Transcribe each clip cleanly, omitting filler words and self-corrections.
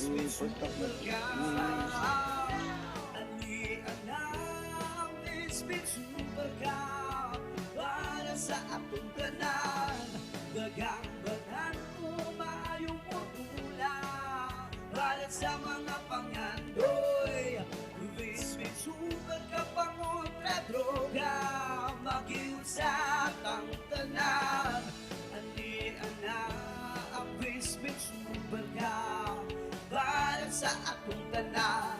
First half na. VisMin Super Cup para sa atong tanan. Daghang banan umayong putula para sa mga pangandoy. VisMin Super Cup pangontra droga, mag-iusap ang tanan. Ani-ana ang VisMin Super Cup para sa atong tanan.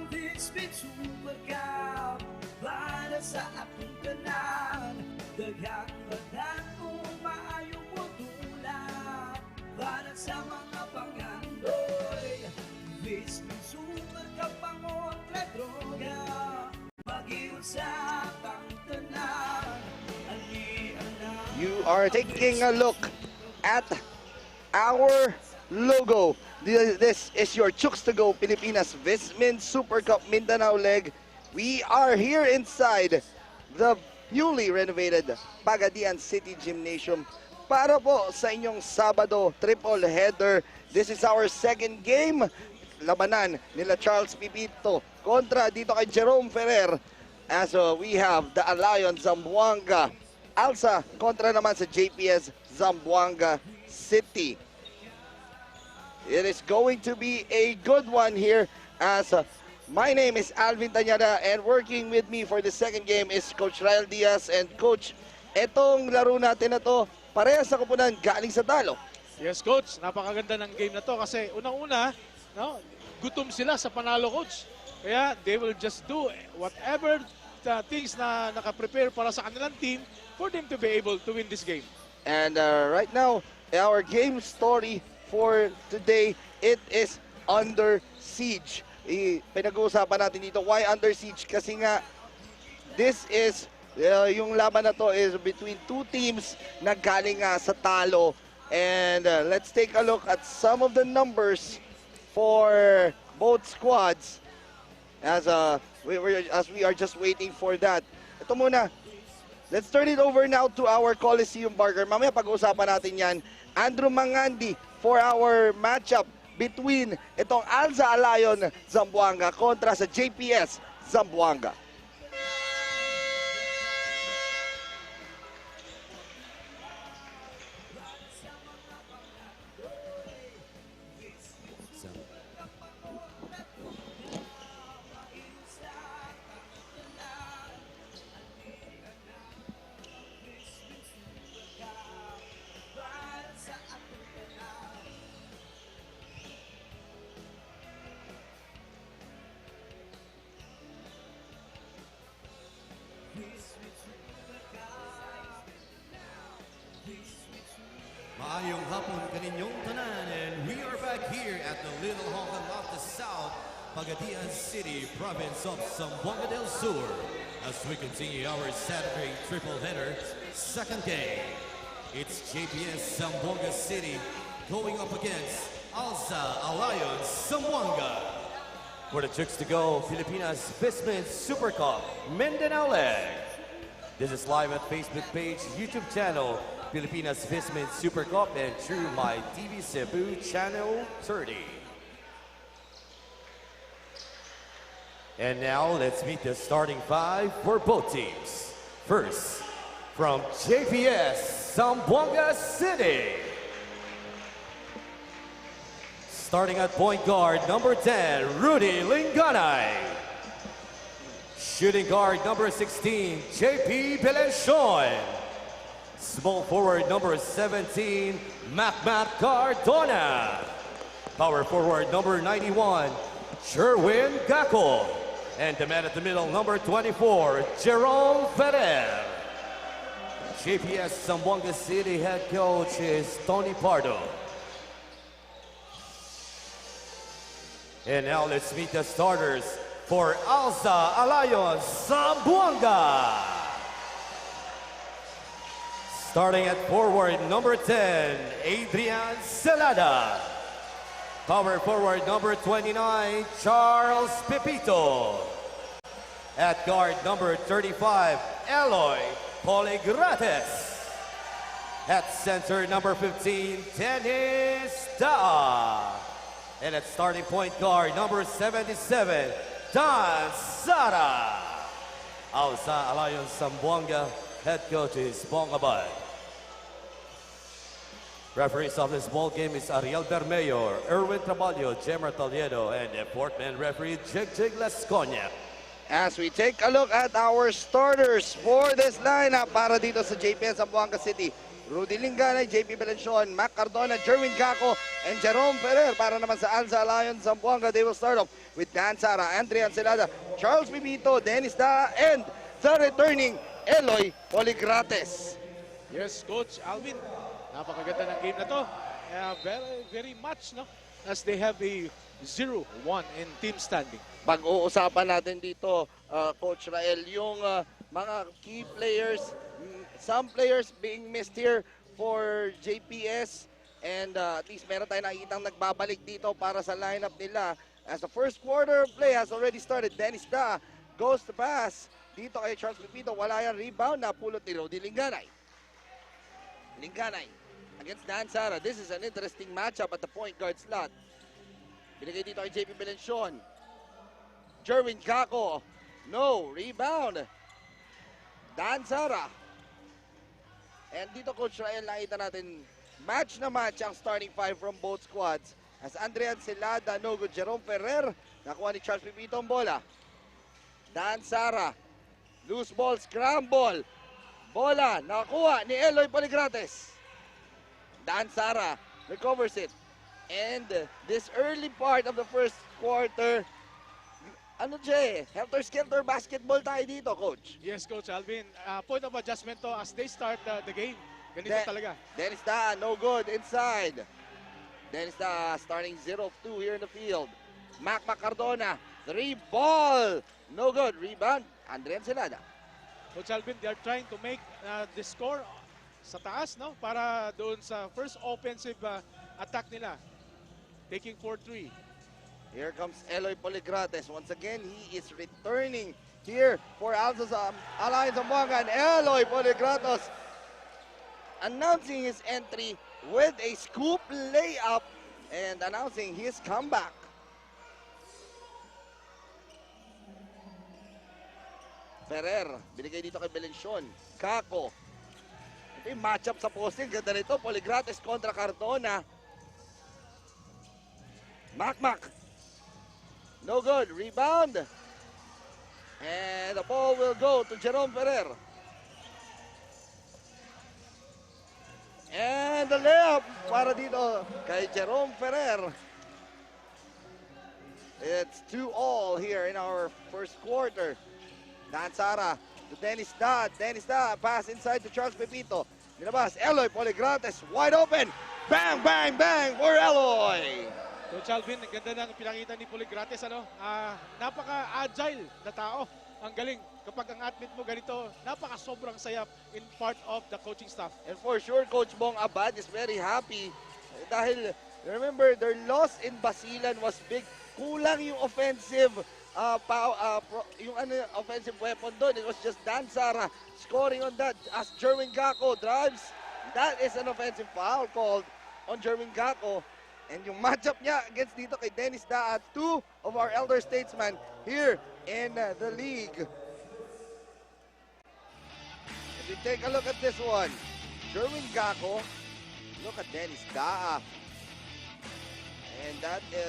VisMin Super Cup para sa atong tanan. Daghang banan umayong putula para sa mga pangandoy. VisMin Super Cup pangontra droga, mag-iusap ang tanan. You are taking a look at our logo. This is your Chooks to Go Pilipinas VisMin Super Cup Mindanao leg. We are here inside the newly renovated Pagadian City Gymnasium para po sa inyong Sabado triple header. This is our second game. Labanan nila Charles Pipito kontra dito kay Jerome Ferrer, as we have the Alliance Zamboanga Alsa kontra naman sa JPS Zamboanga City. It is going to be a good one here, as my name is Alvin Tañada and working with me for the second game is Coach Rael Diaz. And Coach, etong laro natin na to, parehas na kupunan galing sa talo. Yes, Coach. Napakaganda ng game na to kasi unang-una, no, gutom sila sa panalo, Coach. Kaya they will just do whatever things na nakaprepare para sa kanilang team for them to be able to win this game. And right now, our game story for today, it is under siege. Pinag-uusapan natin dito, why under siege? Kasi nga, this is, yung laban na to is between two teams na galing sa talo. And let's take a look at some of the numbers for both squads as we are just waiting for that. Ito muna, let's turn it over now to our Coliseum Barker. Mamaya pag-uusapan natin yan. Andrew Mangandi for our matchup between itong Alza Alayon Zamboanga kontra sa JPS Zamboanga. Maayong hapon kaninyong tanan, and we are back here at the Little Hong Kong of the South, Pagadian City, province of Zamboanga del Sur, as we continue our Saturday triple header second game. It's JPS Zamboanga City going up against Alza Alliance Zamboanga. For the Chooks to Go Pilipinas VisMin Super Cup Mindanao leg. This is live at Facebook page, YouTube channel, Pilipinas VisMin Super Cup, and through my TV Cebu channel 30. And now let's meet the starting five for both teams. First, from JPS Zamboanga City. Starting at point guard, number 10, Rudy Linganay. Shooting guard, number 16, JP Belenchon. Small forward, number 17, Mac Cardona. Power forward, number 91, Sherwin Gacol. And the man at the middle, number 24, Jerome Ferrer. JPS Zamboanga City head coach is Tony Pardo. And now let's meet the starters for Alza Alliance Zamboanga. Starting at forward, number 10, Adrian Celada. Power forward, number 29, Charles Pepito. At guard number 35, Eloy Poligrates. At center number 15, Dennis Da. And at starting point guard number 77, Dan Sara. Alsa Alliance Zamboanga, head coach is Bongabad. Referees of this ball game is Ariel Bermejo, Erwin Traballo, Jemer Toledo, and the fourth man referee Jig Lasconia. As we take a look at our starters for this lineup para dito sa JPN Zamboanga City. Rudy Linganay, JP Belencion, Mac Cardona, Jerwin Caco, and Jerome Ferrer. Para naman sa Alza Alliance Zamboanga, they will start off with Dan Sara, Andrea Ancelada, Charles Pipito, Dennis Da, and the returning Eloy Poligrates. Yes, Coach Alvin. Napakaganda ng game na to. Very much, no? As they have a 0-1 in team standing. Pag-uusapan natin dito, Coach Rael, yung mga key players, some players being missed here for JPS, and at least meron tayo nakikitang nagbabalik dito para sa lineup nila. As the first quarter of play has already started, Dennis Da goes to pass dito kay Charles Pipito. Wala yan, rebound na pulot ni Rudy Linganay. Linganay against Dan Sara. This is an interesting matchup at the point guard slot. Binigay dito kay JP Belencion. Jerwin Caco. No. Rebound. Dan Sara. And dito, Coach Rael, nakita natin match na match ang starting five from both squads. As Andrea Ancelada, no good. Jerome Ferrer. Nakuha ni Charles Pipito ang bola. Dan Sara. Loose ball, scramble. Bola, nakuha ni Eloy Poligrates. Dan Sara recovers it. And this early part of the first quarter, ano siya helter-skelter basketball tayo dito, Coach. Yes, Coach Alvin. Point of adjustment to as they start the game. Ganito talaga. Dennis Da, no good inside. Dennis Da starting 0 of 2 here in the field. Mac Cardona, 3 ball. No good. Rebound, Andrea Ancelada. Coach Alvin, they are trying to make the score sa taas, no? Para doon sa first offensive attack nila. Taking 4-3. Here comes Eloy Poligrates. Once again, he is returning here for Alza Alliance Zamboanga. And Eloy Poligrates announcing his entry with a scoop layup and announcing his comeback. Ferrer, binigay dito kay Belencion. Caco. Ito yung matchup sa posting. Ganda nito. Poligrates kontra Cardona. Mac. No good. Rebound. And the ball will go to Jerome Ferrer. And the layup para dito kay Jerome Ferrer. It's 2-all here in our first quarter. Dan Sara to Dennis Da. Dennis Da pass inside to Charles Pipito. Nilabas. Eloy Poligrates wide open. Bang, bang, bang for Eloy. Coach Alvin, ang ganda ng pinakita ni Poligrates, ano? Napaka-agile na tao. Ang galing. Kapag ang athlete mo ganito, napaka-sobrang sayap in part of the coaching staff. And for sure, Coach Bong Abad is very happy dahil, remember, their loss in Basilan was big. Kulang yung offensive offensive weapon doon. It was just Dan Sara scoring on that as Jerwin Caco drives. That is an offensive foul called on Jerwin Caco. And yung matchup niya against dito kay Dennis Da, two of our elder statesmen here in the league. If you take a look at this one, Jerwin Caco, look at Dennis Da. And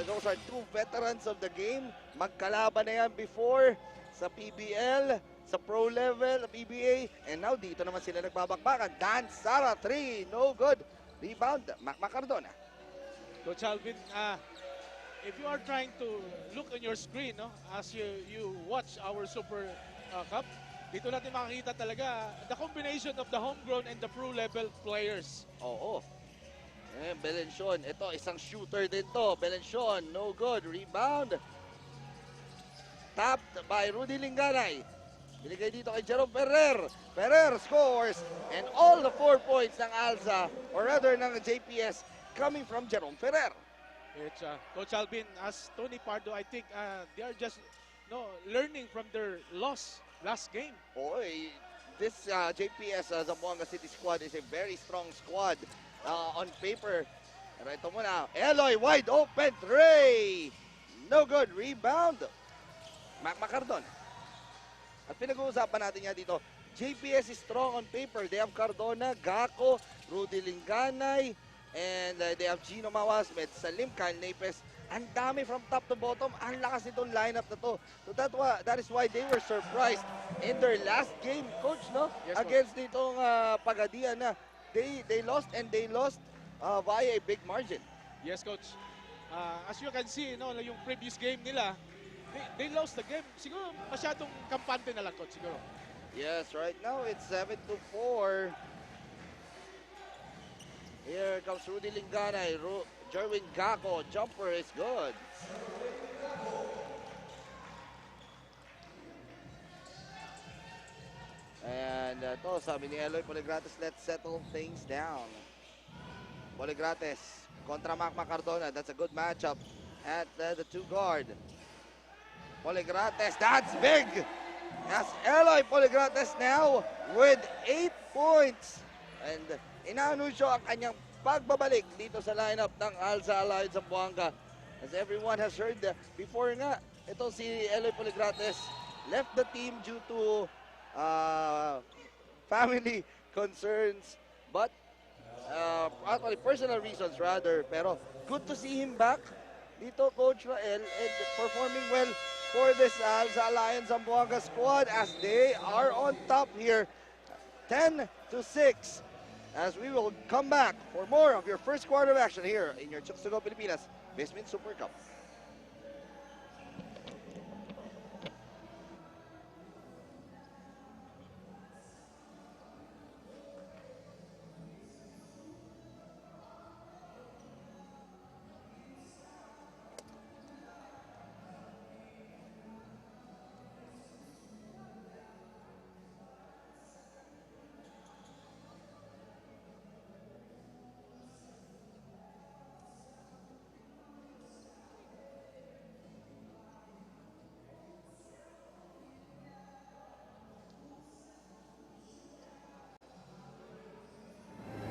those are two veterans of the game. Magkalaban na yan before sa PBL, sa pro level, PBA. And now dito naman sila nagbabakbakan. Dan Sara, 3, no good. Rebound, Mac Cardona. Coach Alvin, if you are trying to look on your screen, no, as you watch our Super Cup, dito natin makikita talaga the combination of the homegrown and the pro level players. Oo. Belencion, ito isang shooter din to. Belencion, no good. Rebound. Tapped by Rudy Linganay. Binigay dito kay Jerome Ferrer. Ferrer scores. And all the 4 points ng Alza, or rather ng JPS, coming from Jerome Ferrer. It's Coach Alvin, as Tony Pardo, I think they are just learning from their loss last game. Boy, this JPS Zamboanga City squad is a very strong squad on paper. Pero ito muna, Eloy wide open, Ray! No good, rebound. Mac Macardon. At pinag-uusapan natin nga dito, JPS is strong on paper. They have Cardona, Gako, Rudy Linganay, and they have Gino Mawas, Med Salim, Kyle Napes. Ang dami from top to bottom. Ang lakas nitong lineup na to. So that is why they were surprised in their last game, coach, no? Yes, Against nitong Pagadian na they lost and they lost via a big margin. Yes, coach. As you can see, yung previous game nila, they lost the game. Siguro masyadong kampante na lang, coach, siguro. Yes, right now it's 7-4. Here comes Rudy Linganay. Jerwin Gako, jumper is good. And ito, sabi ni Eloy Poligrates, let's settle things down. Poligrates kontra Mac Macardona. That's a good matchup at the two guard. Poligrates, that's big! As Eloy Poligrates now with 8 points. And inaanunsyo ang kanyang pagbabalik dito sa lineup ng Alza Alliance Zamboanga. As everyone has heard before nga, ito si Eloy Poligrates left the team due to family concerns, but actually personal reasons rather. Pero good to see him back dito, Coach Rael, and performing well for this Alza Alliance Zamboanga squad as they are on top here, 10-6. As we will come back for more of your first quarter of action here in your Chooks to Go Pilipinas VisMin Super Cup.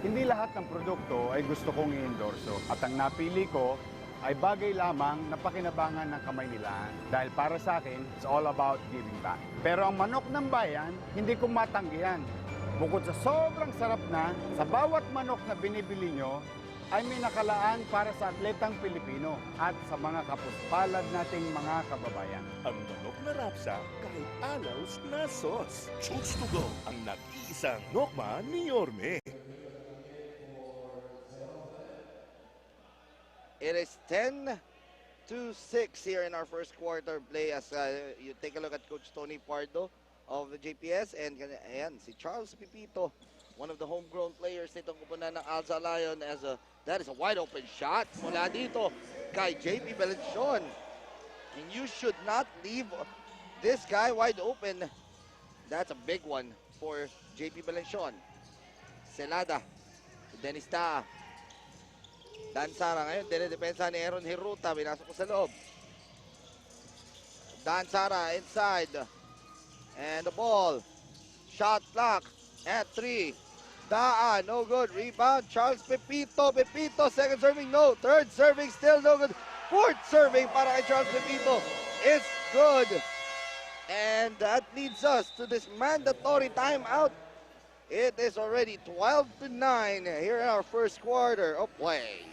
Hindi lahat ng produkto ay gusto kong i-endorso at ang napili ko ay bagay lamang na pakinabangan ng kamay nila dahil para sa akin, it's all about giving back. Pero ang manok ng bayan, hindi ko matanggihan. Bukod sa sobrang sarap na, sa bawat manok na binibili nyo, ay may nakalaan para sa atletang Pilipino at sa mga kapuspalad nating mga kababayan. Ang manok na rapsa kahit anaws na sauce. Chooks to Go, ang nag-iisang nokma ni Yorme. It is 10-6 here in our first quarter play as you take a look at Coach Tony Pardo of the JPS and ayan, si Charles Pipito, one of the homegrown players nitong kupunan ng Alza Lion as that is a wide open shot mula dito kay JP Belenchon. And you should not leave this guy wide open. That's a big one for JP Belenchon. Celada, Dennis Taa. Dan Sara ngayon, dinidepensa ni Aaron Hiruta. Binasok ko sa loob. Dan Sara inside. And the ball. Shot clock at 3. Daan, no good. Rebound, Charles Pepito. Pepito, second serving, no. Third serving, still no good. Fourth serving para kay Charles Pepito. It's good. And that leads us to this mandatory timeout. It is already 12-9 here in our first quarter of play.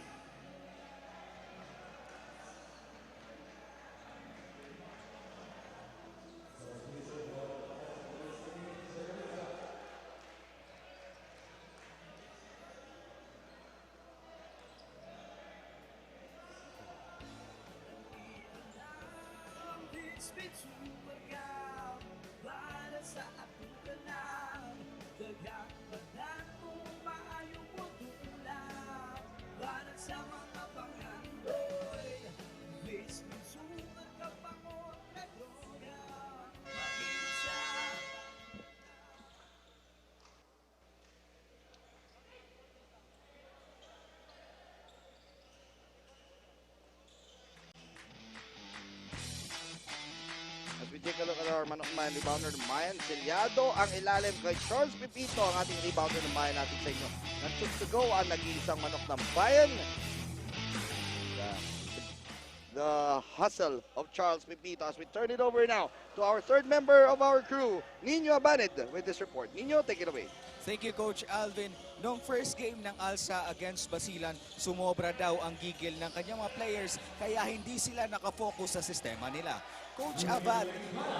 VisMin Super Cup para sa ating kanal. Daghang banan kung maayong mutulak para sa mga pangandoy. VisMin Super Cup ako na droga. Mag-isa. we take a look at our manok man rebounder ng Mayan, Selyado ang ilalim kay Charles Pipito, ang ating rebounder ng Mayan natin sa inyo. Ng Chooks to go ang nag-iisang manok ng bayan. The hustle of Charles Pipito as we turn it over now to our third member of our crew, Nino Abanid, with this report. Nino, take it away. Thank you, Coach Alvin. Noong first game ng Alsa against Basilan, sumobra daw ang gigil ng kanyang mga players kaya hindi sila nakafocus sa sistema nila. Coach Abad,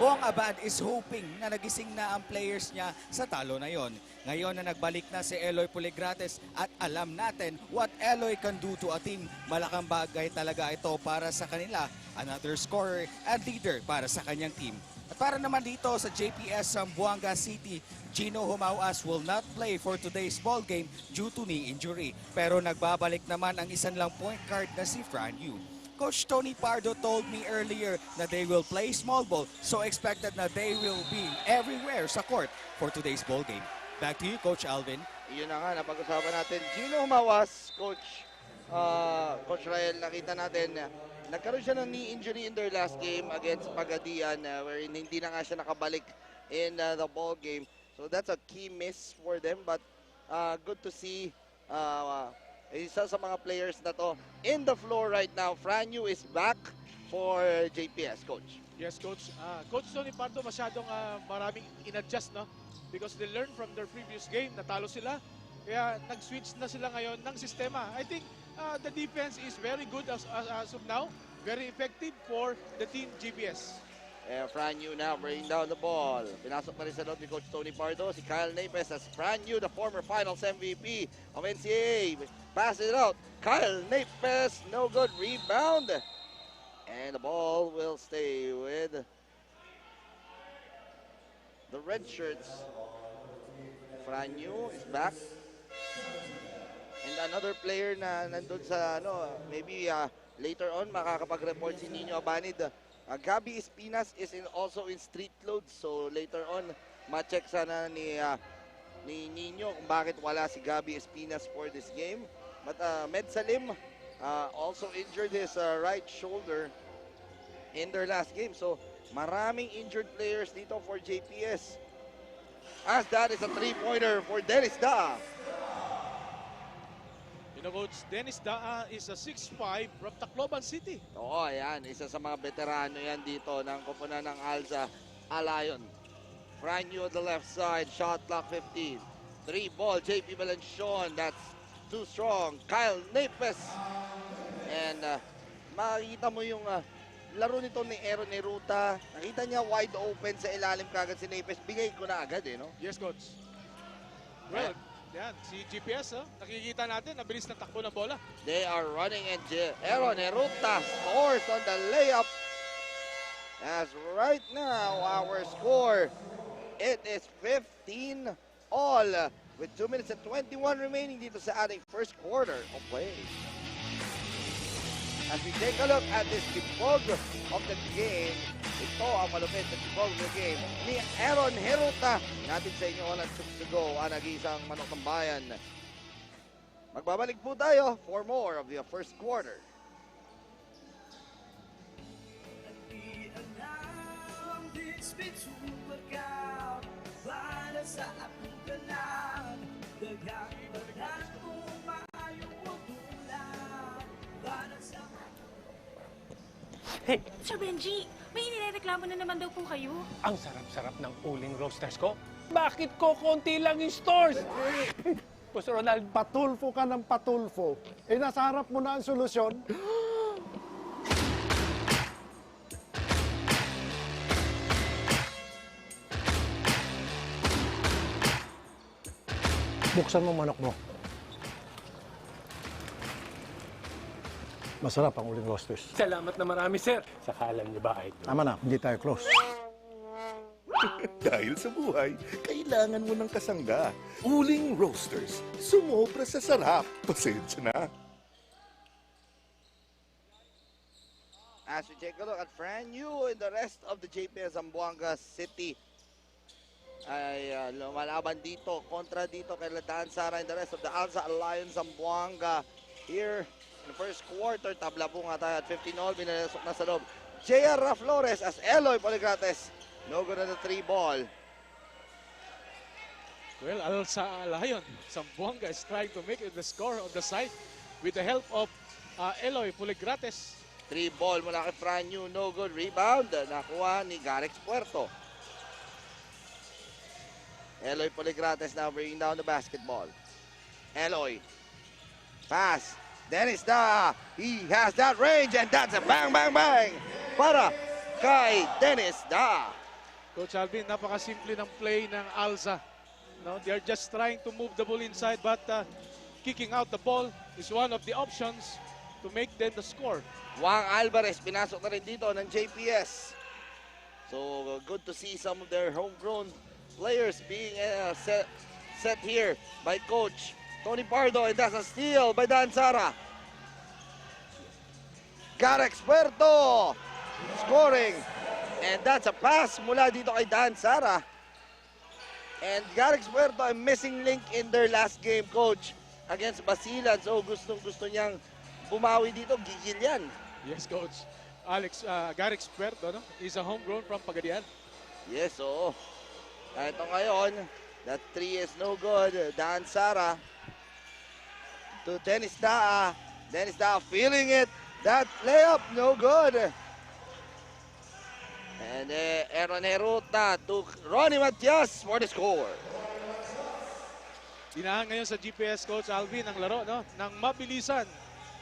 Bong Abad is hoping na nagising na ang players niya sa talo na yon. Ngayon na nagbalik na si Eloy Puligrates at alam natin what Eloy can do to a team, malakang bagay talaga ito para sa kanila. Another scorer and leader para sa kanyang team. At para naman dito sa JPS Zamboanga City, Gino Humauas will not play for today's ball game due to knee injury. Pero nagbabalik naman ang isang lang point guard na si Fran Yu. Coach Tony Pardo told me earlier na they will play small ball, so expected na they will be everywhere sa court for today's ball game. Back to you, Coach Alvin. Iyon na nga, napag-usapan natin. Gino Humawas, Coach Rael, nakita natin, nagkaroon siya ng knee injury in their last game against Pagadian, wherein hindi na nga siya nakabalik in the ball game. So that's a key miss for them, but good to see isa sa mga players na to in the floor right now. Franyu is back for JPS, Coach. Yes, Coach. Coach Tony Pardo masyadong maraming in-adjust, no? Because they learned from their previous game, natalo sila. Kaya nag-switch na sila ngayon ng sistema. I think the defense is very good as of now. Very effective for the team GPS. Franyu now bringing down the ball. Pinasok na rin sa loob ni Coach Tony Pardo. Si Kyle Napes as Franyu, the former finals MVP of NCAA. Pass it out. Kyle Napes, no good. Rebound. And the ball will stay with the red shirts. Franyu is back. And another player na nandun sa maybe later on makakapag-report si Nino Abanid. Gabby Espinas is also in street clothes, so later on ma-check sana ni Nino kung bakit wala si Gabby Espinas for this game. But Med Salim also injured his right shoulder in their last game, so maraming injured players dito for JPS. As that is a three-pointer for Dennis Da. You know, Coach, Dennis Daa is a 6'5 from Tacloban City. Oo, ayan. Isa sa mga veterano yan dito ng koponan ng Alza Alayon. Franyu on the left side. Shot clock 15. 3 ball. JP Valencion. That's too strong. Kyle Napes. And makikita mo yung laro nito ni Aaron Neruta. Nakita niya wide open sa ilalim kagad si Napes. Bigay ko na agad no? Yes, Coach. Well, yan, si GPS, nakikita natin, nabilis ng takbo ng bola. They are running and Aaron Neruta scores on the layup. As right now, our score, it is 15 all with 2 minutes and 21 remaining dito sa ating first quarter of play. As we take a look at this debug of the game, ito ang malupit na debug of the game ni Aaron Neruta. Natin sa inyo ang Chooks to go, ang nag-iisang manok ng bayan. Magbabalik po tayo for more of the first quarter. VisMin Super Cup para sa ating ganap. Daghang kung maayong utulak para sa Hey, Sir Benji, may inireklamo na naman daw po kayo. Ang sarap-sarap ng uling roasters ko. Bakit ko konti lang yung stores? Boss Ronald, Patulfo ka ng patulfo. Nasa harap mo na ang solusyon. Buksan mo manok mo. Masarap ang uling roasters. salamat na marami, sir. Sakalan niyo ba, idol? Tama na, hindi tayo close. Dahil sa buhay, kailangan mo ng kasangga. Uling Roasters, sumobra sa sarap. Pasensya na. As we take a look at Franyu and the rest of the JPS Zamboanga City ay lumalaban dito, kontra dito kay Ladaan Sara and the rest of the Alza Alliance Zamboanga here in the first quarter. Tabla po nga tayo at 15 all, binalasok na sa loob. J.R. Flores as Eloy Poligrates. No good on the 3 ball. Well, Alsa Lion, Zamboanga is trying to make it the score on the side with the help of Eloy Poligrates. 3 ball mula kay Franyu. No good. Rebound. Nakuha ni Garex Puerto. Eloy Poligrates now bringing down the basketball. Eloy. Pass. Dennis Da. He has that range and that's a bang, bang, bang. Para kay Dennis Da. Coach Alvin, napakasimple ng play ng Alza. No, they're just trying to move the ball inside but kicking out the ball is one of the options to make them the score. Juan Alvarez, pinasok na rin dito ng JPS. So, good to see some of their homegrown players being set here by Coach Tony Pardo. And that's a steal by Dan Sara. Garex Puerto scoring. And that's a pass mula dito kay Dan Sara. And Garex Puerto, a missing link in their last game, Coach, against Basilan. So, gustong-gusto niyang bumawi dito. Gigil yan. Yes, Coach. Garex Puerto, no? Is a homegrown from Pagadian. Yes, oo. Ito ngayon, that 3 is no good. Dan Sara to Dennis Daa. Dennis Daa feeling it. That layup, no good. And Aaron Heruta to Ronnie Matias for the score. Dinahan ngayon sa GPS, Coach Alvin, ang laro, no? Nang mabilisan.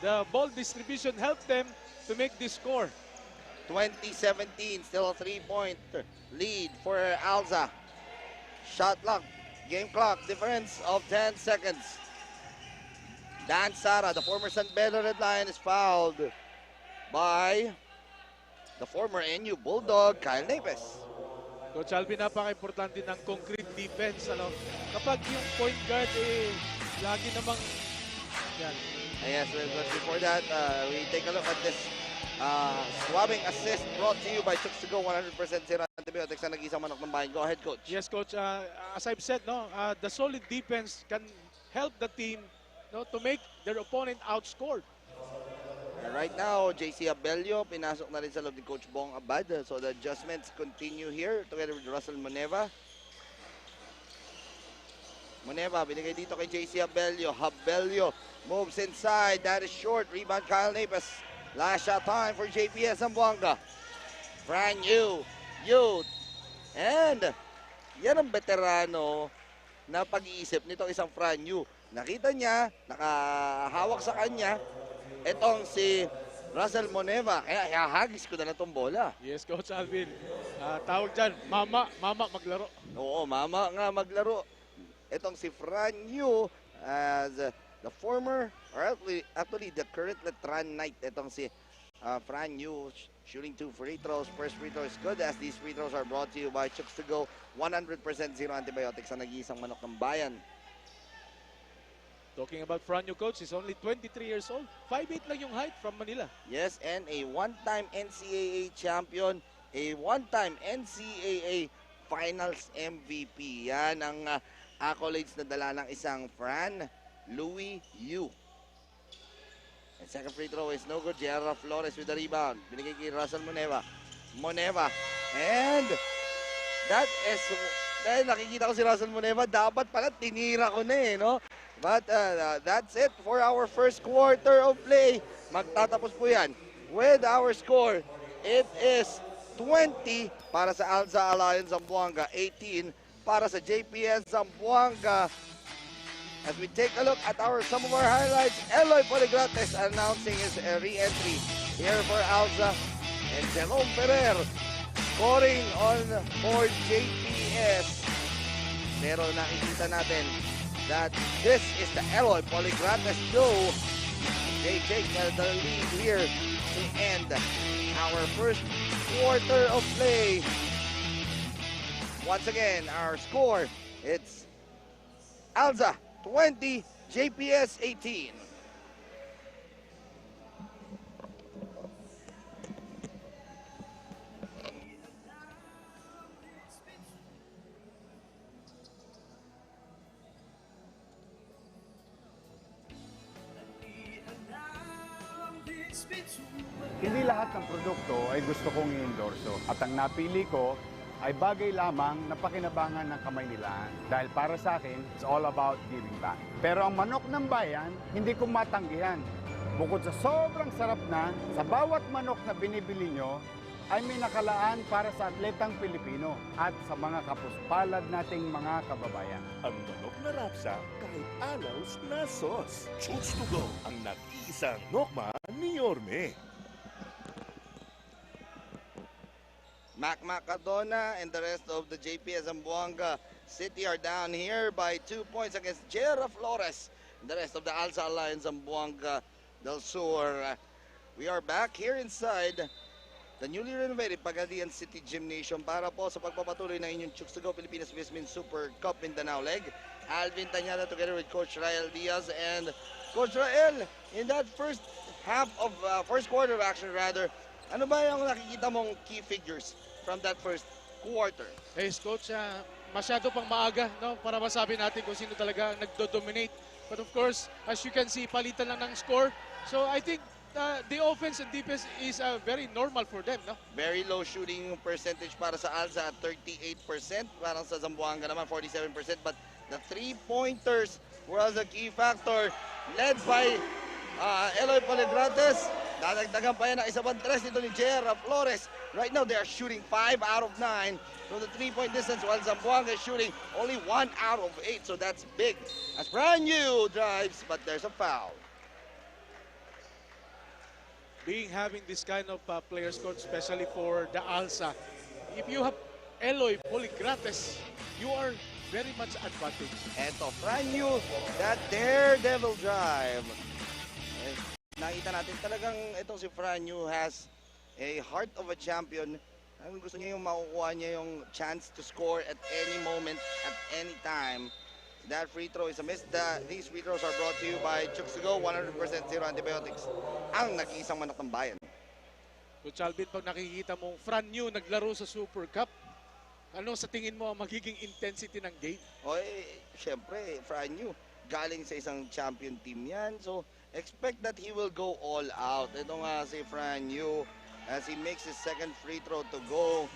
The ball distribution helped them to make this score. 2017, still a 3-point lead for Alza. Shot clock, game clock, difference of 10 seconds. Dan Sara, the former San Pedro Red Lion, is fouled by the former NU Bulldog, Kyle Nepes. Coach Alvin, napaka-importante ng concrete defense. Ano? Kapag yung point guard, lagi namang yan. Yes, but before that, we take a look at this swabbing assist brought to you by Chooks to Go, 100% zero antibiotics na nag-isang manok ng bayan. Go ahead, Coach. Yes, Coach. As I've said, no, the solid defense can help the team, no, to make their opponent outscored. And right now, JC Abelio, pinasok na rin sa loob ni Coach Bong Abad. So the adjustments continue here together with Russell Moneva. Moneva, binigay dito kay JC Abelio. Abelio moves inside. That is short. Rebound, Kyle Nepes. Last shot time for JPS Zamboanga. Fran Yu. And yan ang veterano na pag-iisip nito isang Fran Yu. Nakita niya, nakahawak sa kanya, etong si Russell Moneva. Kaya hahagis ko na itong bola. Yes, Coach Alvin. Tawag dyan, mama maglaro. Oo, mama nga maglaro. Etong si Fran Yu as the former, or actually the current Letran Knight. Etong si Fran Yu shooting 2 free throws. First free throw is good as these free throws are brought to you by Chooks to Go. 100% zero antibiotics sa nag-iisang manok ng bayan. Talking about Franyo, Coach, he's only 23 years old. 5'8 lang yung height from Manila. Yes, and a one-time NCAA champion, a one-time NCAA Finals MVP. Yan ang accolades na dala ng isang Fran Louis Yu. And second free throw is no good. J.R. Flores with the rebound. Binigay kay Russell Moneva. And that is, dahil nakikita ko si Russell Moneva, dapat pala tinira ko na no? But that's it for our first quarter of play. Magtatapos po yan with our score. It is 20 para sa Alza Alliance Zamboanga, 18 para sa JPS Zamboanga. As we take a look at some of our highlights, Eloy Poligrates announcing his re-entry here for Alza. And Jerome Ferrer scoring for JPS. Pero nakikita natin that this is the Eloy Poligrates show. They take the lead here to end our first quarter of play. Once again, our score, it's Alza 20, JPS 18. Hindi lahat ng produkto ay gusto kong i-endorso. At ang napili ko ay bagay lamang na pakinabangan ng kamay nila. Dahil para sa akin, it's all about giving back. Pero ang manok ng bayan, hindi ko matanggihan. Bukod sa sobrang sarap na, sa bawat manok na binibili nyo, ay may nakalaan para sa atletang Pilipino at sa mga kapuspalad nating mga kababayan. Ang manok na rapsa kahit anaws na sos. Chooks to go ang nag-iisang nokma ni Yorme. Mac Macadona and the rest of the JP Zamboanga City are down here by 2 points against Jera Flores and the rest of the Alsa Alliance Zamboanga del Sur. We are back here inside the newly renovated Pagadian City Gymnasium para po sa pagpapatuloy ng inyong Chooks to go Pilipinas VisMin Super Cup Mindanao leg. Alvin Tañada together with Coach Rael Diaz, and Coach Rael, in that first quarter of action rather, ano ba yung nakikita mong key figures from that first quarter? Yes, Coach, masyado pang maaga, no, para masabi natin kung sino talaga nagdo-dominate. But of course, as you can see, palitan lang ng score. So I think the offense and defense is very normal for them, no? Very low shooting percentage para sa Alza at 38%. Parang sa Zamboanga naman 47%. But the three-pointers was a key factor. Led by Eloy Poligrates. Dadagdagan pa yan ng isa pang tres dito ni Jera Flores. Right now, they are shooting 5 out of 9 from the three-point distance, while Zamboanga is shooting only 1 out of 8. So that's big. As brand new drives, but there's a foul. Having this kind of players, Coach, especially for the Alsa, if you have Eloy Poligrates, you are very much advantage. Eto, brand new, that daredevil drive. Nakita natin talagang itong si Franyu has a heart of a champion. Ang gusto niya yung makukuha niya yung chance to score at any moment, at any time. That free throw is a miss. These free throws are brought to you by Chooks to go, 100% zero antibiotics. Ang nag-iisang manok ng bayan. Coach Alvin, pag nakikita mong Franyu naglaro sa Super Cup, ano sa tingin mo ang magiging intensity ng game? Siyempre, Franyu, galing sa isang champion team yan. So, expect that he will go all out. Ito nga si Franyu as he makes his second free throw to go.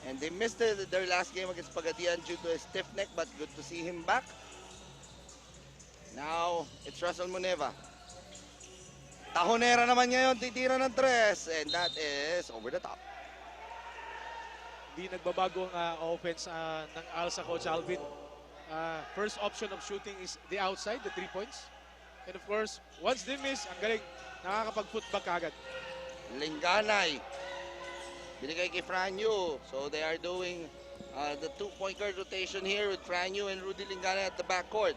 And they missed their last game against Pagadian due to a stiff neck, but good to see him back. Now, it's Russell Muneva. Tahonera naman ngayon, titira ng tres. And that is over the top. Di nagbabago ang offense ng Alsa, Coach Alvin. First option of shooting is the outside, the 3 points. And of course, once they miss, ang galing, nakakapag-putback agad. Linganay. Binigay kay Franyu. So they are doing the two-point guard rotation here with Franyu and Rudy Linganay at the backcourt.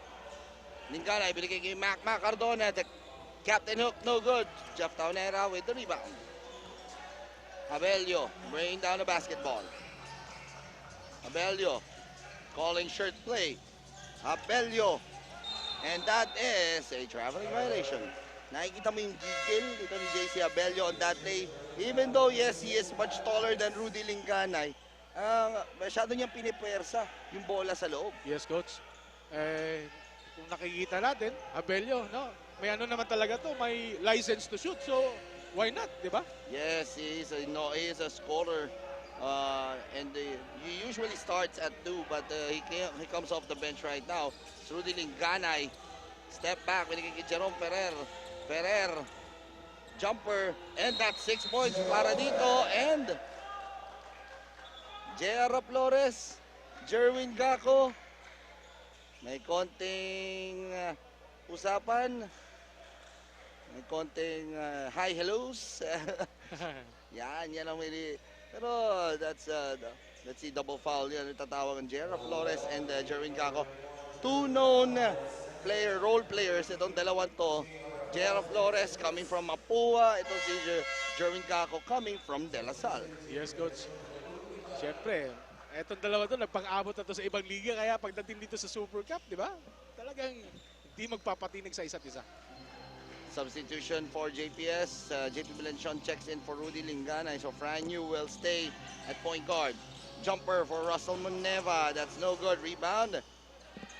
Linganay binigay kay Mac Cardona. The captain hook, no good. Jeff Taunera with the rebound. Abelio bringing down the basketball. Abelio calling shirt play. Abelio. And that is a traveling violation. Nakikita mo yung gigil dito ni JC Abelio on that play. Even though, yes, he is much taller than Rudy Linganay, masyado niyang pinipersa yung bola sa loob. Yes, Coach. Kung nakikita natin, Abelio, no? May ano naman talaga to, may license to shoot. So, why not, di ba? Yes, he is a scorer. And he usually starts at 2, but he comes off the bench right now. It's Rudy Linganay. Step back, binigay kay Jerome Ferrer. Ferrer, jumper, and that's 6 points para dito. And Jera Flores, Jerwin Gaco. May konting usapan. May konting hi, hellos. yan ang may... Pero that's the double foul yan. Tatawag ang Jera Flores and Jerwin Gaco. Two known role players. Itong dalawang to. Jera Flores coming from Mapua. Ito si Jerwin Gaco coming from De La Salle. Yes, Coach. Siyempre, etong dalawa to nagpang-abot na to sa ibang liga. Kaya pagdating dito sa Super Cup, di ba? Talagang hindi magpapatinig sa isa't isa. Substitution for JPS. JP Melenchon checks in for Rudy Linganay. So Franyu will stay at point guard. Jumper for Russell Muneva. That's no good. Rebound.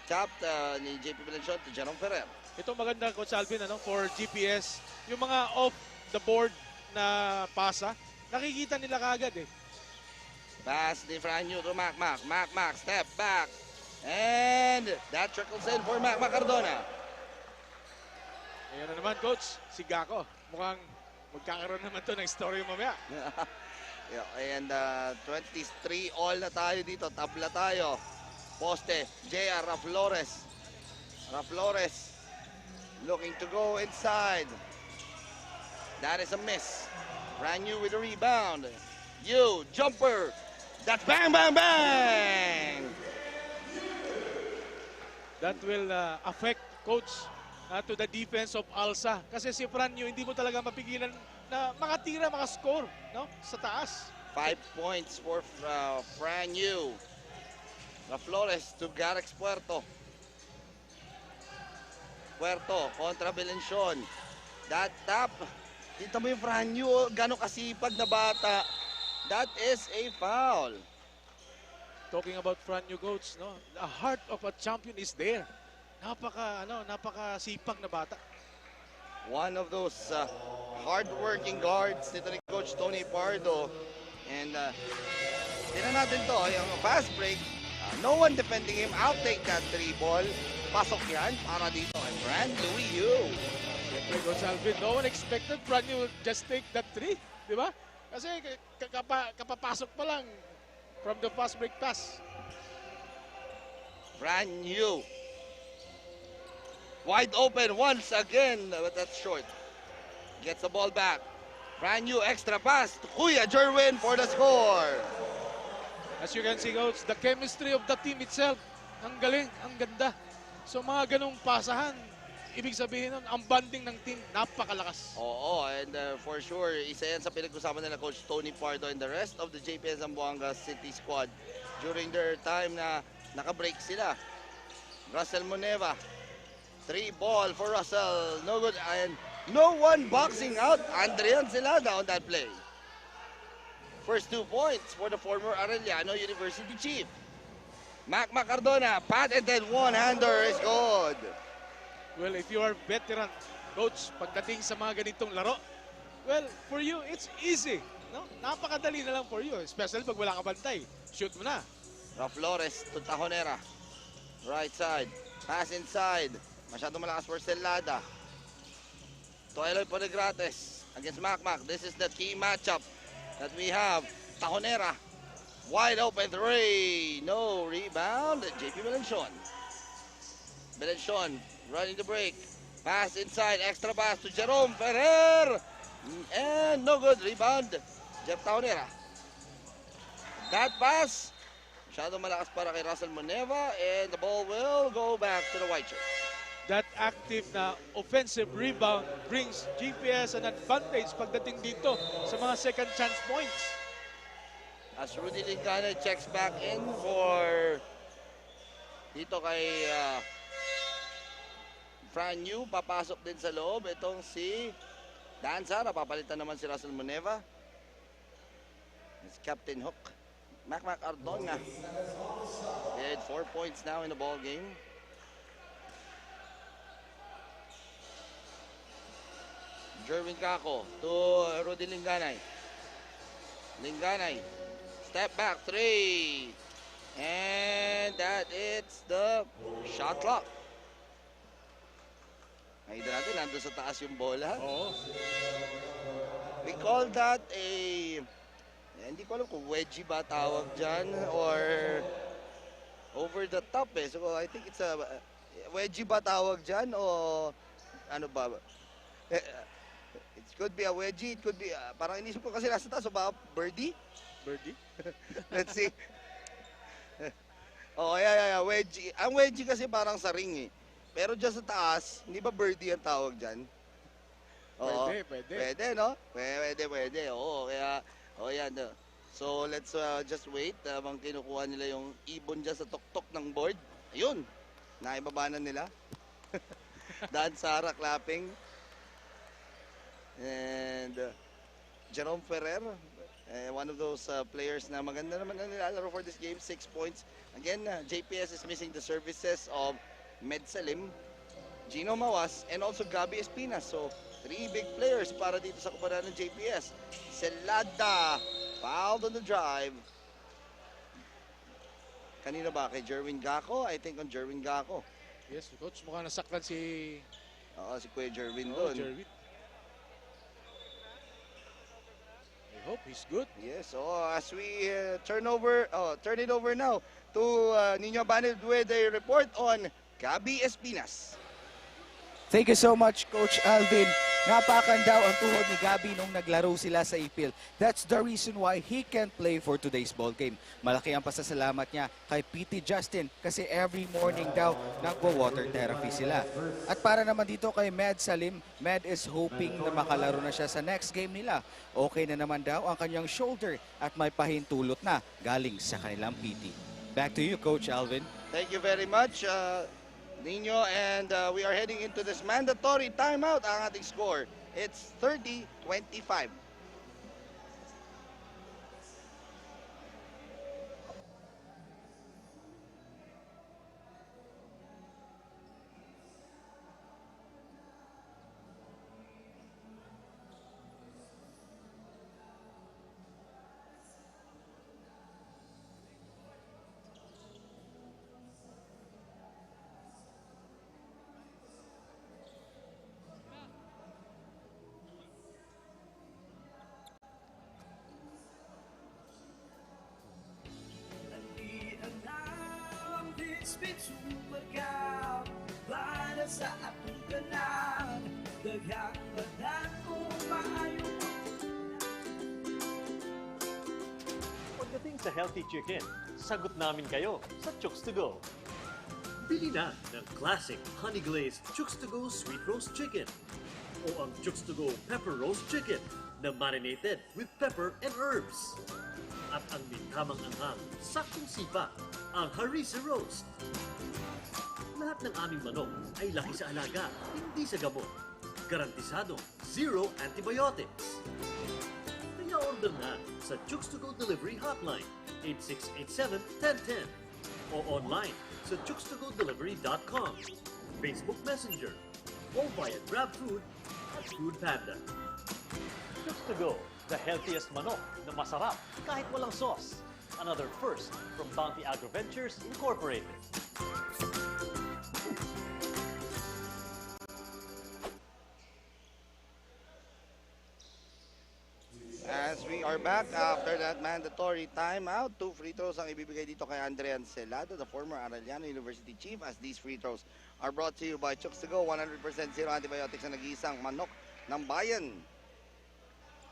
Tapped ni JP Melenchon to Jerome Ferrer. Ito maganda, Coach Alvin, for GPS. Yung mga off the board na pasa, nakikita nila kagad eh. Pass ni Franyu to Macmac. Macmac, step back. And that trickles in for Macmac Cardona. Ayan na naman, Coach. Si Gako. Mukhang magkakaroon naman to ng story mamaya. Yeah, and 23 all na tayo dito. Tabla tayo. Poste, JR Raflores. Raflores looking to go inside. That is a miss. Franyu with a rebound. Jumper. That's bang, bang, bang! That will affect, Coach, to the defense of Alsa. Kasi si Franyu, hindi mo talaga mapigilan na makatira, makascore, no? Sa taas. 5 points for Franyu. Flores to Garex Puerto. Puerto kontra Belención. That tap. Kita mo yung Franyu, gano'ng kasipag na bata. That is a foul. Talking about Franyu, Coach, no? The heart of a champion is there. Napaka-sipag na bata. One of those hard-working guards nito ni Coach Tony Pardo. And tingnan natin to, yung fast break. No one defending him. I'll take that 3 ball. Pasok yan para dito kay Fran Louis Yu. Siyempre, Coach Alvin, no one expected Franyu would just take that 3. Di ba? Kasi kapapasok pa lang from the fast break pass. Franyu. Wide open once again, but that's short. Gets the ball back. Franyu, extra pass to Kuya Jerwin for the score. As you can see, Coach, the chemistry of the team itself, ang galing, ang ganda. So mga ganong pasahan, ibig sabihin nun, ang banding ng team, napakalakas. Oo, and for sure, isa yan sa pinag-usapan nila Coach Tony Pardo and the rest of the JPS Zamboanga City squad during their time na naka-break sila. Russell Moneva, 3 ball for Russell, no good, and no one boxing out. Andrian Zelada on that play. First 2 points for the former Arellano University chief. Macmac Cardona, pat and then one-hander is good. Well, if you are veteran, Coach, pagdating sa mga ganitong laro, well, for you, it's easy. No? Napakadali na lang for you, especially pag wala ka bantay. Shoot mo na. Flores to Tajonera. Right side. Pass inside. Masyado malakas for Celada. To Eloy Ponegrates against Macmac. This is the key matchup that we have. Tajonera. Wide open 3. No rebound. JP Belención. Belención running the break. Pass inside. Extra pass to Jerome Ferrer. And no good. Rebound. Jeff Tajonera. That pass. Masyado malakas para kay Russell Moneva. And the ball will go back to the White Shirts. That active na offensive rebound brings GPS an advantage pagdating dito sa mga second chance points. As Rudy Lingana checks back in for dito kay Franyu, papasok din sa loob. Itong si Dan Sara, papalitan naman si Russell Moneva. It's Captain Hook. Macmac Ardonga. He had 4 points now in the ball game. Jerwin Kako to Rudy Linganay. Linganay. Step back 3. And that is the shot clock. Nakita natin, nandun sa taas yung bola. Oo. We call that a... Hindi ko alam kung wedgie ba tawag dyan or over the top eh. So I think it's a... wedgie ba tawag dyan o ano ba? It could be a wedgie, it could be... parang inisip ko kasi nasa taas, so baka birdie? Birdie? Let's see. Oh, yeah, wedgie. Ang wedgie kasi parang sa ring eh. Pero dyan sa taas, hindi ba birdie ang tawag dyan? Oo. Pwede. Pwede, no? Pwede. Oo, kaya, yan. So, let's just wait habang kinukuha nila yung ibon dyan sa tuktok ng board. Ayun, naibaba na nila. Dan Sara clapping. And Jerome Ferrer, one of those players na maganda naman na nilalaro for this game, 6 points. Again, JPS is missing the services of Med Salim, Gino Mawas, and also Gabi Espinas. So, Three big players para dito sa kumparan ng JPS. Celada, fouled on the drive. Kanina ba? Kay Jerwin Gaco? I think on Jerwin Gaco. Yes, coach, mukhang nasaktan si... Oo, si Kuya Jerwin Oh, doon. Jerwin. I hope he's good. Yes, so as we turn it over now to Nino Banid with a report on Gabi Espinas. Thank you so much, Coach Alvin. Napakan daw ang tuhod ni Gabi nung naglaro sila sa IPL. That's the reason why he can't play for today's ball game. Malaki ang pasasalamat niya kay PT Justin kasi every morning daw nagwa-water therapy sila. At para naman dito kay Med Salim, Med is hoping na makalaro na siya sa next game nila. Okay na naman daw ang kanyang shoulder at may pahintulot na galing sa kanilang PT. Back to you, Coach Alvin. Thank you very much, Nino, and we are heading into this mandatory timeout. Ang ating score, it's 30-25. Ang VisMin Super Cup para sa atong tanan. Daghang banan kung maayo. Pagdating sa healthy chicken, sagot namin kayo sa Chooks to Go. Bili na ng classic honey glazed Chooks to Go sweet roast chicken o ang Chooks to Go pepper roast chicken na marinated with pepper and herbs. At ang tamang anghang, saktong sipa, ang harissa roast. Lahat ng aming manok ay laki sa alaga, hindi sa gamot. Garantisado, zero antibiotics. Kaya order na sa Chooks to Go Delivery Hotline 8687-1010 o online sa chookstogodelivery.com, Facebook Messenger o via GrabFood at Food Panda. Chooks to Go, the healthiest manok na masarap kahit walang sauce. Another first from Bounty AgroVentures Incorporated. As we are back after that mandatory timeout, 2 free throws ang ibibigay dito kay Andrean Celada, the former Arellano University chief, as these free throws are brought to you by Chooks to Go, 100% zero antibiotics na nag-iisang manok ng bayan.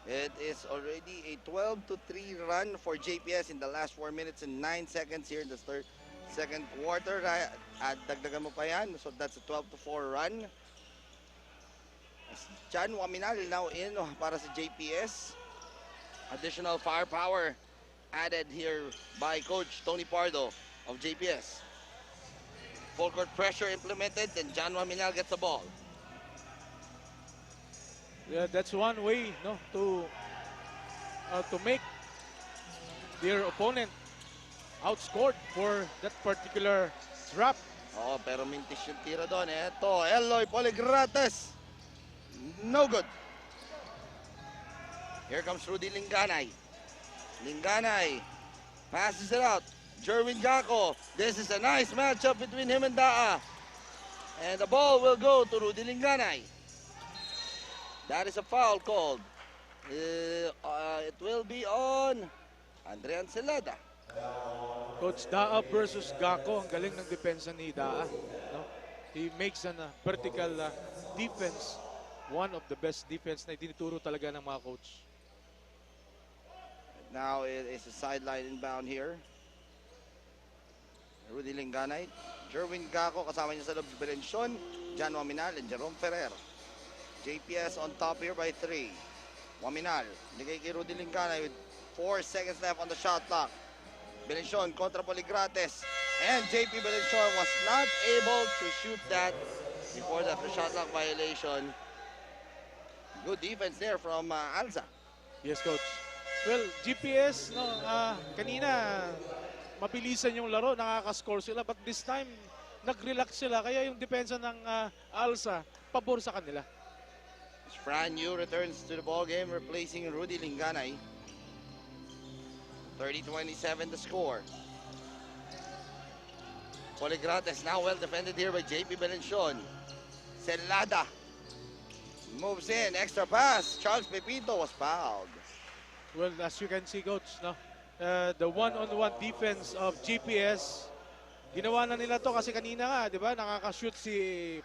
It is already a 12-3 run for JPS in the last 4 minutes and 9 seconds here in the second quarter. At dagdagan mo pa yan, so that's a 12-4 run. Chan Waminal now in para sa JPS. Additional firepower added here by Coach Tony Pardo of JPS. Full court pressure implemented, and Jan Waminal gets the ball. Yeah, that's one way, no, to make their opponent outscored for that particular trap. Oh, pero mintis yung tira doon. Eto, Eloy Poligrates. No good. Here comes Rudy Linganay. Linganay passes it out. Jerwin Gaco. This is a nice matchup between him and Daa. And the ball will go to Rudy Linganay. That is a foul called. It will be on Andrean Celada. Coach, Daa versus Gaco. Ang galing ng depensa ni Daa. No? He makes a vertical defense. One of the best defense na itinuturo talaga ng mga coach. Now it is a sideline inbound here. Rudy Linganay. Jerwin Gaco kasama niya sa loob si Belención, Jan Waminal, and Jerome Ferrer. JPS on top here by 3. Waminal, nigay kay Rudy Linganay with 4 seconds left on the shot clock. Belención kontra Poligrates. And JP Belención was not able to shoot that before that shot clock violation. Good defense there from Alza. Yes, Coach. Well, GPS, no, kanina mabilisan yung laro, nakaka-score sila. But this time, nag-relax sila. Kaya yung depensa ng Alza, pabor sa kanila. Fran Yu returns to the ball game, replacing Rudy Linganay. 30-27 the score. Poligrates now well defended here by JP Belencion. Celada moves in, extra pass. Charles Pepito was fouled. Well, as you can see, Coach, no? The one-on-one defense of GPS, ginawa na nila to kasi kanina nga, di ba? Nakaka-shoot si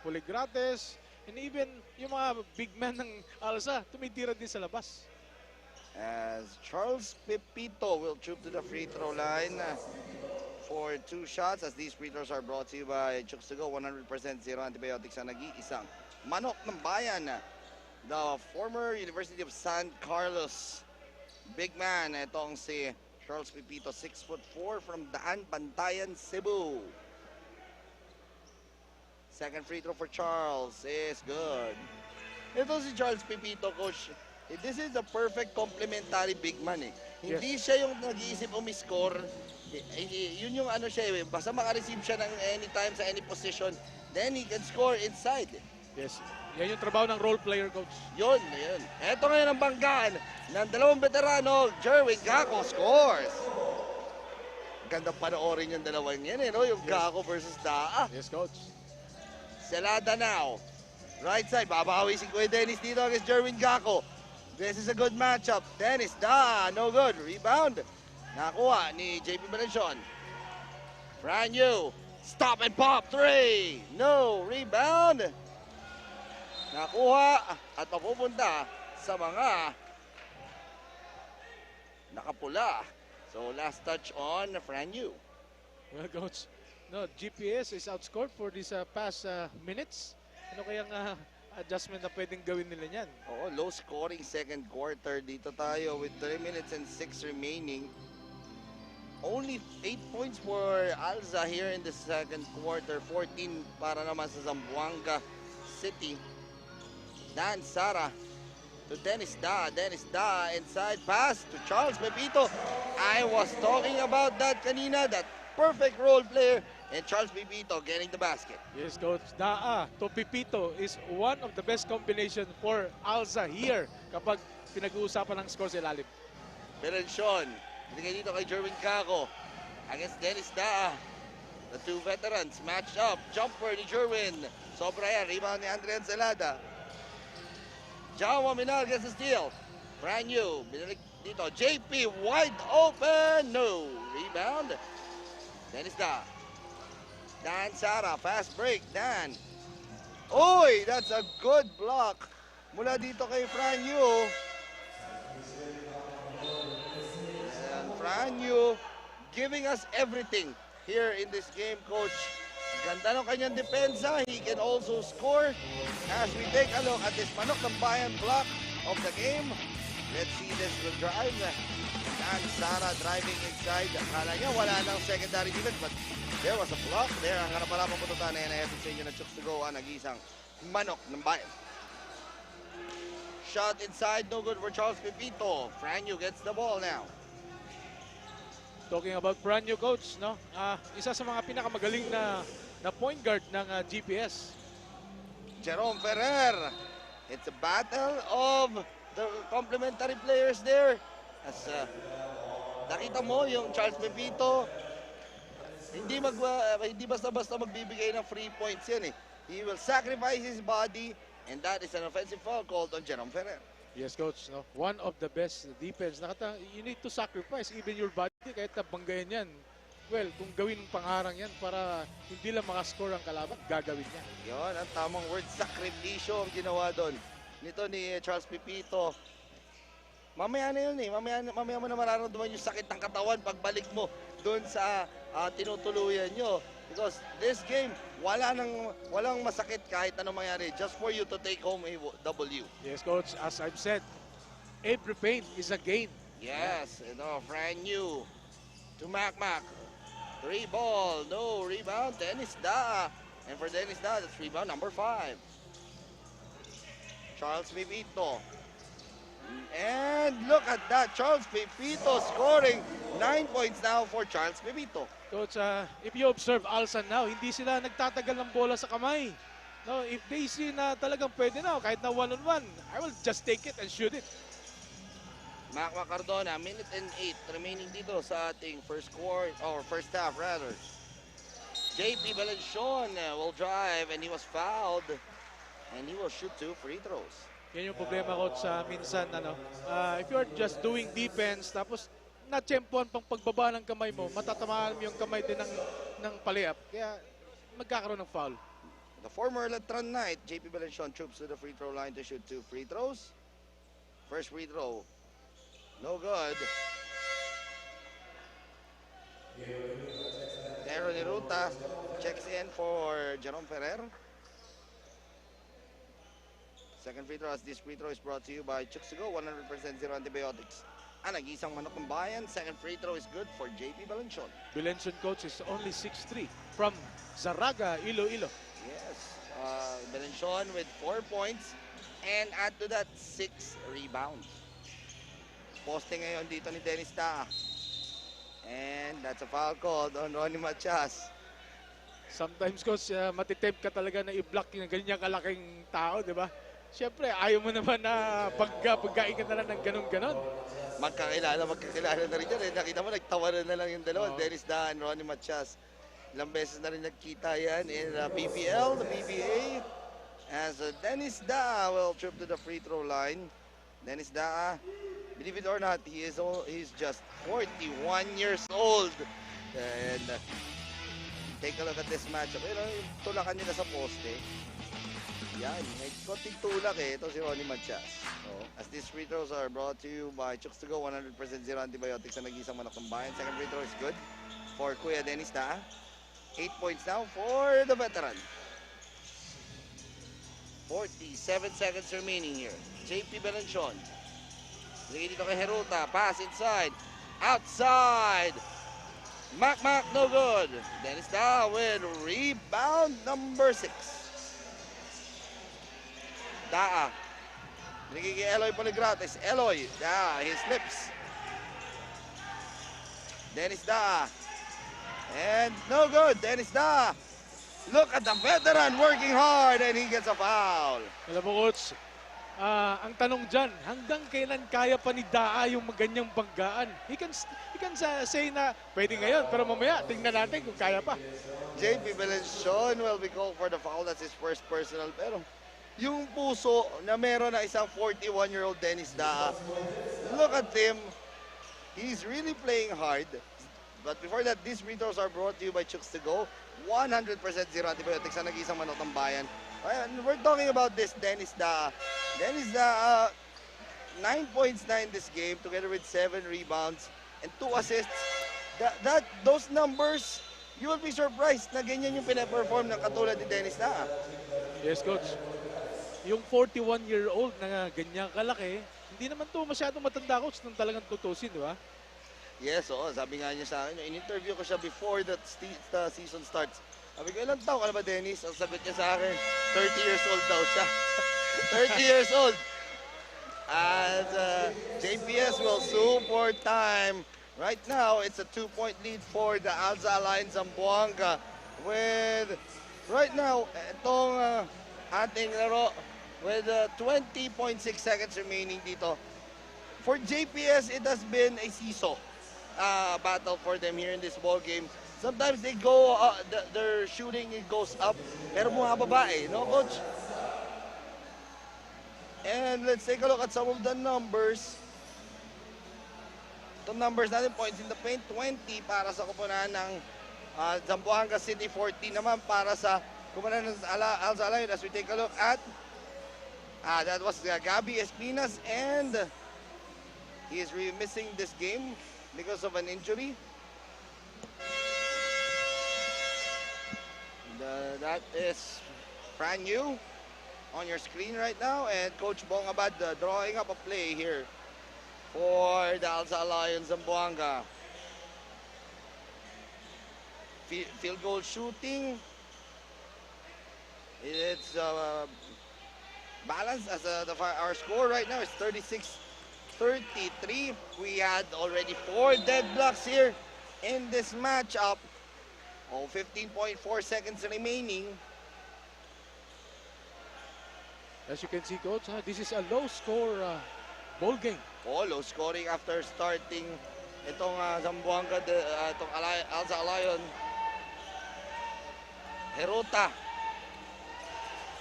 Poligrates. And even yung mga big men ng Alsa, tumitira din sa labas. As Charles Pepito will troop to the free throw line for 2 shots, as these free throws are brought to you by Chooks to Go, 100% zero antibiotics sa nag-iisang manok ng bayan. The former University of San Carlos big man, itong si Charles Pepito, 6'4" from Daan, Bantayan, Cebu. Second free throw for Charles is good. Ito si Charles Pepito, Coach. This is the perfect complementary big man eh. Hindi siya yung nag-iisip umiscore. Yun yung ano siya eh. Basta maka-receive siya ng anytime sa any position, then he can score inside. Yes. Yan yung trabaho ng role player, Coach. Yun. Ito ngayon ang banggaan ng dalawang veterano. Jerwin Gaco scores. Ganda panoorin yung dalawang yan eh, no? Yung Gaco versus Daa. Yes, Coach. Celada now. Right side, babawi si Kuya Dennis dito against Jerwin Gaco. This is a good matchup. Dennis, no good. Rebound. Nakuha ni JP Belencion. Brand new. Stop and pop. 3. No. Rebound. Nakuha at mapupunta sa mga nakapula. So last touch on Franyu. Well, Coach, no, GPS is outscored for these past minutes. Ano kayang adjustment na pwedeng gawin nila niyan? Oo, low scoring second quarter. Dito tayo with 3 minutes and 6 remaining. Only 8 points for Alza here in the second quarter. 14 para naman sa Zamboanga City. Dan Sara to Dennis Da. Dennis Da inside pass to Charles Pepito. I was talking about that kanina. That perfect role player. And Charles Pepito getting the basket. Yes, Coach. Daa to Pepito is one of the best combination for Alza here kapag pinag-uusapan ng score sa ilalim. Belencion, binigay dito kay Jerwin Gaco against Dennis Daa. The two veterans matched up. Jumper ni Jerwin. Sobra yan. Rebound ni Andrian Celada. Jawa Minal gets the steal. Brand new. Binalik dito. JP wide open. No. Rebound. Dennis Daa. Dan Sara, fast break, Dan. Oy, that's a good block. Mula dito kay Franyu. And Franyu giving us everything here in this game, Coach. Ganda ng kanyang depensa. He can also score. As we take a look at this manok ng bayan block of the game. Let's see this drive. Dan Sara driving inside. Akala niya wala nang secondary defense, but there was a block there. Ang harap-harap ang pututan na inayatin sa inyo ng Chooks to Go, nag-isang manok ng bayan. Shot inside, no good for Charles Pepito. Franyu gets the ball now. Talking about Franyu, Coach, no? Isa sa mga pinakamagaling na point guard ng GPS. Jerome Ferrer. It's a battle of the complementary players there. As nakita mo yung Charles Pepito, hindi basta-basta magbibigay ng free points yan eh. He will sacrifice his body, and that is an offensive foul called on Jerome Ferrer. Yes, Coach. No? One of the best defense. You need to sacrifice even your body kahit nabanggayan yan. Well, kung gawin ng pangarang yan para hindi lang makascore ang kalaban, gagawin niya. Yon, ang tamang word, sakripisyo ang ginawa doon. Nito ni Charles Pepito. Mamaya na yun eh. Mamaya mo na mararamdaman yung sakit ng katawan pagbalik mo doon sa tinutuluyan nyo. Because this game, walang masakit kahit anong mangyari. Just for you to take home a W. Yes, Coach. As I've said, every pain is a gain. Yes. Franyu to Mac. 3 ball. No rebound. Dennis Da. And for Dennis Da, that's rebound number 5. Charles Pepito. And look at that, Charles Pepito scoring 9 points now for Charles Pepito. Coach, if you observe Alsan now, hindi sila nagtatagal ng bola sa kamay. No, if they see na talagang pwede na, kahit na one-on-one, I will just take it and shoot it. Mac Cardona, minute and 8 remaining dito sa ating first quarter, or first half rather. JP Belencion will drive and he was fouled and he will shoot 2 free throws. Yan yung problema ko sa minsan, if you're just doing defense, tapos na-tsempuan pang pagbaba ng kamay mo, matatamaan mo yung kamay din ng palayap. Kaya magkakaroon ng foul. The former Letran Knight, JP Belencion, troops to the free throw line to shoot 2 free throws. First free throw, no good. Nero Niruta checks in for Jerome Ferrer. Second free throw, as this free throw is brought to you by Chooks to Go, 100% zero antibiotics. Nag-isang manok ng bayan. Second free throw is good for JP Belencion. Belencion, coach, is only 6'3" from Zaraga, Iloilo. Yes, Belencion with 4 points and add to that 6 rebounds. Posting ngayon dito ni Dennis Ta. And that's a foul called on Ronnie Matias. Sometimes, coach, matitempt ka talaga na i-block yung ganyan kalaking tao, di ba? Siyempre, ayaw mo naman na pagkain ka na lang ng ganun-ganon. Magkakilala na rin yan. Nakita mo, nagtawanan na lang yung dalawa. Dennis Da and Ronnie Matias. Ilang beses na rin nagkita yan in PBL, the PBA. As Dennis Da will trip to the free throw line. Dennis Da, believe it or not, he's just 41 years old. And take a look at this matchup. Tulakan nila sa poste. Yan, may konting tulak ito si Ronnie Matias. As these free throws are brought to you by Chooks to Go, 100% zero antibiotics na nag-isang manok ng bayan. Second free throw is good for Kuya Dennis Da. 8 points now for the veteran. 47 seconds remaining here. JP Belencion. Lagay dito kay Heruta. Pass inside. Outside. Mac, no good. Dennis Da with rebound number 6. Daa. Binigay kay Eloy Poligrates. Eloy. He slips. Dennis Da. And no good. Dennis Da. Look at the veteran working hard and he gets a foul. Alam mo, coach, ang tanong dyan, hanggang kailan kaya pa ni Daa yung ganyang banggaan? He can say na pwede ngayon, pero mamaya tingnan natin kung kaya pa. JP Belencion will be called for the foul. That's his first personal. Pero yung puso na meron na isang 41-year-old Dennis Daa, look at him. He's really playing hard. But before that, these free throws are brought to you by Chooks to Go. 100% zero antibiotics ang nag-isang manok ng bayan. We're talking about this Dennis Da. Dennis Da, 9 points na in this game together with 7 rebounds and 2 assists. Those numbers, you will be surprised na ganyan yung pinaperform ng katulad ni Dennis Da. Yes, coach. Yung 41-year-old na ganyan kalaki, hindi naman to masyadong matanda, coach, nang talagang tutusin, di ba? Yes, sabi nga niya sa akin, in-interview ko siya before the season starts. Sabi ko, ilang taon ka na ba, Dennis? Ang sagot niya sa akin, 30 years old daw siya. 30 years old. And JPS will super time. Right now, it's a 2-point lead for the Alza Alliance Zamboanga. With, right now, itong ating laro with 20.6 seconds remaining dito. For JPS, it has been a seesaw battle for them here in this ball game. Sometimes they go, their shooting it goes up, pero bumababa no, coach? And let's take a look at some of the numbers. Itong numbers natin, points in the paint, 20 para sa kupunan ng Zamboanga City, 14 naman para sa kupunan ng Alza Alliance. As we take a look at, that was Gabby Espinas, and he is missing this game because of an injury. That is brand new on your screen right now, and Coach Bong Abad drawing up a play here for the Alza Alliance Zamboanga. Field goal shooting. It's balanced as our score right now is 36-33. We had already 4 dead blocks here in this matchup. 15.4 seconds remaining. As you can see, Coach, this is a low-score ball game. Oh, low scoring after starting itong Zamboanga, itong Alza Alayon.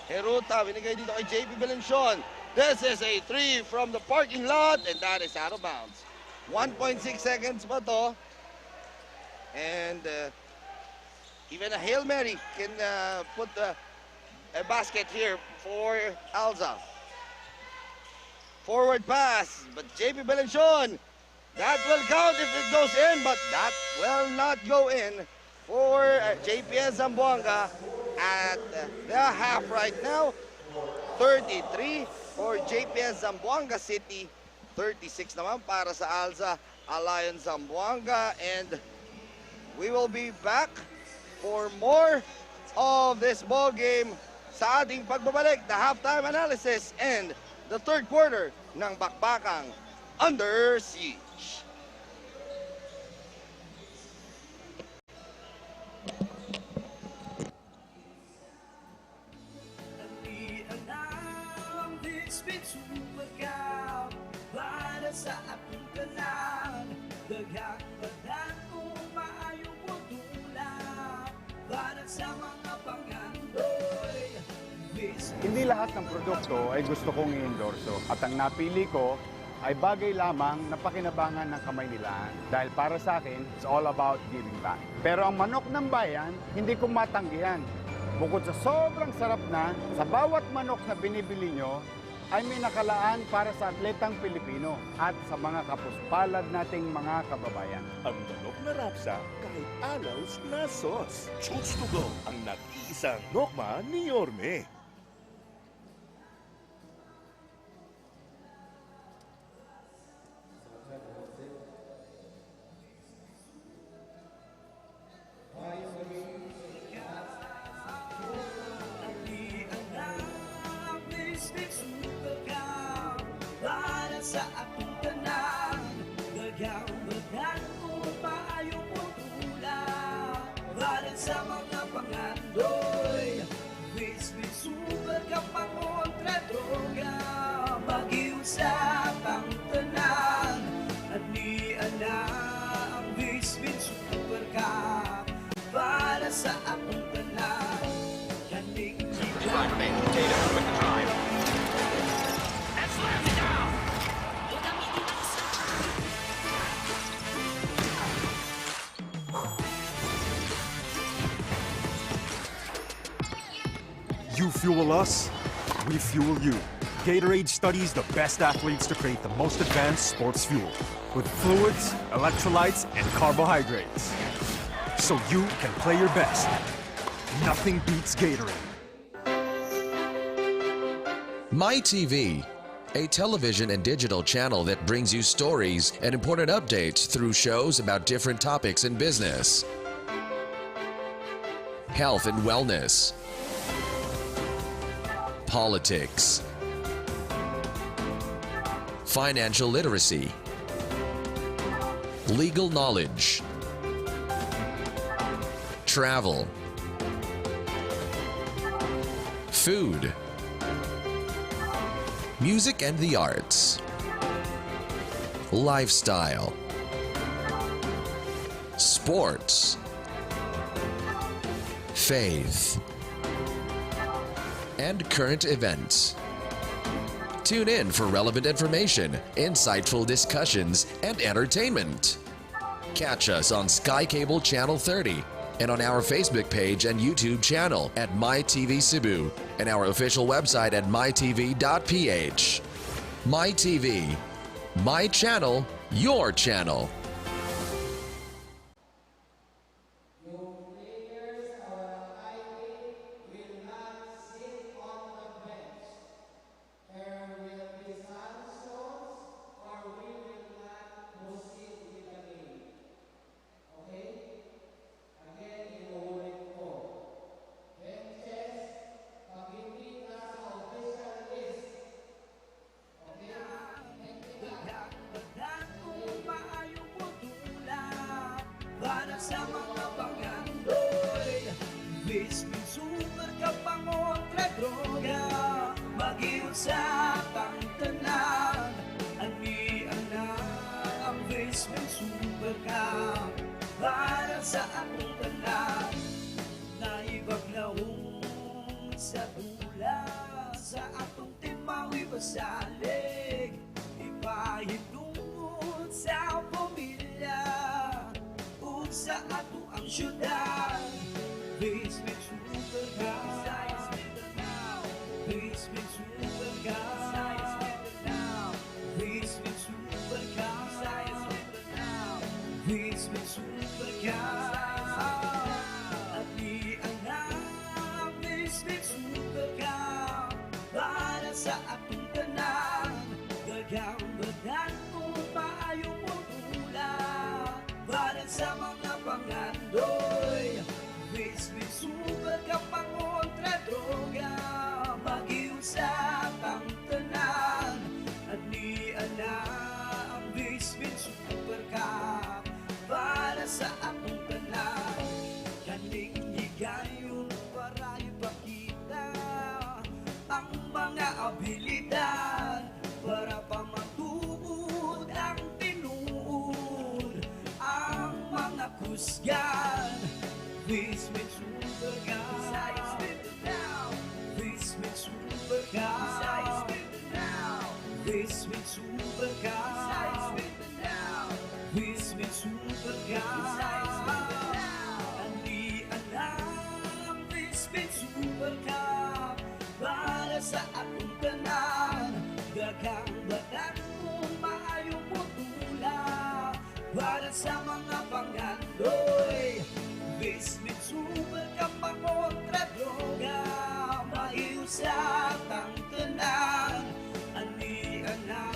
Heruta, binigay dito kay JP Belencion. This is a 3 from the parking lot and that is out of bounds. 1.6 seconds pa to. And even a Hail Mary can put a basket here for Alza. Forward pass, but JP Belencion, that will count if it goes in, but that will not go in for JPS Zamboanga at the half right now. 33 for JPS Zamboanga City, 36 naman para sa Alza Alliance Zamboanga, and we will be back for more of this ball game sa ating pagbabalik, the halftime analysis and the third quarter ng Bakbakang Under Siege. Ang VisMin Super Cup para sa atong tanan. Daghang badan kung maayong putulak para sa mga pangandoy. Hindi lahat ng produkto ay gusto kong i-endorso. At ang napili ko ay bagay lamang na pakinabangan ng kamay nila. Dahil para sa akin, it's all about giving back. Pero ang manok ng bayan, hindi ko matanggihan. Bukod sa sobrang sarap na, sa bawat manok na binibili nyo, ay may nakalaan para sa atletang Pilipino at sa mga kapuspalad nating mga kababayan. Ang manok na rapsa kahit anaws na sauce. Chooks to go ang nag-iisang nokma ni Yorme. Sa atong tanan, daghang badan kung maayong putulak para sa mga pangandoy. VisMin Super Cup ang kontra droga, mag-iusap ang tanan at niana ang VisMin Super Cup para sa atong tanan. Yanig You fuel us, we fuel you. Gatorade studies the best athletes to create the most advanced sports fuel with fluids, electrolytes, and carbohydrates. So you can play your best. Nothing beats Gatorade. MyTV, a television and digital channel that brings you stories and important updates through shows about different topics in business, health and wellness, politics, financial literacy, legal knowledge, travel, food, music and the arts, lifestyle, sports, faith, and current events. Tune in for relevant information, insightful discussions, and entertainment. Catch us on Sky Cable Channel 30 and on our Facebook page and YouTube channel at MyTV Cebu and our official website at mytv.ph. MyTV, my channel, your channel. masalig, ipahintungod sa pamilya, ug sa ato ang syudad. VisMin Super Cup, VisMin Super Cup, VisMin Super Cup, VisMin Super Cup. At ianang VisMin Super Cup para sa atong tanan, daghang badan kung paayong mula para sa mga pangandoy. VisMin Super Cup pangontra droga, mag-iusap ang tanan. At niana ang VisMin Super Cup para sa atong tanan. Kaning higayon para ipakita ang mga abilidad para pamatuod ang tinuod ang mga kusgan. VisMin Super Cup, VisMin Super Cup, VisMin Super Cup, VisMin Super Cup. Andian ang VisMin Super Cup para sa atong tanan, daghang badan kung maayong mutula para sa mga pangandoy. VisMin Super Cup pangontra droga, maiusap ang tanan. Anian na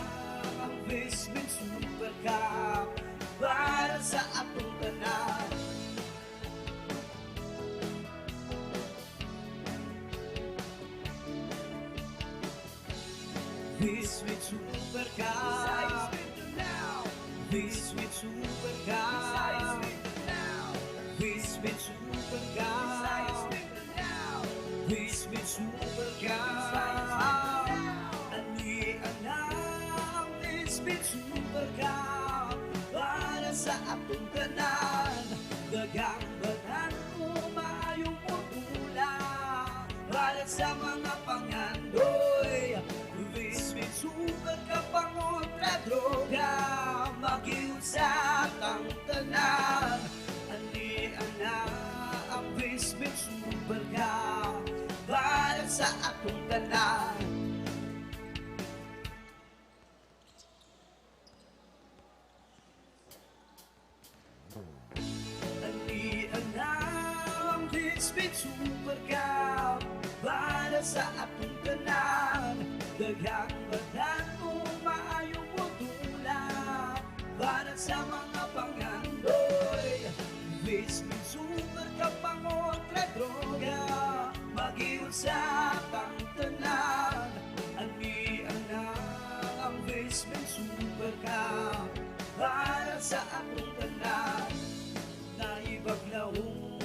ang VisMin Super Cup para sa atong tanan. VisMin Super Cup, VisMin Super Cup, VisMin Super Cup, VisMin Super Cup. Anian na ang VisMin Super Cup para sa atong tanan, daghang badan kung maayong mutula para sa mga pangandoy. VisMin Super Cup pangontra droga, mag-iusap ang tanan. Anian na ang VisMin Super Cup para sa atong tanan. Anian na ang VisMin Super Cup para sa atong tanan, daghang badan kung maayong mutula para sa mga pangandoy. VisMin Super Cup pangontra droga, mag-iusap ang tanan. Anian na ang VisMin Super Cup para sa atong tanan. Naibaglahong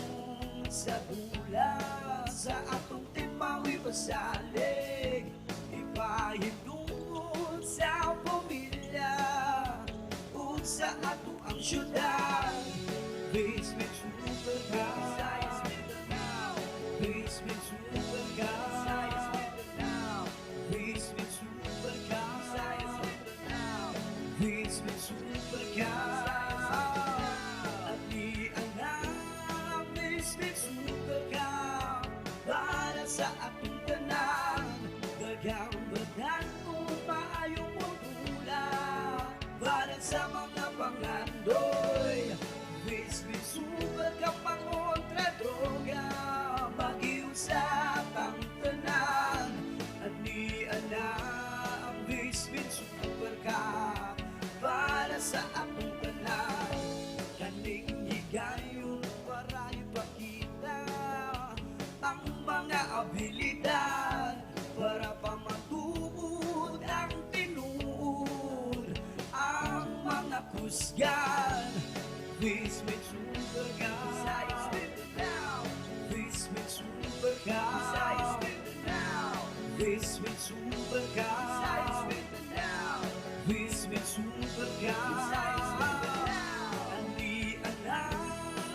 sa dula sa atong timawi pasalig, ipahintungod sa pamilya ug sa ato ang syudad. VisMin Super Cup, VisMin Super Cup, VisMin Super Cup, VisMin Super Cup. At ianang ang VisMin Super Cup para sa atong tanan, daghang badan kung paayong mutula para sa mga pangandoy. VisMin Super Cup pangontra droga, mag-iusap ang tanan. Anian na ang VisMin Super Cup para sa atong tanan. Kaning higayon para ipakita ang mga abilidad para pamatuod ang tinuod ang mga kusgan. VisMin Super Cup, VisMin Super Cup, VisMin Super Cup, VisMin Super Cup. Andian na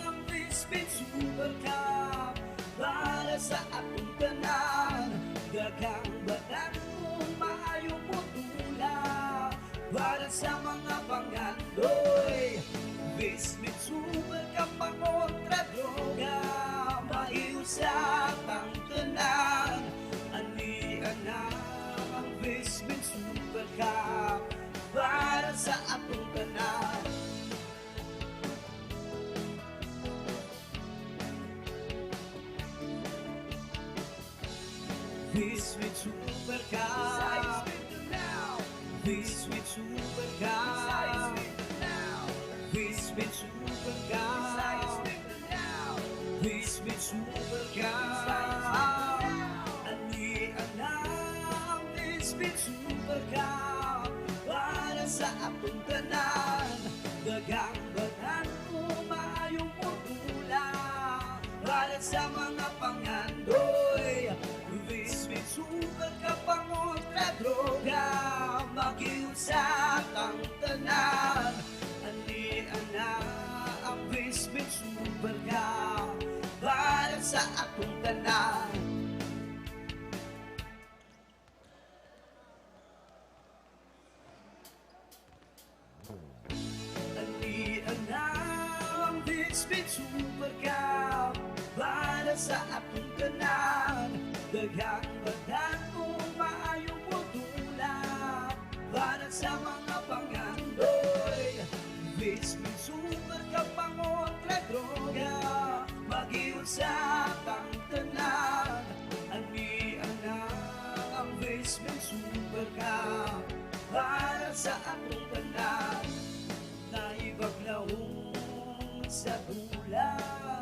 ang VisMin Super Cup para sa atong tanan, daghang badan kung maayo VisMin Super Cup. VisMin Super Cup. VisMin Super Cup. VisMin Super Cup. Anian ang VisMin Super Cup para sa atong tanan. Dagang banan umayong putula para sa mga pangandoy. VisMin Super Cup ang ultra droga magiusap ang tanan. Anian na ang VisMin Super Cup para sa atong tanan. Anian na ang VisMin Super Cup para sa atong tanan. Daghang badan umayong putula para sa mga pangandoy. VisMin Super Cup ang ultra droga magiusap ang tanan. Anian na ang VisMin Super Cup para sa atong tanan. Naibaglahong sa dula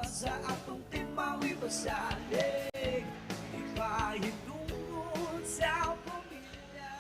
sa atong timawi basalig. Ipahintungod sa pamilya.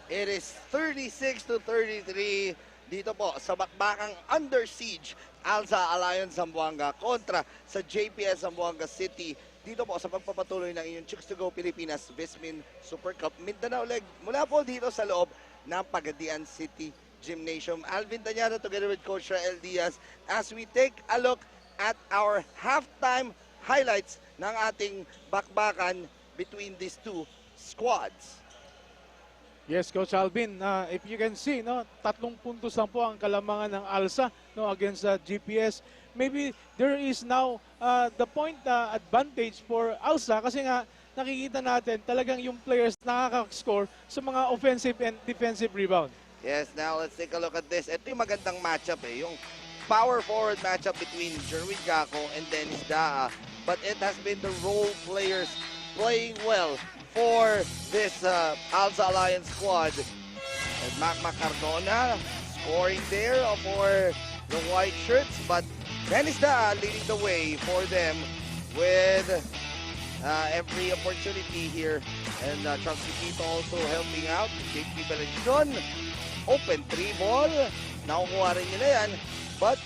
It is 36-33 dito po sa bakbakang Under Siege Alza Alliance Zamboanga kontra sa JPS Zamboanga City. Dito po sa pagpapatuloy ng inyong Chooks to Go Pilipinas VisMin Super Cup Mindanao Leg mula po dito sa loob ng Pagadian City Gymnasium. Alvin Tañada together with Coach Rael Diaz as we take a look at our halftime highlights ng ating bakbakan between these two squads. Yes, Coach Alvin, if you can see, no, 3 puntos lang po ang kalamangan ng ALSA no, against GPS. Maybe there is now the point advantage for ALSA kasi nga nakikita natin talagang yung players nakaka-score sa mga offensive and defensive rebound. Yes, now let's take a look at this. Ito yung magandang matchup yung power forward matchup between Jerwin Gaco and Dennis Daa. But it has been the role players playing well for this Alza Alliance squad. And Mac Cardona scoring there for the white shirts, but Dennis Daa leading the way for them with every opportunity here. And Chooks also helping out. JP Belenjon, open 3 ball. Nakukuha rin nila yan, but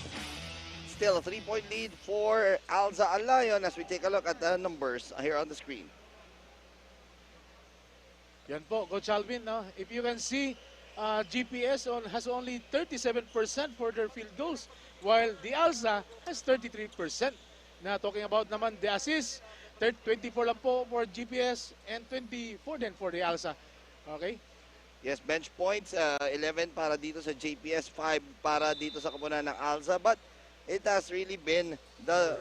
still a 3-point lead for Alza Alliance as we take a look at the numbers here on the screen. Yan po, Coach Alvin, no? If you can see, GPS has only 37% for their field goals, while the ALSA has 33%. Na talking about naman the assists, 24 lang po for GPS and 24 din for the ALSA. Okay? Yes, bench points, 11 para dito sa JPS, 5 para dito sa kapunan ng ALSA, but it has really been the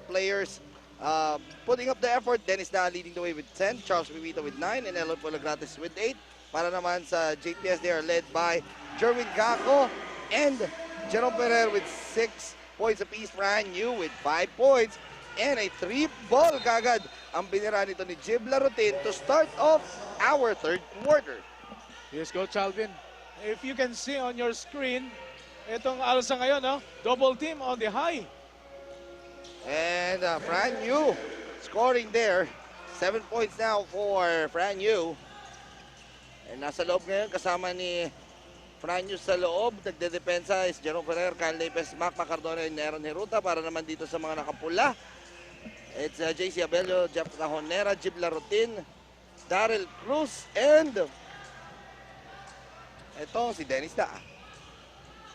players putting up the effort. Dennis Daa leading the way with 10, Charles Vivito with 9, and Elon Polagratis with 8. Para naman sa JPS, they are led by Jerwin Gaco and Jerome Ferrer with 6 points apiece. Fran Yu with 5 points. And a 3-ball kagad ang binira nito ni Jib Larutin to start off our third quarter. Yes, Coach Alvin. If you can see on your screen, itong ALSA ngayon, no? Double team on the high. And Fran Yu scoring there. 7 points now for Fran Yu. And nasa loob ngayon kasama ni Fran Yu sa loob. Nagdedepensa is Jerome Ferrer, Kyle Lepes, Mac Macardona, and Aaron Heruta. Para naman dito sa mga nakapula, it's JC Abelio, Jeff Cajonera, Jib Larutin, Daryl Cruz, and ito si Dennis Daa.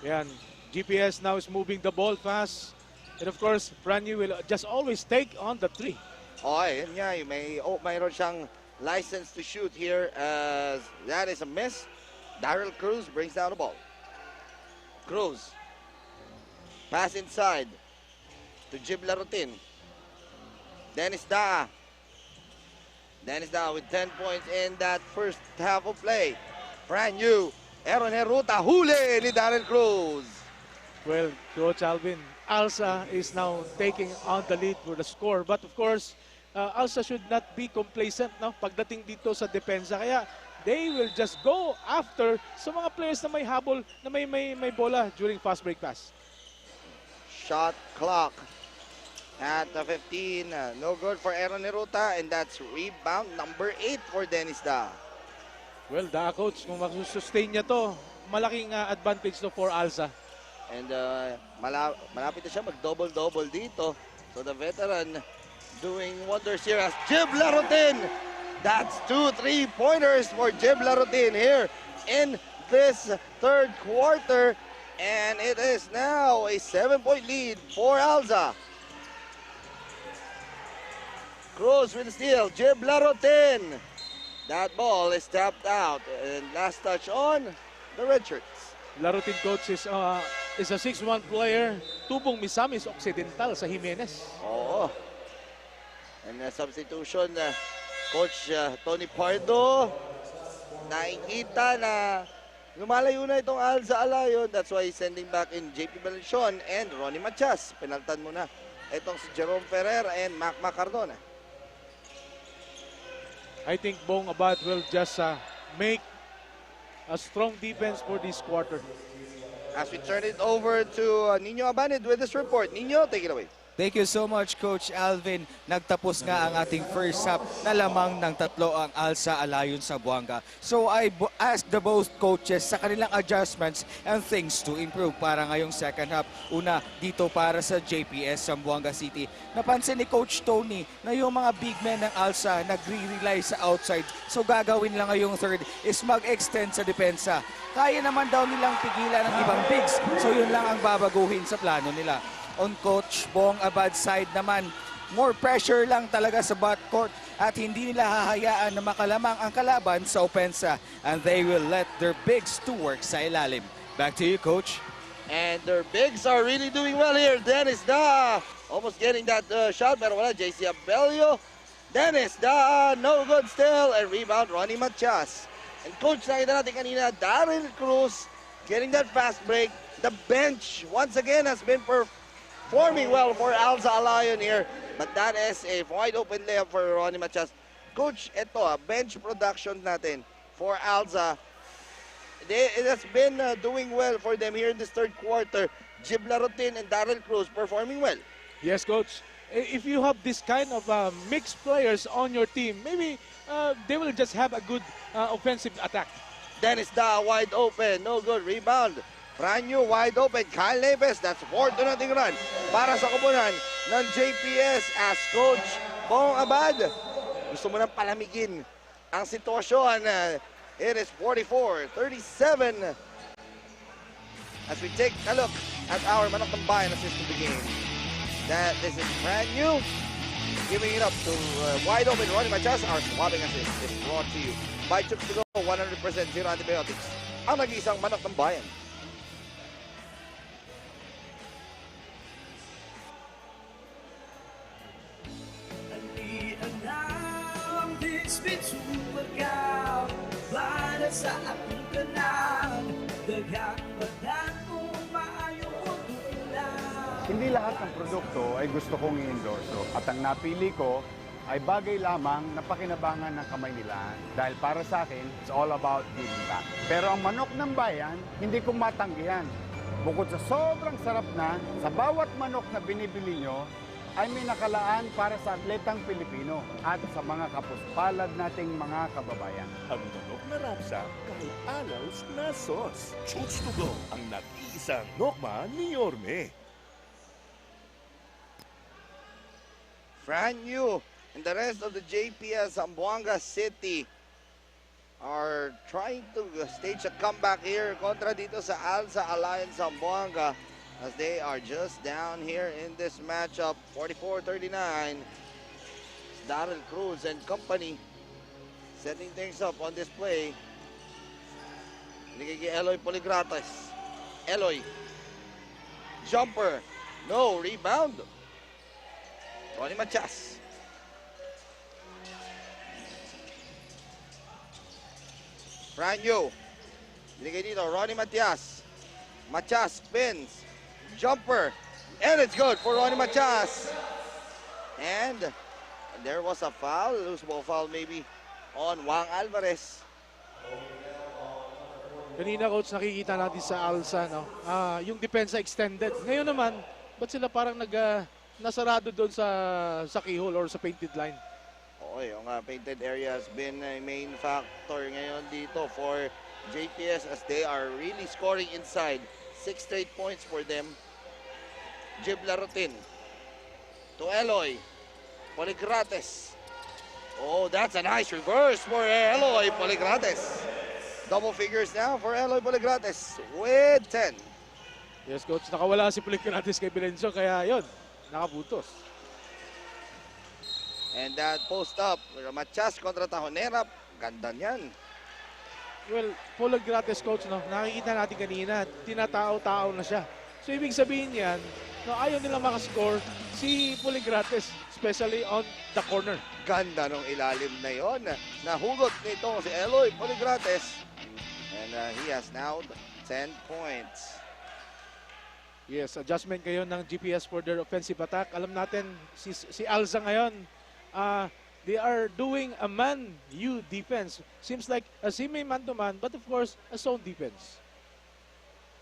Yan. GPS now is moving the ball fast. And of course, Franny will just always take on the 3. Oh, yun nga. Mayroon siyang license to shoot here as that is a miss. Daryl Cruz brings down the ball. Cruz. Pass inside to Jib Larutin. Dennis Daa. Dennis Daa with 10 points in that first half of play. Fran Yu. Aaron Heruta. Huli ni Daryl Cruz. Well, Coach Alvin, ALSA is now taking on the lead for the score. But of course, Alsa should not be complacent, no, pagdating dito sa depensa. Kaya they will just go after sa mga players na may habol, na may bola during fast break pass. Shot clock at 15. No good for Aaron Neruta, and that's rebound number 8 for Dennis Da. Well, coach, kung mag-sustain niya to, malaking advantage to for Alsa. And malapit na siya mag-double-double dito. So the veteran doing wonders here as Jib Larutin. That's 2 3-pointers for Jib Larutin here in this third quarter. And it is now a 7-point lead for Alza. Cruz with the steal. Jib Larutin. That ball is tapped out. And last touch on the red shirts. Larutin, coach, is a 6'1 player. Tubong Misamis Occidental sa Jimenez. Oo. And substitution, Coach Tony Pardo. Nakikita na lumalayo na itong Alza Alayon. That's why he's sending back in JP Balanchon and Ronnie Matias. Penaltan muna itong si Jerome Ferrer and Mac Cardona. I think Bong Abad will just make a strong defense for this quarter. As we turn it over to Nino Abanid with this report. Nino, take it away. Thank you so much, Coach Alvin. Nagtapos nga ang ating first half na lamang ng 3 ang Alsa Alayon sa Buanga. So I asked the both coaches sa kanilang adjustments and things to improve para ngayong second half. Una, dito para sa JPS Zamboanga City. Napansin ni Coach Tony na yung mga big men ng Alsa nagre-rely sa outside. So gagawin lang ngayong third is mag-extend sa depensa. Kaya naman daw nilang pigilan ng ibang bigs. So yun lang ang babaguhin sa plano nila. On Coach Bong Abad side naman, more pressure lang talaga sa backcourt at hindi nila hahayaan na makalamang ang kalaban sa opensa, and they will let their bigs to work sa ilalim. Back to you, Coach. And their bigs are really doing well here. Dennis Da almost getting that shot, pero wala. JC Abelio. Dennis Da, no good still, and rebound Ronnie Matias. And Coach, nakita natin kanina, Daryl Cruz getting that fast break. The bench once again has been performing well for Alza Alayon here. But that is a wide open layup for Ronnie Matias. Coach, ito bench production natin for Alza. It has been doing well for them here in this third quarter. Jib Larutin and Daryl Cruz performing well. Yes, Coach. If you have this kind of mixed players on your team, maybe they will just have a good offensive attack. Dennis Da wide open, no good. Rebound. Franyo wide open. Kyle Neves, that's 4-0 run para sa kupunan ng JPS as Coach Bong Abad. Gusto mo nang palamigin ang sitwasyon. It is 44-37 as we take a look at our Manok ng Bayan assist to the game. This is Franyo giving it up to wide open Ronnie Matias. Our swabbing assist is brought to you by Chooks to Go, 100% zero antibiotics. Ang nag-iisang Manok ng Bayan. VisMin Super Cup para sa akong kanal. Daghang banan kung maayo ko tutulan. Hindi lahat ng produkto ay gusto kong i-endorso. At ang napili ko ay bagay lamang na pakinabangan ng kamay nila. Dahil para sa akin, it's all about giving back. Pero ang Manok ng Bayan, hindi ko matanggihan. Bukod sa sobrang sarap na, sa bawat manok na binibili nyo, ay may nakalaan para sa atletang Pilipino at sa mga kapuspalad nating mga kababayan. Ang manok na rapsa kahit alaws na sauce. Chooks to Go, ang nag-iisang nokma ni Yorme. Franyo and the rest of the JPS Zamboanga City are trying to stage a comeback here kontra dito sa Alza Alliance Zamboanga as they are just down here in this matchup. 44-39. Daryl Cruz and company setting things up on this play. Nagiging Eloy Poligrates. Eloy. Jumper. No. Rebound. Ronnie Matias. Franyo. Binigay dito. Ronnie Matias. Matias spins. Jumper. And it's good for Ronnie Matias. And there was a foul, loose ball foul maybe on Wang Alvarez. Kanina, coach, nakikita natin sa Alsa, no? Yung depensa extended. Ngayon naman, ba't sila parang nasarado doon sa keyhole or sa painted line? Oo, yung painted area has been a main factor ngayon dito for JPS as they are really scoring inside. 6 straight points for them. Jib Larutin to Eloy Poligrates. Oh, that's a nice reverse for Eloy Poligrates. Double figures now for Eloy Poligrates with 10. Yes, coach. Nakawala si Poligrates kay Belencio, kaya yon, nakaputos. And that post up, Machas kontra Tajonera, ganda niyan. Well, Poligrates, coach, no, nakikita natin kanina, tinatao-tao na siya. So, ibig sabihin yan, no, ayaw nila makascore si Poligrates, especially on the corner. Ganda nung ilalim na yon. Nahugot nito si Eloy Poligrates. And he has now 10 points. Yes, adjustment ngayon ng GPS for their offensive attack. Alam natin, si Alza ngayon, they are doing a man-U defense. Seems like a semi-man-to-man, but of course, a zone defense.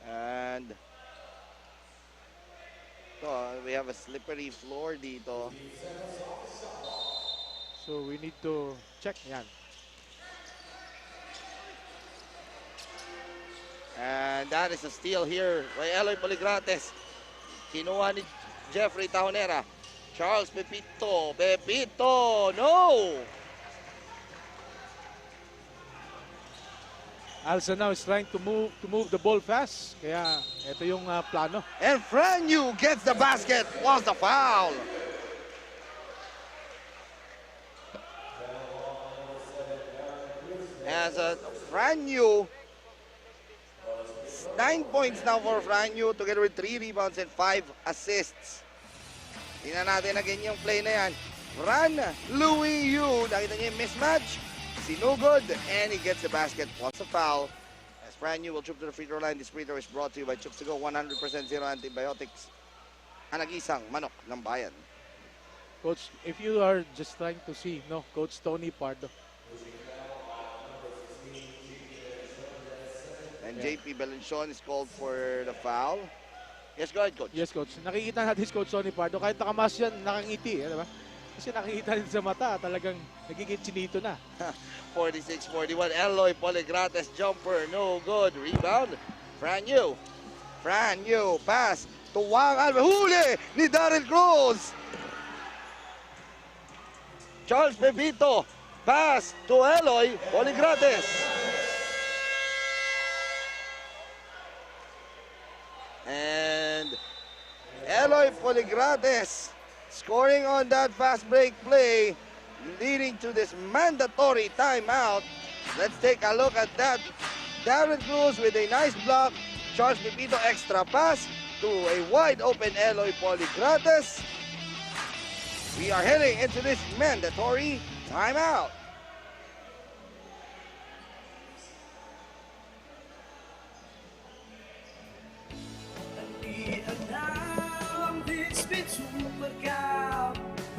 And we have a slippery floor dito. So we need to check yan. And that is a steal here by Eloy Poligrates. Kinuha ni Jeffrey Tajonera. Charles Pepito. Pepito! No! Alza now is trying to move the ball fast. Kaya ito yung plano. And Franyu gets the basket. Was the foul? As Franyu, 9 points now for Franyu together with 3 rebounds and 5 assists. Tingnan natin again yung play na yan. Run, Louis Yu. Nakita niyo yung mismatch. Sinugod, and he gets the basket. Plus a foul. As Franyu will trip to the free throw line. This free throw is brought to you by Chooks to Go. 100% zero antibiotics. Ang nag-isang manok ng bayan. Coach, if you are just trying to see, no, Coach Tony Pardo. And JP Belencion is called for the foul. Yes, go ahead, Coach. Yes, Coach. Nakikita natin si Coach Tony Pardo. Kahit nakamas yan, nakangiti. Di ba? Kasi nakikita rin sa mata, talagang nagiging chinito na. 46-41. Eloy Poligrates jumper. No good. Rebound. Franyu. Franyu. Pass to Wang Alvarez. Huli ni Darren Cruz. Charles Pepito. Pass to Eloy Poligrates. And Eloy Poligrates scoring on that fast break play, leading to this mandatory timeout. Let's take a look at that. Darren Cruz with a nice block. Charles Pepito extra pass to a wide open Eloy Poligrates. We are heading into this mandatory timeout.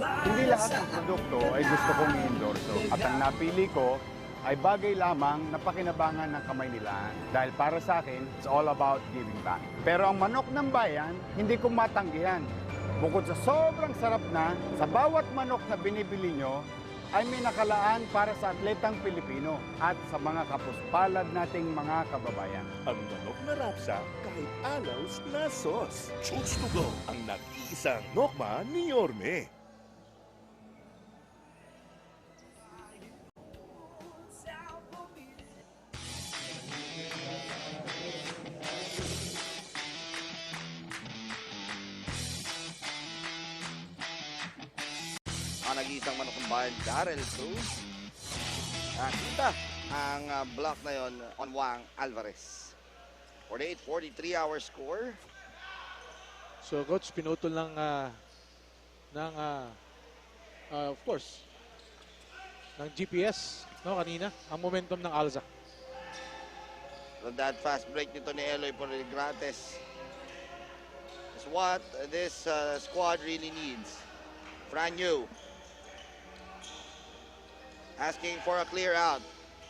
Hindi lahat ng produkto ay gusto kong i-endorso. At ang napili ko ay bagay lamang na pakinabangan ng kamay nila. Dahil para sa akin, it's all about giving back. Pero ang manok ng bayan, hindi ko matanggihan. Bukod sa sobrang sarap na, sa bawat manok na binibili nyo, ay may nakalaan para sa atletang Pilipino at sa mga kapuspalad nating mga kababayan. Ang manok na rapsa kahit alaws na sos. Chooks to Go, ang nag-iisang nokma ni Yorme. Nag-iisang manok ng bayan, Darren Cruz. Nakita ang block na yon on Wang Alvarez. 48-43 our score. So, Coach, pinutol ng of course, ng GPS, no, kanina, ang momentum ng Alza. So that fast break nito ni Eloy Poligrates is what this squad really needs. Franyu. asking for a clear out.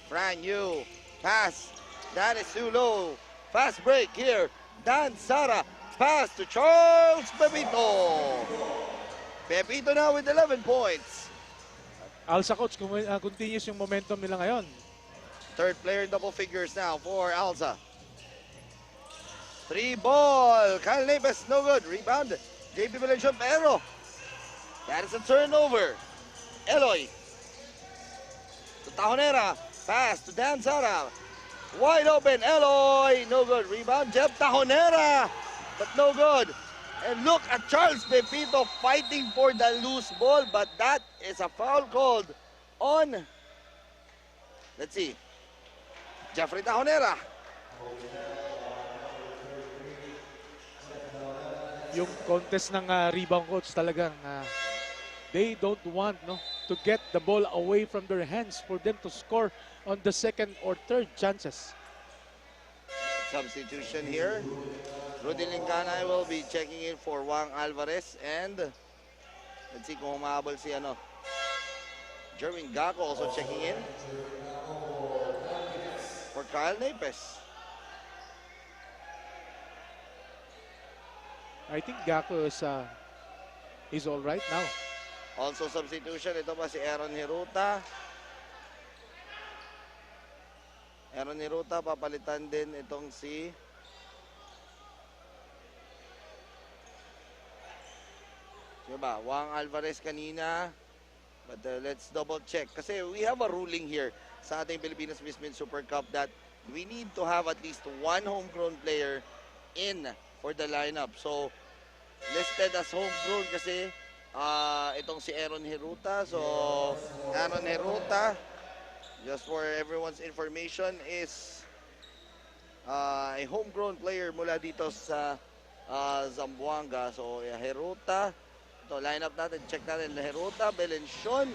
Fran Yu, pass. That is too low. Fast break here. Dan Sara, pass to Charles Pepito. Pepito now with 11 points. Alsa, coach, continues yung momentum nila ngayon. Third player in double figures now for Alza. 3 ball. Kyle Nepes, no good. Rebound. JP Valencion, pero that is a turnover. Eloy. To Tajonera. Pass to Dan Sara. Wide open. Eloy. No good. Rebound. Jeff Tajonera. But no good. And look at Charles Pepito fighting for the loose ball. But that is a foul called on, let's see, Jeffrey Tajonera. Yung contest ng rebound, coach, talagang they don't want to get the ball away from their hands for them to score on the second or third chances. Substitution here. Rudy Lincana will be checking in for Wang Alvarez, and let's see kung humabol si Jerwin Gaco also checking in for Kyle Nepes. I think Gaco is all right now. Also substitution, ito pa si Aaron Hiruta. Aaron Hiruta, papalitan din itong si diba? Wang Alvarez kanina. But let's double check. Kasi we have a ruling here sa ating Pilipinas VisMin Super Cup that we need to have at least one homegrown player in for the lineup. So, listed as homegrown kasi itong si Aaron Hiruta. So, Aaron Hiruta, just for everyone's information, is a homegrown player mula dito sa Zamboanga. So, Hiruta. So, lineup natin, check natin, Hiruta, Valencion.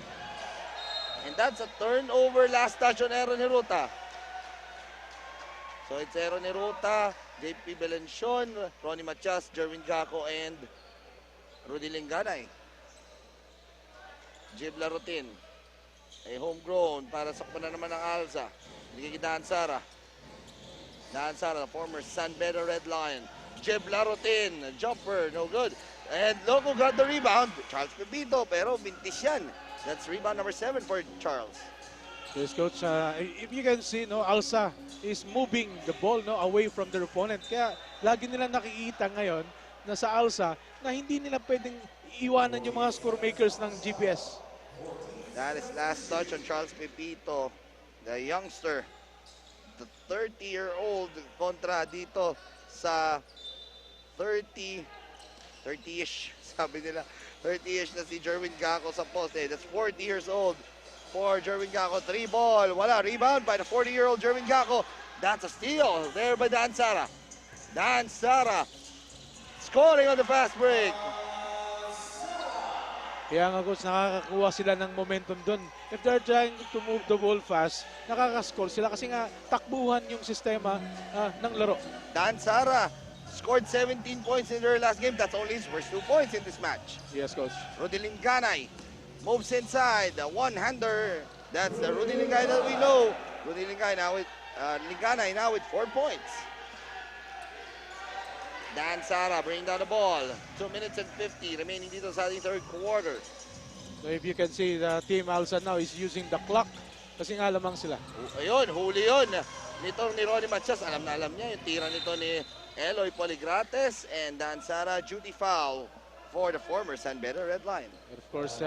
And that's a turnover, last touch on Aaron Hiruta. So, it's Aaron Hiruta, JP Valencion, Ronnie Matias, Jerwin Gaco, and Rudy Linganay. Jib Larutin, ay homegrown, para sakpan na naman ng Alza. Bigay Dan Sara. Dan Sara, the former San Pedro Red Lion. Jib Larutin, jumper, no good. And Loco got the rebound. Charles Pepito, pero bintis yan. That's rebound number 7 for Charles. Yes, coach. If you can see, Alsa is moving the ball away from their opponent. Kaya lagi nila nakikita ngayon na sa Alsa na hindi nila pwedeng iwanan yung mga score makers ng GPS. That is last touch on Charles Pepito, the youngster, the 30-year-old kontra dito sa 30-ish, sabi nila. 30-ish na si Jerwin Gaco sa poste. That's 40 years old for Jerwin Gaco. 3 ball. Wala. Rebound by the 40-year-old Jerwin Gaco. That's a steal there by Dan Sara. Dan Sara scoring on the fast break. Kaya nga, coach, nakakakuha sila ng momentum dun. If they're trying to move the ball fast, nakakascore sila kasi nga takbuhan yung sistema ng laro. Dan Sara scored 17 points in their last game. That's only his first 2 points in this match. Yes, coach. Rudy Linganay moves inside. The one-hander. That's the Rudy Linganay that we know. Rudy Linganay now with 4 points. Dan Sara bringing down the ball. 2 minutes and 50 remaining dito sa ating third quarter. So if you can see, the team Alsa now is using the clock kasi nga lamang sila. Ayun, huli yun. Nito ni Ronnie Matias, alam na alam niya yung tira nito ni Eloy Poligrates, and Dan Sara, duty foul for the former San Pedro Red Lion. And of course,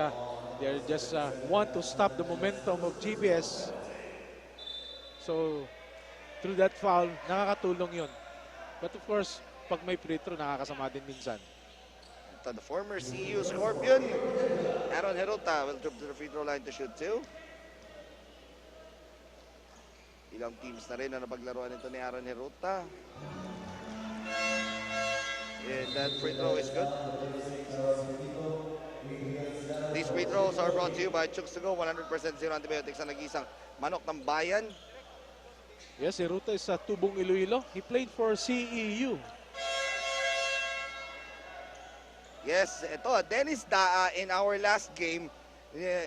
they just want to stop the momentum of GPS. So, through that foul, nakakatulong yun. But of course, pag may free throw, nakakasama din minsan. The former CU Scorpion, Aaron Hiruta, will trip to the free throw line to shoot 2. Ilang teams na rin na napaglaruan ito ni Aaron Hiruta. And that free throw is good. These free throws are brought to you by Chooks to Go, 100% zero antibiotics na nag-isang manok ng bayan. Yes, Hiruta is sa Tubong Iloilo. He played for CEU. Yes, ito, Dennis Daa in our last game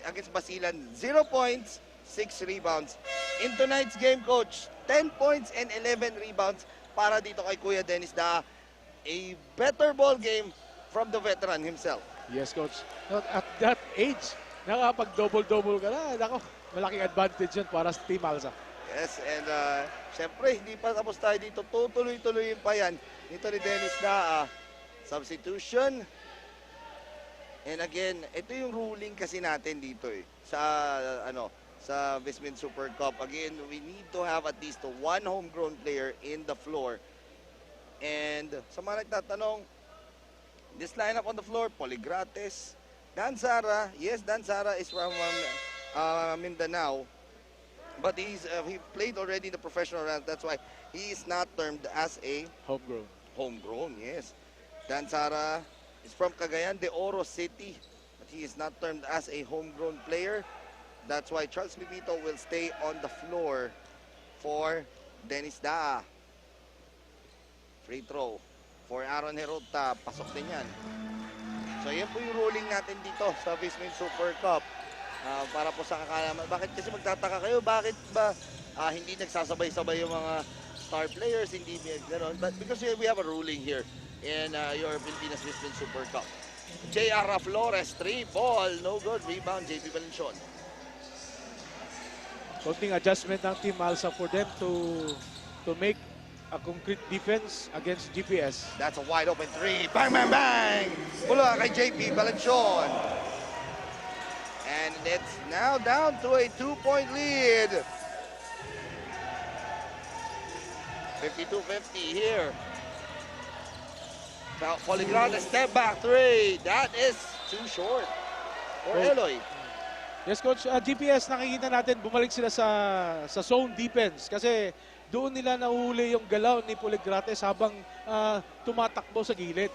against Basilan, 0 points, 6 rebounds. In tonight's game, Coach, 10 points and 11 rebounds para dito kay Kuya Dennis Da. A better ball game from the veteran himself. Yes, Coach. At that age, nakapag-double-double ka na. Nako, malaking advantage yun para sa Team Alsa. Yes, and syempre, hindi pa tapos tayo dito. Tutuloy-tuloy pa yan. Dito ni Dennis Da, substitution. And again, ito yung ruling kasi natin dito sa VisMin Super Cup. Again, we need to have at least one homegrown player in the floor. And sa mga nagtatanong, this lineup on the floor, Poligrates, Dan Sara. Yes, Dan Sara is from Mindanao. But he played already in the professional round. That's why he is not termed as a homegrown. Homegrown, yes. Dan Sara is from Cagayan de Oro City. But he is not termed as a homegrown player. That's why Charles Pipito will stay on the floor for Dennis Da. Free throw for Aaron Herota. Pasok din yan. So yan po yung ruling natin dito sa VisMin Super Cup. Para po sa kakalaman. Bakit kasi magtataka kayo? Bakit ba hindi nagsasabay-sabay yung mga star players? Hindi gano'n. But because we have a ruling here in your Pilipinas VisMin Super Cup. J.R. Flores, 3 ball, no good. Rebound, J.P. Valencion. Konting adjustment ng Team Alsa for them to make a concrete defense against GPS. That's a wide open 3. Bang, bang, bang! Mula kay J.P. Valencion. And it's now down to a 2-point lead. 52-50 here. Now, Poligrana step back 3. That is too short for Eloy. Yes, Coach. GPS, nakikita natin, bumalik sila sa zone defense. Kasi doon nila nahuli yung galaw ni Poligrates habang tumatakbo sa gilid.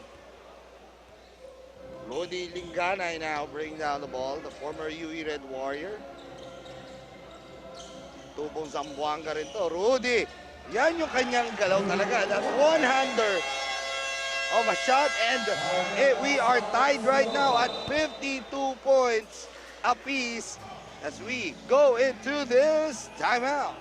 Rudy Linganay now bring down the ball, the former UE Red Warrior. Tubong Zamboanga rin to. Rudy, yan yung kanyang galaw talaga. That's one-hander of a shot, and we are tied right now at 52 points apiece as we go into this timeout.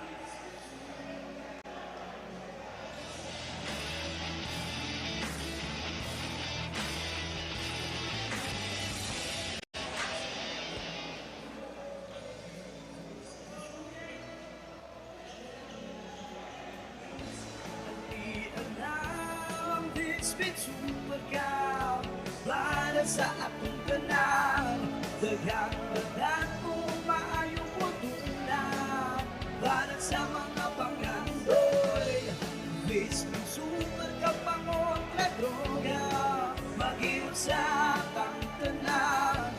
VisMin Super Cup para sa atong tanan. Daghang badan mo maayong kultura para sa mga pangandoy. VisMin Super Cup pangon na droga, mag-inom sa atang tanan.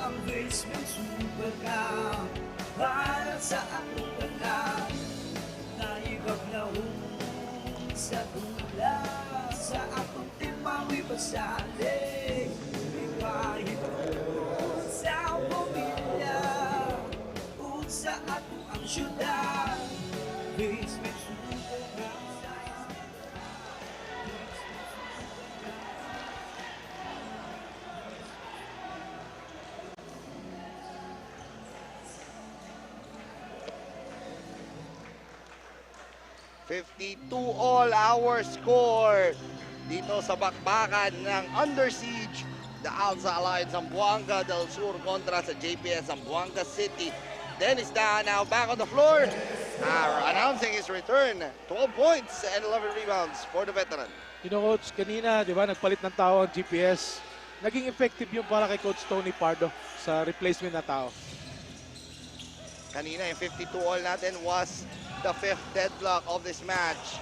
Ang VisMin Super Cup para sa atong tanan. Naibaglaw sa tula, sa atong timawi basalig, ibahin sa pamilya, sa atong ang syudad, VisMin Super Cup. 52 all our score dito sa bakbakan ng Under Siege, the Alsa Alliance Zamboanga del Sur kontra sa JPS Zamboanga City. Dennis Da now back on the floor, announcing his return. 12 points and 11 rebounds for the veteran. You know, Coach, kanina, di ba, nagpalit ng tao ang GPS. Naging effective yung para kay Coach Tony Pardo sa replacement na tao. Kanina, yung 52 all natin was the 5th deadlock of this match.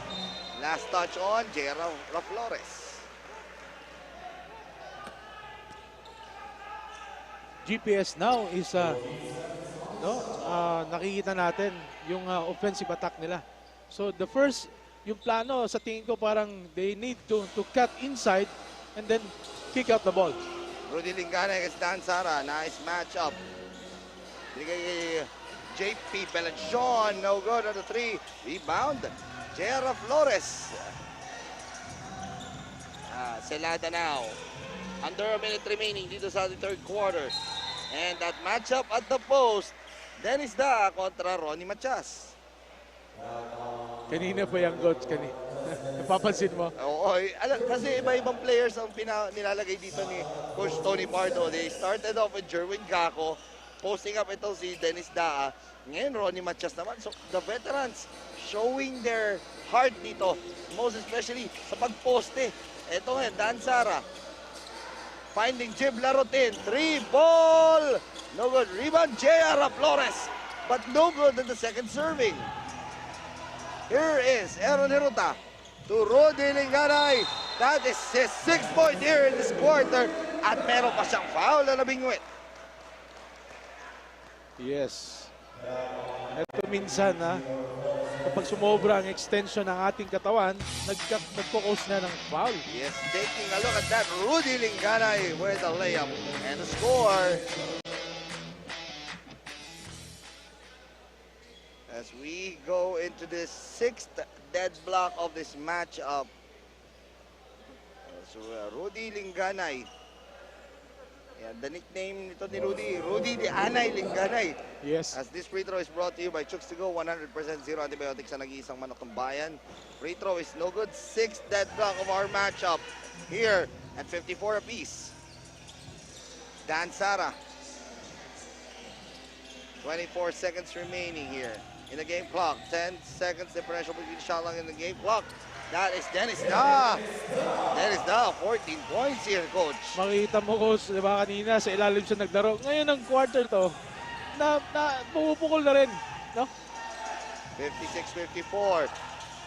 Last touch on J.R. Flores. GPS now is nakikita natin yung offensive attack nila. So the first, yung plano sa tingin ko parang they need to cut inside and then kick out the ball. Rudy Lingana against Dan Sara. Nice matchup. JP Valencion, no good on the 3. Rebound, J.R. Flores. Selada now. Under a minute remaining dito sa third quarter. And that matchup at the post, Dennis Da kontra Ronnie Matias. Kanina pa yung coach, kanina. Napapansin mo? Oo, kasi iba-ibang players ang nilalagay dito ni Coach Tony Pardo. They started off with Jerwin Gaco, posting up ito si Dennis Da. Ngayon, Ronnie Matias naman. So, the veterans showing their heart dito, most especially sa pagposte. Ito ngayon, Dan Sara. Finding Jib Larotin. 3-ball. No good. Rebound, J.R. Flores. But no good in the second serving. Here is Aaron Hiruta to Rudy Linganay. That is his 6th point here in this quarter. At meron pa siyang foul na nabingwit. Yes. Ito minsan, kapag sumobra ang extension ng ating katawan, nagpo-cause na ng foul. Yes, taking a look at that, Rudy Linganay with a layup and a score. As we go into the 6th dead block of this matchup. So, Rudy Linganay. Yeah, the nickname nito ni Rudy the Anay Linganay. Yes. As this free throw is brought to you by Chooks to Go, 100% zero antibiotics sa nag-iisang manok ng bayan. Free throw is no good. 6th dead block of our matchup here at 54 apiece. Dan Sara. 24 seconds remaining here in the game clock. 10 seconds differential between shot lang in the game clock. That is Dennis Da. Dennis Da, 14 points here, Coach. Makita mo, Coach, di ba kanina sa ilalim siya naglaro. Ngayon ang quarter to, pumupukol na rin. No? 56-54.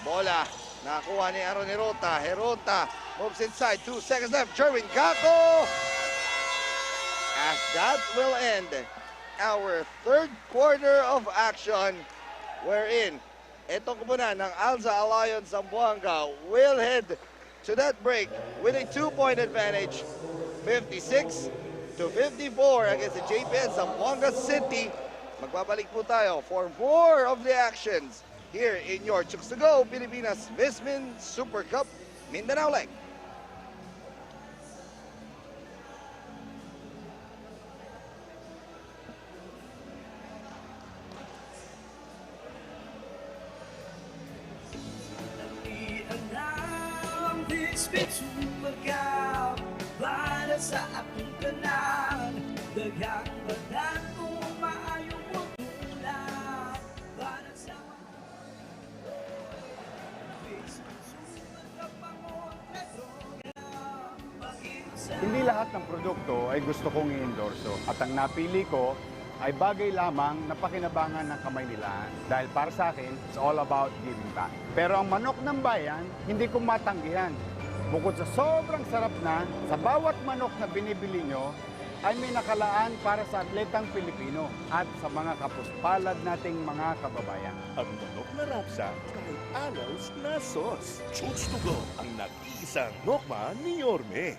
Bola, nakuha ni Aaron Hirota. Hirota moves inside. 2 seconds left. Jerwin Gaco. As that will end our 3rd quarter of action, wherein itong kupunan ng Alza Alliance Zamboanga will head to that break with a 2-point advantage, 56-54 against the JPN Zamboanga City. Magbabalik po tayo for more of the actions here in your Chooks to Go Pilipinas VisMin Super Cup Mindanao leg. VisMin Super Cup para sa atong tanan. Daghang banan kung maayong mutulak para sa VisMin Super Cup pangontra droga. Hindi lahat ng produkto ay gusto kong i-endorso. At ang napili ko ay bagay lamang na pakinabangan ng kamay nila. Dahil para sa akin, it's all about giving back. Pero ang manok ng bayan, hindi ko matanggihan. Bukod sa sobrang sarap na, sa bawat manok na binibili nyo, ay may nakalaan para sa atletang Pilipino at sa mga kapuspalad nating mga kababayan. Ang manok na rapsa kahit anaws na sos. Chooks to Go, ang nag-iisang nokma ni Yorme.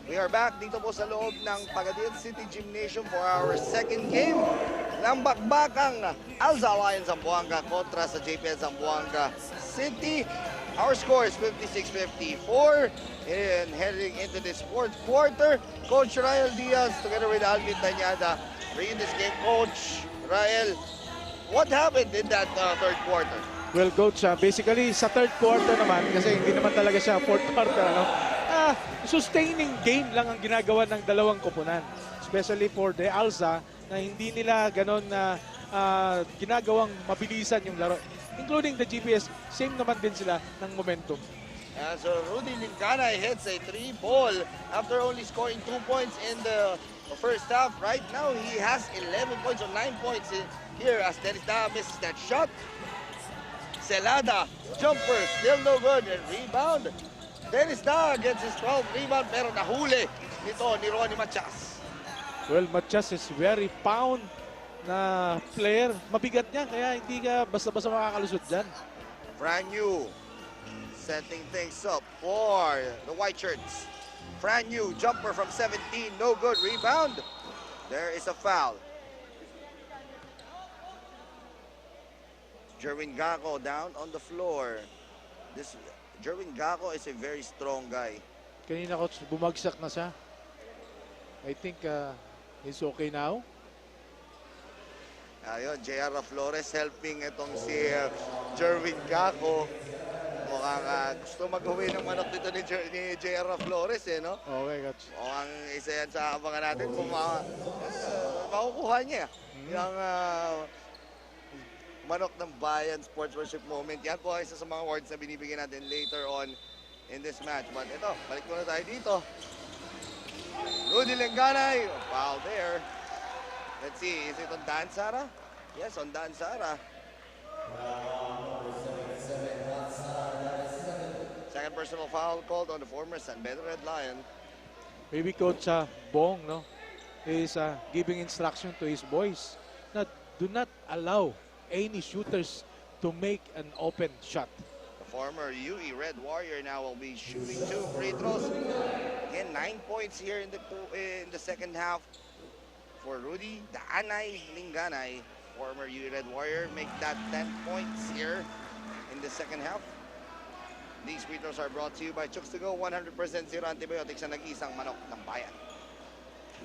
We are back dito po sa loob ng Pagadian City Gymnasium for our 2nd game ng bakbakang Alza Alliance Zamboanga kontra sa JPN Zamboanga City. Our score is 56-54 and heading into this 4th quarter. Coach Rael Diaz together with Alvin Tañada bringing this game. Coach Rael, what happened in that 3rd quarter? Well, Coach, basically sa 3rd quarter naman, kasi hindi naman talaga siya 4th quarter, sustaining game lang ang ginagawa ng dalawang koponan. Especially for the Alza na hindi nila ganon na ginagawang mabilisan yung laro. Including the GPS, same naman din sila ng momentum. So Rudy Linganay hits a 3-ball after only scoring 2 points in the first half. Right now, he has 11 points or 9 points here as Dennis Da misses that shot. Celada, jumper, still no good. And rebound. Dennis Da gets his 12th rebound pero nahuli nito ni Ronnie Matias. Well, Matias is very na player. Mabigat niya, kaya hindi ka basta-basta makakalusot dyan. Brand new. Setting things up for the white shirts. Brand new jumper from 17. No good. Rebound. There is a foul. Jerwin Gacko down on the floor. This Jerwin Gacko is a very strong guy. Kanina, coach, bumagsak na siya. I think he's okay now. Ayun, J.R. Flores helping itong si Jerwin Gacko. Mukhang gusto mag-uwi ng manok dito ni J.R. Flores, eh, no? Okay, coach. Mukhang isa yan sa abangan natin kung makukuha niya. Yung manok ng bayan sportsmanship moment. Yan po ay isa sa mga awards na binibigyan natin later on in this match. But ito, balik muna tayo dito. Rudy Lenganay, foul there. Let's see, is it on Dan Sara? Yes, on Dan Sara. Second personal foul called on the former San Pedro Red Lion. Maybe Coach Bong, no, is giving instruction to his boys that do not allow any shooters to make an open shot. The former UE Red Warrior now will be shooting 2 free throws. Again, 9 points here in the second half for Rudy Daanay Linganay. Former UE Red Warrior make that 10 points here in the second half. These free throws are brought to you by Chooks to Go, 100% zero antibiotics sa nag-iisang manok ng bayan.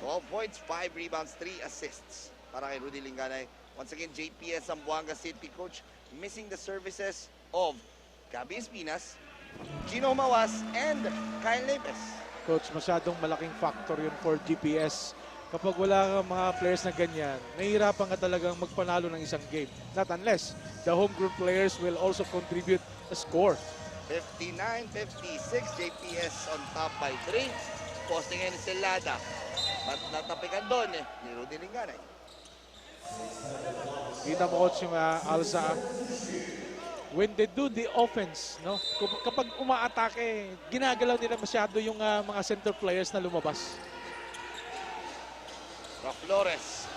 12 points, 5 rebounds, 3 assists para kay Rudy Linganay. Once again, JPS Zamboanga City coach missing the services of Gabi Espinas, Gino Mawas, and Kyle Lepes. Coach, masyadong malaking factor yun for GPS. Kapag wala kang mga players na ganyan, nahihirapan ka talagang magpanalo ng isang game. Not unless the homegrown players will also contribute a score. 59-56, JPS on top by 3. Posting ngayon si Lada. But natapikan doon ni Rudy Linganay. Kita mo, coach, yung Alsa. When they do the offense, no? Kapag umaatake, ginagalaw nila masyado yung mga center players na lumabas. Flores.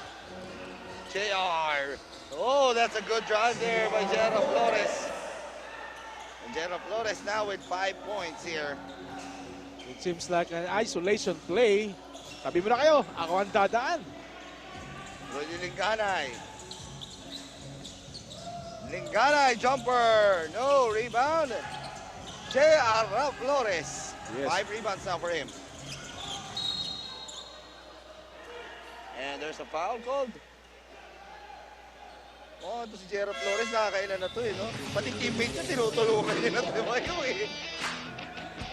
JR. Oh, that's a good drive there by JR Flores. And JR Flores now with 5 points here. It seems like an isolation play. Tabi mo na kayo, ako ang dadaan. Rudy Linganay. Linganay, jumper. No, rebound. J.R. Flores. Yes. 5 rebounds now for him. And there's a foul called. Oh, ito si J.R. Flores, nakakailan na to eh, no? Pati teammate niya, tinutulungan niya na tumayo eh.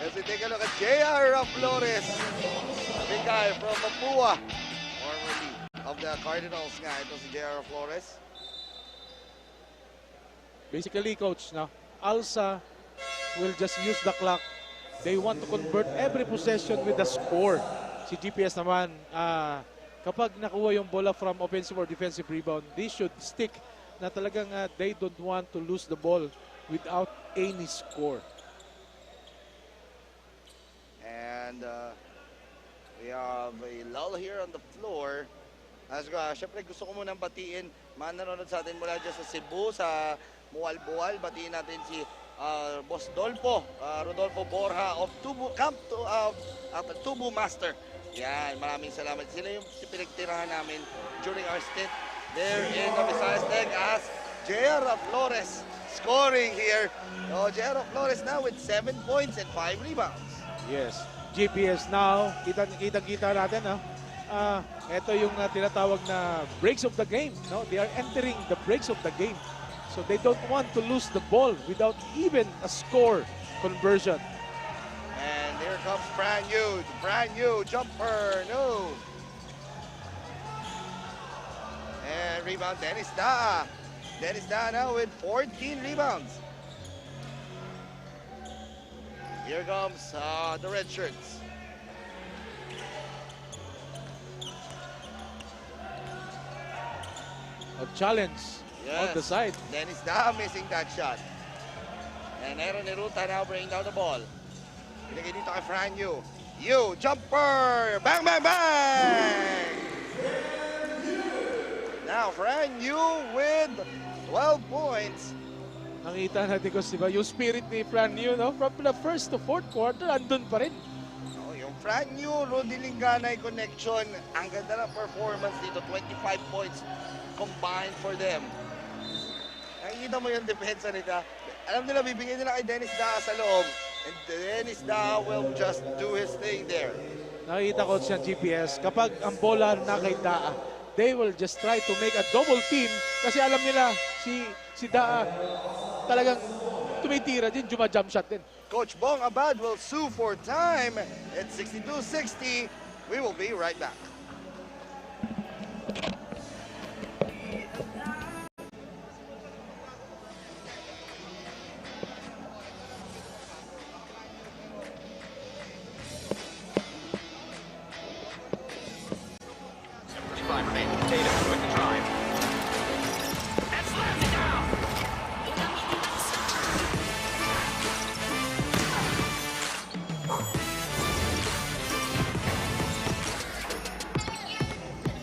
As we take a look at J.R. Flores. A big guy from Mapua. Formerly of the Cardinals nga, ito si J.R. Flores. Basically, coach, no, Alsa will just use the clock. They want to convert every possession with the score. Si GPS naman, kapag nakuha yung bola from offensive or defensive rebound, they should stick na talagang they don't want to lose the ball without any score. And we have a lull here on the floor. Siyempre gusto ko munang batiin mga nanonood sa atin mula dyan sa Cebu, sa Mualbual. Batiin natin si Boss Rodolfo Borja of Tubu Camp Tubu Master. Yan, maraming salamat. Sila yung pinagtirahan namin during our stint there in the Visayas Leg as J.R. Flores scoring here. So J.R. Flores now with 7 points and 5 rebounds. Yes, GPS now, kita natin, no? Ito yung tinatawag na breaks of the game, no? They are entering the breaks of the game. So they don't want to lose the ball without even a score conversion. And here comes brand new jumper, no. And rebound, Dennis Da. Dennis Da now with 14 rebounds. Here comes the red shirts. A challenge on the side. Dennis Da missing that shot. And Aaron Neruta now bringing down the ball. Pinagay dito kay Fran Yu. Yu, jumper! Bang, bang, bang! Now, Fran Yu with 12 points. Nakita natin ko, diba, yung spirit ni Fran Yu, no? From the first to fourth quarter, andun pa rin. Oh, yung Fran Yu, Rudy Linganay connection. Ang ganda ng performance dito. 25 points combined for them. Nakikita mo yung depensa nila. Alam nila, bibigyan nila kay Dennis Daa sa loob. And Dennis Daa will just do his thing there. Nakikita ko siya GPS, kapag ang bola na kay Daa, they will just try to make a double team kasi alam nila si Daa talagang tumitira din, jumajump shot din. Coach Bong Abad will sue for time. It's 62-60. We will be right back.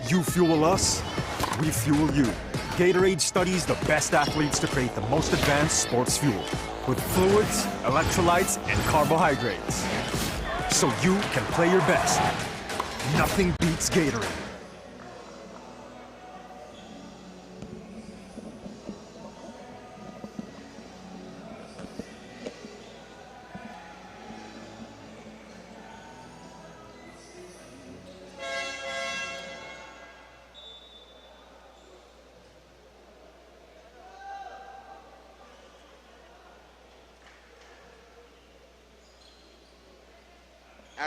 You fuel us, we fuel you. Gatorade studies the best athletes to create the most advanced sports fuel with fluids, electrolytes, and carbohydrates. So you can play your best. Nothing beats Gatorade.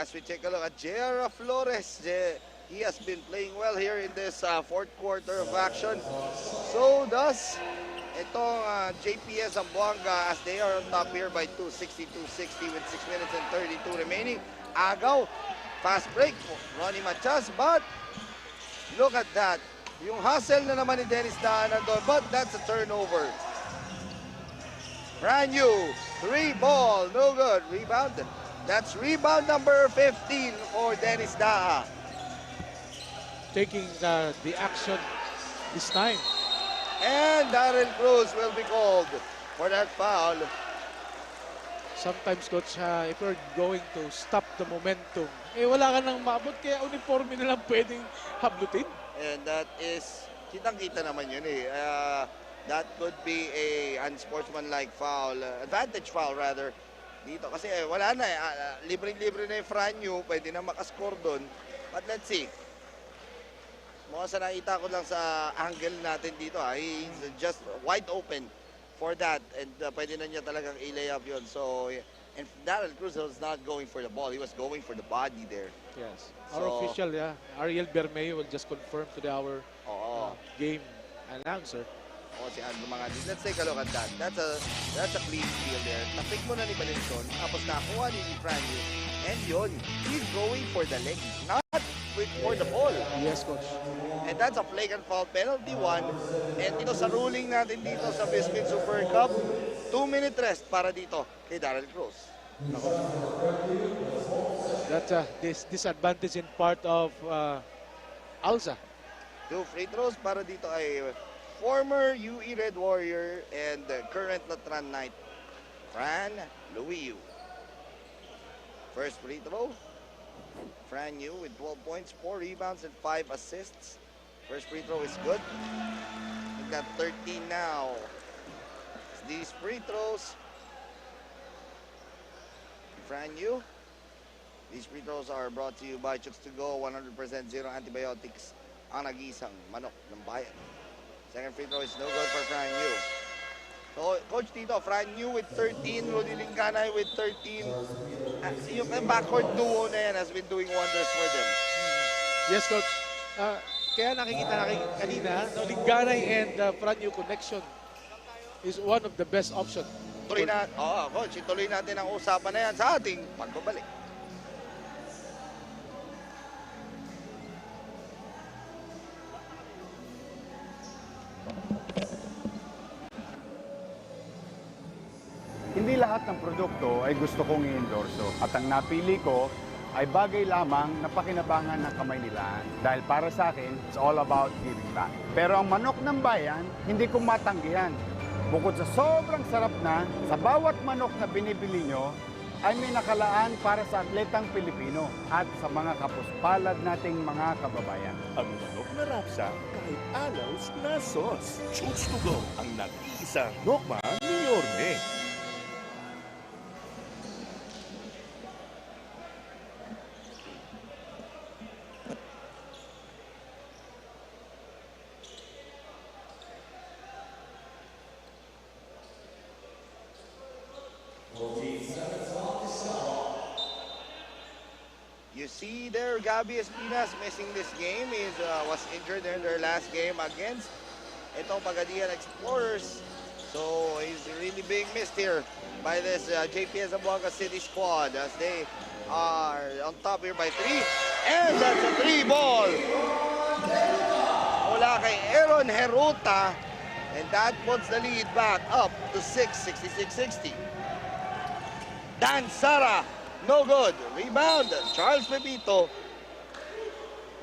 As we take a look at J.R. Flores, he has been playing well here in this fourth quarter of action. So does itong JPS Zamboanga as they are on top here by 260-260 with 6 minutes and 32 remaining. Agaw, fast break for Ronnie Machas, but look at that. Yung hustle na naman ni Dennis Daan nandun, but that's a turnover. Brand new, 3 ball, no good, rebound. That's rebound number 15 for Dennis Daa. Taking the action this time. And Darren Cruz will be called for that foul. Sometimes, Coach, if you're going to stop the momentum, wala ka nang maabot, kaya uniforme na lang pwedeng hablutin. And that is, kitang-kita naman yun eh. That could be a unsportsmanlike foul, advantage foul rather. Dito kasi wala na libre-libre na yung Franyu, pwede na makascore doon. But let's see. Mga sa nakita ko lang sa angle natin dito, he's just wide open for that and pwede na niya talagang i-layup yun. So, and Darrell Cruz was not going for the ball, he was going for the body there. Yes. Our official, Ariel Bermeo will just confirm to our game announcer. Si Andrew Mangadis. Let's take a look at that. That's a clean steal there. Napik mo na ni Valenson, tapos nakuha ni Franyu. And yun, he's going for the leg, not for the ball. Yes, Coach. And that's a flagrant foul, penalty 1. And dito sa ruling natin dito sa VisMin Super Cup, 2-minute rest para dito kay Darrell Cruz. That's this disadvantage in part of Alza. 2 free throws para dito ay former UE Red Warrior and current Latran Knight, Fran Luiu. First free throw, Fran Yu with 12 points, 4 rebounds, and 5 assists. First free throw is good. We've got 13 now. These free throws, Fran Yu. These free throws are brought to you by Chooks to Go, 100% zero antibiotics, ang nag-iisang manok ng bayan. Second free throw is no good for Fran Yu. So, Coach dito, Fran Yu with 13, Rudy Linganay with 13. Yung backcourt duo na yan has been doing wonders for them. Yes, Coach. Kaya nakikita natin kanina, Linganay and Fran Yu connection is one of the best options. Coach, ituloy natin ang usapan na yan sa ating pagbabalik. Hindi lahat ng produkto ay gusto kong i-endorso. At ang napili ko ay bagay lamang na pakinabangan ng kamay nila. Dahil para sa akin, it's all about giving back. Pero ang manok ng bayan, hindi ko matanggihan. Bukod sa sobrang sarap na, sa bawat manok na binibili nyo, ay may nakalaan para sa atletang Pilipino at sa mga kapuspalad nating mga kababayan. Ang manok na rapsa kahit alaws na sauce. Chooks to go ang nag-iisang nokma ni Yorme. You see there, Gabby Espinas missing this game. He was injured in their last game against itong Pagadian Explorers. So he's really being missed here by this JPS Zamboanga City squad as they are on top here by 3. And that's a 3 ball. Mula kay Aaron Heruta. And that puts the lead back up to 6, 66-60. Dan Sara. No good. Rebound. Charles Pepito.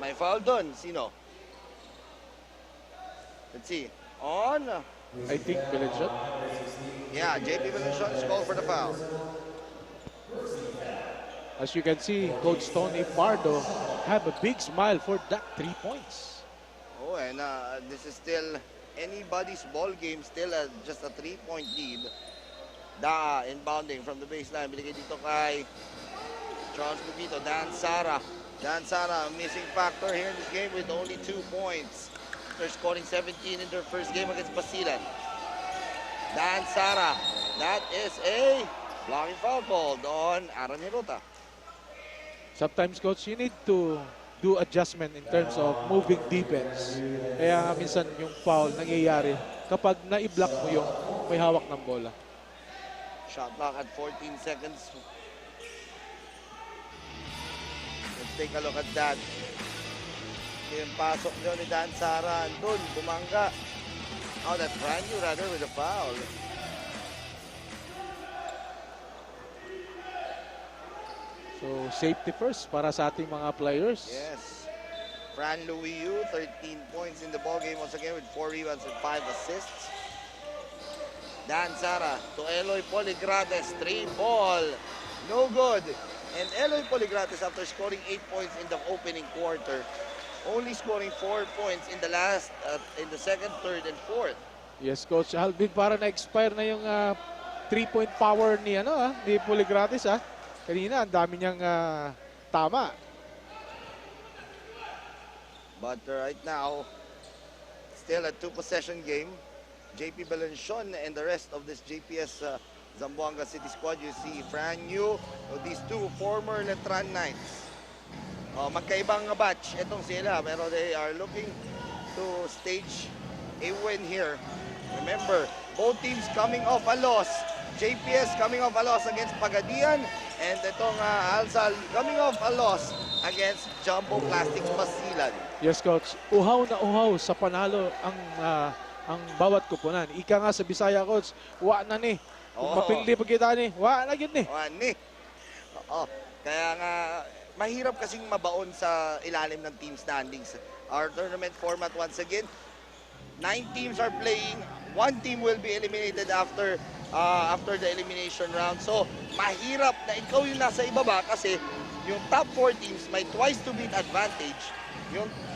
May foul dun. Sino? Let's see. On. I think Belenshon. Yeah, JP Belenshon is called for the foul. As you can see, Coach Tony Pardo have a big smile for that 3 points. Oh, and this is still anybody's ball game. Still just a 3-point lead. Inbounding from the baseline. Binigay dito kay Charles Pepito. Dan Sara. Dan Sara, a missing factor here in this game with only 2 points. They're scoring 17 in their first game against Basilan. Dan Sara. That is a blocking foul called on Aaron Hirota. Sometimes, Coach, you need to do adjustment in terms of moving defense. Kaya minsan yung foul nangyayari kapag na-block mo yung may hawak ng bola. Shot clock at 14 seconds. Let's take a look at that. Yung pasok nyo ni Dan Sara. Doon, bumangga. Oh, that's brand new rather with a foul. So, safety first para sa ating mga players. Yes. Fran Luiu, 13 points in the ballgame once again with 4 rebounds and 5 assists. Dan Sara to Eloy Poligrates, 3 ball. No good. And Eloy Poligrates, after scoring 8 points in the opening quarter, only scoring 4 points in the last, in the second, third, and fourth. Yes, Coach Alvin, para na-expire na yung 3-point power ni, ni Poligrates. Kanina, ang dami niyang tama. But right now, still a 2-possession game. JP Belenshon and the rest of this JPS Zamboanga City squad. You see Fran Yu, these 2 former Letran Knights. Magkaibang batch itong sila, pero they are looking to stage a win here. Remember, both teams coming off a loss. JPS coming off a loss against Pagadian, and itong Alsal coming off a loss against Jumbo Plastics Basilan. Yes, Coach. Uhaw na uhaw sa panalo ang bawat kupunan. Ika nga sa Bisaya, Coach, wa na ni. Kung mapildi pa kita ni, wa na yun ni. Wa ni. Oo. Kaya nga, mahirap kasing mabaon sa ilalim ng team standings. Our tournament format once again, 9 teams are playing. 1 team will be eliminated after the elimination round. So, mahirap na ikaw yung nasa ibaba kasi yung top 4 teams may twice to beat advantage.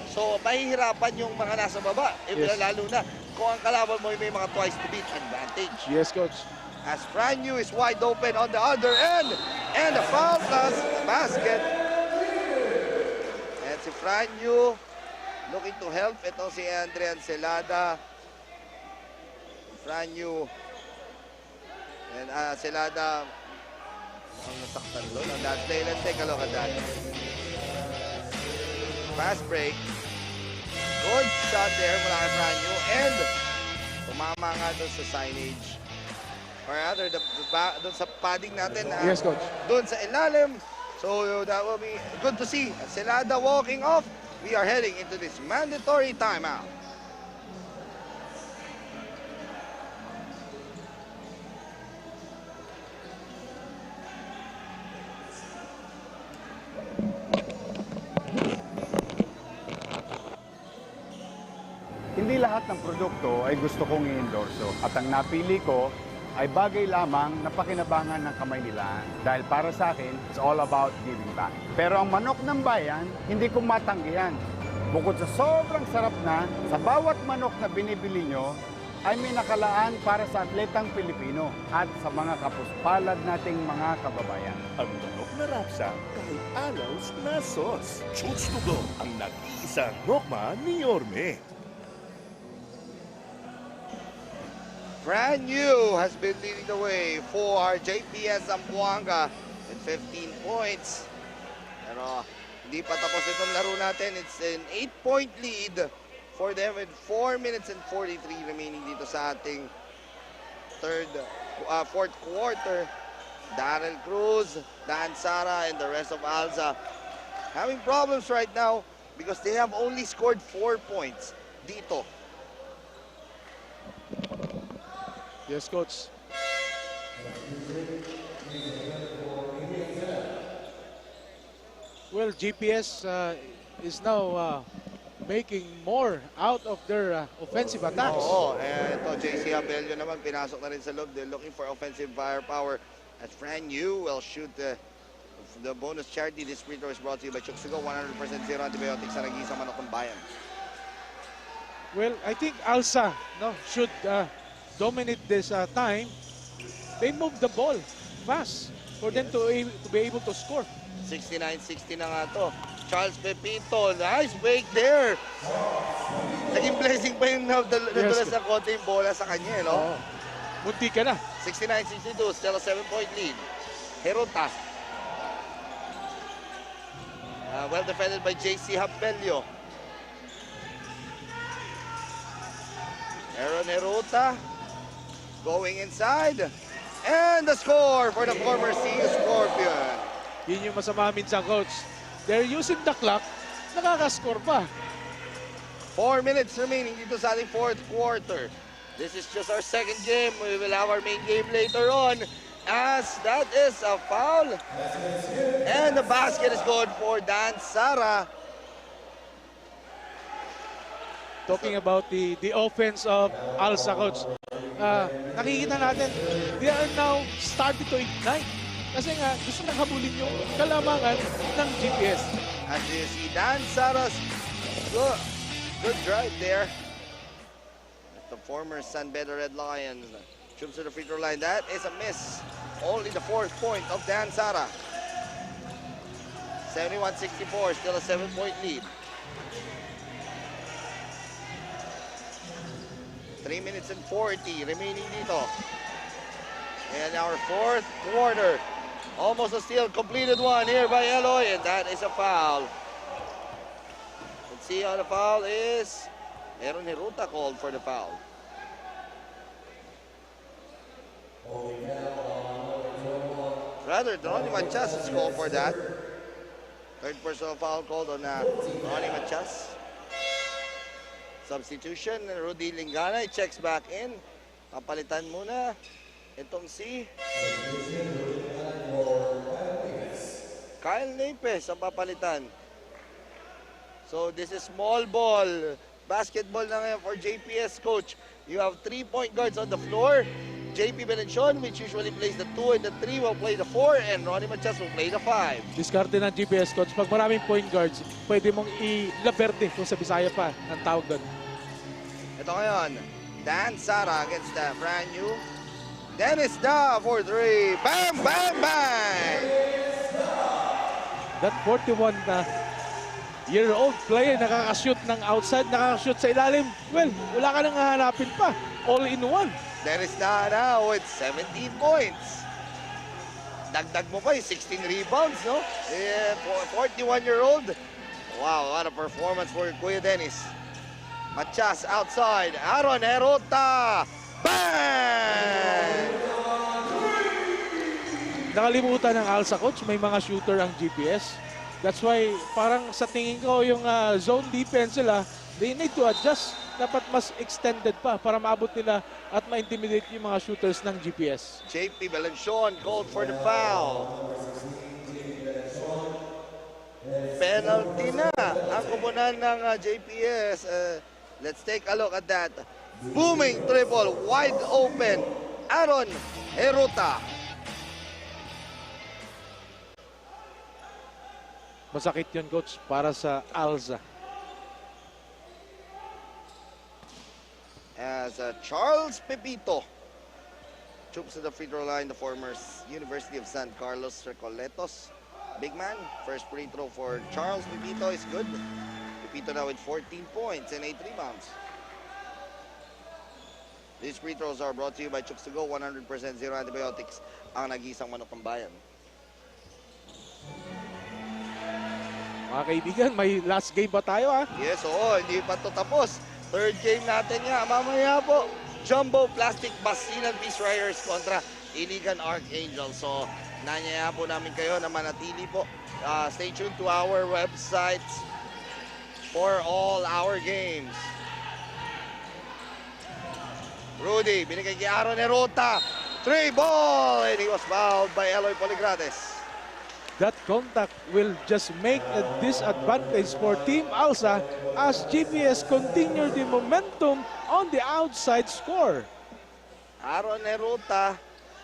So, mahihirapan yung mga nasa baba. Yes. Lalo na kung ang kalaban mo may mga twice to beat advantage. Yes, Coach. As Fran Yu is wide open on the other end. And the foul plus the basket. And si Fran Yu looking to help. Ito si Andrean Celada. Fran Yu. And Celada ang nasaktan doon. On that play, let's take a look at that. Fast break. Good shot there mula kay Fran Yu. And tumama nga doon sa signage. Or rather, doon sa padding natin. Yes, Coach. Doon sa ilalim. So that will be good to see. Celada walking off. We are heading into this mandatory timeout. Hindi lahat ng produkto ay gusto kong i-endorso. At ang napili ko ay bagay lamang na pakinabangan ng kamay nila. Dahil para sa akin, it's all about giving back. Pero ang manok ng bayan, hindi ko matanggihan. Bukod sa sobrang sarap na, sa bawat manok na binibili nyo, ay may nakalaan para sa atletang Pilipino at sa mga kapuspalad nating mga kababayan. Ang manok na rapsa kahit anaws na sauce. Chooks to go ang nag-iisang nokma ni Yorme. Brand new has been leading the way for JPS Zamboanga with 15 points. Pero hindi pa tapos itong laro natin. It's an 8-point lead for them with 4 minutes and 43 remaining dito sa ating fourth quarter. Darrell Cruz, Dan Sara, and the rest of Alza having problems right now because they have only scored 4 points dito. Yes, Coach. Well, GPS is now making more out of their offensive attacks. Oo, ito JC Abelio naman pinasok na rin sa loob. They're looking for offensive firepower as Fran Yu will shoot the bonus charity. This free throw is brought to you by Chooks to go. 100% zero antibiotics sa nag-iisang manok ng bayan. Well, I think Alsa should dominate this time. They move the ball fast for them to be able to score. 69-60 na nga to. Charles Pepito, nice break there. Naging blessing pa yung nadulas ng konti yung bola sa kanya, no? Munti ka na. 69-62, still a 7-point lead. Herota. Well defended by JC Hampelio. Aaron Herota going inside. And the score for the former CU Scorpion. Yun yung masama minsan, Coach. They're using the clock, nakaka-score pa. 4 minutes remaining dito sa ating fourth quarter. This is just our second game. We will have our main game later on as that is a foul. And the basket is good for Dan Sara. Talking about the offense of Alsa, Coach. Nakikita natin, they are now starting to ignite. Kasi nga, gusto nang habulin yung kalamangan ng GPS. As you see, Dan Sara's good drive there. The former San Pedro Red Lion trips to the free throw line. That is a miss. Only the 4th point of Dan Sara. 71-64, still a 7-point lead. 3 minutes and 40 remaining dito. And our fourth quarter. Almost a steal, completed one here by Eloy, and that is a foul. Let's see how the foul is. Aaron Herota called for the foul. Rather, Ronnie Machas is called for that. Third personal foul called on Ronnie Machas. Substitution, Rudy Lingana checks back in. Papalitan muna itong si Kyle Nepes ang papalitan. So this is small ball. Basketball na ngayon for JPS, Coach. You have 3 point guards on the floor. JP Belenchon, which usually plays the 2 and the 3, will play the 4, and Ronnie Machas will play the 5. Diskarte ng GPS, Coach. Pag maraming point guards, pwede mong i-laberte kung sa Bisaya pa ang tawag doon. Ito ngayon, Dan Sara against the brand new Dennis Da for 3. Bam, bam, bang! That 41-year-old player nakakashoot ng outside, nakakashoot sa ilalim. Well, wala ka nang hahanapin pa. All in one. Dennis Da now with 17 points. Dagdag mo pa yung 16 rebounds, no? 41-year-old. Wow, what a performance for Kuya Dennis. Machas outside. Aaron Herota. Bang! Nakalimutan ng Alsa, Coach, may mga shooter ang GPS. That's why parang sa tingin ko yung zone defense nila, they need to adjust. Dapat mas extended pa para maabot nila at ma-intimidate yung mga shooters ng GPS. JP Belenchon called for the foul. Penalty na ang kupunan ng JPS. Let's take a look at that. Booming triple, wide open. Aaron Heruta. Masakit yun, coach, para sa Alza. As Charles Pepito. Chooks to the free throw line, the former University of San Carlos Recoletos. Big man, first free throw for Charles Pepito is good. Pepito now with 14 points and 8 rebounds. These free throws are brought to you by Chooks to Go, 100% zero antibiotics, ang nag-iisang manok ng bayan. Mga kaibigan, may last game ba tayo ha? Yes, oo, hindi pa ito tapos. Third game natin nga, mamaya po. Jumbo Plastic Basilan Peace Riders kontra Iligan Archangel. So, nanyaya po namin kayo na manatili po. Stay tuned to our websites for all our games. Rudy, binigay kay Aaron Herota. 3 ball! And he was fouled by Eloy Poligrates. That contact will just make a disadvantage for Team Alza as GPS continue the momentum on the outside score. Aaron Herota.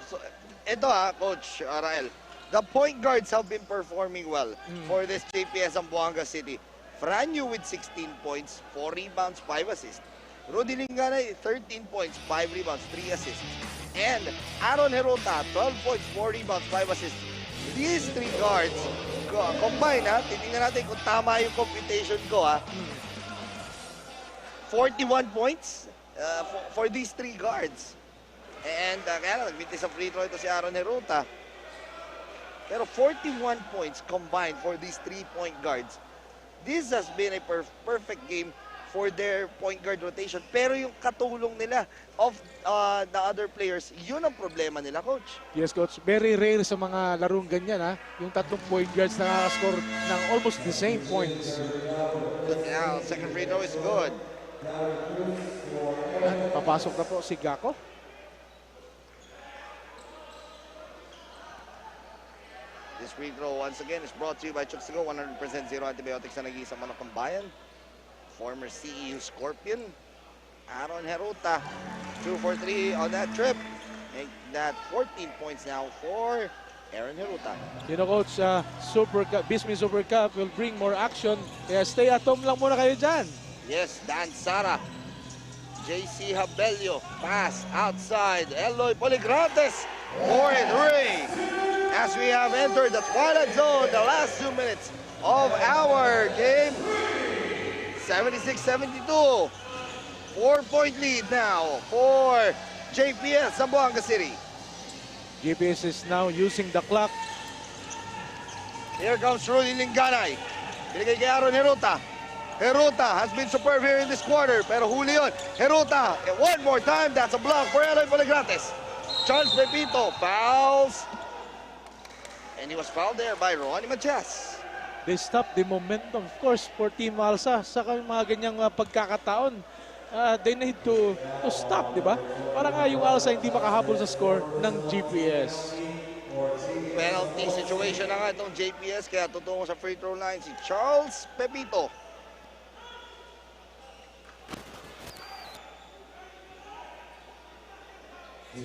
So, ito Coach Rael. The point guards have been performing well for this JPS Zamboanga City. Franyu with 16 points, 4 rebounds, 5 assists. Rudy Linganay, 13 points, 5 rebounds, 3 assists. And Aaron Herota, 12 points, 4 rebounds, 5 assists. These 3 guards, combine titingnan natin kung tama yung computation ko 41 points for these 3 guards. And kaya lang, nagmintis sa free throw ito si Aaron Herota. Pero 41 points combined for these 3-point guards. This has been a perfect game for their point guard rotation. Pero yung katulong nila of the other players, yun ang problema nila, Coach. Yes, Coach. Very rare sa mga larong ganyan, yung 3 point guards na nakascore ng almost the same points. Now, second free throw is good. Papasok na po si Gako. This free throw, once again, is brought to you by Chooks to Go, 100% zero antibiotics na nag-iisang manok ng bayan. Former CEU Scorpion, Aaron Herota, 2 for 3 on that trip. Make that 14 points now for Aaron Herota. You know, Coach, Super Cup, VisMin Super Cup will bring more action. Kaya stay at home lang muna kayo dyan. Yes, Dan Sara. JC Habelio, pass outside. Eloy Poligrates, 4 and 3. As we have entered the twilight zone, the last 2 minutes of our game. 76-72. 4-point lead now for JPS Zamboanga City. GPS is now using the clock. Here comes Rudy Linganay. Binigay kay Aaron Herota. Herota has been superb here in this quarter, pero huli yun. Herota, one more time, that's a block for Eloy Poligrates. Charles Pepito fouls. And he was fouled there by Ronnie Matias. They stop the momentum, of course, for Team Alza sa mga ganyang pagkakataon. They need to stop, di ba? Para nga yung Alza hindi makahabol sa score ng GPS. Penalty situation na nga itong JPS, kaya tutungo sa free throw line si Charles Pepito.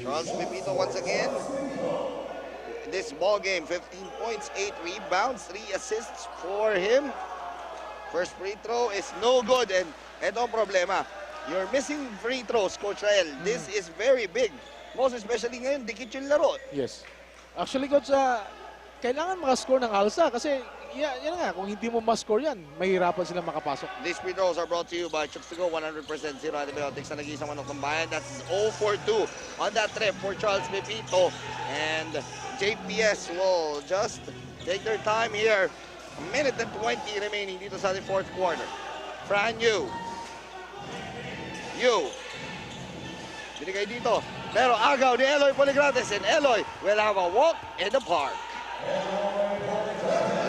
Charles Pepito once again. This ball game, 15 points, 8 rebounds, 3 assists for him. First free throw is no good, and ito ang problema. You're missing free throws, Coach Rael. This is very big. Most especially ngayon, dikit yung laro. Yes. Actually, Coach, kailangan makascore ng Alza kasi yan nga, kung hindi mo ma-score yan, mahirapan sila makapasok. These free throws are brought to you by Chooks to Go, 100% zero antibiotics na nag-iisang manok ng bayan. That's 0 for 2 on that trip for Charles Pepito. And JPS will just take their time here. 1 minute and 20 remaining dito sa the fourth quarter. Fran Yu. Binigay dito. Pero agaw ni Eloy Poligrates, and Eloy will have a walk in the park.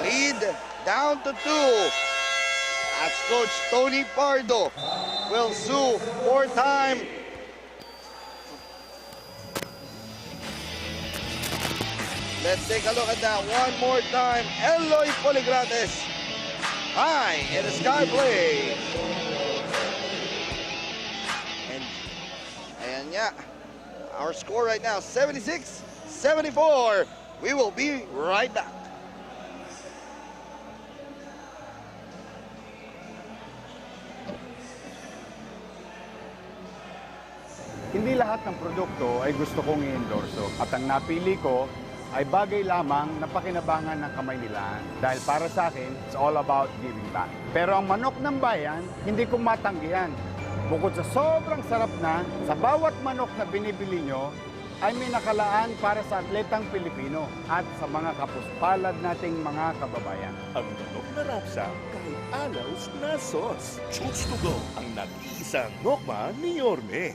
Lead down to 2. As Coach Tony Pardo will sue for time. Let's take a look at that one more time. Eloy Poligrates. High in the sky play. nga. Our score right now, 76-74. We will be right back. Hindi lahat ng produkto ay gusto kong i-endorso. At ang napili ko ay bagay lamang na pakinabangan ng kamay nila. Dahil para sa akin, it's all about giving back. Pero ang manok ng bayan, hindi ko matanggihan. Bukod sa sobrang sarap na, sa bawat manok na binibili nyo, ay may nakalaan para sa atletang Pilipino at sa mga kapuspalad nating mga kababayan. Ang manok na rapsa kahit anaws na sauce. Chooks to go ang nag-iisang nokma ni Yorme.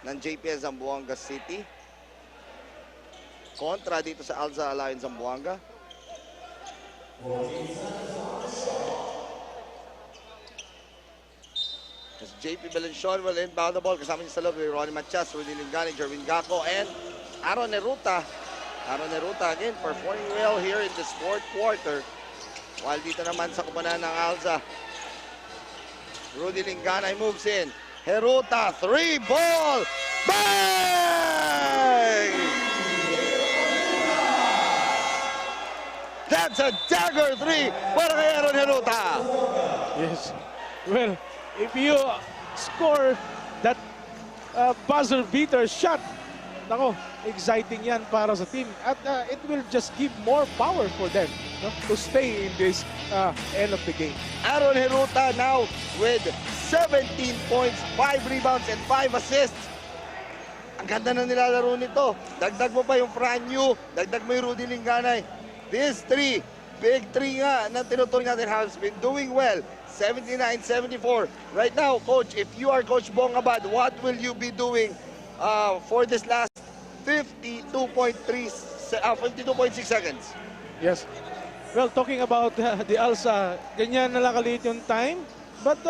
Ng JPS Zamboanga City kontra dito sa Alza Alliance Zamboanga. As JP Belenchon will inbound the ball, kasama niya sa loob ni Ronnie Matias, Rudy Lingani, Jerwin Gaco, and Aaron Neruta. Aaron Neruta again performing well here in this fourth quarter. While dito naman sa kupunan ng Alza, Rudy Lingani moves in. Heruta, 3 ball, bang! That's a dagger 3 para kay Aaron Heruta. Yes. Well, if you score that buzzer beater shot, nako, exciting yan para sa team. At it will just give more power for them, no, to stay in this end of the game. Aaron Heruta now with 17 points, 5 rebounds, and 5 assists. Ang ganda na nilalaro nito. Dagdag mo pa yung Franyu, dagdag mo yung Rudy Linganay. These 3, big 3 nga na tinuturing natin has been doing well. 79-74. Right now, Coach, if you are Coach Bongabad, what will you be doing for this last 52.6 seconds? Yes. Well, talking about the Alsa, ganyan na lang kaliit yung time. But,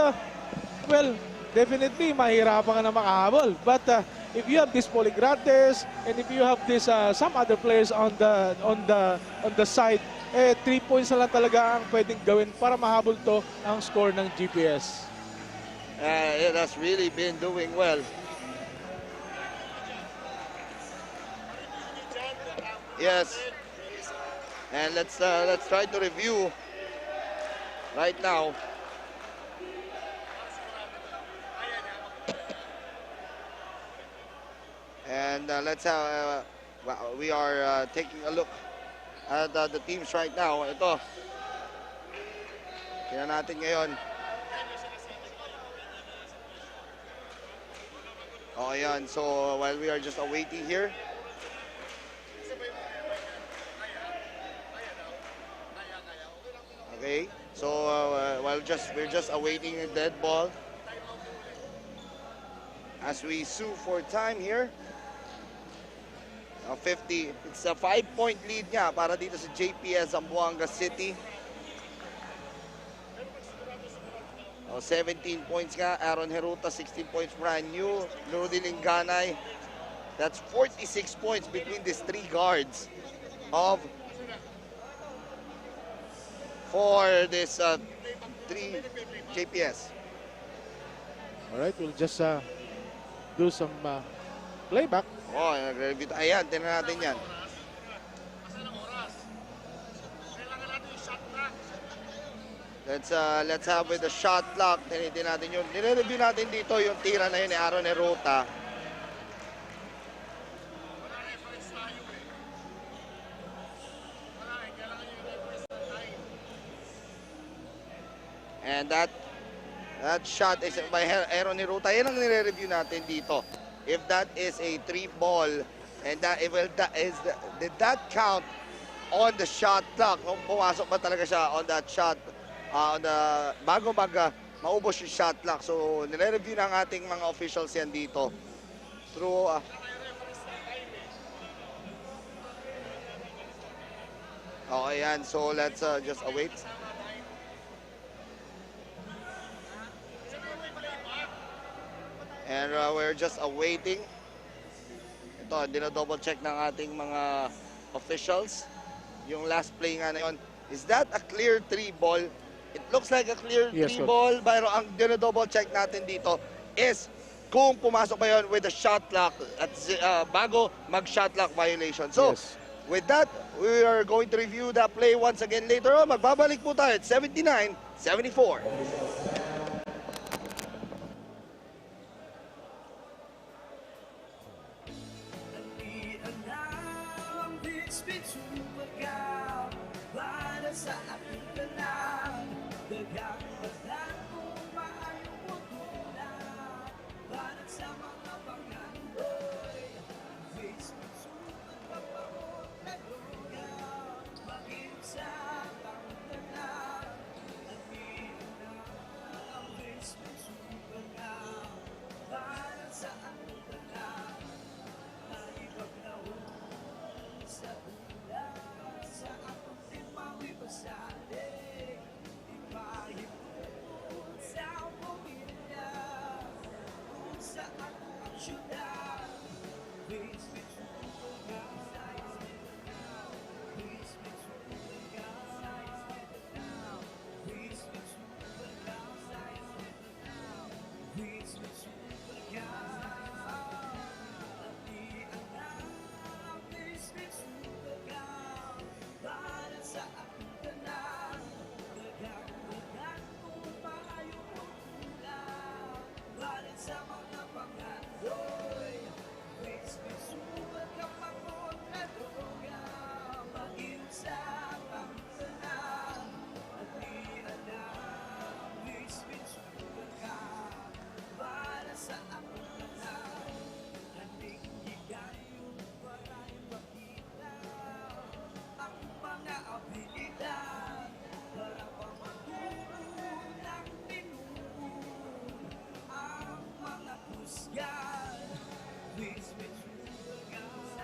well, definitely, mahirapan ka na makahabol. But if you have this Poligrates, and if you have this some other players on the side, 3 points na lang talaga ang pwedeng gawin para mahabol to ang score ng GPS. It has really been doing well. Yes. And let's try to review right now. And we are taking a look at the teams right now. Ito. Tingnan natin ngayon. Oh, ayan. So, while we are just awaiting here. Okay. So, while we're just awaiting the dead ball. As we sue for time here. 50. It's a 5-point lead niya para dito sa JPS Zamboanga City. 17 points nga. Aaron Heruta, 16 points. Brand new. Rudy Linganay. That's 46 points between these 3 guards for this 3 JPS. All right, we'll just do some playback. Oh, nag-review. Ayan, tingnan natin yan. Let's have with the shot clock. Tinitin natin yun. Nire-review natin dito yung tira na yun ni Aaron Heruta. And that shot is by Aaron Heruta. Yan ang nire-review natin dito. If that is a 3 ball, and did that count on the shot clock? Kung pumasok ba talaga siya on that shot, bago maubos yung shot clock. So, nire-review ng ating mga officials yan dito. Through, okay yan. So, let's just await. And we're just awaiting. Ito, dino-double check ng ating mga officials. Yung last play nga na yun. Is that a clear 3 ball? It looks like a clear 3 ball. Pero ang dino-double check natin dito is kung pumasok ba yun with a shot clock at bago mag-shot clock violation. So, with that, we are going to review that play once again later on. Magbabalik po tayo at 79-74. VisMin Super Cup para sa ating tanan. Daghang balang kung maayong mutulak para sa mga pangandoy. VisMin Super Cup ako na droga, maging sa pangtanan. Ang VisMin Super Cup para sa ating tanan. Naibag na sa ulan, sa akong timawi pasalig, ipahipon sa pamilya, kung sa akong syudad. VisMin Super Cup, VisMin Super Cup, VisMin Super Cup, VisMin Super Cup. VisMin Super Cup para sa ating tanan. Daghang kung maayong mutulak para sa mga pangandoy. VisMin Super Cup ako na droga, maging sa pangtanan. At di alam, VisMin Super Cup para sa ating tanan. Handing higayong para ipakita ang mga abilidad para pamatuloy ng pinuno ang mga pusgan. VisMin Super Cup,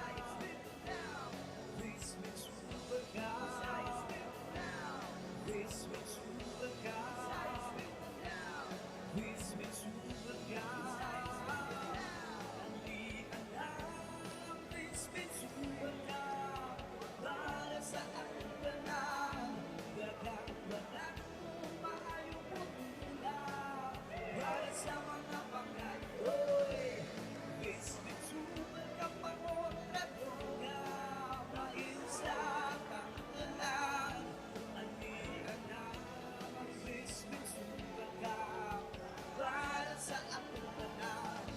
VisMin Super Cup, VisMin Super Cup, VisMin Super Cup. Hindi alam, VisMin Super Cup para sa ating tanan. Daghang balang kung maayong mutulak para sa mga pangandoy. VisMin Super Cup ako na droga, maging sa pangtanan. Hindi alam, VisMin Super Cup para sa ating tanan.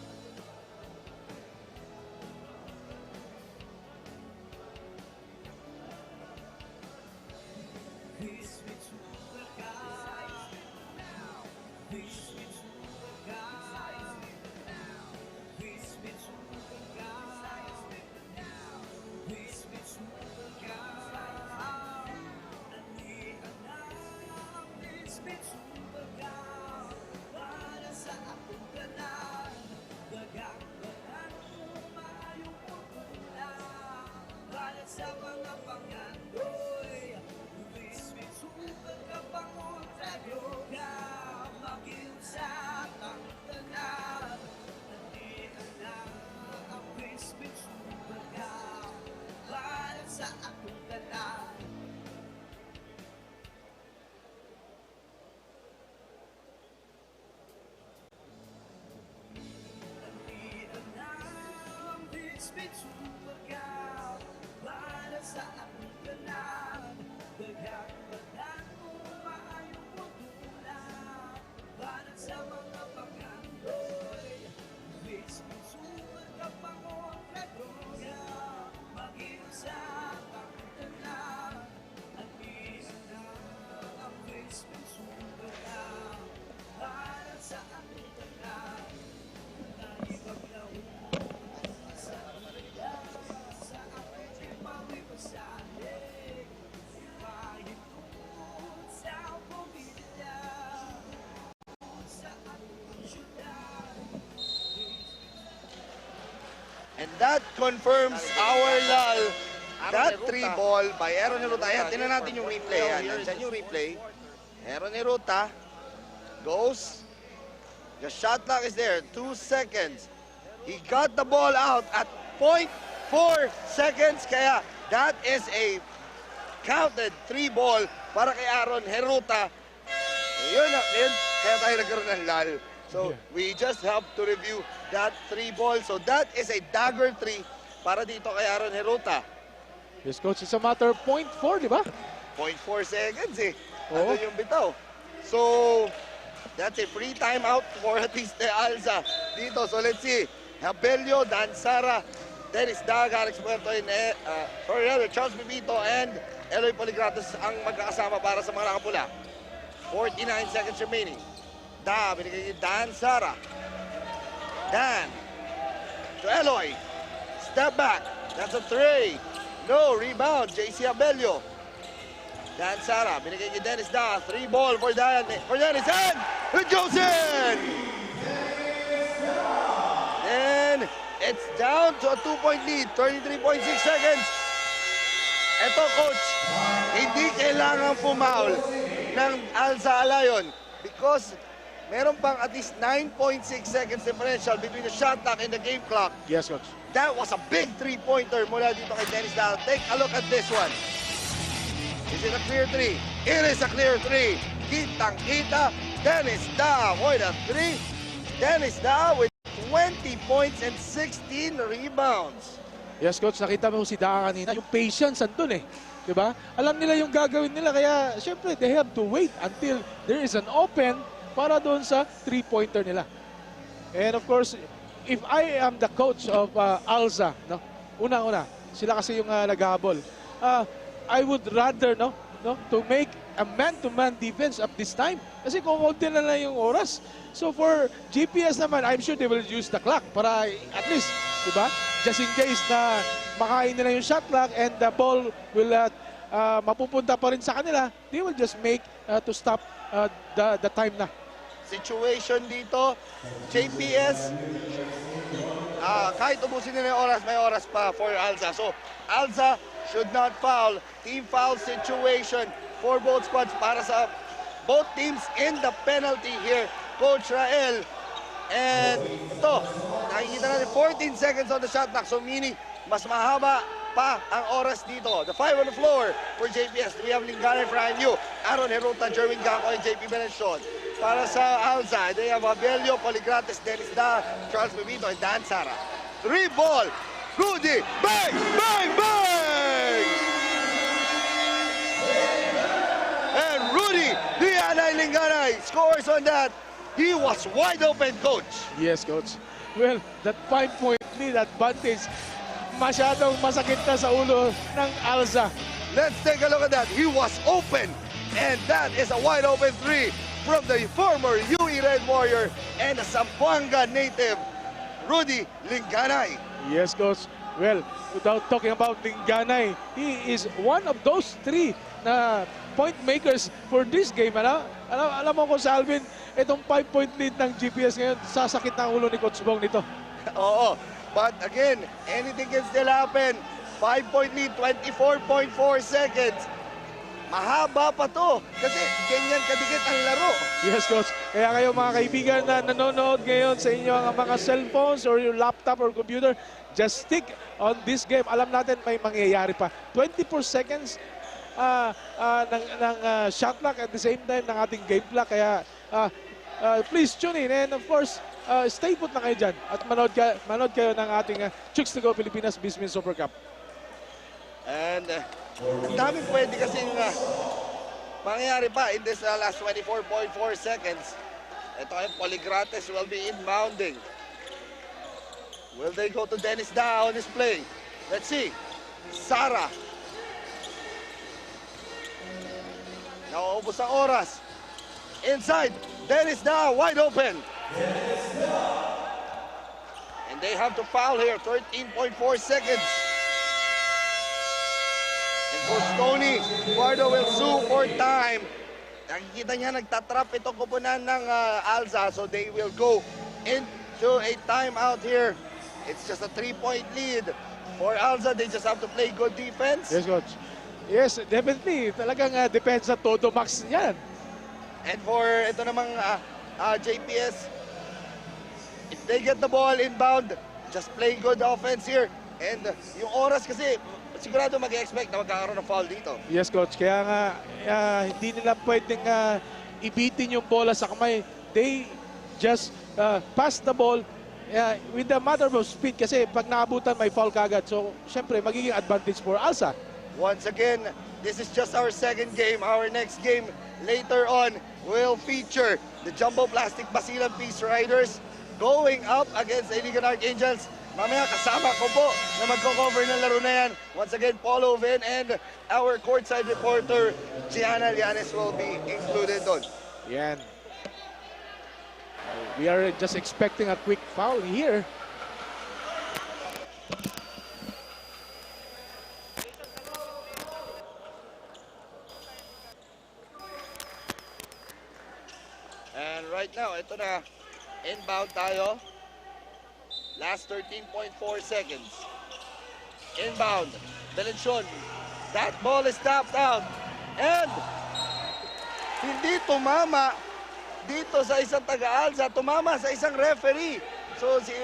VisMin Super Cup, VisMin Super Cup, VisMin Super Cup, VisMin Super Cup. Hindi alam, VisMin Super Cup para sa ating tanan. Daghang balang kung maayong mutulak para sa mga pangandoy. VisMin Super Cup ako na droga, maging sa pangtanan. Hindi alam, ang VisMin Super Cup para sa ating tanan. Hindi alam, VisMin Super Cup para sa ating tanan. Daghang balang kung maayong mutulak para sa mga pangandoy. VisMin Super Cup ako na droga, maging sa pangtanan. Hindi alam, ang VisMin Super Cup para sa ating tanan. Naibag na sa ulan, sa aking timawi pasalig, ipahipon sa pamilya, kung sa ating syudad. And that confirms our lull. That 3 ball by Aaron Neruta. Ayan, tingnan natin yung replay. Ayan, nandyan yung replay. Aaron Neruta goes The shot clock is there, 2 seconds. He got the ball out at 0.4 seconds, kaya that is a counted 3 ball para kay Aaron Heruta. Yun, kaya tayo nagkaroon ng lal. So, we just have to review that 3 ball. So, that is a dagger 3 para dito kay Aaron Heruta. Yes, coach, it's a matter of 0.4, di ba? 0.4 seconds eh. Oo. Ano yung bitaw? So, that's a free timeout for Atiste Alza dito. So, let's see. Habelio, Dan Sara, Dennis Dag, Alex Puerto, Charles Pipito, and Eloy Poligratos ang magkakasama para sa mga nakapula. 49 seconds remaining. Binigay ni Dan Sara. Dan to Eloy. Step back. That's a 3. No, rebound. JC Abelio. Dan Sara. Binigay ni Dennis Da. 3 ball for Dennis. And it goes in! And it's down to a 2-point lead. 33.6 seconds. Ito, coach, hindi kailangan pumaul ng Alza Alayon because meron pang at least 9.6 seconds differential between the shot clock and the game clock. Yes, coach. That was a big 3-pointer mula dito kay Dennis Da. Take a look at this one. Is it a clear 3? It is a clear 3. Kitang-kita. Dennis Da with a 3. Dennis Da with 20 points and 16 rebounds. Yes, coach, nakita mo si Daa kanina. Yung patience andun eh. Diba? Alam nila yung gagawin nila. Kaya, syempre, they have to wait until there is an open para doon sa 3-pointer nila. And of course, if I am the coach of Alza, no? Unang-una, sila kasi yung naghahabol. I would rather to make a man-to-man defense at this time. Kasi kukunti na lang yung oras. So for GPS naman, I'm sure they will use the clock para at least, diba? Just in case na makain nila yung shot clock and the ball will mapupunta pa rin sa kanila, they will just make to stop the time na. Situation dito, JPS, kahit ubusin nila yung oras, may oras pa for Alza. So, Alza should not foul. Team foul situation for both squads para sa both teams in the penalty here. Coach Rael. And ito, nakikita natin 14 seconds on the shot clock. So, meaning, mas mahaba pa ang oras dito. The 5 on the floor for JPS. We have Lingana in front of you. Aaron Heruta, Jerwin Gangco, and JP Benenson. Para sa Alza, they have Abelio, Poligrates, Dennis Da, Charles Pipito, and Dan Sara. 3 ball. Rudy, bang, bang, bang! And Rudy, Dianay Linganay scores on that. He was wide open, coach. Yes, coach. Well, that 5-point lead advantage, masyadong masakit na sa ulo ng Alza. Let's take a look at that. He was open, and that is a wide open 3 from the former UE Red Warrior and the Zamboanga native, Rudy Linganay. Yes, coach. Well, without talking about Linganay, he is one of those 3 na point makers for this game. Alam mo ko, Alvin, itong 5-point lead ng GPS ngayon, sasakit na ang ulo ni Coach Bong nito. Oo. But again, anything can still happen. 5-point lead, 24.4 seconds. Mahaba pa to. Kasi ganyan kadikit ang laro. Yes, Coach. Kaya kayo mga kaibigan na nanonood ngayon sa inyong mga cellphones or your laptop or computer, just stick on this game. Alam natin may mangyayari pa. 24 seconds ng shot clock at the same time ng ating game clock. Kaya please tune in and of course, stay put na kayo dyan at manood kayo ng ating Chooks to Go Pilipinas VisMin Super Cup. And ang dami pwede kasing mangyayari pa in this last 24.4 seconds. Ito ay Poligrates will be inbounding. Will they go to Dennis Da on this play? Let's see. Sara. Nauubos ang oras. Inside. Dennis Da wide open. And they have to foul here. 13.4 seconds. And Coach Tony Guardo will sue for time. Nakikita niya nagtatrap itong kupunan ng Alza. So they will go into a timeout here. It's just a 3-point lead. For Alza, they just have to play good defense. Yes, Coach. Yes, definitely. Talagang depensa todo max yan. And for ito namang JPS, if they get the ball inbound, just playing good offense here. And yung oras kasi, sigurado mag-expect na magkakaroon ng foul dito. Yes, Coach. Kaya nga, hindi nila pwedeng ibitin yung bola sa kamay. They just pass the ball with the matter of speed kasi pag naabutan may foul kagad. So, syempre, magiging advantage for Alsa. Once again, this is just our second game. Our next game later on will feature the Jumbo Plastic Basilan Peace Riders going up against the Iligan Archangels. Mamaya kasama ko po na magko-cover ng laro na yan. Once again, Paul Oven and our courtside reporter, Gianna Lianes will be included doon. Yan. We are just expecting a quick foul here. And right now, ito na, inbound tayo. Last 13.4 seconds. Inbound, Belenson. That ball is tapped out. And hindi tumama dito sa isang taga-alsa, tumama sa isang referee. So si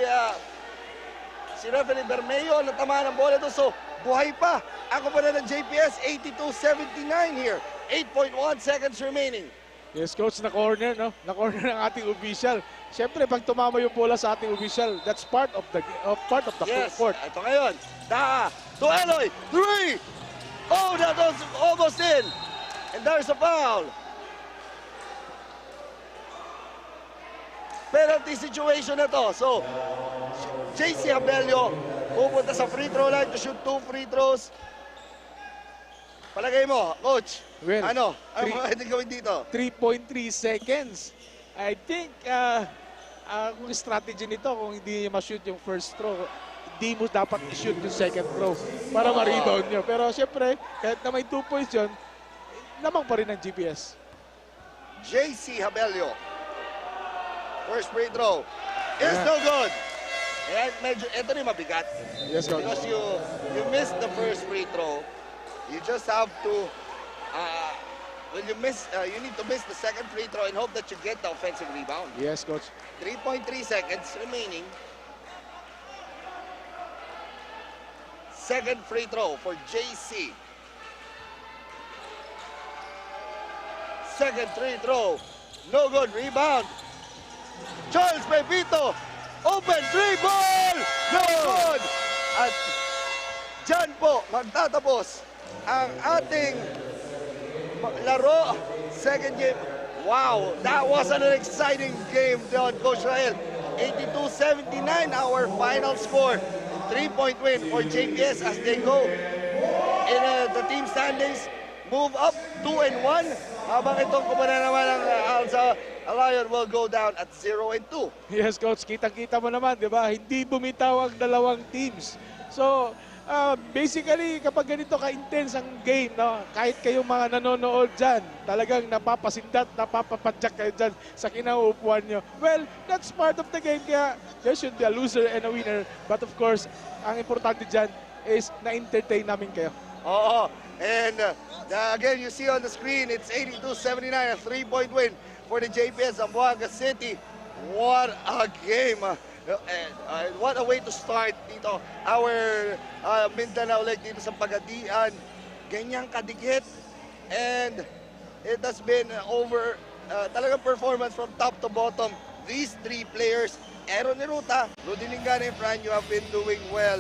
referee Bermeo natamaan ng bola doon. So buhay pa ang koponan ng JPS, 82-79 here. 8.1 seconds remaining. Yes, Coach, na-corner, no? Na-corner ng ating official. Siyempre, pag tumama yung bola sa ating official, that's part of the Yes, court. ito ngayon. To Eloy, 3! Oh, that was almost in. And there's a foul. Penalty situation na to. So, JC Abelio pupunta sa free throw line to shoot 2 free throws. Palagay mo, Coach, well, ano pwedeng gawin dito? 3.3 seconds. I think, kung strategy nito, kung hindi niya ma-shoot yung first throw, hindi mo dapat i-shoot yung second throw para ma-rebound nyo. Pero siyempre, kahit na may 2 points yun, lamang pa rin ng GPS. JC Abelio. First free throw is no good. And medyo, ito rin mabigat. Yes, Coach. Because you missed the first free throw. You just have to, you need to miss the second free throw and hope that you get the offensive rebound. Yes, Coach. 3.3 seconds remaining. Second free throw for JC. Second free throw. No good. Rebound. Charles Pepito. Open 3 ball. No good. At dyan po magtatapos ang ating laro. Second game. Wow, that was an exciting game doon, Coach Rael. 82-79 our final score. 3-point win for JPS as they go in the team standings. Move up 2-1. Habang itong kumana naman ang Alsa Lion will go down at 0-2. Yes, Coach. Kitang-kita mo naman, di ba? Hindi bumitaw ang dalawang teams. So, basically, kapag ganito ka-intense ang game, no, kahit kayong mga nanonood dyan, talagang napapasindat, napapapadyak kayo dyan sa kinauupuan nyo. Well, that's part of the game, kaya there should be a loser and a winner. But of course, ang importante dyan is na-entertain namin kayo. Oo. And again, you see on the screen, it's 82-79, a 3-point win for the JPS Zamboanga City. What a game! What a way to start dito. Our Mindanao League dito sa Pagadian. Ganyang kadikit. And it has been over talagang performance from top to bottom. These 3 players, Aaron Neruta, Rudy Lingana, and Fran, you have been doing well.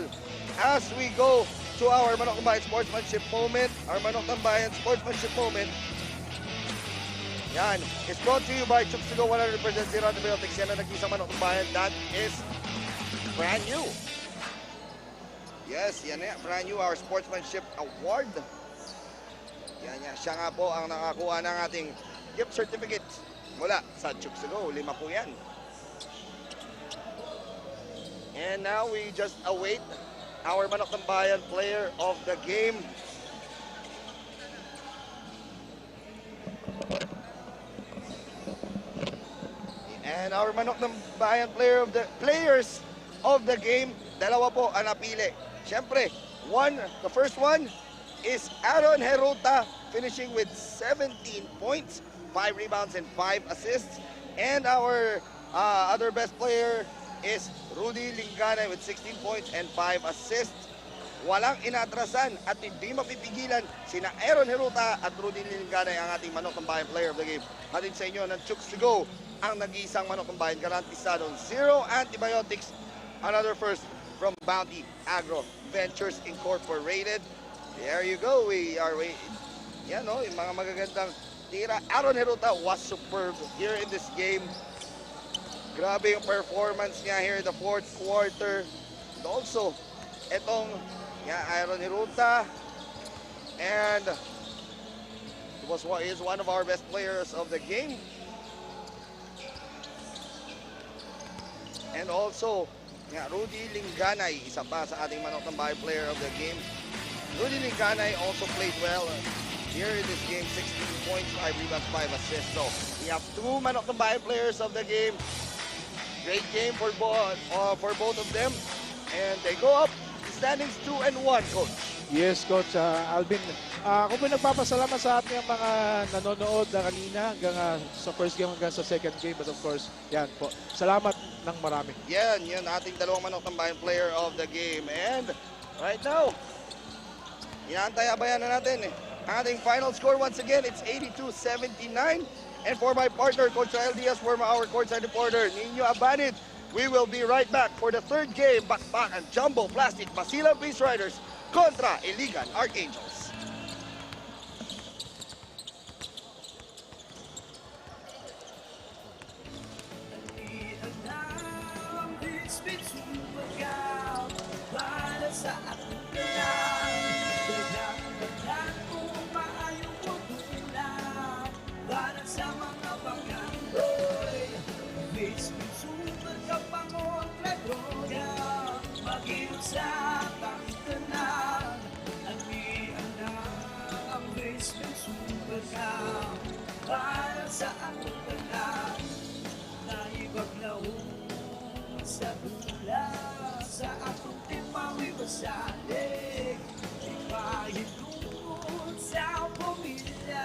As we go to our Manok ng Bayan Sportsmanship moment, our Manok ng Bayan Sportsmanship moment, yan, is brought to you by Chooks to Go 100% zero antibiotics. Yan ang nag-isang Manok ng Bayan. That is brand new. Yes, yan yan. Brand new, our Sportsmanship Award. Yan yan. Siya nga po ang nakakuha ng ating gift certificate mula sa Chooks to Go. 5 po yan. And now we just await our Manok ng Bayan player of the game. And our Manok ng Bayan players of the game, dalawa po ang napili. Siyempre, the first one is Aaron Heruta, finishing with 17 points, 5 rebounds and 5 assists. And our other best player is Rudy Linganay with 16 points and 5 assists. Walang inatrasan at hindi mapipigilan sina Aaron Hiruta at Rudy Linganay ang ating manok ng bayan player of the game. Hatid sa inyo ng Chooks to go ang nag-iisang manok ng bayan garantisado. Zero antibiotics. Another first from Bounty Agro Ventures Incorporated. There you go. We are yan no, yung mga magagandang tira. Aaron Hiruta was superb here in this game. Grabe yung performance niya here in the fourth quarter. And also, etong Aaron Hiruta, and he is one of our best players of the game. And also, Rudy Linganay, isa pa sa ating manok ng bahay player of the game. Rudy Linganay also played well here in this game, 16 points, 5 rebounds, 5 assists. So, we have two manok ng bahay players of the game. Great game for both of them. And they go up standings 2-1, Coach. Yes, Coach Alvin. Ako po nagpapasalamat sa ating mga nanonood na kanina hanggang sa first game hanggang sa second game. But of course, yan po. Salamat ng marami. Yan ating dalawang manok ng bayan player of the game. And right now, inaantay-abayan na natin ang ating final score. Once again, it's 82-79. And for my partner, Coach Rael Diaz, for our courtside reporter, Nino Abanid, we will be right back for the third game, Bakbakan Jumbo Plastic Basilan Peace Riders kontra Iligan Archangels. VisMin Super Cup para sa ating lahat. Dagdag kung maayong pagkukulang para sa mga panganoy. VisMin Super Cup ang kontra droga, mag-iusap ang tanan. Ang VisMin Super Cup para sa ating lahat. Naibaglaw sa bula, sa atong timawi masalig. Ipahitungod sa pamilya,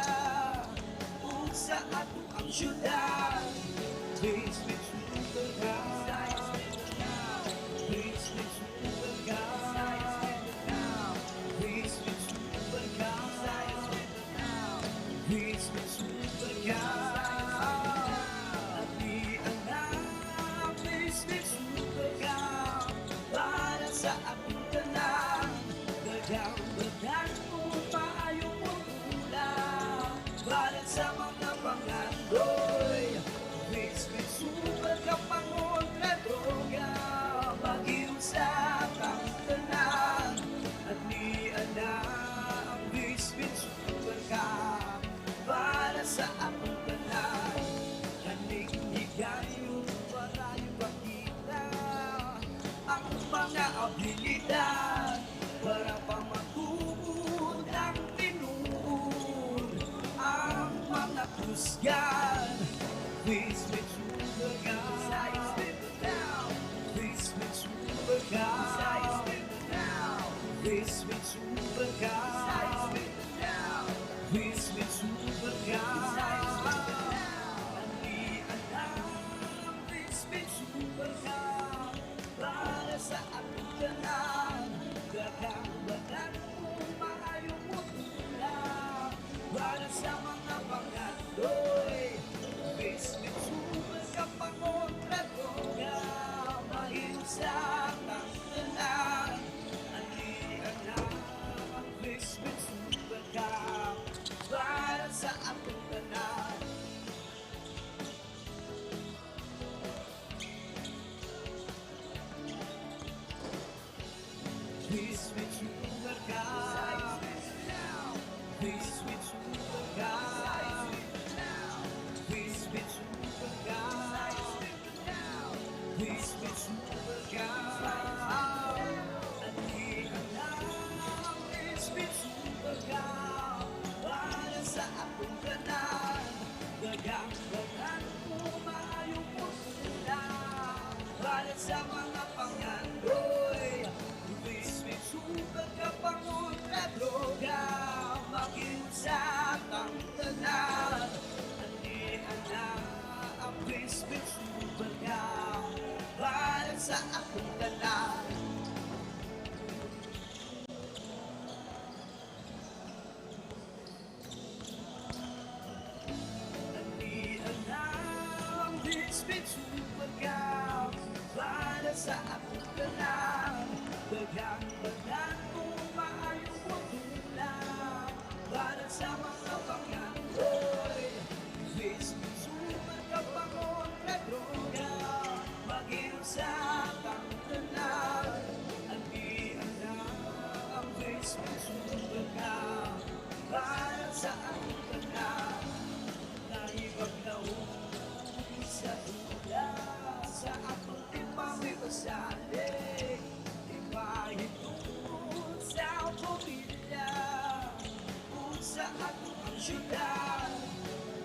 kung sa atong ang syudad. VisMin Super Cup, VisMin Super Cup, VisMin Super Cup, VisMin Super Cup. VisMin Super Cup para sa ating tanan. Dagang kung paayong pagkulang para sa mga pangandoy. VisMin Super Cup ang kontra droga, mag-iusap ang tanan. At niana ang VisMin Super Cup para sa ating tanan. Kanig-nigan yung marayong pakita ang mga abilidad para pamagugod ang tinuod ang mga kusgan. VisMin Super Cup, VisMin Super Cup, VisMin Super Cup, VisMin Super Cup. VisMin Super Cup para sa ating tanan. Dagang kung maayong pagkukulang para sa mga pangandoy. VisMin Super VisMin Super Cup para sa akong tanan. Daghang kung maayong pagtulak para sa mga panganoy. VisMin Super Cup ang kontra droga, mag-inom sa tanan. Andiyan na ang VisMin Super Cup para sa akong tanan. Naibag na sa tula, sa akong timami pasalig. Ibahin tungkol sa pamilya, kung sa akong ang syudad.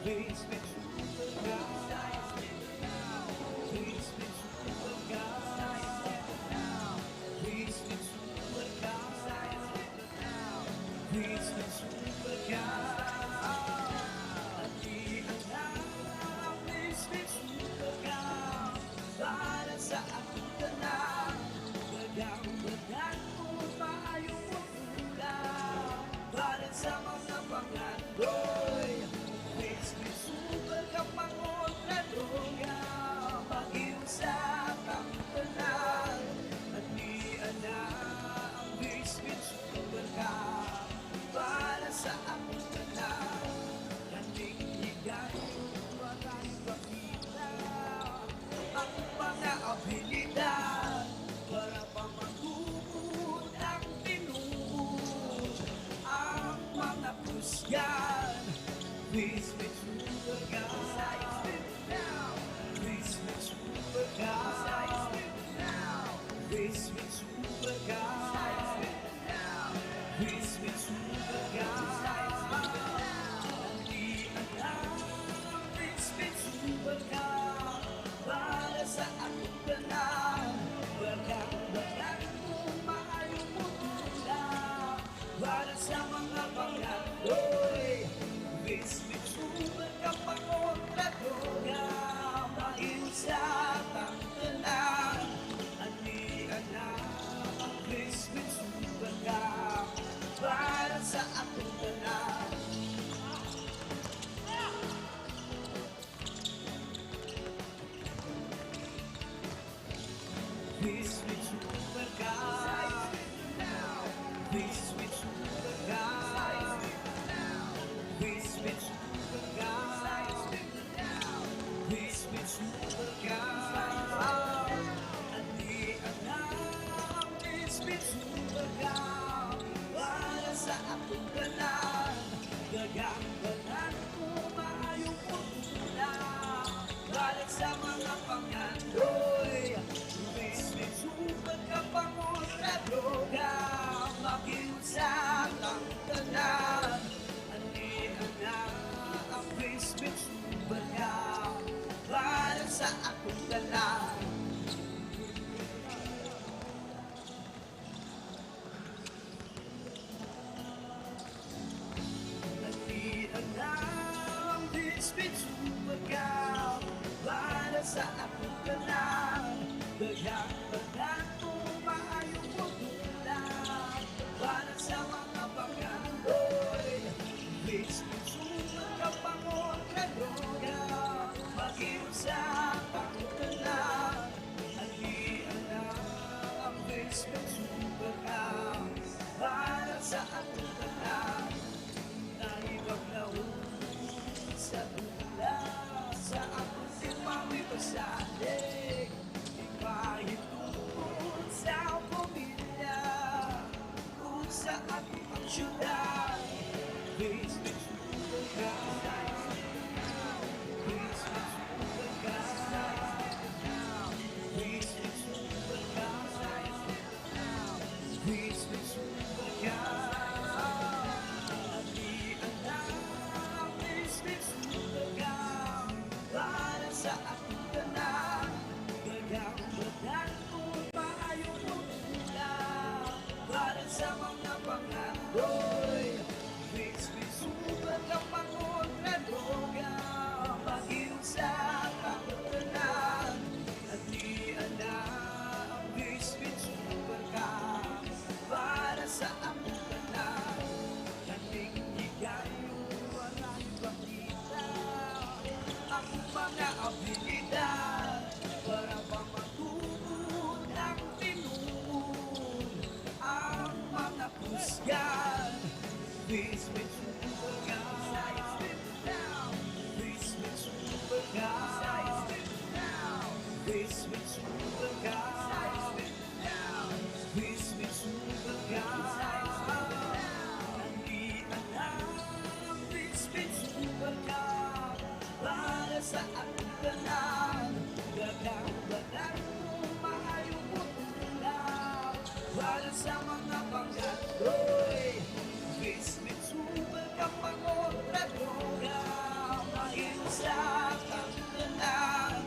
VisMin Super Cup, VisMin Super Cup, VisMin Super Cup, VisMin Super Cup. VisMin Super Cup para sa akong tanan. Daghang kung maayong pagtula para sa mga panganoy. VisMin Super Cup ang kontra droga, mag-inom sa akong tanan. Andiyan na ang VisMin Super Cup para sa akong tanan. Kandigan ang mga abilidad para pamagubod ang tinuod ang mga pusyan. VisMin Super Cup, VisMin Super Cup, VisMin Super Cup, VisMin Super Cup. Andiyan na ang VisMin Super Cup para sa akong tanan. Daghang kung maayong pagtula para sa mga panganoy. VisMin Super Cup ang kontra droga, mag-inom sa akong tanan. Andiyan na ang VisMin Super Cup para sa akong tanan. VisMin Super Cup, VisMin Super Cup, VisMin Super Cup, VisMin Super Cup. Andiyan na ang VisMin Super Cup para sa akong tanan. Daghang kung maayong pagtula para sa mga panganoy. VisMin Super Cup ang kontra droga, mag-inom sa akong tanan. Andiyan na ang VisMin Super Cup para sa akong tanan. Andiyan na ang VisMin Super Cup para sa akong tanan. Daghang kung maayong pagtula para sa mga panganoy. VisMin Super Cup ang kontra droga, mag-inom sa akong tanan. Andiyan na ang VisMin Super Cup para sa akong tanan. Naibag na sa tula, sa akong timami pasalig. Ibahin tungkol sa pamilya, kung sa akong ang syudad. VisMin Super Cup, VisMin Super Cup, VisMin Super Cup, VisMin Super Cup. Andiyan na ang VisMin Super Cup para sa akong tanan. Daghang kung maayong pagtula para sa mga panganoy. VisMin Super Cup, VisMin Super Cup. Nandiyan na ang VisMin Super Cup para sa ating tanan. Gagawin mo maayong utulaw para sa mga pangatoy. VisMin Super Cup ang otra-droga, mahiusap ang tanan.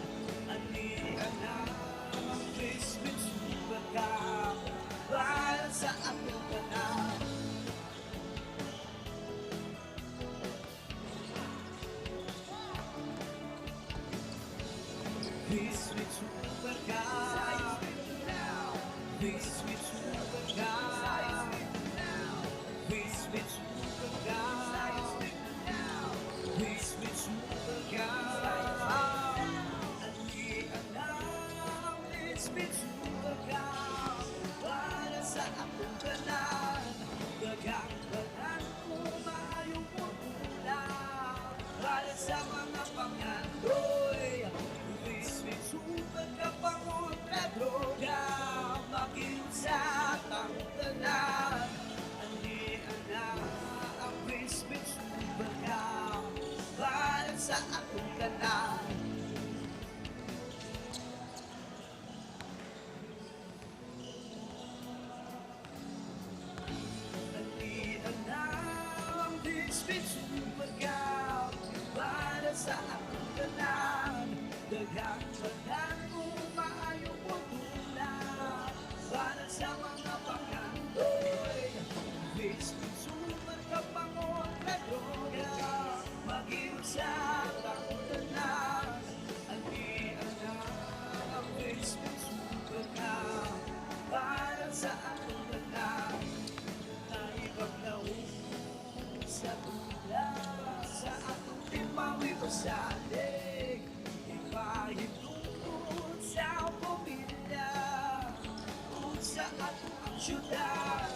Andiyan na ang VisMin Super Cup para sa ating tanan. VisMin Super Cup, VisMin Super Cup, VisMin Super Cup, VisMin Super Cup. Andiyan na ang VisMin Super Cup para sa ating tanan. Gagawin mo maayong pagkula para sa mga pangandoy. VisMin Super Cup ang otra-droga, makiusap ang tanan. Andiyan na ang VisMin Super Cup para sa atong tanan. Andiyan na ang VisMin Super Cup para sa atong tanan. Gagawin mo maayong pagkula para sa mga pangandoy. VisMin Super Cup ang otra-droga, mag-iusap ang tanan. Andiyan na ang VisMin Super Cup para sa atong tanan. Naibag na sa tula sa atong timawi pasalig. Ipahintungkod sa pamilya kung sa atong syudad.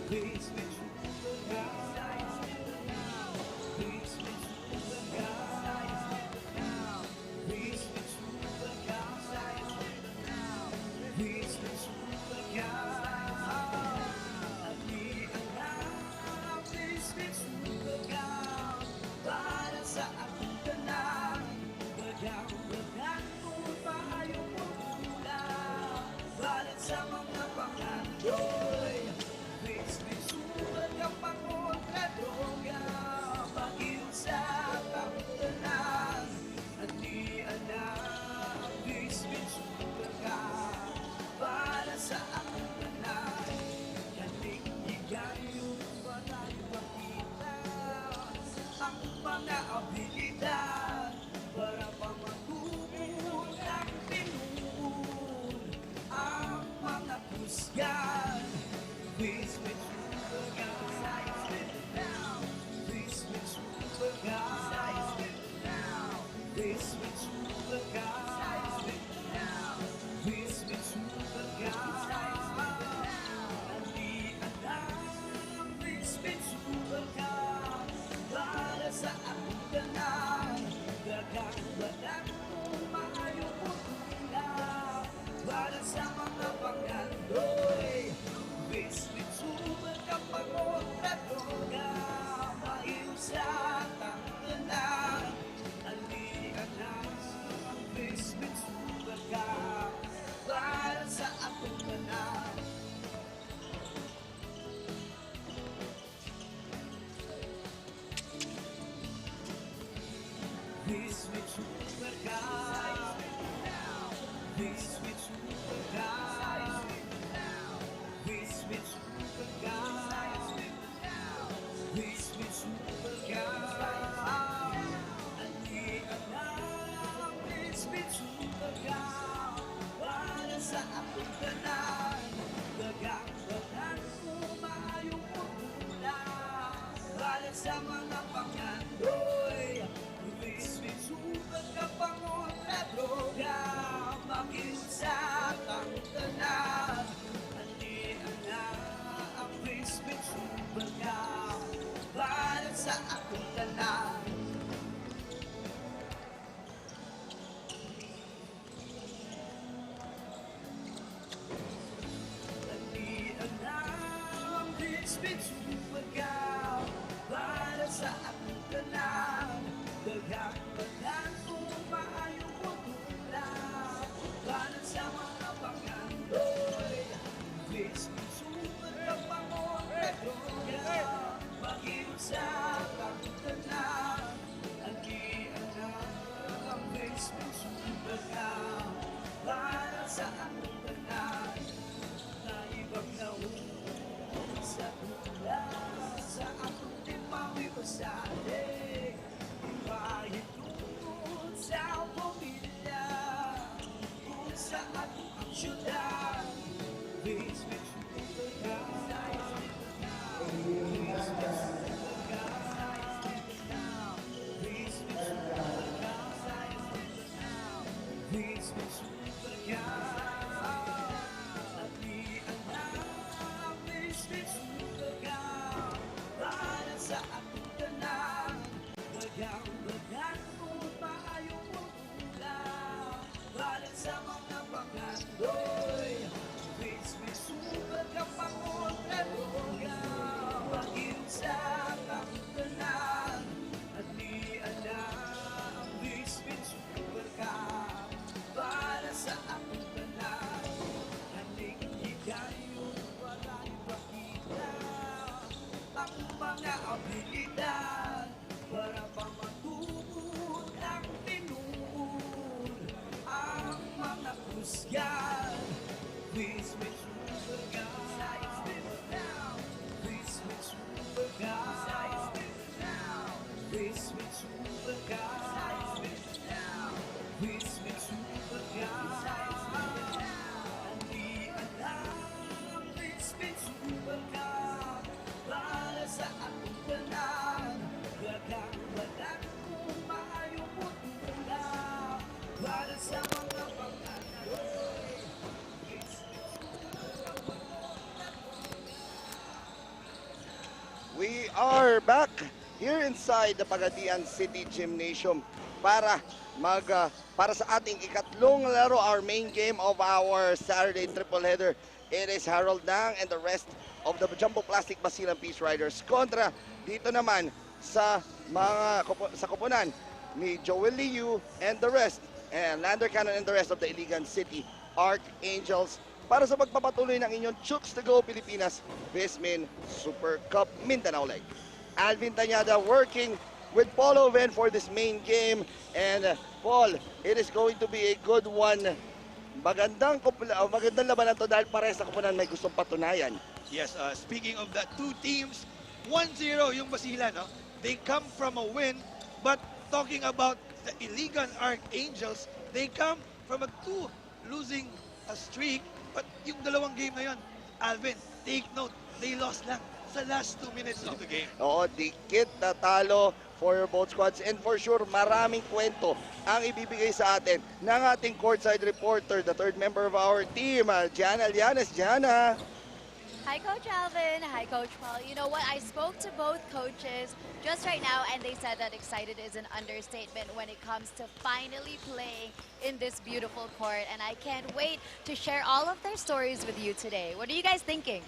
VisMin Super Cup, VisMin Super Cup, VisMin Super Cup, VisMin Super Cup. Andiyan na ang VisMin Super Cup para sa atong tanan. Gagawin mo maayong pagkula para sa mga pangandoy. VisMin Super Cup ang otra-droga, makiusap ang tanan. Andiyan na ang VisMin Super Cup para sa aking tanan. Kanindigan yung tayo makita ang mga abilidad para pamatugon ang pinuun ang mga pusgan. VisMin Super Cup, VisMin Super Cup, VisMin Super Cup, VisMin Super Cup. Andiyan na ang VisMin Super Cup para sa ating tanan. Gagawin mo maayong pagkula para sa mga pangandoy. VisMin Super Cup ang otra-droga, maiusap ang tanan. Andiyan na ang VisMin Super Cup para sa atong tanan. VisMin Super Cup, VisMin Super Cup, VisMin Super Cup, VisMin Super Cup. Andiyan na ang VisMin Super Cup para sa atong tanan. Gagawin mo maayong pagkula para sa mga pangandoy. VisMin Super Cup ang otra-droga, makiusap ang tanan. Andiyan na ang VisMin Super Cup para sa atong tanan. Bagang-bagang umaayong putula para sa mga pangandoy. VisMin Super Cup ang oratoria, mag-iusap ang tanan. Ang VisMin Super Cup para sa ating tanan. Naibag na sa tula, sa atong timbang ipasali. Ibahin tungkol sa pamilya, kung sa atong aksyonan. VisMin Super Cup, VisMin Super Cup, VisMin Super Cup, VisMin Super Cup. VisMin Super Cup para sa atong tanan. Bagang-bagang umaayong putula para sa mga pangandoy. VisMin Super Cup ang oratoria, mag-iusap ang tanan. At niala ang VisMin Super Cup para sa atong tanan. Haling hikayon para ipakita ang mga abilidad para pamatubod ang tinuod ang mga kusyan. VisMin Super Cup, VisMin Super Cup, VisMin Super Cup, VisMin Super Cup. Hindi alam VisMin Super Cup para sa atong tanan. Bagang-bagang umaayong putula para sa mga pangandoy. We are back here inside the Pagadian City Gymnasium para para sa ating ikatlong laro, our main game of our Saturday triple header. It is Harold Nang and the rest of the Jumbo Plastic Basilan Peace Riders kontra dito naman sa sa koponan ni Joel Liu and the rest, and Lander Cannon and the rest of the Iligan City Archangels para sa pagpapatuloy ng inyong Chooks to Go Pilipinas VisMin Super Cup Mindanao leg. Alvin Tañada working with Paul Oven for this main game, and Paul, it is going to be a good one. Magandang labanan to dahil pares sa koponan may gustong patunayan. Yes, speaking of the two teams, 1-0 yung Basilan, no? They come from a win, but talking about the Iligan Archangels, they come from a losing streak, but yung dalawang game na yun, Alvin, take note, they lost lang sa last 2 minutes of the game. Oo, dikit na talo for both squads, and for sure maraming kwento ang ibibigay sa atin ng ating courtside reporter, the third member of our team, Jana Llanes. Jana. Hi, Coach Alvin. Hi, Coach Paul. You know what? I spoke to both coaches just right now, and they said that excited is an understatement when it comes to finally playing in this beautiful court. And I can't wait to share all of their stories with you today. What are you guys thinking?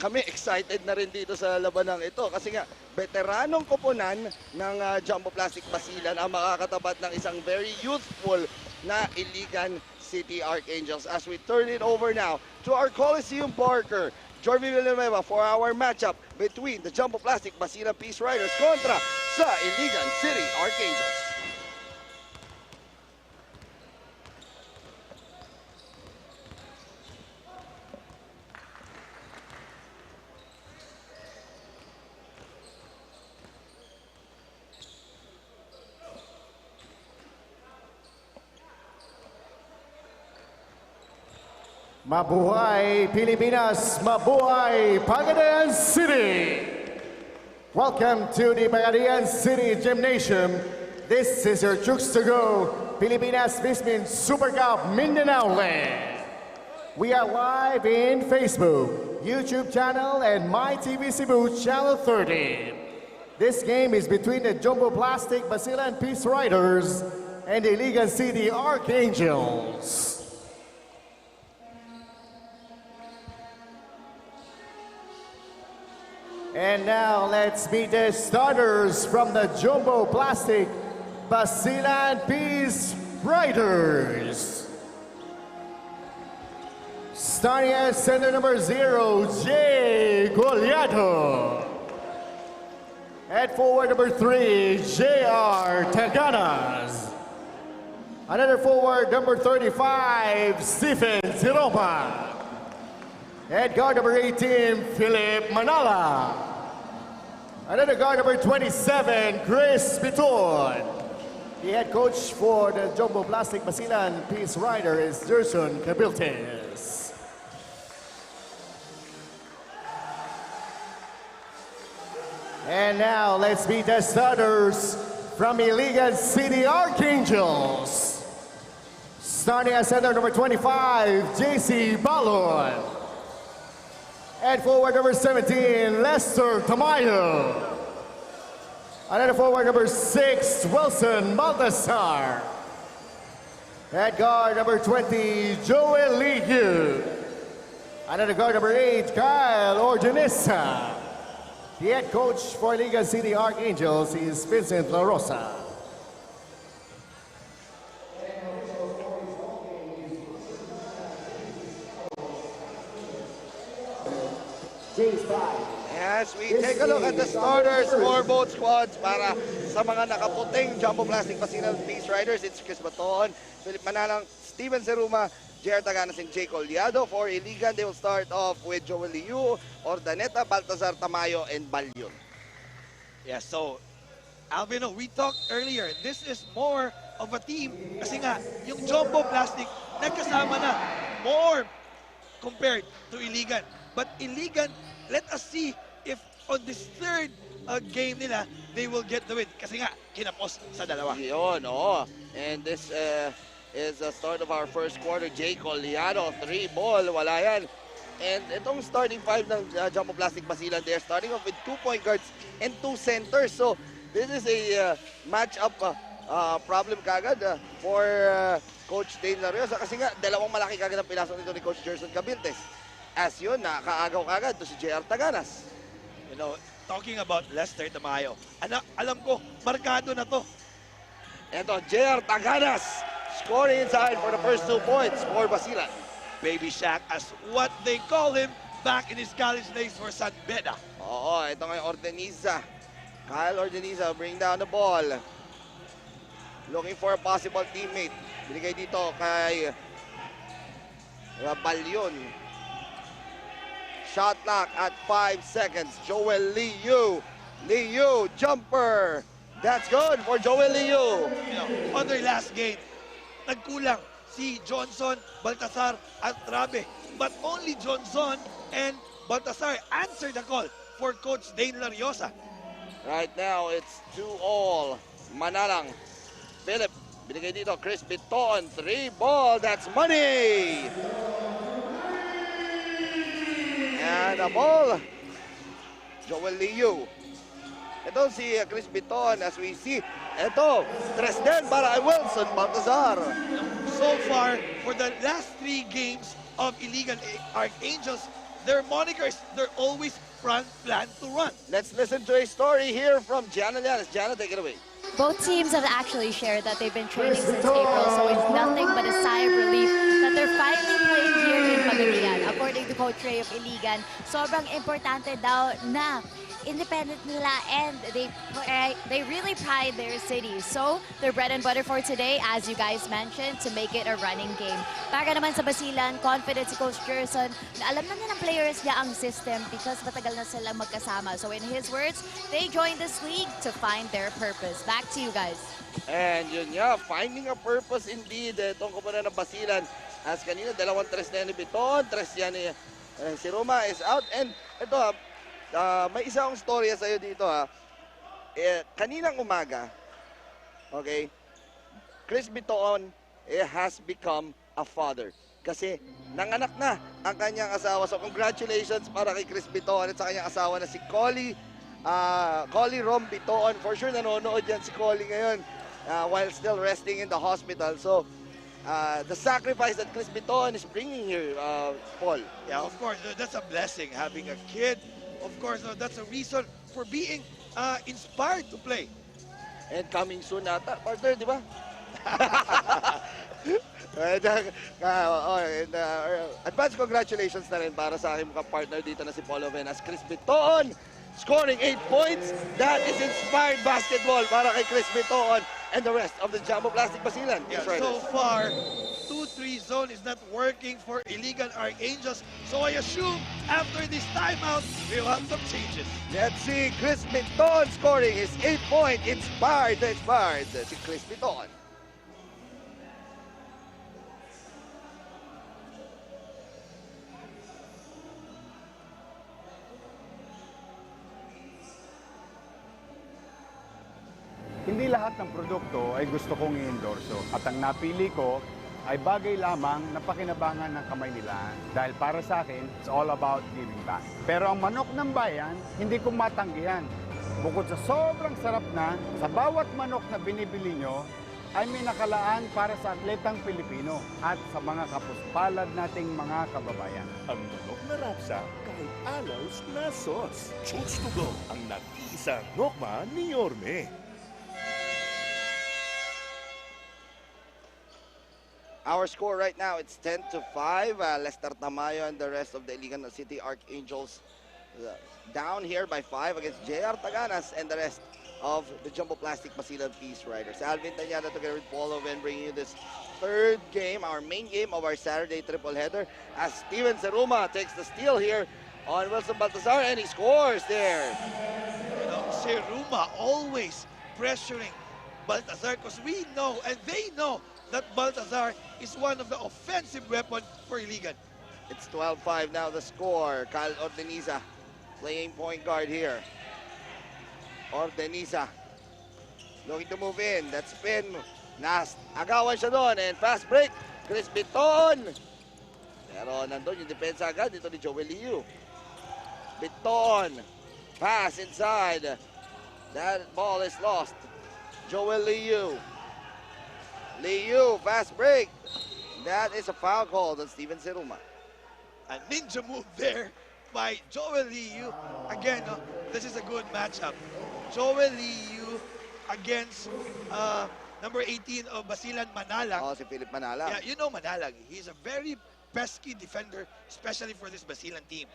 Kami excited na rin dito sa labanang ito kasi nga veteranong koponan ng Jumbo Plastic Basilan ang makakatapat ng isang very youthful na Iligan City Archangels. As we turn it over now to our Coliseum Barker, Jorvi Villanueva, for our matchup between the Jumbo Plastic Basilan Peace Riders kontra sa Iligan City Archangels. Mabuhay Pilipinas, mabuhay Pagadian City! Welcome to the Pagadian City Gymnasium. This is your Chooks to Go Pilipinas VisMin Super Cup Mindanao League. We are live in Facebook, YouTube channel, and MyTV Cebu channel 30. This game is between the Jumbo Plastic Basilan Peace Riders and the Iligan City Archangels. And And now let's meet the starters from the Jumbo Plastic Basilan Peace Riders. Starting at center number 0, Jay Goliato. At forward number 3, J.R. Taganas. Another forward, number 35, Stephen Siropa. At guard number 18, Philip Manala. Another guard number 27, Chris Biton. The head coach for the Jumbo Plastic Basilan Peace Rider is Gerson Cabiltes. And now let's meet the starters from Iligan City Archangels. Starting at center number 25, JC Balon. And forward number 17, Lester Tamayo. Another forward number 6, Wilson Baltasar. At guard number 20, Joel Liu. Another guard number 8, Kyle Ordanesa. The head coach for Iligan City Archangels is Vincent La Rosa. As we take a look at the starters for both squads para sa mga nakaputing Jumbo Plastic Basilan Peace Riders, it's Chris Baton, Philip Manalang, Steven Seruma, J.R. Taganas, and Jay Coliado. For Iligan, they will start off with Joel Liu, Ordaneta, Baltazar Tamayo, and Balyon. Yeah, so, Alvino, we talked earlier, this is more of a team kasi nga, yung Jumbo Plastic nagkasama na more compared to Iligan. But Iligan, let us see if on this third game nila, they will get the win. Kasi nga, kinapos sa dalawa. Yun, oo. And this is the start of our first quarter. Jay Coliado, 3 ball, wala yan. And itong starting 5 ng Jumbo Plastic Basilan, they're starting off with 2 point guards and 2 centers. So, this is a match-up problem kagad for Coach Dane Lariosa. Kasi nga, dalawang malaki kagad ang pinasok nito ni Coach Gerson Cabiltes. As yun, nakaagaw kagad to si J.R. Taganas. You know, talking about Lester Tamayo, alam ko, markado na to. Ito, J.R. Taganas scoring inside for the first 2 points for Basilan. Baby Shaq as what they call him back in his college days for San Beda. Oo, ito ngayon Ordeniza. Kyle Ordeniza bring down the ball. Looking for a possible teammate. Binigay dito kay Balyon. Shot clock at 5 seconds. Joel Liu. Liu, jumper. That's good for Joel Liu. You know, on their last game, nagkulang si Johnson, Baltasar, at Rabe. But only Johnson and Baltasar answered the call for Coach Dane Lariosa. Right now, it's 2-all. Manalang. Philip, binigay dito. Chris Biton, 3 ball. That's money. And a ball. Joel Liu. Ito si Chris Biton as we see. Ito, Tresden para Wilson Baltazar. So far, for the last 3 games of Iligan Archangels, their monikers, they're always plan to run. Let's listen to a story here from Jana Llanes. Jana, take it away. Both teams have actually shared that they've been training since April, so it's nothing but a sigh of relief that they're finally playing here in Pagadian. According to Coach Ray of Iligan, sobrang importante daw na independent nila and they really pride their city. So, their bread and butter for today, as you guys mentioned, to make it a running game. Para naman sa Basilan, confident si Coach Gerson na alam na ng players niya ang system because matagal na silang magkasama. So, in his words, they joined this league to find their purpose. Back to you guys. And yun nga, finding a purpose indeed. Itong kumuna ng Basilan. As kanina, 2 tres na ni Biton, 3 yan ni si Roma is out. And ito may isa akong storya sa'yo dito kaninang umaga, okay, Chris Biton has become a father. Kasi nanganak na ang kanyang asawa. So congratulations para kay Chris Biton at sa kanyang asawa na si Collie Rom Biton. For sure nanonood yan si Collie ngayon while still resting in the hospital. So the sacrifice that Chris Biton is bringing here, Paul. Yeah, of course, that's a blessing having a kid of course, that's a reason for being inspired to play. And coming soon ata, partner, di ba? Advance congratulations na rin para sa aking partner dito na si Polo Venas. Chris Bitoon scoring 8 points. That is inspired basketball para kay Chris Bitoon and the rest of the Jumbo Plastic Basilan. Yeah, so far, 2-3 zone is not working for Iligan Archangels. So I assume after this timeout, we'll have some changes. Let's see Chris Bitoon scoring his 8-point inspired si Chris Bitoon. Hindi lahat ng produkto ay gusto kong i-endorso. At ang napili ko ay bagay lamang na pakinabangan ng kamay nila. Dahil para sa akin, it's all about giving back. Pero ang manok ng bayan, hindi ko matanggihan. Bukod sa sobrang sarap na, sa bawat manok na binibili nyo, ay may nakalaan para sa atletang Pilipino at sa mga kapuspalad nating mga kababayan. Ang manok na rapsa kahit alaws na sauce. Chooks to go ang nag-iisang nokma ni Yorme. Our score right now, it's 10-5. Lester Tamayo and the rest of the Iligan City Archangels down here by 5 against JR Taganas and the rest of the Jumbo Plastic Basilan Peace Riders. Alvin Tañada together with Paulo Ven bringing you this third game, our main game of our Saturday triple header, as Steven Seruma takes the steal here on Wilson Baltazar and he scores there. You know, Seruma always pressuring Baltazar because we know and they know that Baltazar is one of the offensive weapons for Iligan. It's 12-5 now the score. Kyle Ordeniza playing point guard here. Ordeniza looking to move in. That spin. Agawan siya doon and fast break. Chris Biton. Pero nandun yung depensa agad dito ni Joel Liu. Biton. Pass inside. That ball is lost. Joel Liu. Liu, fast break. That is a foul call on Steven Seruma. A ninja move there by Joel Liu. Again, this is a good matchup. Joel Liu against number 18 of Basilan, Manalang. Oh, si Philip Manalang. Yeah, you know Manalang. He's a very pesky defender, especially for this Basilan team.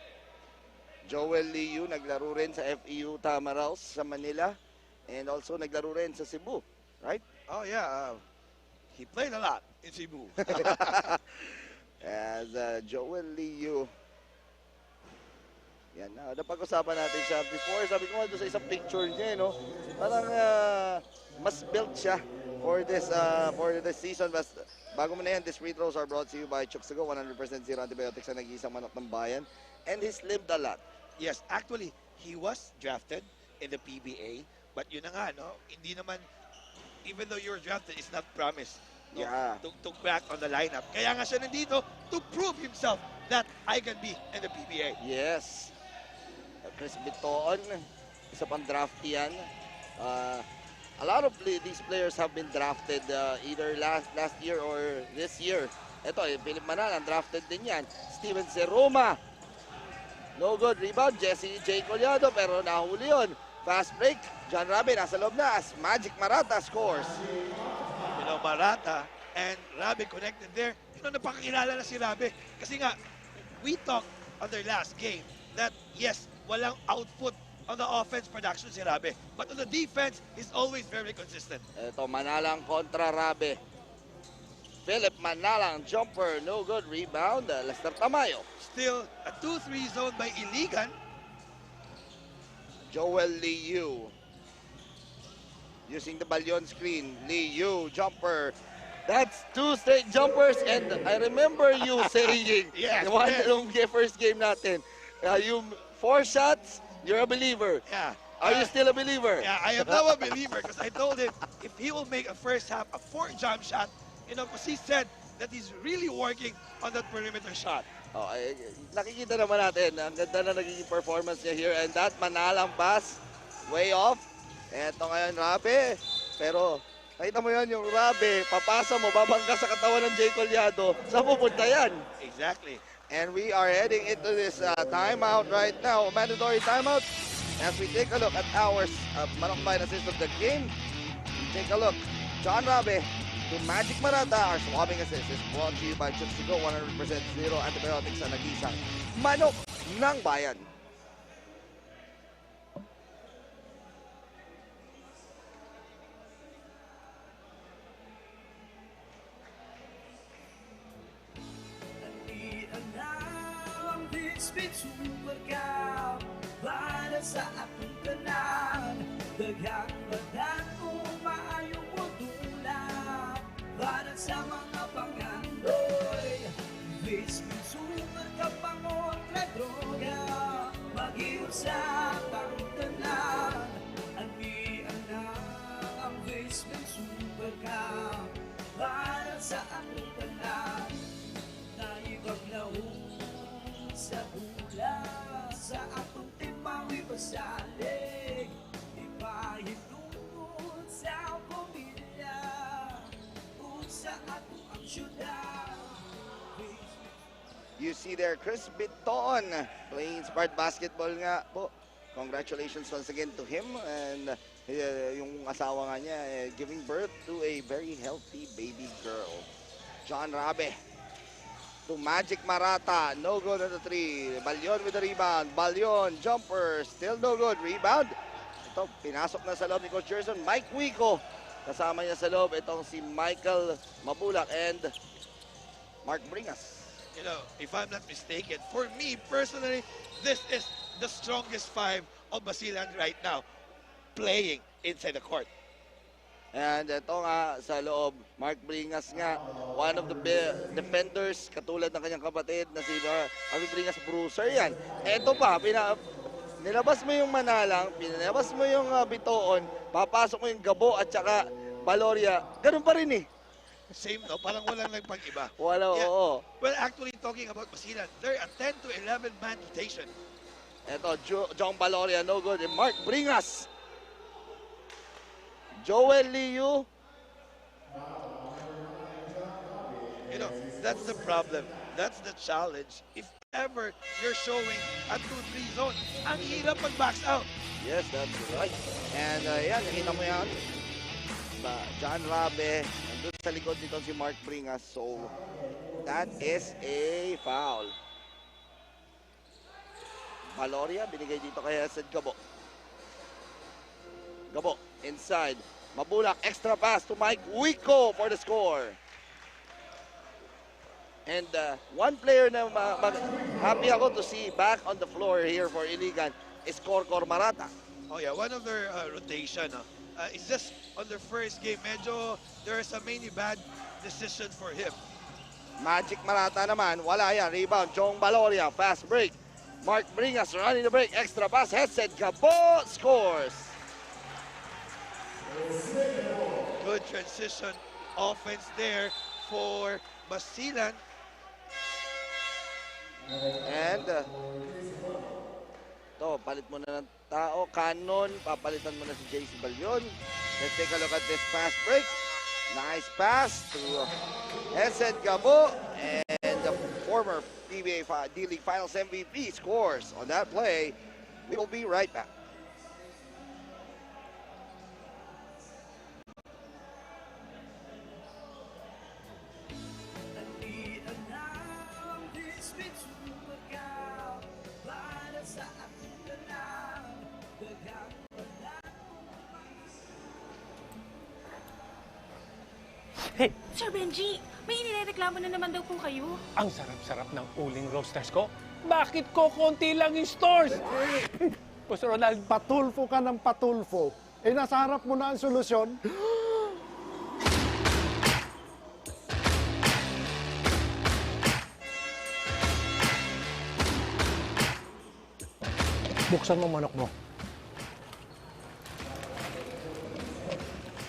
Joel Liu, naglaro rin sa FEU Tamaraos sa Manila. And also naglaro rin sa Cebu, right? Oh, yeah. He played a lot in Cebu. As Joel Liu. Yan, napag-usapan natin siya before. Sabi ko nga doon sa isang picture niya, no? Parang mas built siya for this season. Bago mo na yan, these free throws are brought to you by Chooks to go. 100% zero antibiotics sa nag-iisang manok ng bayan. And he slimmed a lot. Yes, actually, he was drafted in the PBA. But yun na nga, no? Hindi naman, even though you were drafted, it's not promised. No? Yeah. To back on the lineup. Kaya nga siya nandito to prove himself that I can be in the PBA. Yes. Chris Bitoon, isa pang draft yan. A lot of these players have been drafted either last year or this year. Ito, Philip Manalang, drafted din yan. Steven Seruma. No good rebound. Jesse J. Collado, pero nahuli yun. Fast break. John Rabe nasa loob na as Magic Marata scores. You know, Marata and Rabe connected there. You know, napakakilala na si Rabe. Kasi nga, we talked on their last game that, yes, walang output on the offense production si Rabe. But on the defense, he's always very consistent. Ito, Manalang kontra Rabe. Philip Manalang, jumper, no good. Rebound, Lester Tamayo. Still, a 2-3 zone by Iligan. Joel Liu. Using the Balyon screen. Liu, jumper. That's 2 straight jumpers and I remember you saying, yes, nung first game natin, you 4 shots, you're a believer. Yeah. Are you still a believer? Yeah, I am now a believer because I told him if he will make a first half, a 4 jump shot, you know, because he said that he's really working on that perimeter shot. Oh, nakikita naman natin, ang ganda na nagiging performance niya here and that Manalang pass, way off. Eto ngayon, Rabe. Pero, nakita mo yan, yung Rabe, papasa mo, babangga sa katawan ng Jay Collado, saan pupunta yan? Exactly. And we are heading into this timeout right now, mandatory timeout. As we take a look at our Manok Bayan assist of the game, take a look. John Rabe to Magic Marata, our swabbing assist is brought to you by Chooks to Go, 100% zero antibiotics sa nag-isang Manok ng Bayan. VisMin Super Cup para sa atong tanan. Daghang badan o maayong mutulak para sa mga pangandoy. VisMin Super Cup pangon na droga, mag-iusap ang tanan. Ang VisMin Super Cup para sa atong tanan. Naibag na sa bula, sa atong timawi pasalig, ipahintungod sa pamilya, o sa atong ang syudad. You see there, Chris Biton playing smart basketball nga po. Congratulations once again to him and yung asawa nga niya giving birth to a very healthy baby girl. John Rabe to Magic Marata, no good on the three. Balyon with the rebound. Balyon, jumper, still no good. Rebound. Ito, pinasok na sa loob ni Coach Gerson. Mike Wico, kasama niya sa loob. Itong si Michael Mabulak and Mark Bringas. You know, if I'm not mistaken, for me personally, this is the strongest five of Basilan right now, playing inside the court. And ito nga sa loob, Mark Bringas nga, one of the defenders, katulad ng kanyang kapatid na si Mark Bringas, bruiser yan. Ito pa, nilabas mo yung Manalang, pinilabas mo yung Bitoon, papasok mo yung Gabo at saka Valoria, ganun pa rin eh. Same, no? Parang walang nagpag-iba. Wala, oo. Well, actually, talking about Basilan, they're a 10 to 11 man rotation. Ito, John Valoria, no good. And Mark Bringas. Joel Liu. You know, that's the problem. That's the challenge. If ever you're showing a 2-3 zone, ang hirap mag-box out. Yes, that's right. And yan, nakita mo yan. John Rabe, nandun sa likod nito si Mark Bringas. So, that is a foul. Valoria, binigay dito kay Sid Gabo. Gabo, inside. Mabulak, extra pass to Mike Wico for the score. And one player na happy ako to see back on the floor here for Iligan is Corcor Marata. Oh yeah, one of their rotation. It's just on their first game, medyo there's a many bad decision for him. Magic Marata naman, wala yan. Rebound, Jong Valoria, fast break. Mark Bringas running the break, extra pass, headset, Gabo scores. Good transition offense there for Basilan. And palit mo na ng tao. Cannon, papalitan mo na si JC Balyon. Let's take a look at this fast break. Nice pass to Headset Gabo. And the former PBA D-League Finals MVP scores on that play. We will be right back. Hey! Sir Benji, may inireklamo na naman daw po kayo. Ang sarap-sarap ng uling roasters ko. Bakit ko konti lang yung stores? Boss Ronald, Patulfo ka ng patulfo. Eh, nasa harap mo na ang solusyon. Buksan mo manok mo.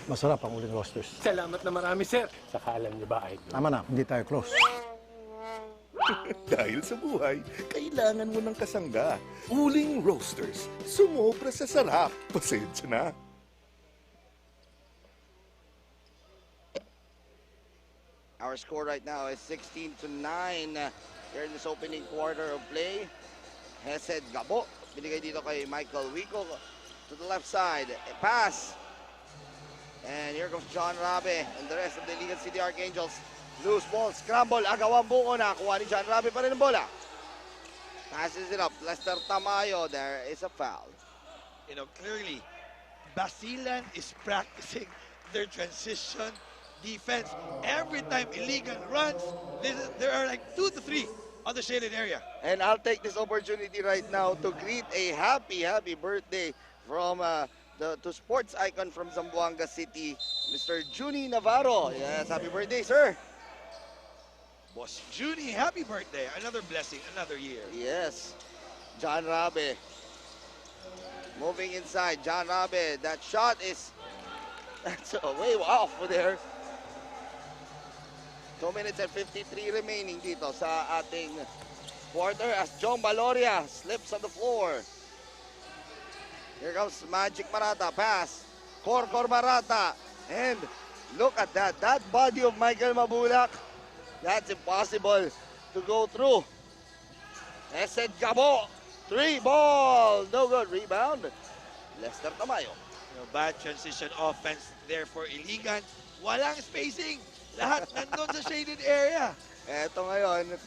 Masarap ang uling roasters. salamat na marami, sir. Saka alam niyo ba, Idol? Tama na, hindi tayo close. Dahil sa buhay, kailangan mo ng kasangga. Uling Roasters, sumobra sa sarap. Pasensya na. Our score right now is 16-9. here in this opening quarter of play. Hesed Gabo. Binigay dito kay Michael Wico to the left side. A pass. And here comes John Rabe and the rest of the Iligan City Archangels. Loose ball, scramble, agawang buko na. Kuha ni John Rabe pa rin ang bola. Passes it up. Lester Tamayo. There is a foul. You know, clearly, Basilan is practicing their transition defense. Every time Iligan runs, there are like 2 to 3 on the shaded area. And I'll take this opportunity right now to greet a happy birthday from to sports icon from Zamboanga City, Mr. Juni Navarro. Yes, happy birthday, sir. Boss Junie, happy birthday. Another blessing, another year. Yes. John Rabe. Moving inside, John Rabe. That shot is that's way off there. 2 minutes and 53 remaining dito sa ating quarter as John Baloria slips on the floor. Here comes Magic Marata. Pass. Korkor Marata. And look at that. That body of Michael Mabulak. That's impossible to go through. Hesed Gabo. 3 ball. No good. Rebound. Lester Tamayo. You know, bad transition offense there for Iligan. Walang spacing. Lahat nandun sa shaded area. Eto ngayon,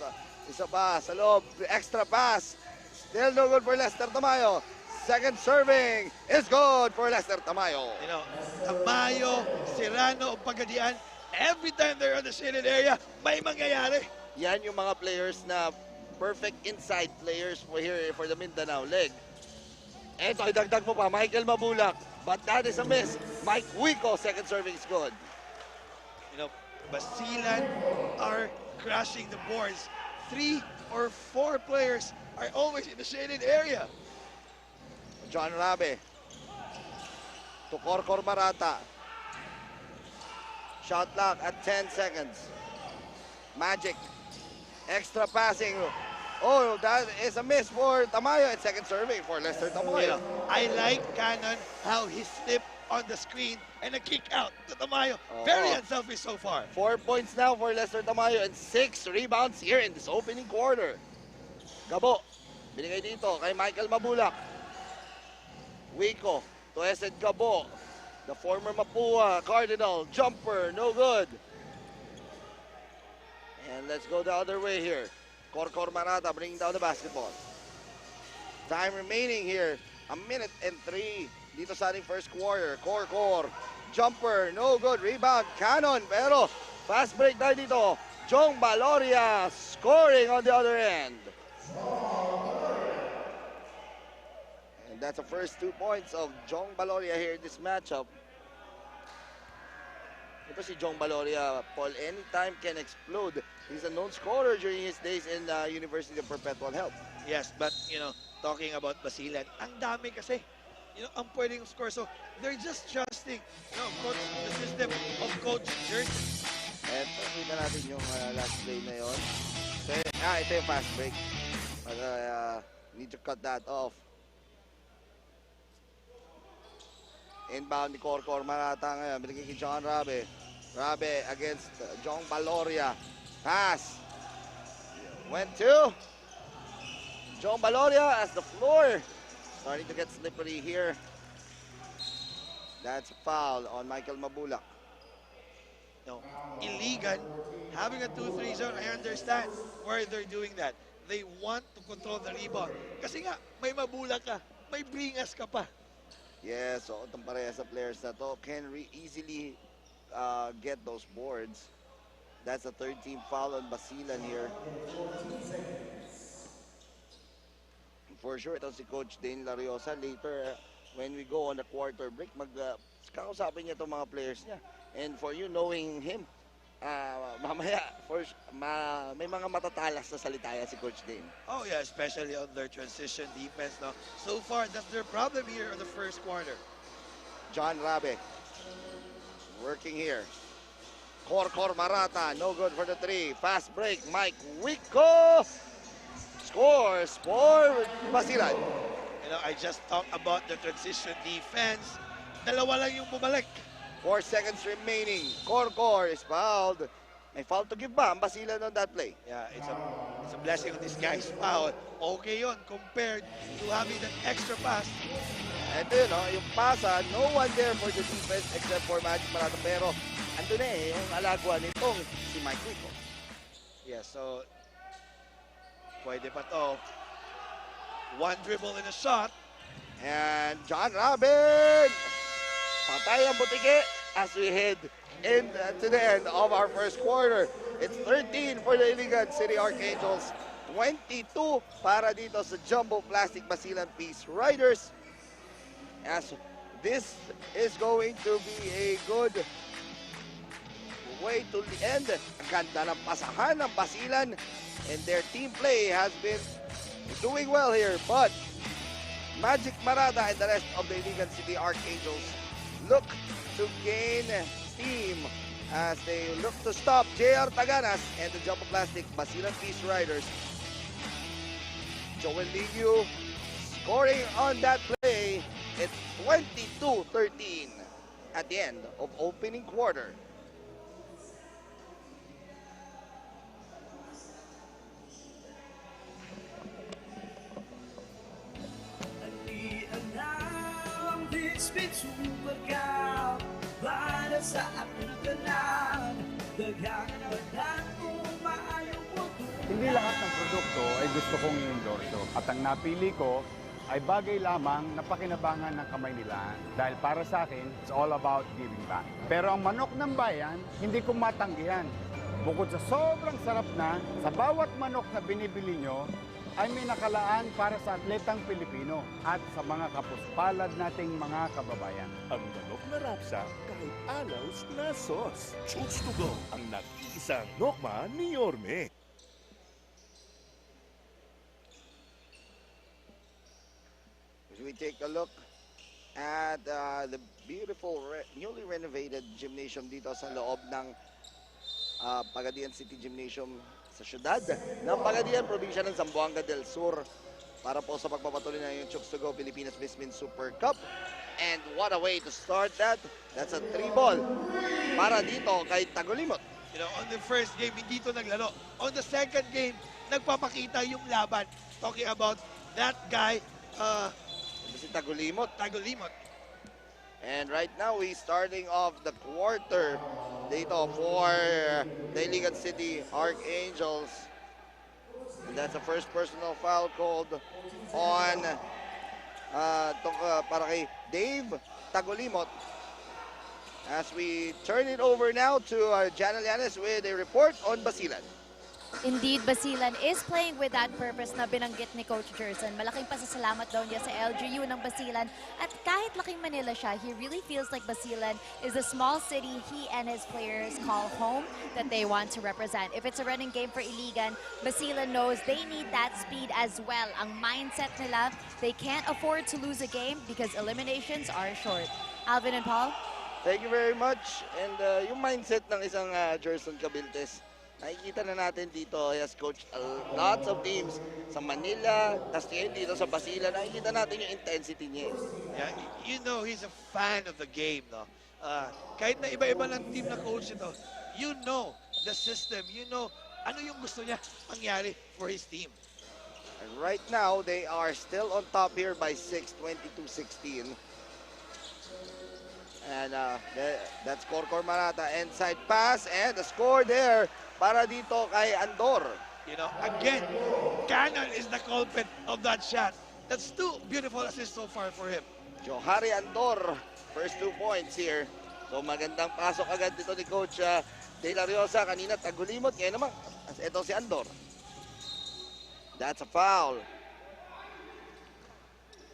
isa pa sa loob, extra pass. Still no good for Lester Tamayo. Second serving is good for Lester Tamayo. You know, Tamayo, Serrano, Pagadian, every time they're on the shaded area, may mangyayari. Yan yung mga players na perfect inside players for here for the Mindanao leg. Eto, idagdag mo pa, Michael Mabulak. But that is a miss. Mike Wico, second serving is good. You know, Basilan are crashing the boards. 3 or 4 players are always in the shaded area. John Rabe to Korkor Marata. Shot clock at 10 seconds. Magic. Extra passing. Oh, that is a miss for Tamayo and second serving for Lester Tamayo. I like Cannon, how he slipped on the screen and a kick out to Tamayo. Very unselfish so far. 4 points now for Lester Tamayo and 6 rebounds here in this opening quarter. Gabo, binigay dito kay Michael Mabulak. Wico to Hesed Gabo. The former Mapua Cardinal jumper, no good. And let's go the other way here. Korkor Marata bringing down the basketball. Time remaining here, 1 minute and 3 dito sa ating first quarter. Korkor, jumper, no good. Rebound, Cannon, pero fast break tayo dito. Jong Baloria scoring on the other end. And that's the first 2 points of Jong Baloria here in this matchup. Ito si Jong Baloria, Paul, anytime can explode. He's a known scorer during his days in University of Perpetual Health. Yes, but you know, talking about Basilan, ang dami kasi. You know, ang pwedeng score. So, they're just trusting, you know, coach, the system of Coach Chooks. And kita natin yung last play na yun. So, ito yung fast break. But, need to cut that off. Inbound ni Korkor Marata ngayon. Binigay kay John Rabe. Rabe against Jong Baloria. Pass. Went to Jong Baloria as the floor starting to get slippery here. That's a foul on Michael Mabulak. No, Iligan, having a 2-3 zone, I understand why they're doing that. They want to control the rebound. Kasi nga, may Mabulak ka, may bringas ka pa. Yes, so itong parehas sa players na to can easily get those boards. That's a third team foul on Basilan here. For sure, ito si Coach Dane Lariosa. Later, when we go on the quarter break, kakausapin niya itong mga players niya. And for you knowing him, mamaya, may mga matatalas na salita yan si Coach Dane. Oh yeah, especially on their transition defense. No? So far, that's their problem here in the first quarter. John Rabe, working here. Korkor Marata, no good for the 3. Fast break, Mike Wico scores for Basilan. You know, I just talked about the transition defense. Dalawa lang yung bumalik. 4 seconds remaining. Korkor is fouled. May foul to give ba ang Basilan on that play? Yeah, it's a blessing in disguise. Wow, okay yun compared to having that extra pass. Ito yun, no? Yung pasa, no one there for the defense except for Magic Marata. Pero ando na yung alagwa nitong si Mike Rico. Yeah, so pwede pa to. One dribble and a shot. And John Robin! Patay ang butike as we head to the end of our first quarter. It's 13 for the Iligan City Archangels. 22 para dito sa Jumbo Plastic Basilan Peace Riders. As this is going to be a good way to end. Ang ganda ng pasahan ng Basilan and their team play has been doing well here. But Magic Marata and the rest of the Iligan City Archangels look to gain steam as they look to stop JR Taganas and the Jumbo Plastic Basilan Peace Riders. Joel Ligu scoring on that play. It's 22-13 at the end of opening quarter. Ang VisMin Super Cup para sa ating tanan. Daghang banan kung maayong puto. Hindi lahat ng produkto ay gusto kong i-endorso. At ang napili ko ay bagay lamang na pakinabangan ng kamay nila. Dahil para sa akin, it's all about giving back. Pero ang manok ng bayan, hindi ko matanggihan. Bukod sa sobrang sarap na, sa bawat manok na binibili nyo, ay may nakalaan para sa atletang Pilipino at sa mga kapuspalad nating mga kababayan. Ang manok na rapsa kahit anaws na sauce. Chooks to go, ang nag-iisang nokma ni Yorme. As we take a look at the beautiful newly renovated gymnasium dito sa loob ng Pagadian City Gymnasium sa syudad ng Pagadian, probinsya ng Zamboanga del Sur para po sa pagpapatuloy na yung Chooks to Go Pilipinas VisMin Super Cup. And what a way to start that. That's a 3-ball para dito kay Tagolimot. You know, on the first game, hindi ito naglaro. On the second game, nagpapakita yung laban. Talking about that guy, si Tagolimot. Tagolimot. And right now, we're starting off the quarter dito for the Iligan City Archangels. And that's the first personal foul called on para kay Dave Tagolimot. As we turn it over now to Janel Llanes with a report on Basilan. Indeed, Basilan is playing with that purpose na binanggit ni Coach Jerson. Malaking pasasalamat daw niya sa LGU ng Basilan. At kahit laking Manila siya, he really feels like Basilan is a small city he and his players call home that they want to represent. If it's a running game for Iligan, Basilan knows they need that speed as well. Ang mindset nila, they can't afford to lose a game because eliminations are short. Alvin and Paul? Thank you very much. And yung mindset ng isang Jerson Cabiltes, nakikita na natin dito, he has coached lots of teams sa Manila, tapos dito sa Basilan, nakikita natin yung intensity niya. Yeah, you know he's a fan of the game, no? Kahit na iba-iba ng team na coach ito, you know the system, you know ano yung gusto niya mangyari for his team. And right now, they are still on top here by 6, 22-16. And that's Corcor Marata, inside pass, and the score there para dito kay Andor. You know, again, Cannon is the culprit of that shot. That's two beautiful assists so far for him. Johari Andor, first 2 points here. So magandang pasok agad dito ni Coach De La Riosa. Kanina Tagolimot, ngayon naman, ito si Andor. That's a foul.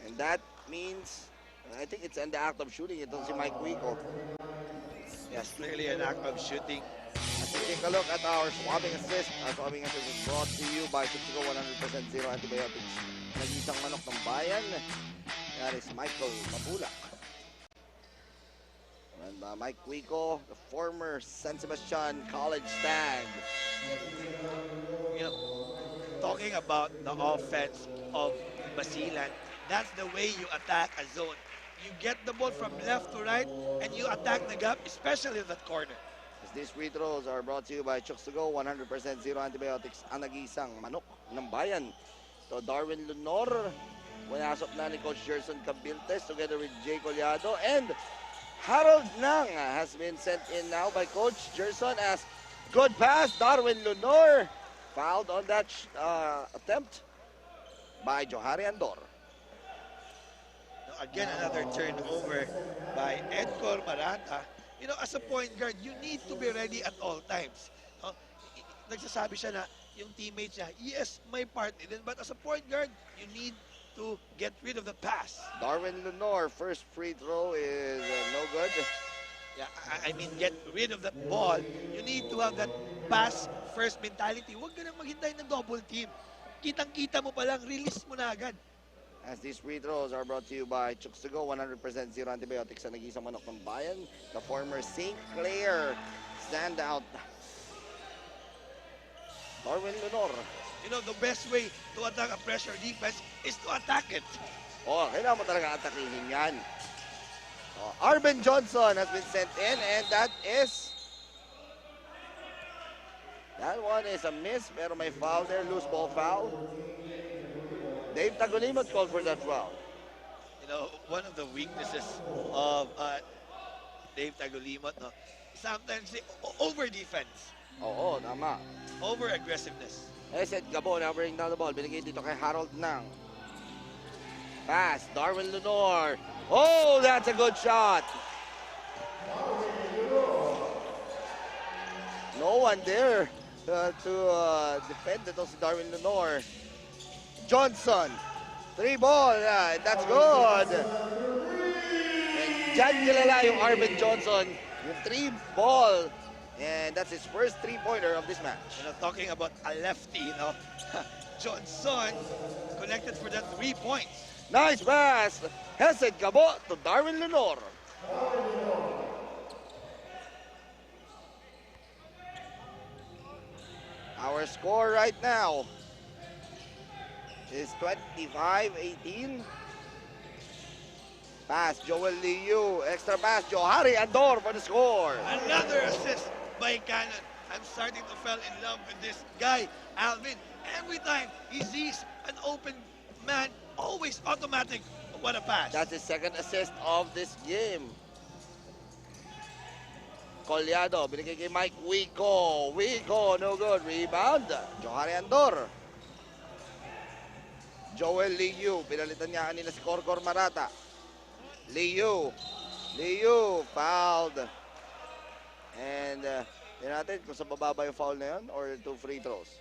And that means, I think it's in the act of shooting. Ito si Mike Wico. Yes, clearly an act of shooting. As we take a look at our swabbing assist. Our swabbing assist is brought to you by Chooks 100% Zero Antibiotics. Nag-isang manok ng bayan. That is Michael Mabula. And Mike Wico, the former San Sebastian College Stag. You know, talking about the offense of Basilan, that's the way you attack a zone. You get the ball from left to right and you attack the gap, especially in that corner. As these free throws are brought to you by Chooks to Go, 100% zero antibiotics, ang nag-iisang manok ng bayan. To Darwin Lunor, pinasok na ni Coach Gerson Cabiltes together with Jay Collado, and Harold Nang has been sent in now by Coach Gerson as good pass. Darwin Lunor fouled on that attempt by Johari Andor. Again, another turnover by Edcor Marata. You know, as a point guard, you need to be ready at all times. No? Nagsasabi siya na yung teammates niya, yes, may part din, but as a point guard, you need to get rid of the pass. Darwin Lunor, first free throw is no good. Yeah, I mean, get rid of that ball. You need to have that pass first mentality. Huwag ka nang maghintay ng double team. Kitang-kita mo pa lang, release mo na agad. As these free throws are brought to you by Chooks to Go, 100% zero antibiotics, ang nag-iisang manok ng bayan, the former St. Clair standout, Darwin Lunor. You know, the best way to attack a pressure defense is to attack it. Oh, kailangan mo talaga atakihin yan. Oh, Arben Johnson has been sent in, and that one is a miss, pero may foul there, loose ball foul. Dave Tagolimot called for that foul. You know, one of the weaknesses of Dave Tagolimot, no, sometimes over-defense. Oo, tama. Over-aggressiveness. Esed Gabo now bring down the ball. Binigay dito kay Harold Nang. Pass, Darwin Lunor. Oh, that's a good shot. No one there to defend ito si Darwin Lunor. Johnson, 3 ball, that's good. And dyan kilala yung Arben Johnson, yung 3 ball. And that's his first 3-pointer of this match. You know, talking about a lefty, you know, Johnson connected for that 3 points. Nice pass, Hesed Gabo to Darwin Lunor. Our score right now is 25-18. Pass, Joel Liu. Extra pass, Johari Andor for the score. Another assist by Cannon. I'm starting to fall in love with this guy, Alvin. Every time he sees an open man, always automatic. What a pass. That's his second assist of this game. Collado, binigay kay Mike Wico. Wico, no good. Rebound, Johari Andor. Joel Liu, pinalitan niya kanina si Corcor Marata. Liu, fouled. And tingnan natin kung sa bababa yung foul na yun or 2 free throws.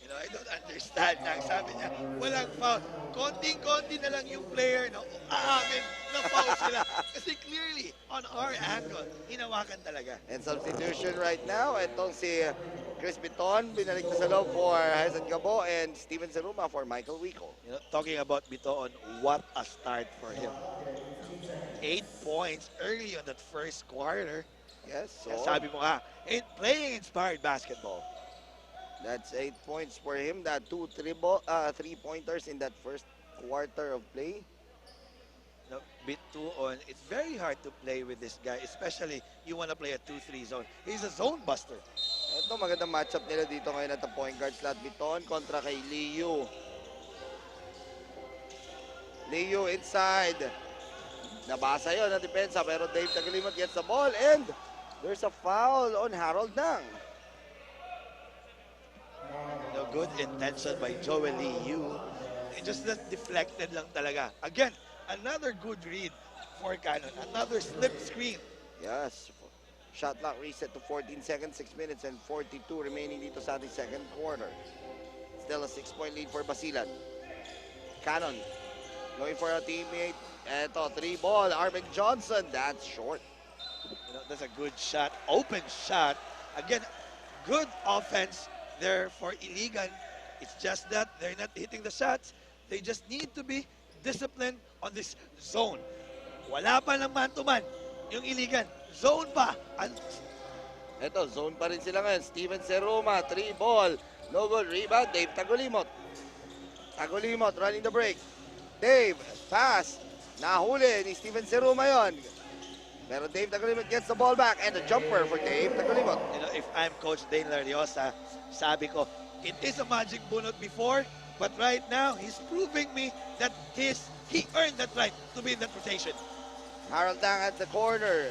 You know, I don't understand. Sabi niya, walang foul. Konting-konti na lang yung player, no? Aamin na foul sila. Kasi clearly, on our angle, hinawakan talaga. And substitution right now, itong si Chris Biton, binalik na sa loob for Hesed Gabo, and Steven Seruma for Michael Wico. You know, talking about Biton, what a start for him. 8 points early on that first quarter. Yes, so sabi mo nga, playing inspired basketball. That's 8 points for him. That 2 3-pointers in that first quarter of play. No, bit 2 on. It's very hard to play with this guy, especially you want to play a 2-3 zone. He's a zone buster. Ito magandang matchup nila dito ngayon at the point guard slot. Biton kontra kay Liu. Liu inside. Nabasa yun na depensa, pero Dave Tagolimot gets the ball, and there's a foul on Harold Nang. No, good intention by Joel Liu. It just deflected lang talaga. Again, another good read for Cannon. Another slip screen. Yes. Shot clock reset to 14 seconds, 6 minutes and 42 remaining dito sa ating second quarter. Still a 6-point lead for Basilan. Cannon going for a teammate. Eto, 3 ball. Arben Johnson. That's short. You know, that's a good shot. Open shot. Again, good offense there for Iligan. It's just that they're not hitting the shots. They just need to be disciplined on this zone. Wala pa ng man-to-man yung Iligan. Zone pa. Eto, zone pa rin sila ngayon. Steven Seruma, 3 ball. No good. Rebound, Dave Tagolimot. Tagolimot running the break. Dave, pass. Nahuli ni Steven Seruma yon. Pero Dave Tagulimot gets the ball back and a jumper for Dave Tagulimot. You know, if I'm Coach Dane Lariosa, sabi ko, it is a magic bunot before, but right now, he's proving me that he earned that right to be in that rotation. Harold Dang at the corner.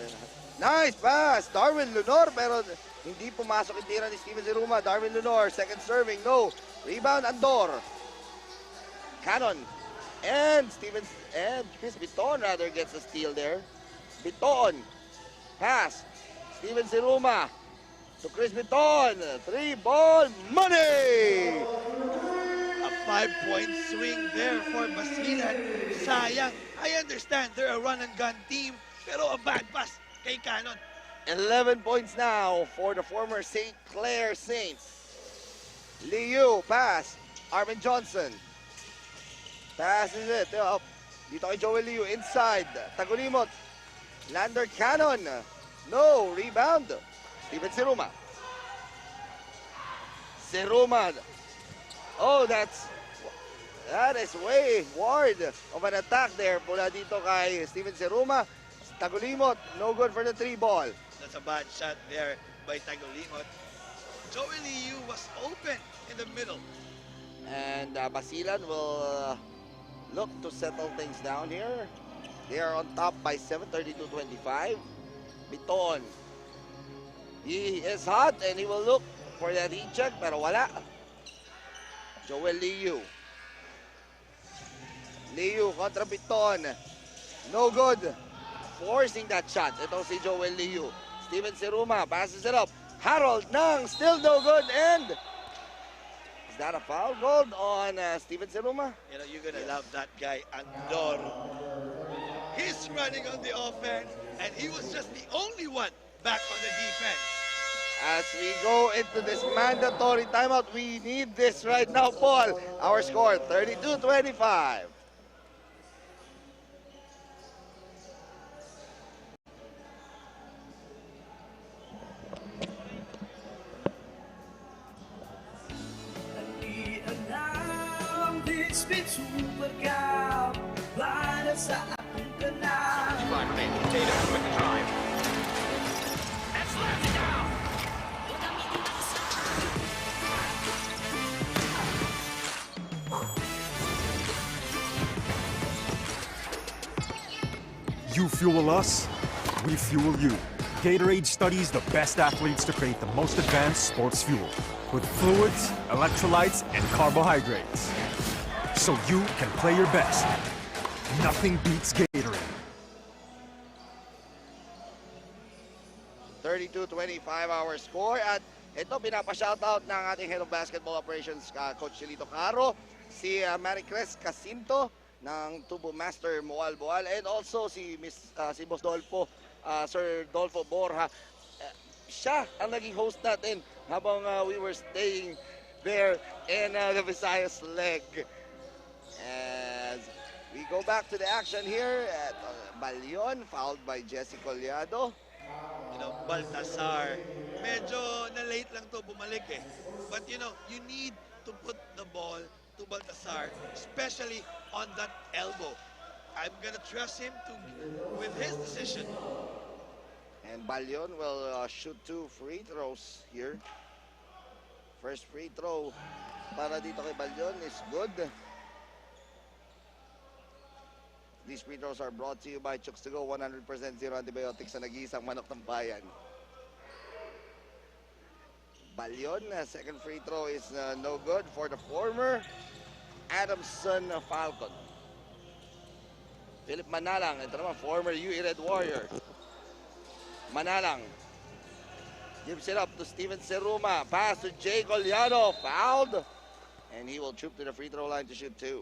Nice pass! Darwin Lunor, pero hindi pumasok yung tira ni Steven Zeruma. Darwin Lunor, second serving, no. Rebound, Andor. Cannon. And Chris Biton rather gets a steal there. Biton. Pass. Steven Zeruma to Chris Biton. 3-ball money! A 5-point swing there for Basilan. Sayang. I understand they're a run-and-gun team, pero a bad pass kay Cannon. 11 points now for the former St. Clair Saints. Liu, pass. Arvin Johnson. Passes it. Up. Dito kay Joel Liu, inside. Tagulimot. Lander Cannon. No, rebound. Steven Zeruma. Zeruma. Oh, that is way wide of an attack there. Mula dito kay Steven Zeruma. Tagulimot, no good for the 3-ball. That's a bad shot there by Tagulimot. Joel Liu was open in the middle. And Basilan will look to settle things down here. They are on top by 7, 32-25. Biton. He is hot and he will look for that heat check, pero wala. Joel Liu. Liu kontra Biton. No good. Forcing that shot. Ito si Joel Liu. Steven Zeruma passes it up. Harold Nang, still no good. And is that a foul goal on Steven Zeruma? You know, you're gonna love that guy, Andor. He's running on the offense, and he was just the only one back on the defense. As we go into this mandatory timeout, we need this right now, Paul. Our score, 32-25. VisMin Super Cup para sa ating kanal. 65 remains. Tatum with the drive. And slams it down. You fuel us, we fuel you. Gatorade studies the best athletes to create the most advanced sports fuel with fluids, electrolytes, and carbohydrates. So you can play your best. Nothing beats Gatorade. 32-25 our score. At ito, pinapa-shoutout ng ating Head of Basketball Operations, Coach Chelito Caro, si Maricres Casinto ng Tubo Master Moal Boal, and also si Boss Dolfo, Sir Dolfo Borja. Siya ang naging host natin habang we were staying there in the Visayas leg. As we go back to the action here at Balyon, fouled by Jesse Collado. You know, Baltasar, medyo na-late lang to bumalik eh. But you know, you need to put the ball to Baltasar, especially on that elbow. I'm gonna trust him with his decision. And Balyon will shoot 2 free throws here. First free throw para dito kay Balyon is good. These free throws are brought to you by Chooks to Go, 100% zero antibiotics sa nag-iisang manok ng bayan. Balyon, second free throw is no good for the former Adamson Falcon. Philip Manalang, ito naman, former UE Red Warrior. Manalang gives it up to Steven Zeruma. Pass to Jay Goliano, fouled. And he will troop to the free throw line to shoot 2.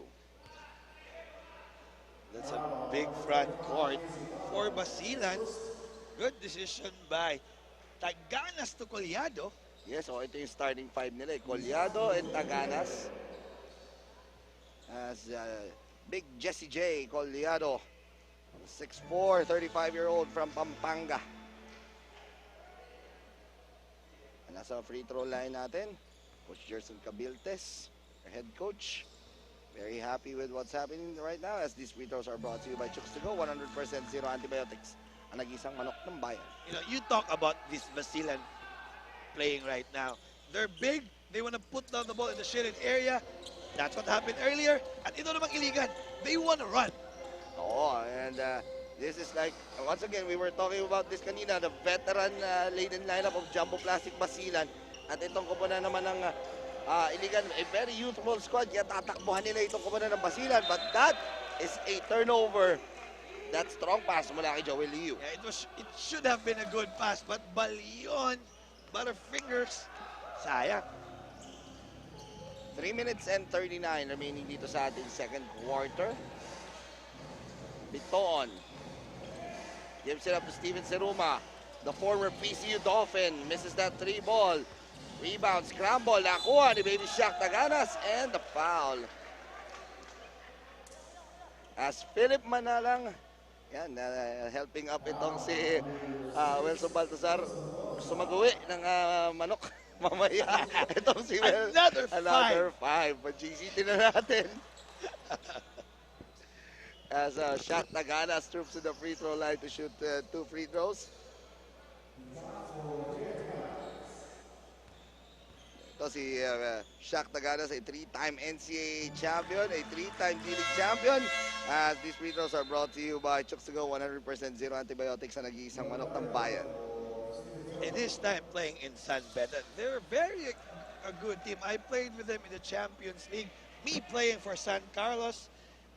That's a big front court for Basilan. Good decision by Taganas to Collado. Yes, so ito yung starting 5 nila. Collado and Taganas. As big Jesse J. Collado. 6'4", 35-year-old from Pampanga. And nasa free throw line natin, Coach Jerson Cabiltes, our head coach. Very happy with what's happening right now as these free throws are brought to you by Chooks to Go, 100% zero antibiotics. ang nag-isang manok ng bayan. You know, you talk about this Basilan playing right now. They're big. They want to put down the ball in the shaded area. That's what happened earlier. At ito namang Iligan, they want to run. Oo, and this is like, once again, we were talking about this kanina, the veteran-laden lineup of Jumbo Plastic Basilan. At itong kupunan naman ng Iligan, a very youthful squad, kaya tatakbuhan nila itong kupunan ng Basilan. But that is a turnover. That strong pass mula kay Joel Liu. Yeah, it should have been a good pass, but Balion, butterfingers, sayang. 3 minutes and 39 remaining dito sa ating second quarter. Biton gives it up to Steven Seruma, the former PCU Dolphin, misses that 3 ball. Rebound, scramble, nakuha ni Baby Shaq Taganas, and the foul. As Philip Manalang, yan, helping up itong si Wilson Baltazar, gusto mag-uwi ng manok. Mamaya, itong si Will. Another 5. Pag-GCT na natin. As Shaq Taganas troops to the free throw line to shoot 2 free throws. Ito si Shaq Taganas, a 3-time NCAA champion, a 3-time D-League champion. As these free throws are brought to you by Chooks to Go, 100% zero antibiotics sa nag-iisang manok ng bayan. In his time playing in San Beda, they're very a good team. I played with them in the Champions League. Me playing for San Carlos,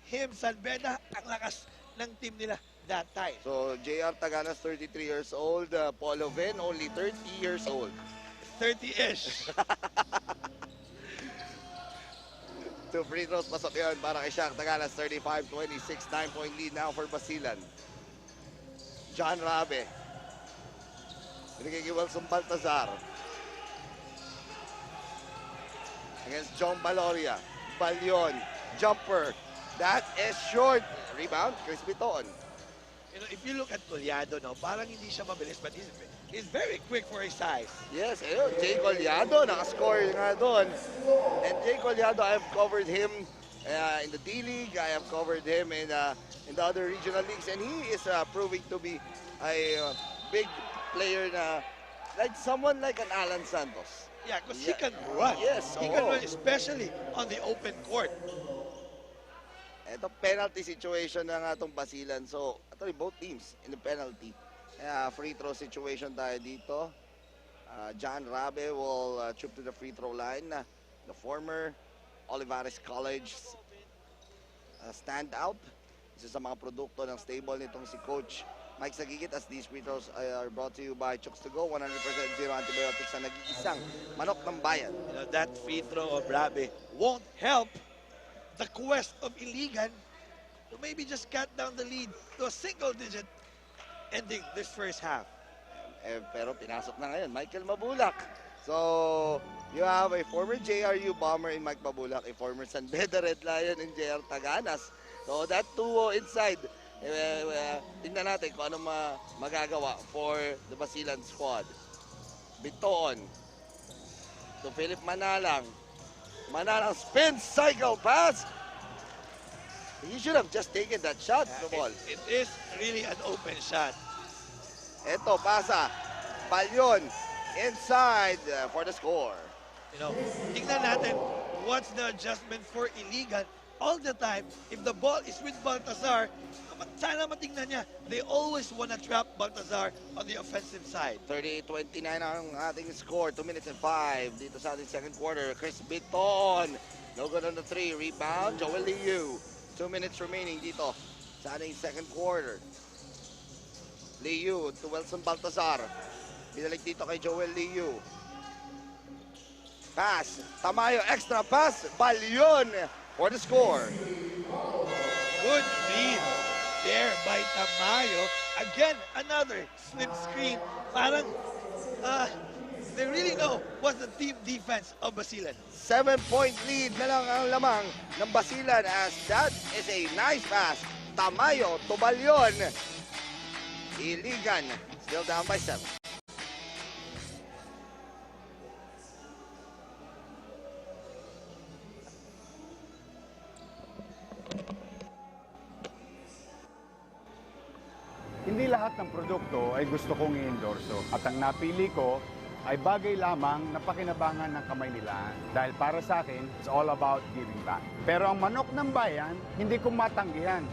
him, San Beda, ang lakas ng team nila that time. So, JR Taganas, 33 years old. Paulo Ven, only 30 years old. 30-ish. 2 free throws, pasok yun para kay Shaq Taganas, 35-26, 9-point lead now for Basilan. John Rabe. Binigay kay Wilson Baltazar. Against John Baloria. Balyon. Jumper. That is short. Rebound, Chris Biton. You know, if you look at Collado, no, parang hindi siya mabilis, but he's very quick for his size. Yes, ayun, Jay Collado, nakascore nga doon. And Jay Collado, I've covered him in the D-League. I have covered him in the other regional leagues. And he is proving to be a big player na, like someone like an Alan Santos. Yeah, because he can run. Yes, he can run, especially on the open court. Ito, penalty situation na nga itong Basilan. So, actually, both teams in the penalty. Free throw situation tayo dito. John Rabe will trip to the free throw line. The former Olivares College standout. Isa sa mga produkto ng stable nitong si Coach Mike Sagigit, as these free throws are brought to you by Chooks to Go, 100% zero antibiotics sa nag-iisang manok ng bayan. You know, that free throw of Rabe won't help the quest of Iligan to maybe just cut down the lead to a single digit ending this first half. Pero pinasok na ngayon, Michael Mabulak. So, you have a former JRU bomber in Mike Mabulak, a former San Beda Red Lion in JR Taganas. So, that duo inside, tingnan natin kung ano magagawa for the Basilan squad. Biton to Philip Manalang. Manalang spin cycle pass. He should have just taken that shot. It is really an open shot. Ito, pasa. Balyon inside for the score. You know, tingnan natin what's the adjustment for Iligan. All the time, if the ball is with Baltazar, sana matingnan niya, they always want to trap Baltazar on the offensive side. 38-29 ang ating score. 2 minutes and 5 dito sa ating second quarter. Chris Biton. No good on the 3. Rebound, Joel Liu. 2 minutes remaining dito sa ating second quarter. Liu to Wilson Baltazar. Binalik dito kay Joel Liu. Pass. Tamayo, extra pass. Balyon for the score. Good read there by Tamayo. Again, another slip screen. Parang, they really know what's the team defense of Basilan. 7-point lead na lang ang lamang ng Basilan as that is a nice pass. Tamayo to Balyon. Iligan still down by 7. Hindi lahat ng produkto ay gusto kong i-endorso. At ang napili ko ay bagay lamang na pakinabangan ng kamay nila. Dahil para sa akin, it's all about giving back. Pero ang manok ng bayan, hindi ko matanggihan.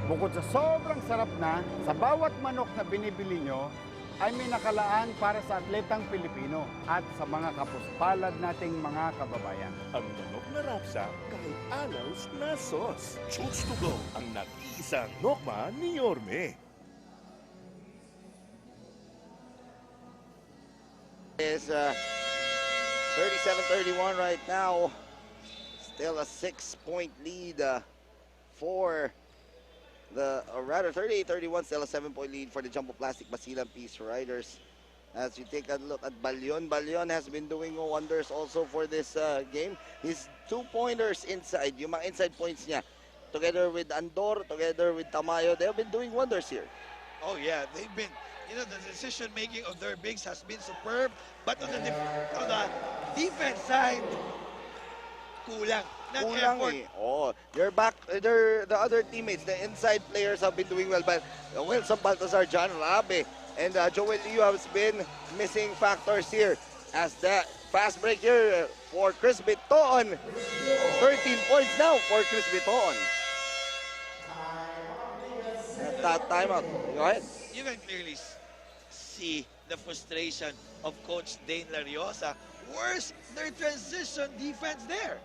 Bukod sa sobrang sarap na, sa bawat manok na binibili nyo, ay may nakalaan para sa atletang Pilipino at sa mga kapuspalad nating mga kababayan. Ang manok na rapsa kahit anaws na sos. Chooks to go ang nag-iisang nokma ni Yorme. Is 37-31 right now. Still a 6-point lead for the, or rather 38-31, still a 7-point lead for the Jumbo Plastic Basilan Peace Riders. As you take a look at Balyon, Balyon has been doing wonders also for this game. His 2-pointers inside, yung mga inside points niya, together with Andor, together with Tamayo, they have been doing wonders here. Oh yeah, they've been, you know, the decision making of their bigs has been superb, but on the defense side, kulang ng effort. Oh, they're back. The other teammates, the inside players have been doing well, but Wilson Baltazar, John Rabe, and Joel Liu has been missing factors here. As that fast break here for Chris Biton. 13 points now for Chris Biton. At that timeout. Go ahead. You can clearly see the frustration of Coach Dane Lariosa. Where's their transition defense there?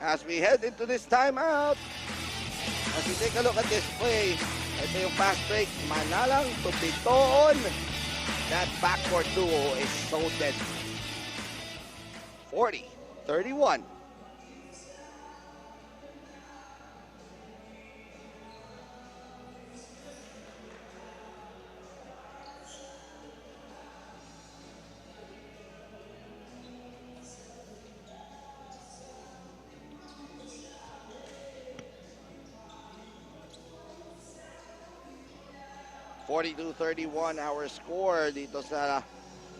As we head into this timeout, as we take a look at this play, ito yung fast break, Manalang to Biton. That backcourt duo is so dead. 40-31. Our score dito sa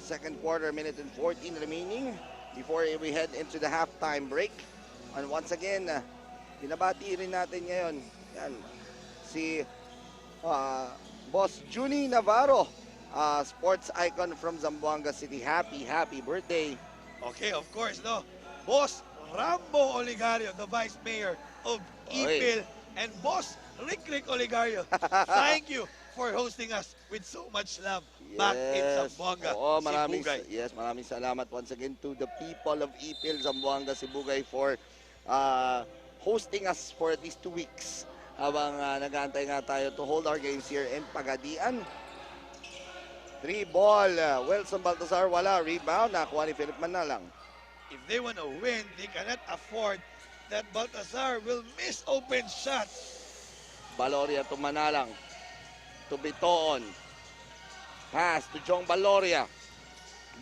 second quarter, minute and 14 remaining before we head into the halftime break. And once again, binabati rin natin ngayon yan, si Boss Juni Navarro, sports icon from Zamboanga City. Happy birthday. Okay, of course, no. Boss Rambo Oligario, the Vice Mayor of Ipil, and Boss Rick Oligario, thank you for hosting us with so much love back in Zamboanga, Sibugay. Maraming salamat once again to the people of Ipil, Zamboanga, Sibugay for hosting us for at least 2 weeks habang nag-aantay nga tayo to hold our games here in Pagadian. 3 ball, Wilson Baltazar wala, rebound, nakuha ni Philip Manalang. If they want to win, they cannot afford that Baltazar will miss open shots. Baloria to Manalang. To Biton. Pass to Jong Baloria.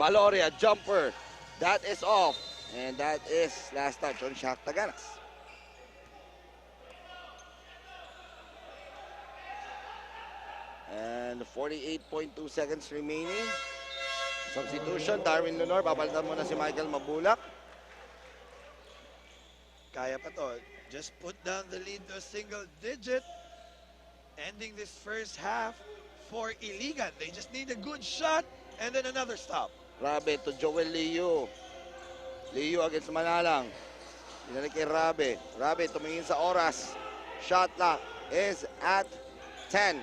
Baloria, jumper. That is off. And that is last touch on Shaq Taganas. And 48.2 seconds remaining. Substitution, Darwin Lunor. Papalitan muna si Michael Mabulak. Kaya pa to. Just put down the lead to a single digit. Ending this first half for Iligan. They just need a good shot and then another stop. Rabe to Joel Liu. Liu against Manalang. Pinalik kay Rabe. Rabe tumingin sa oras. Shot clock is at 10.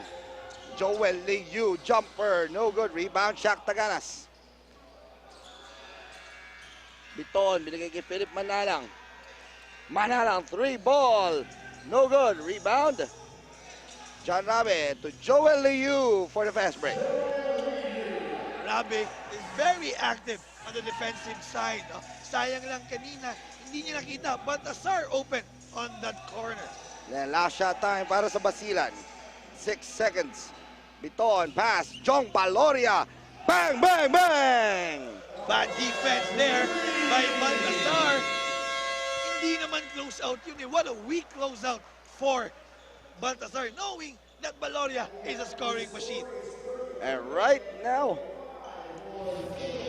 Joel Liu, jumper. No good. Rebound, Shaq Taganas. Biton, binigay kay Philip Manalang. Manalang, 3 ball. No good. Rebound. John Rabe to Joel Liu for the fast break. Rabe is very active on the defensive side. No? Sayang lang kanina, hindi niya nakita, but Asar open on that corner. Then last shot time para sa Basilan. 6 seconds. Biton, pass, Jong Baloria. Bang, bang, bang! Bad defense there by Baltazar. Hindi naman close out yun eh. What a weak close out for Baltazar, knowing that Baloria is a scoring machine. And right now,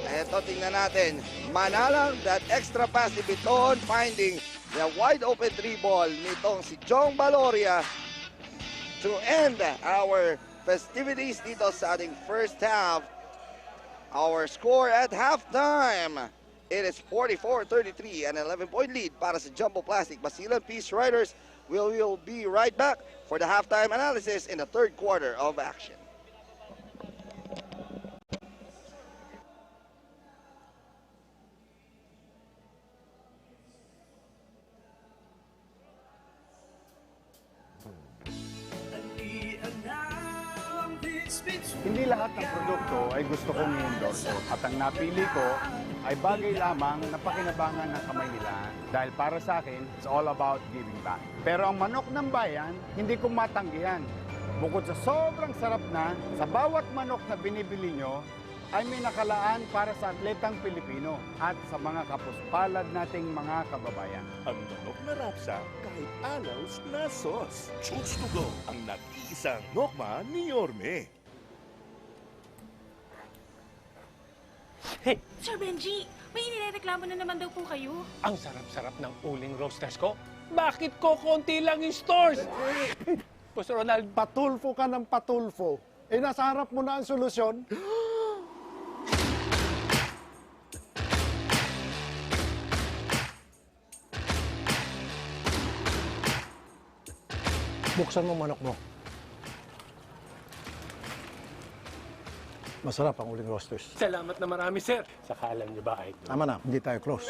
eto tingnan natin, Manalang, that extra pass ni Biton, finding the wide open 3 ball nitong si Jong Baloria to end our festivities dito sa ating first half. Our score at halftime, it is 44-33, an 11-point lead para sa Jumbo Plastic Basilan Peace Riders. We will be right back for the halftime analysis in the third quarter of action. Hindi lahat ng produkto ay gusto kong i-endorso at ang napili ko ay bagay lamang na pakinabangan ng kamay nila dahil para sa akin, it's all about giving back. Pero ang manok ng bayan, hindi ko matanggihan. Bukod sa sobrang sarap na, sa bawat manok na binibili nyo, ay may nakalaan para sa atletang Pilipino at sa mga kapuspalad nating mga kababayan. Ang manok na rapsa kahit anaws na sauce. Chooks to go, ang nag-iisang nokma ni Yorme. Hey, Sir Benji, may inireklamo na naman daw po kayo. ang sarap-sarap ng uling roasters ko. Bakit ko konti lang yung stores? Boss Ronald, Patulfo ka ng patulfo. Eh, nasa harap mo na ang solusyon. Buksan mo manok mo. Masarap ang uling roasters. salamat na marami, sir. Sakalan niyo ba ay Tama na, hindi tayo close.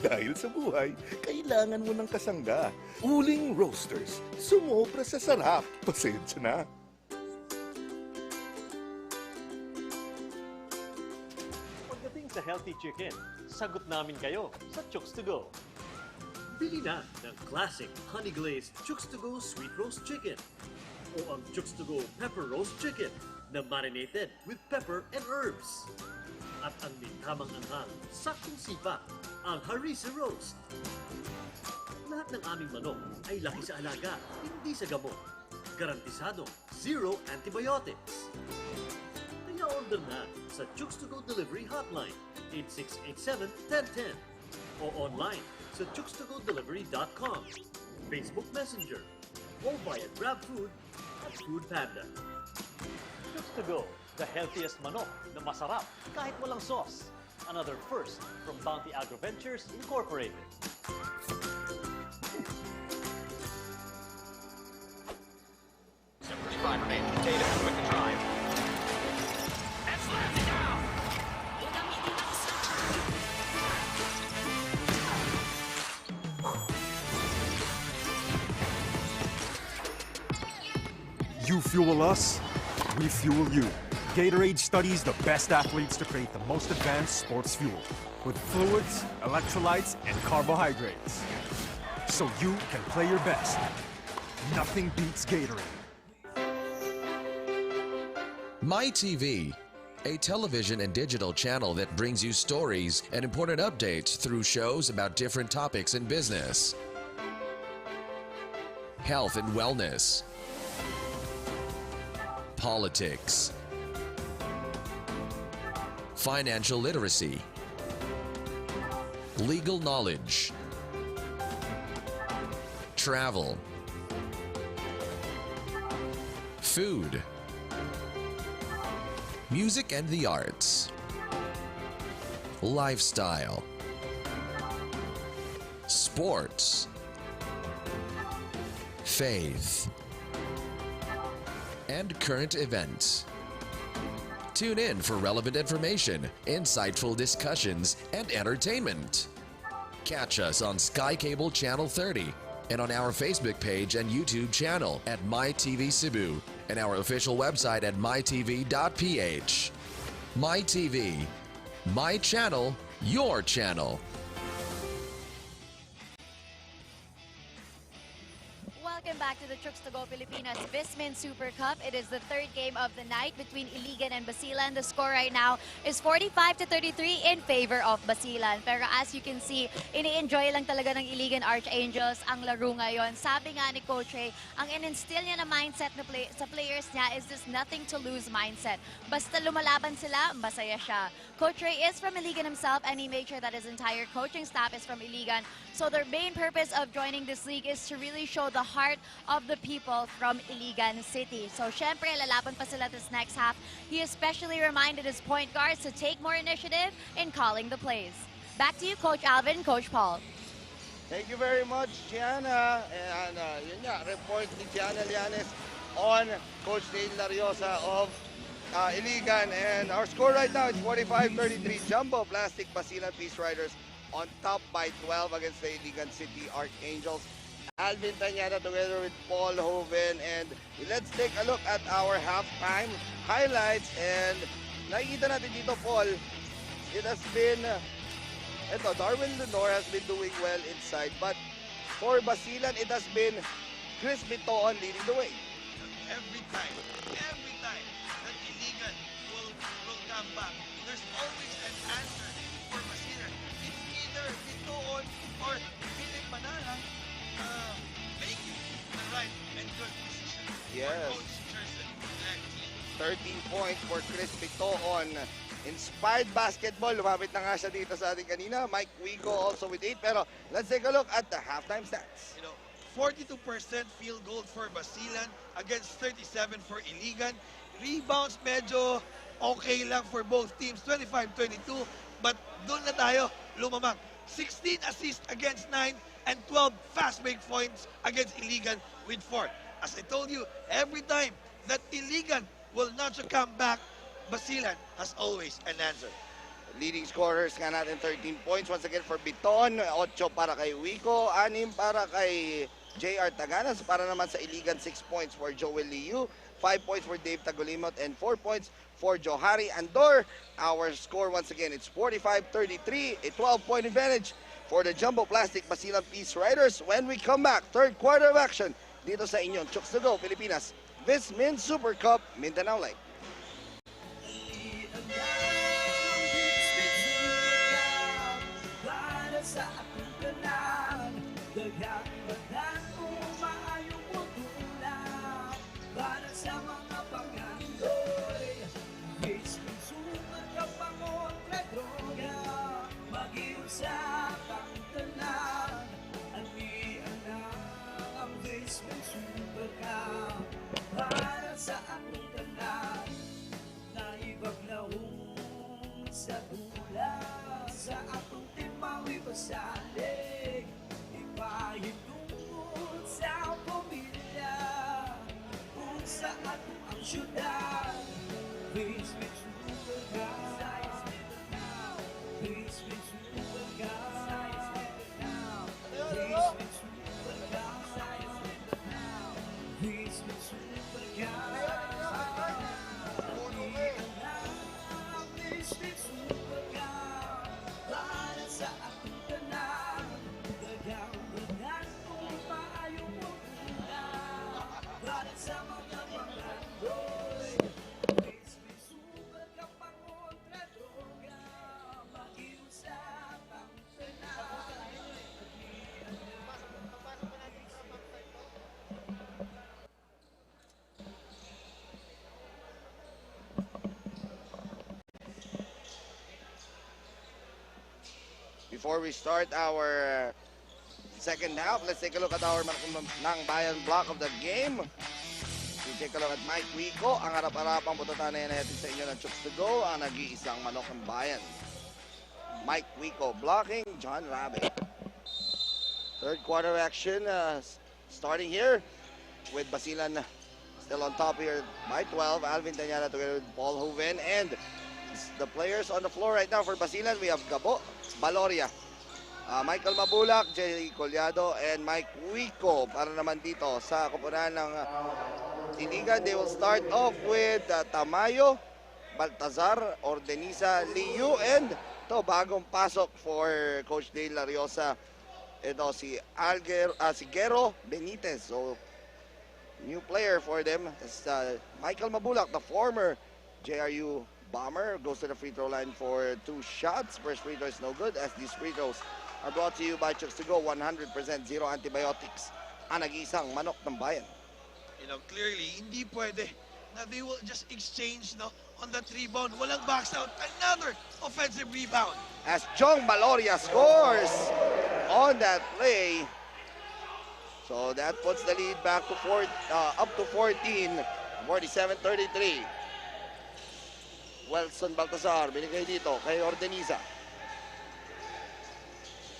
Dahil sa buhay, kailangan mo ng kasangga. Uling Roasters, sumobra sa sarap. Pasensya na. Pagdating sa healthy chicken, sagot namin kayo sa Chooks to go. Bili na ng classic honey glazed Chooks to go sweet roast chicken o ang Chooks to go pepper roast chicken na marinated with pepper and herbs. At ang mintamang anghang, saktong sipa, ang harissa roast. Lahat ng aming manok ay laki sa alaga, hindi sa gamot. Garantisado, zero antibiotics. Kaya order na sa Chooks to go delivery hotline 8687-1010 o online sa chookstogodelivery.com, Facebook Messenger, o via GrabFood at Food Panda. Chooks to go, the healthiest manok na masarap kahit walang sauce. Another first from Bounty Agro Ventures Incorporated. You fuel us, we fuel you. Gatorade studies the best athletes to create the most advanced sports fuel with fluids, electrolytes, and carbohydrates. So you can play your best. Nothing beats Gatorade. MyTV, a television and digital channel that brings you stories and important updates through shows about different topics in business, health and wellness, politics, financial literacy, legal knowledge, travel, food, music and the arts, lifestyle, sports, faith, and current events. Tune in for relevant information, insightful discussions, and entertainment. Catch us on Sky Cable Channel 30 and on our Facebook page and YouTube channel at MyTV Cebu and our official website at mytv.ph. MyTV, my channel, your channel. Welcome back to the Chooks to Go Pilipinas VisMin Super Cup. It is the third game of the night between Iligan and Basilan. The score right now is 45-33 in favor of Basilan. Pero as you can see, ini-enjoy lang talaga ng Iligan Archangels ang laro ngayon. Sabi nga ni Coach Ray, ang in-instill niya na mindset na sa players niya is this nothing to lose mindset. Basta lumalaban sila, masaya siya. Coach Ray is from Iligan himself and he made sure that his entire coaching staff is from Iligan. So their main purpose of joining this league is to really show the heart of the the people from Iligan City. So, syempre, lalaban pa sila this next half. He especially reminded his point guards to take more initiative in calling the plays. Back to you, Coach Alvin, Coach Paul. Thank you very much, Gianna. And yun nga, report ni Gianna Llanes on Coach Dale Lariosa of Iligan. And our score right now is 45-33. Jumbo Plastic Basilan Peace Riders on top by 12 against the Iligan City Archangels. Alvin Tañada together with Paul Hoven. And let's take a look at our halftime highlights. And nakikita natin dito, Paul, it has been... Darwin Lenore has been doing well inside, but for Basilan, it has been Chris Bitoon leading the way. Every time that Iligan will come back, there's always an answer for Basilan. It's either Bitoon or Philip Manala making the right and good decision. Yes. For Coach Jerson, that team. 13 points for Chris Bitoon. Inspired basketball, lumapit na nga siya dito sa ating kanina. Mike Wico also with 8. Pero let's take a look at the halftime stats. 42% field goal for Basilan against 37 for Iligan. Rebounds medyo okay lang for both teams, 25-22. But doon na tayo lumamang. 16 assists against 9 and 12 fast break points against Iligan with 4. As I told you, every time that Iligan will not come back, Basilan has always an answer. Leading scorers nga natin 13 points. Once again for Biton, 8 para kay Wico, 6 para kay JR Taganas, para naman sa Iligan 6 points for Joel Liu, 5 points for Dave Tagolimot, and 4 points for Johari Andor. Our score once again, it's 45-33, a 12-point advantage for the Jumbo Plastic Basilan Peace Riders. When we come back, third quarter of action dito sa inyong Chooks to Go Pilipinas VisMin Super Cup Mindanao Live. Sa ating tanan, daghang maayong mutulak para sa mga pangandoy. VisMin Super Cup pangontra droga, mag-iusap ang tanan. Ang VisMin Super Cup para sa ating tanan. Naibaglahong sa tula, sa atong timawi pasalig, ipahintungod sa pamilya, kung sa atong ang syudad. VisMin Super Cup, VisMin Super Cup, VisMin Super Cup, VisMin Super Cup. VisMin Super Cup para sa ating tanan, daghang kung maayong mutula para sa mga pangandoy. VisMin Super Cup pangontra droga, mag-iusap ang tanan. Before we start our second half, let's take a look at our Nang Bayan block of the game. We take a look at Mike Wico, ang harap-harapang putatan na natin sa inyo ng Chooks to Go, ang nag-iisang manok ng bayan. Mike Wico blocking, John Rabe. Third quarter action starting here with Basilan still on top here by 12. Alvin Tañada together with Paul Hoven, and the players on the floor right now for Basilan, we have Gabo Baloria, Michael Mabulak, Jerry Collado, and Mike Wico. Para naman dito sa koponan ng Iligan, they will start off with Tamayo, Baltazar, Ordenisa, Liu, and to bagong pasok for Coach Dale Lariosa. Ito si Gero Benitez. So new player for them is Michael Mabulak, the former JRU Bomber, goes to the free throw line for 2 shots. First free throw is no good, as these free throws are brought to you by Chooks to Go, 100% zero antibiotics. Ang nag-iisang manok ng bayan. Clearly, hindi pwede na they will just exchange on that rebound. Walang box out. Another offensive rebound. As Jong Baloria scores on that play. So So that puts the lead back to up to 14. 47-33. Wilson Baltazar, binigay dito kay Ordeniza.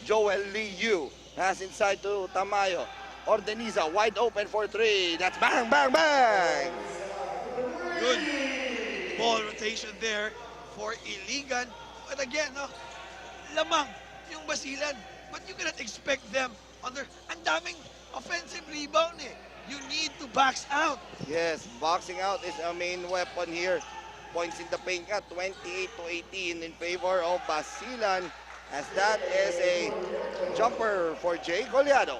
Joel Liu pass inside to Tamayo. Ordeniza wide open for three. That's bang, bang, bang! Good ball rotation there for Iligan. But again, no, lamang yung Basilan. But you cannot expect them under ang daming offensive rebound eh. You need to box out. Yes, boxing out is a main weapon here. Points in the paint at 28-18 in favor of Basilan, as that is a jumper for Jay Goleado.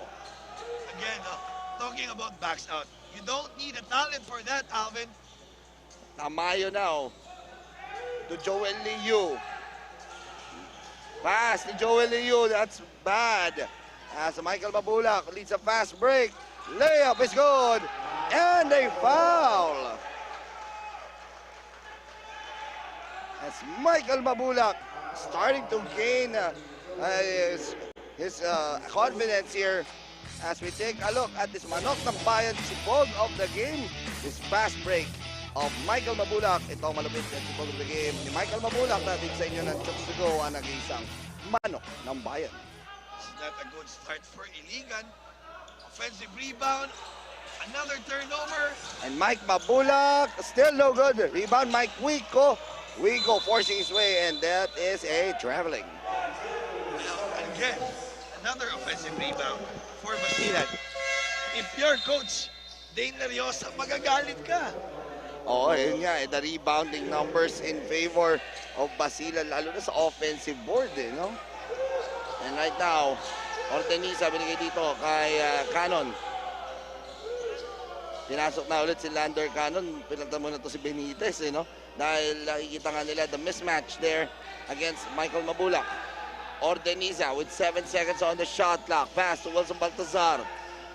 Again, talking about box out, you don't need a talent for that, Alvin. Tamayo now to Joel Liu. Pass ni Joel Liu, that's bad. As Michael Mabulak leads a fast break. Layup is good, and a foul. As Michael Mabulak starting to gain his confidence here. As we take a look at this manok ng bayan sipog of the game, this fast break of Michael Mabulak. Ito malupit ang sipog of the game ni Michael Mabulak. Natin sa inyo ng Chooks to Go ang nag-iisang manok ng bayan. It's not a good start for Iligan. Offensive rebound, another turnover. And Mike Mabulak, still no good. Rebound, Mike Wico. Wico forcing his way, and that is a traveling. Again, another offensive rebound for Basilan. If you're coach Dane Lariosa, magagalit ka. Oo, yun nga, the rebounding numbers in favor of Basilan, lalo na sa offensive board, no? And right now, Ordeniza binigay dito kay Cannon. Pinasok na ulit si Lander Cannon. Pinalta muna to si Benitez, no? Dahil nakikita nga nila the mismatch there against Michael Mabulak. Ordeniza with 7 seconds on the shot clock. Pass to Wilson Baltazar.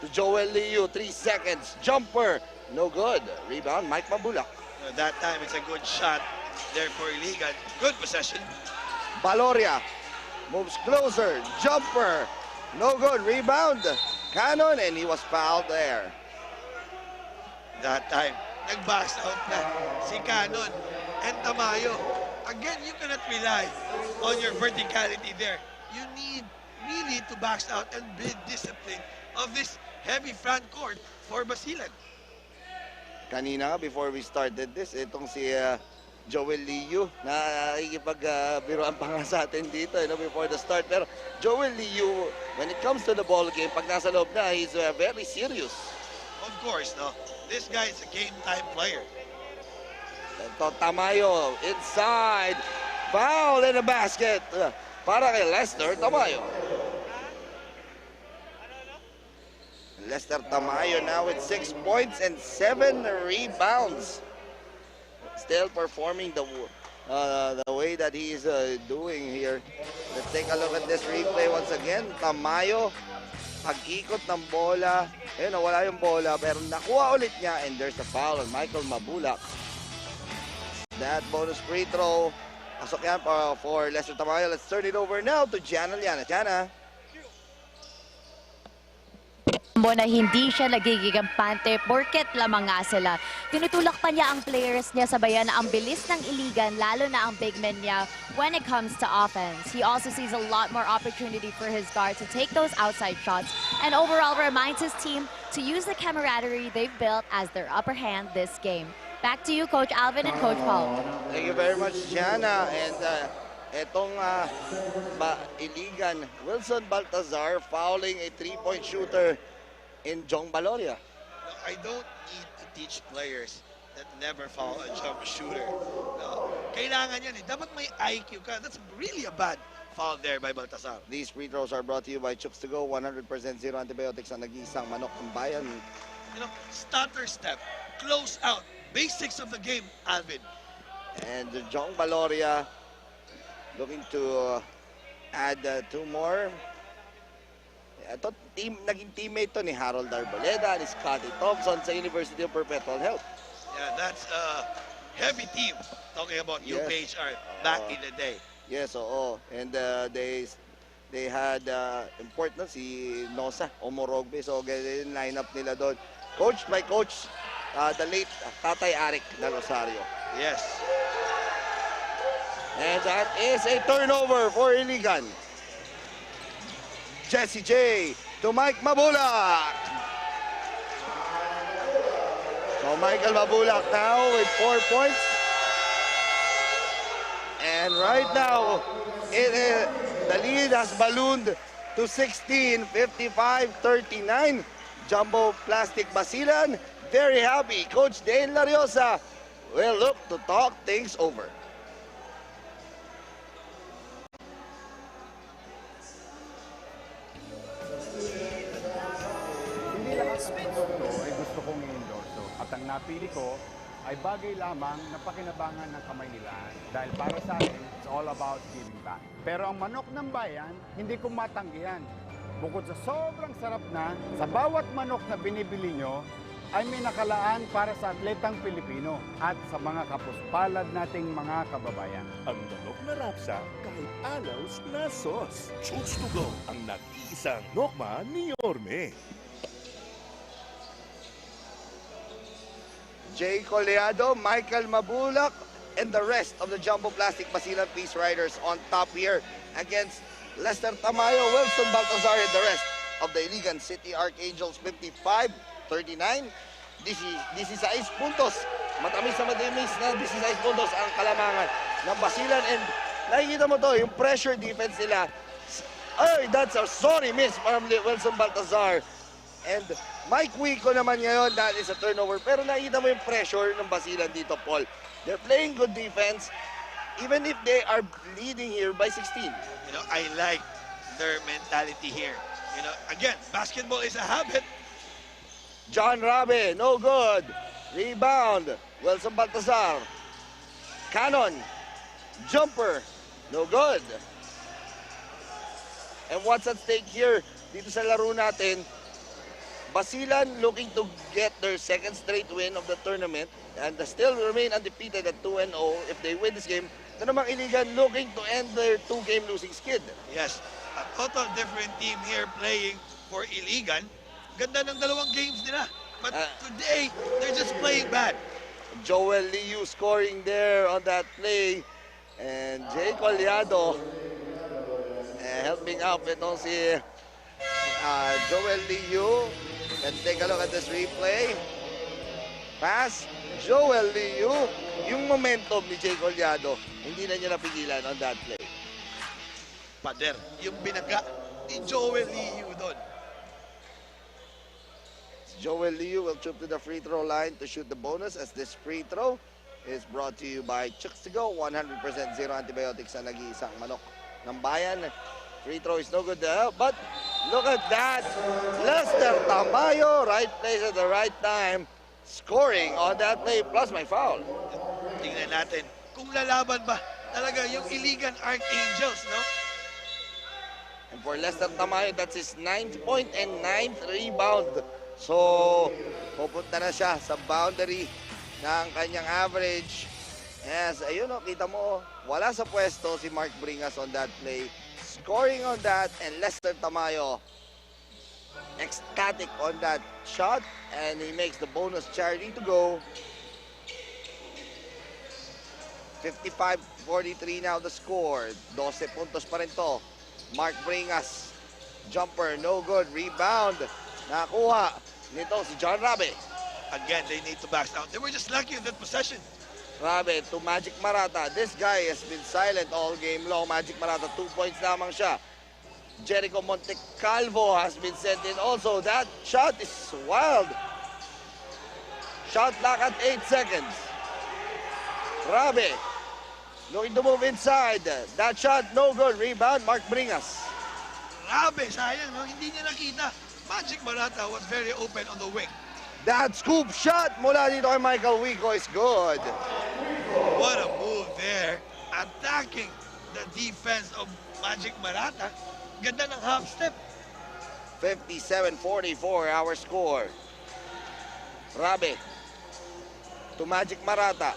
To Joel Liu, 3 seconds. Jumper, no good. Rebound, Mike Mabulak. That time, it's a good shot there for Iligan. Good possession. Valoria moves closer. Jumper, no good. Rebound, Cannon, and he was fouled there. That time, nag-box out na si Cannon and Tamayo. Again, you cannot rely on your verticality there. You need really to box out and build discipline of this heavy front court for Basilan. Kanina, before we started this, itong si Joel Liu, na ikipag-biruan pa nga sa atin dito, before the start. Pero Joel Liu, when it comes to the ball game, pag nasa loob na, he's very serious. Of course, no? This guy is a game-time player. Ito, Tamayo, inside. Foul in the basket. Para kay Lester Tamayo. Lester Tamayo now with 6 points and 7 rebounds. Still performing the way that he is doing here. Let's take a look at this replay once again. Tamayo, pag-ikot ng bola. Ayun, nawala yung bola, pero nakuha ulit niya, and there's a foul on Michael Mabulak. That bonus free throw. Pasok yan for Lester Tamayo. Let's turn it over now to Jana Liana. Jana. Na hindi siya nagigigambante porket lamang nga sila. Tinutulak pa niya ang players niya sabayan na ang bilis ng Iligan, lalo na ang big men niya when it comes to offense. He also sees a lot more opportunity for his guard to take those outside shots and overall reminds his team to use the camaraderie they've built as their upper hand this game. Back to you, Coach Alvin and Coach Paul. Thank you very much, Jana. And etong Iligan, Wilson Baltazar fouling a three-point shooter in Jong Valoria. I don't need to teach players that never foul a jump shooter. No, kailangan yan eh. Dapat may IQ ka. That's really a bad foul there by Baltazar. These free throws are brought to you by Chooks to Go. 100% zero antibiotics ang nag-iisang manok ng bayan. You know, stutter step, close out, basics of the game, Alvin. And Jong Valoria looking to add 2 more. Ito, naging teammate to ni Harold Arboleda, ni Scotty Thompson sa University of Perpetual Health. Yeah, that's a heavy team. Talking about Yes. UPHR back in the day. Yes, oo. And they they had important si Nosa Omorogbe. So ganyan yung lineup nila doon. Coached by Coach the late Tatay Arik na Rosario. Yes. And that is a turnover for Iligan. Jesse J to Mike Mabulak. So Michael Mabulak now with 4 points. And right now, the lead has ballooned to 16, 55-39. Jumbo Plastic Basilan, very happy. Coach Dane Lariosa will look to talk things over. Hindi lahat ng produkto ay gusto kong i-endorso. At ang napili ko ay bagay lamang na pakinabangan ng kamay nila. Dahil para sa akin, it's all about giving back. Pero ang manok ng bayan, hindi ko matanggihan. Bukod sa sobrang sarap na, sa bawat manok na binibili nyo, ay may nakalaan para sa atletang Pilipino at sa mga kapuspalad nating mga kababayan. Ang manok na rapsa kahit anaws na sauce. Chooks to go ang nag-iisang nokma ni Yorme. Jay Coleado, Michael Mabulak, and the rest of the Jumbo Plastic Basilan Peace Riders on top here against Lester Tamayo, Wilson Baltazar, and the rest of the Iligan City Archangels 55-39. 16 puntos. Matamis na matamis na 16 puntos ang kalamangan ng Basilan. And nakikita mo to, yung pressure defense nila. Ay, that's a sorry miss from Wilson Baltazar. And Mike Wico naman ngayon, that is a turnover. Pero nakikita mo yung pressure ng Basilan dito, Paul. They're playing good defense, even if they are leading here by 16. You know, I like their mentality here. You know, again, basketball is a habit. John Rabe, no good. Rebound, Wilson Baltazar. Cannon, jumper, no good. And what's at stake here, dito sa laro natin, Basilan looking to get their second straight win of the tournament and still remain undefeated at 2-0 if they win this game. Ito namang Iligan looking to end their 2-game losing skid. Yes, a total different team here playing for Iligan. Ganda ng dalawang games nila. But today, they're just playing bad. Joel Liu scoring there on that play. And Jay Coleado helping out itong si Joel Liu. Let's take a look at this replay. Pass, Joel Liu. Yung momentum ni Jay Coleado, hindi na niya napigilan on that play. Pader, yung binaga ni Joel Liu doon. Joel Liu will trip to the free throw line to shoot the bonus as this free throw is brought to you by Chooks to go. 100% zero antibiotics na nag-iisang manok ng bayan. Free throw is no good there, but look at that. Lester Tamayo, right place at the right time, scoring on that play, plus my foul. Tingnan natin kung lalaban ba talaga yung Iligan Archangels, no? And for Lester Tamayo, that's his 9th point and 9th rebound. So, pupunta na siya sa boundary ng kanyang average. Yes, ayun o, kita mo, wala sa pwesto si Mark Bringas on that play. Scoring on that, and Lester Tamayo ecstatic on that shot, and he makes the bonus charity to go. 55-43 now the score. 12 puntos pa rin to. Mark Bringas, jumper, no good. Rebound, nakuha nito si John Rabe. Again, they need to back out. They were just lucky in that possession. Rabe to Magic Marata. This guy has been silent all game long. Magic Marata, 2 points lamang siya. Jericho Montecalvo has been sent in also. That shot is wild. Shot clock at 8 seconds. Rabe looking to move inside. That shot, no good. Rebound, Mark Bringas. Rabe, sayang, no? Hindi niya nakita. Magic Marata was very open on the wing. That scoop shot mula dito kay Michael Wico is good. What a move there. Attacking the defense of Magic Marata. Ganda ng half step. 57-44 our score. Rabe to Magic Marata.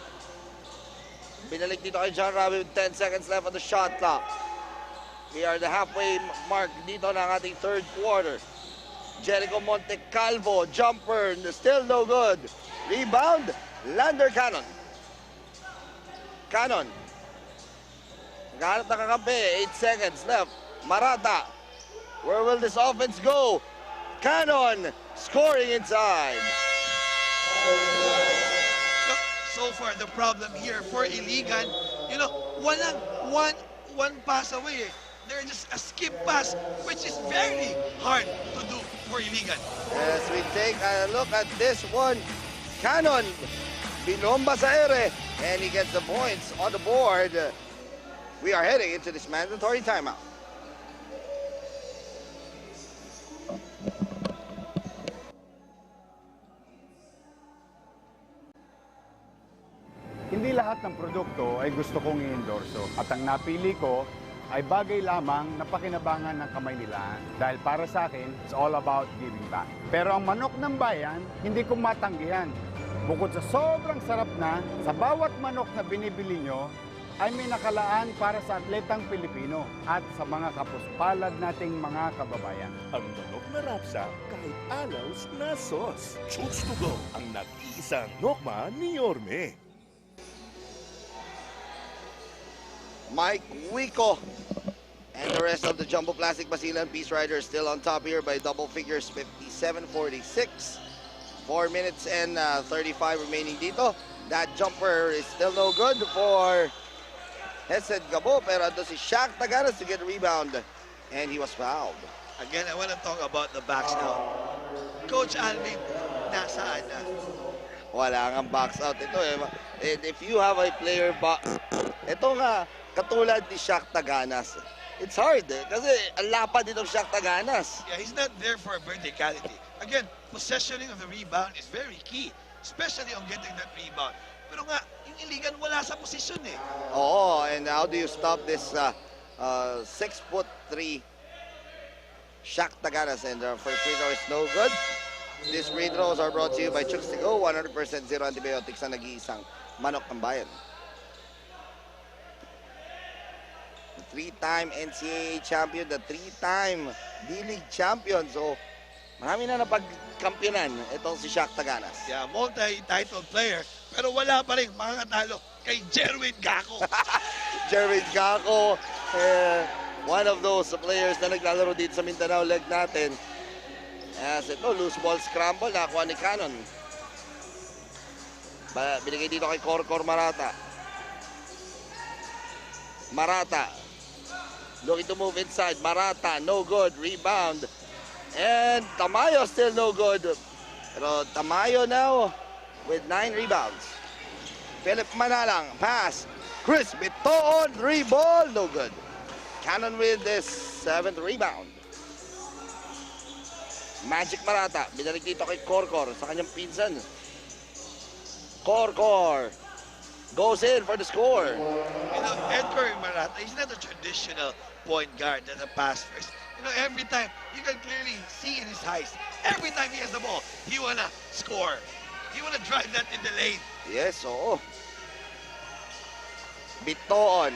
Binalik dito kay John Rabe with 10 seconds left on the shot clock. We are the halfway mark dito ng ating third quarter. Jericho Montecalvo, jumper, still no good. Rebound, Lander Cannon. Cannon. Naghahanap na kakampi, 8 seconds left. Marata, where will this offense go? Cannon, scoring inside. So far, the problem here for Iligan, you know, one pass away. They're just a skip pass, which is very hard to do for Iligan. As we take a look at this one, Cannon, binomba sa ere, and he gets the points on the board. We are heading into this mandatory timeout. Hindi lahat ng produkto ay gusto kong i-endorso. At ang napili ko ay bagay lamang na pakinabangan ng kamay nila. Dahil para sa akin, it's all about giving back. Pero ang manok ng bayan, hindi ko matanggihan. Bukod sa sobrang sarap na, sa bawat manok na binibili nyo, ay may nakalaan para sa atletang Pilipino at sa mga kapuspalad nating mga kababayan. Ang manok na rapsa kahit alaws na sauce. Chooks to go, ang nag-iisang nokma ni Yorme. Mike Wico and the rest of the Jumbo Plastic Basilan Peace Riders still on top here by double figures, 57-46. 4 minutes and 35 remaining dito. That jumper is still no good for Hesed Gabo, pero ando si Shaq Tagaras to get a rebound, and he was fouled. Again, I want to talk about the backs now. Coach Alvin, nasaan na? Wala nga box out ito eh. And if you have a player box, ito nga, katulad ni Shaq Taganas. It's hard eh, kasi ang lapad itong Shaq Taganas. Yeah, he's not there for verticality. Again, possessioning of the rebound is very key, especially on getting that rebound. Pero nga, yung Iligan wala sa posisyon eh. Oo, and how do you stop this 6'3" Shaq Taganas? And the first free throw is no good. These free throws are brought to you by Chooks to Go, 100% zero antibiotics na nag-iisang manok ng bayan. The 3-time NCAA champion, the 3-time D-League champion. So, marami na napagkampyonan itong si Shaq Taganas. Yeah, multi-title player, pero wala pa rin makakatalo kay Jerwin Gaco. Jerwin Gaco, one of those players na naglalaro dito sa Mindanao leg natin. As ito, loose ball scramble, nakuha ni Cannon. Binigay dito kay Corcor Marata. Marata, looking to move inside. Marata, no good, rebound. And Tamayo still no good. Pero Tamayo now with 9 rebounds. Philip Manalang, pass. Chris Bitoon, 3 ball, no good. Cannon with this 7th rebound. Magic Marata, binalik dito kay Corcor sa kanyang pinsan. Corcor goes in for the score. You know, Edgar Marata, he's not a traditional point guard that a pass first. You know, every time, you can clearly see in his eyes, every time he has the ball, he wanna score. He wanna drive that in the lane. Yes, oo. Bitoon.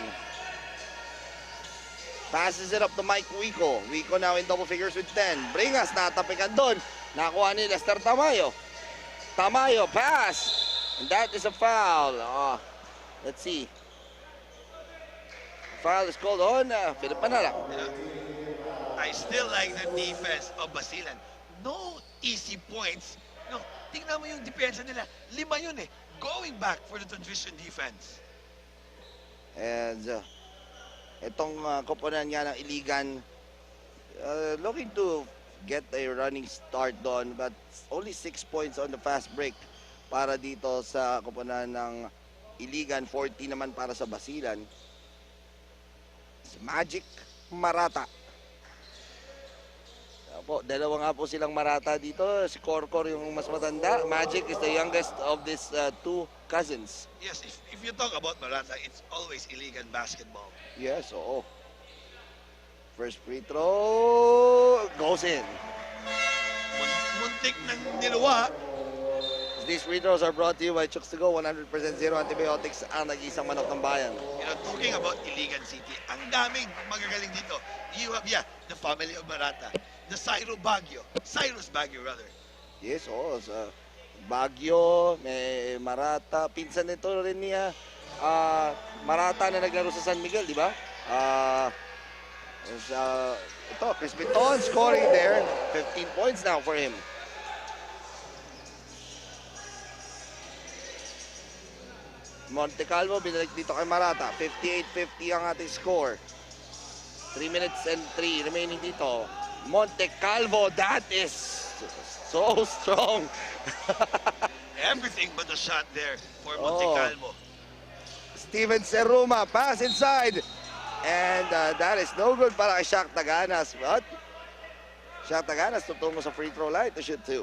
Passes it up to Mike Wico. Wico now in double figures with 10. Bringas, natapikan doon. Nakuha ni Lester Tamayo. Tamayo, pass. And that is a foul. Let's see. Foul is called on Philip Manalang. I still like the defense of Basilan. No easy points. No, tingnan mo yung depensa nila. 5 yun eh. Going back for the transition defense. And itong koponan nga ng Iligan, looking to get a running start doon, but only 6 points on the fast break para dito sa koponan ng Iligan, 40 naman para sa Basilan. Magic Marata. Dalawa nga po silang Marata dito. Si Corcor yung mas matanda. Magic is the youngest of these 2 cousins. Yes, if you talk about Marata, it's always Iligan basketball. Yes, oo. First free throw goes in. Muntik ng niluwa. These free throws are brought to you by Chooks to Go. 100% zero antibiotics ang nag-isang manok ng bayan. You know, talking about Iligan City, ang daming magagaling dito. You have, the family of Barata, the Cyrus Baguio rather. Yes, sa Baguio, may Marata. Pinsan nito rin niya, Marata na naglaro sa San Miguel, di ba? Ito, Chris Biton scoring there. 15 points now for him. Monte Calvo, binalik dito kay Marata. 58-50 ang ating score. 3 minutes and 3 remaining dito. Monte Calvo, that is so strong. Everything but the shot there for Monte Calvo. Steven Seruma, pass inside. And that is no good para kay Shaq Taganas. But Shaq Taganas tutungo sa free throw line to shoot 2.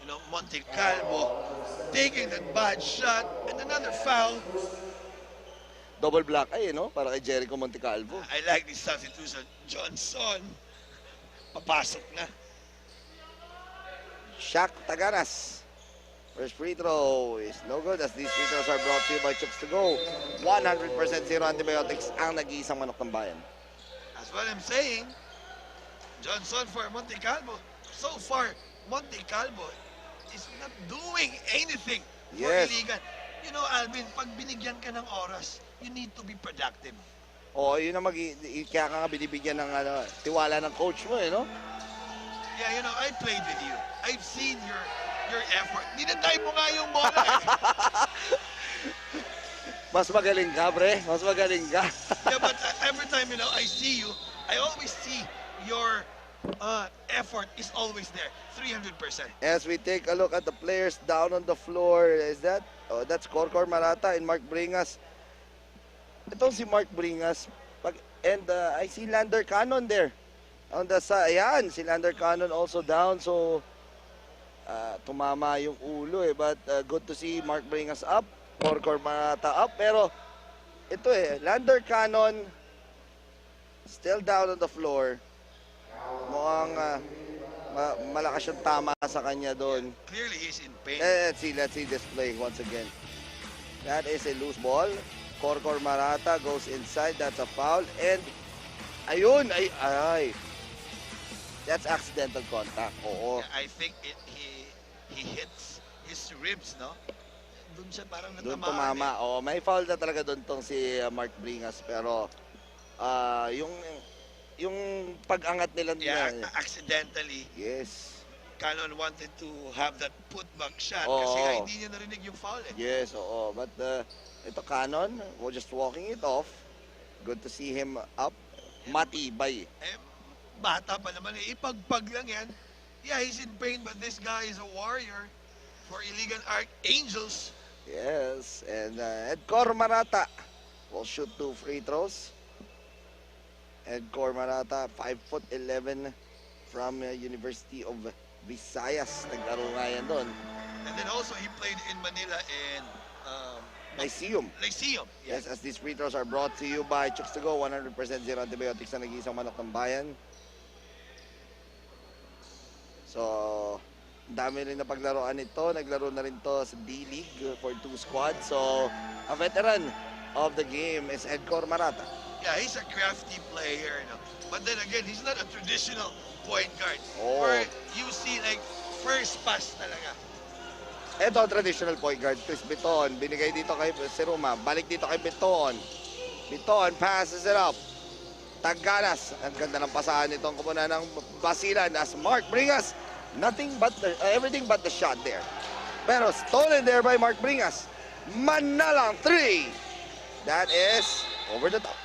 You know, Monte Calvo taking that bad shot and another foul. Double block ay, no? Para kay Jericho Monte Calvo. I like this substitution. Johnson, papasok na. Shaq Taganas. First free throw is no good as these free throws are brought to you by Chooks to Go. 100% zero antibiotics ang nag-iisang manok ng bayan. That's what I'm saying. Johnson for Monte Calvo. So far, Monte Calvo is not doing anything for Iligan. You know, Alvin, pag binigyan ka ng oras, you need to be productive. Yun ang kaya ka nga binibigyan ng tiwala ng coach mo, no? Yeah, you know, I played with you. I've seen your effort. Dinatay mo nga yung bola eh. Mas magaling ka, pre. Mas magaling ka. Yeah, but every time, you know, I see you, I always see your effort is always there. 300%. As we take a look at the players down on the floor, is that? That's Corcor Marata and Mark Bringas. Itong si Mark Bringas. And I see Lander Cannon there. On the side, ayan, si Lander Cannon also down. So, tumama yung ulo eh. But good to see Mark Bringas up. Corcor Marata up. Pero, ito Lander Cannon still down on the floor. Mukhang malakas yung tama sa kanya doon. Clearly, he's in pain. Let's see this play once again. That is a loose ball. Corcor Marata goes inside. That's a foul. And, ayun, ay. That's accidental contact. Oo. Yeah, I think he hits his ribs, no? Doon siya parang natamaan. Doon tumama. Oo, may foul na talaga doon tong si Mark Bringas. Pero, yung pag-angat nila accidentally. Yes. Cannon wanted to have that putback shot kasi hindi niya narinig yung foul eh. Yes, oo. But ito Cannon, just walking it off. Good to see him up. Matibay. Bata pa naman eh. Ipagpag lang yan. Yeah, he's in pain but this guy is a warrior for Iligan Archangels. Yes, and Edcor Marata will shoot 2 free throws. Edcor Marata, 5'11" from University of Visayas. Naglaro nga yan doon. And then also he played in Manila and Lyceum. Yes, as these free throws are brought to you by Chooks to Go. 100% zero antibiotics na nag-iisang manok ng bayan. So, dami rin na paglaruan ito. Naglaro na rin to sa D-League for 2 squads. So, a veteran of the game is Edcor Marata. Yeah, he's a crafty player. No? But then again, he's not a traditional point guard. Oh. Where you see like first pass talaga. Ito ang traditional point guard, Chris Biton. Binigay dito kay Seruma. Balik dito kay Biton. Biton passes it up. Taganas. Ang ganda ng pasahan nitong kumuna ng Basilan as Mark Bringas. Everything but the shot there. Pero stolen there by Mark Bringas. Manalang 3. That is over the top.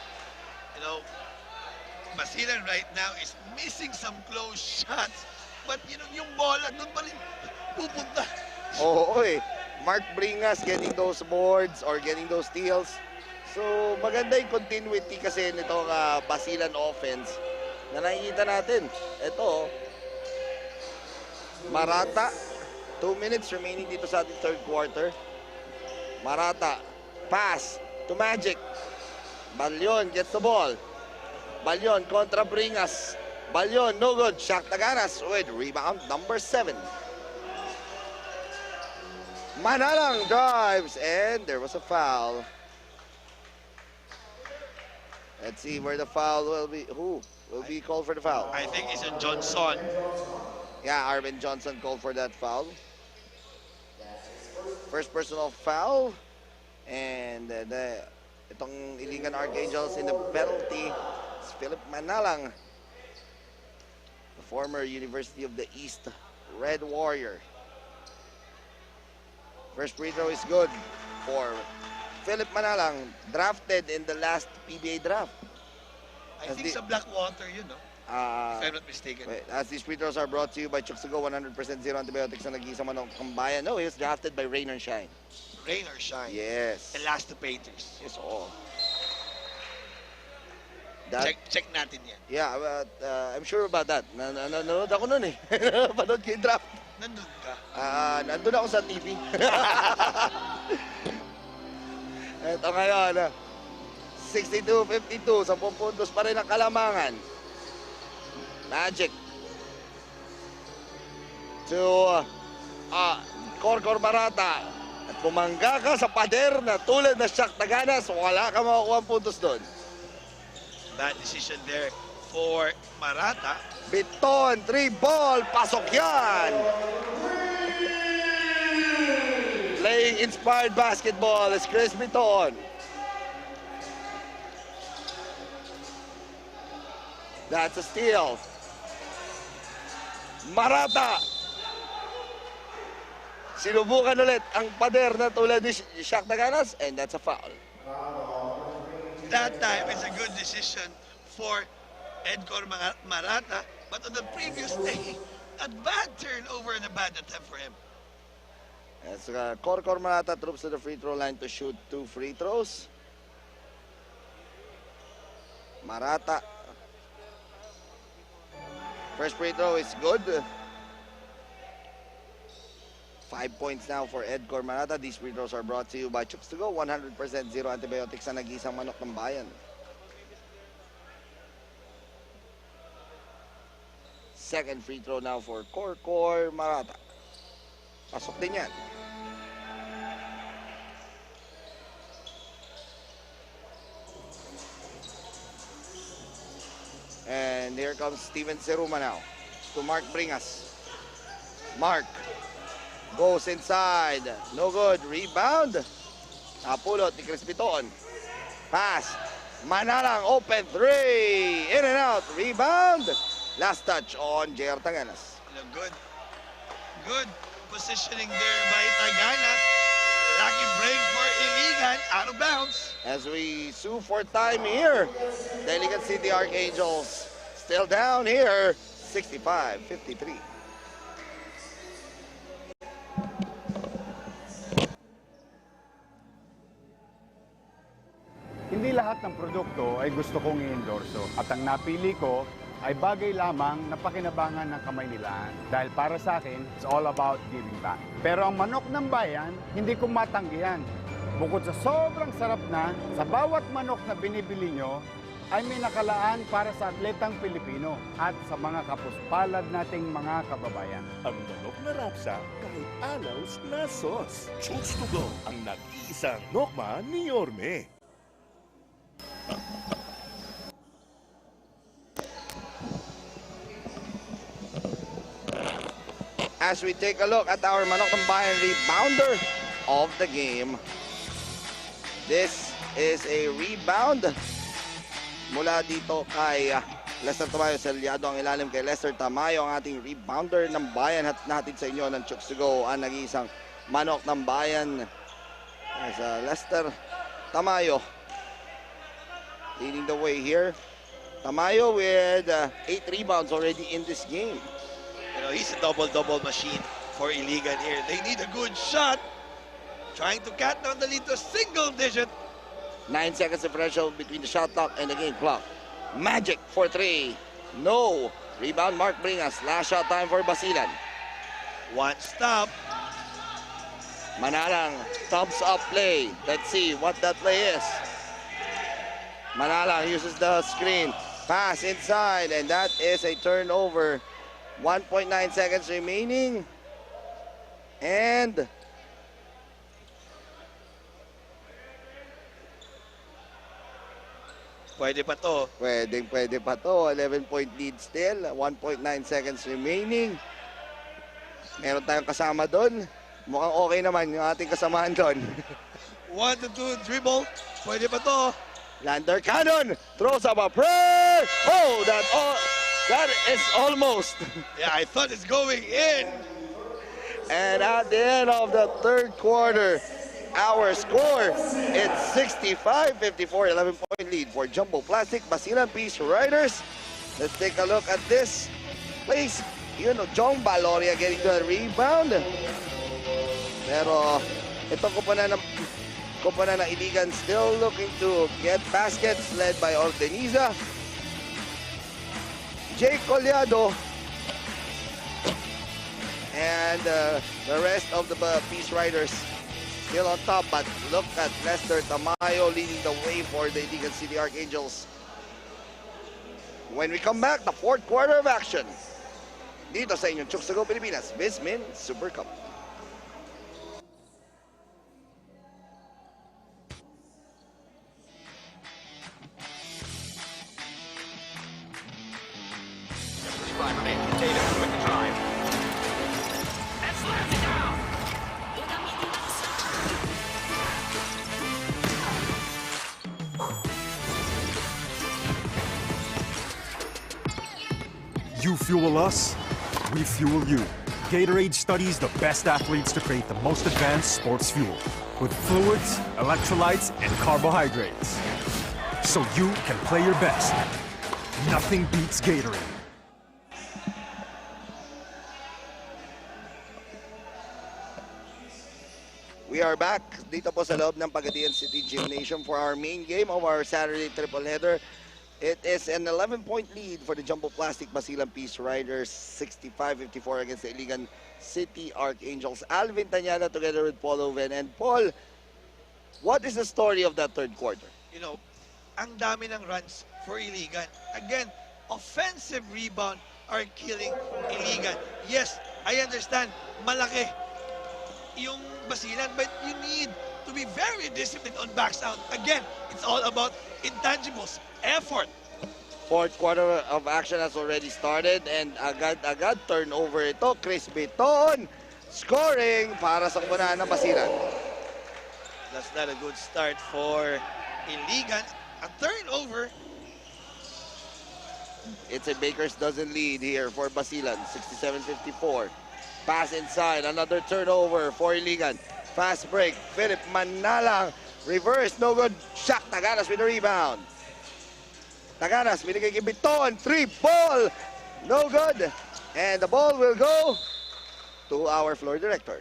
You know, Basilan right now is missing some close shots. But you know, yung bola doon pa rin pupunta. Oo Mark Bringas getting those boards or getting those steals. So maganda yung continuity kasi nitong Basilan offense na nakikita natin. Ito, Marata, 2 minutes remaining dito sa ating third quarter. Marata, pass to Magic. Balyon gets the ball. Balyon kontra Bringas. Balyon, no good. Shaq Taganas with rebound number 7. Manalang drives, and there was a foul. Let's see where the foul will be. Who will be called for the foul? I think it's a Johnson. Yeah, Arvin Johnson called for that foul. First personal foul. And itong Iligan Archangels in the penalty is Philip Manalang, the former University of the East Red Warrior. First free throw is good for Philip Manalang, drafted in the last PBA draft. I think it's a Blackwater, you know. If I'm not mistaken. As these free throws are brought to you by Chooks to Go, 100% zero antibiotics na nag-iisa manong kambayan. No, he was drafted by Rain or Shine. Rain or Shine. Yes. Elastopaters. Yes, all. Check natin yan. Yeah, but I'm sure about that. Nanonood ako nun eh. Panood ko yung draft. Nandun ka? Nandun ako sa TV. Ito ngayon, 62-52, 10 puntos pa rin ang kalamangan. Magic to Corcor Barata. At bumangga ka sa pader na tulad na Shaq Taganas, wala ka makukuha puntos doon. Bad decision there for Marata. Biton, 3 ball, pasok yan! Playing inspired basketball is Chris Biton. That's a steal. Marata. Sinubukan ulit ang pader na tulad ni Shaq Taganas, and that's a foul. That time, it's a good decision for Edgar Marata, but on the previous day, a bad turnover and a bad attempt for him. As Corcor Marata troops to the free throw line to shoot 2 free throws. Marata. First free throw is good. 5 points now for Edgar Marata. These free throws are brought to you by Chooks to Go. 100% zero antibiotics na nag-iisang manok ng bayan. Second free throw now for Corcor Marata. Pasok din yan. And here comes Steven Seruma now to Mark Bringas. Mark goes inside. No good. Rebound. Napulot ni Chris Biton. Pass. Manalang open 3. In and out. Rebound. Last touch on JR Taganas. Good positioning there by Taganas. Lucky break for Iligan. Out of bounds. As we sue for time here, the Iligan City Archangels still down here, 65-53. Hindi lahat ng produkto ay gusto kong i-endorso. At ang napili ko ay bagay lamang na pakinabangan ng kamay nila. Dahil para sa akin, it's all about giving back. Pero ang manok ng bayan, hindi ko matanggihan. Bukod sa sobrang sarap na, sa bawat manok na binibili nyo, ay may nakalaan para sa atletang Pilipino at sa mga kapuspalad nating mga kababayan. Ang manok na rapsa kahit anaws na sauce. Chooks to Go, ang nag-iisang nokma ni Yorme. As we take a look at our Manok ng Bayan rebounder of the game. This is a rebound mula dito kay Lester Tamayo. Selyado ang ilalim kay Lester Tamayo, ang ating rebounder ng bayan. At natin sa inyo ng Chooks to Go ang nag-iisang Manok ng Bayan. As Lester Tamayo leading the way here. Tamayo with 8 rebounds already in this game. You know, he's a double-double machine for Iligan here. They need a good shot. Trying to cut down the lead to single digit. 9 seconds differential between the shot clock and the game clock. Magic for 3. No. Rebound Mark Bringas. Last shot time for Basilan. One stop. Manalang, thumbs up play. Let's see what that play is. Manalang uses the screen. Pass inside, and that is a turnover. 1.9 seconds remaining. And Pwede pa to. Pwede pa to. 11-point lead still. 1.9 seconds remaining. Meron tayong kasama doon. Mukhang okay naman yung ating kasamaan doon. 1-2 dribble. Pwede pa to. Lander cannon. Throws up a prayer. Oh, that is almost. Yeah, I thought it's going in. And at the end of the third quarter, our score, it's 65-54, 11-point lead for Jumbo Plastic Basilan Peace Riders. Let's take a look at this place. You know, John Baloria getting the rebound. Pero itong kupunan ng Iligan still looking to get baskets led by Ordeniza. Jake Collado and the rest of the Peace Riders still on top, but look at Lester Tamayo leading the way for the Iligan City Archangels. When we come back, the fourth quarter of action. Dito sa inyong Chooks to Go Pilipinas VisMin Super Cup. You fuel us, we fuel you. Gatorade studies the best athletes to create the most advanced sports fuel with fluids, electrolytes, and carbohydrates. So you can play your best. Nothing beats Gatorade. We are back dito po sa loob ng Pagadian City Gymnasium for our main game of our Saturday triple header. It is an 11-point lead for the Jumbo Plastic Basilan Peace Riders, 65-54 against the Iligan City Archangels. Alvin Tañada together with Paul Oven. And Paul, what is the story of that third quarter? You know, ang dami ng runs for Iligan. Again, offensive rebound are killing Iligan. Yes, I understand, malaki yung Basilan, but you need to be very disciplined on backs out. Again, it's all about intangibles. Effort. Fourth quarter of action has already started and agad-agad turnover ito. Chris Biton scoring para sa kupunan ng Basilan. That's not a good start for Iligan. A turnover. It's a Bakers dozen lead here for Basilan, 67-54. Pass inside, another turnover for Iligan. Fast break, Philip Manalang. Reverse, no good. Shaq Taganas with the rebound. Taganas, binigay kay Biton. 3-ball, no good. And the ball will go to our floor director.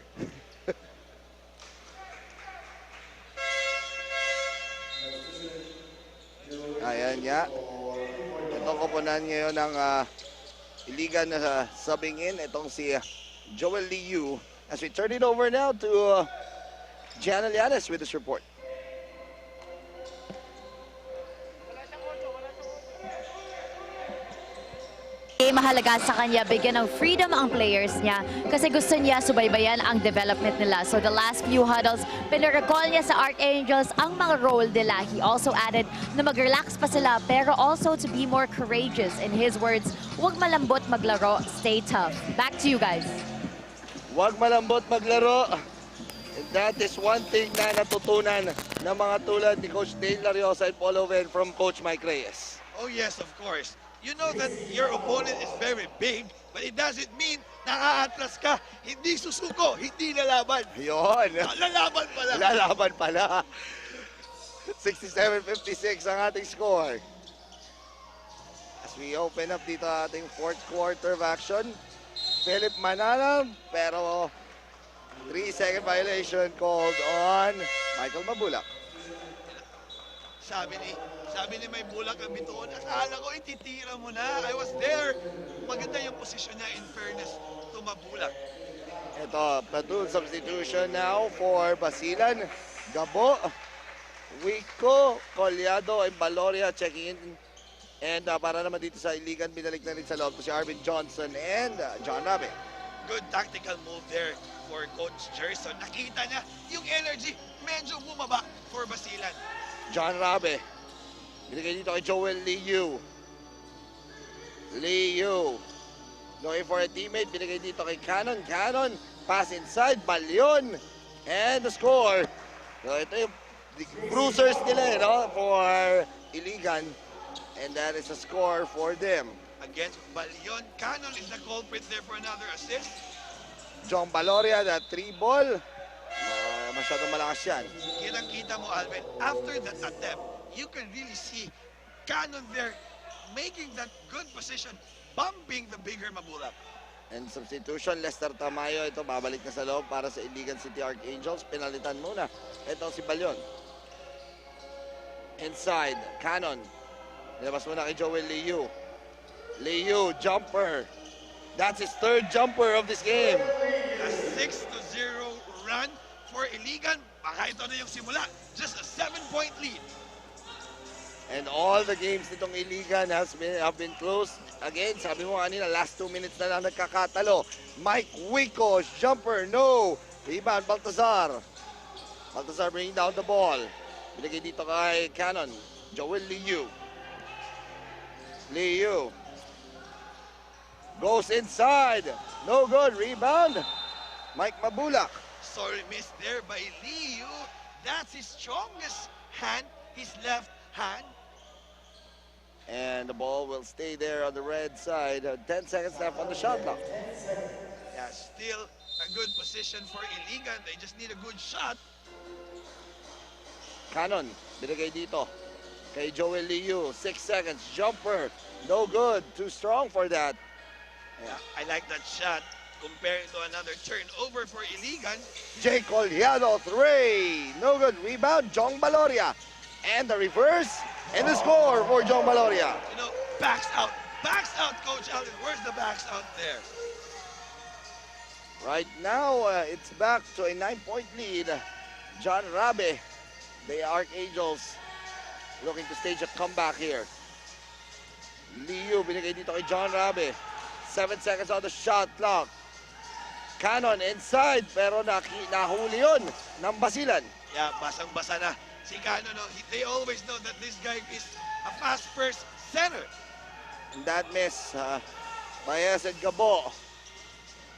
Ayan nga. Itong kupunan ngayon ng Iligan na subbing in. Itong si Joel Liu. As we turn it over now to Gianna Llanes with this report. Mahalaga sa kanya bigyan ng freedom ang players niya kasi gusto niya subaybayan ang development nila. So the last few huddles, pinarecall niya sa Archangels ang mga role nila. He also added na mag-relax pa sila pero also to be more courageous. In his words, huwag malambot maglaro, stay tough. Back to you guys. Huwag malambot maglaro. And that is one thing na natutunan ng mga tulad ni Coach Dale Lariosa and Paul Oven from Coach Mike Reyes. Oh yes, of course. You know that your opponent is very big, but it doesn't mean naka-atlas ka. Hindi susuko, hindi lalaban. Yun. Lalaban pala. Lalaban pala. 67-56 ang ating score. As we open up dito ating fourth quarter of action, Philip Manala, pero 3-second violation called on Michael Mabulak. Sabi ni May Bulak ang Bitoon, akala ko ititira mo na. I was there. Maganda yung posisyon niya in fairness to Mabulak. Ito, platoon substitution now for Basilan. Gabo, Wico, Collado, and Baloria checking in. And para naman dito sa Iligan, binalik na rin sa loob to si Arvin Johnson and John Rabe. Good tactical move there for Coach Gerson. Nakita niya yung energy medyo bumaba for Basilan. John Rabe. Binigay dito kay Joel Liu. Liu. Looking for a teammate. Binigay dito kay Cannon. Cannon. Pass inside. Balyon. And the score. So ito yung bruisers nila, for Iligan. And that is a score for them. Against Balyon, Cannon is the culprit there for another assist. John Baloria, that 3 ball. Masyadong malakas yan. Kitang-kita mo, Alvin, after that attempt, you can really see Cannon there making that good position, bumping the bigger Mabulak. And substitution, Lester Tamayo, ito babalik na sa loob para sa Iligan City Archangels. Pinalitan muna. Ito si Balyon. Inside, Cannon. Nilabas muna kay Joel Liu. Liu, jumper. That's his 3rd jumper of this game. A 6-0 run for Iligan. Baka ito na yung simula. Just a 7-point lead. And all the games nitong Iligan have been close. Again, sabi mo kanina, last 2 minutes na lang nagkakatalo. Mike Wico, jumper, no. Rebound, Baltazar. Baltazar bringing down the ball. Binigay dito kay Cannon. Joel Liu. Liu. Goes inside. No good. Rebound. Mike Mabulak. Sorry, missed there by Liu. That's his strongest hand, his left hand. And the ball will stay there on the red side. 10 seconds left on the shot clock. Yeah, still a good position for Iligan. They just need a good shot. Cannon. Binigay dito kay Joel Liu. 6 seconds. Jumper. No good. Too strong for that. Yeah, I like that shot. Comparing to another turnover for Iligan. Jay Collado, 3. No good. Rebound, Jong Baloria. And the reverse, and the score for Jong Baloria. You know, backs out. Backs out, Coach Alvin. Where's the backs out there? Right now, it's back to a 9-point lead. John Rabe, the Archangels, looking to stage a comeback here. Liu, binigay dito kay John Rabe. 7 seconds on the shot clock. Cannon inside, pero nahuli yun ng Basilan. Yeah, basang-basa na. Si Cannon, they always know that this guy is a fast first center. And that miss by Esed Gabo.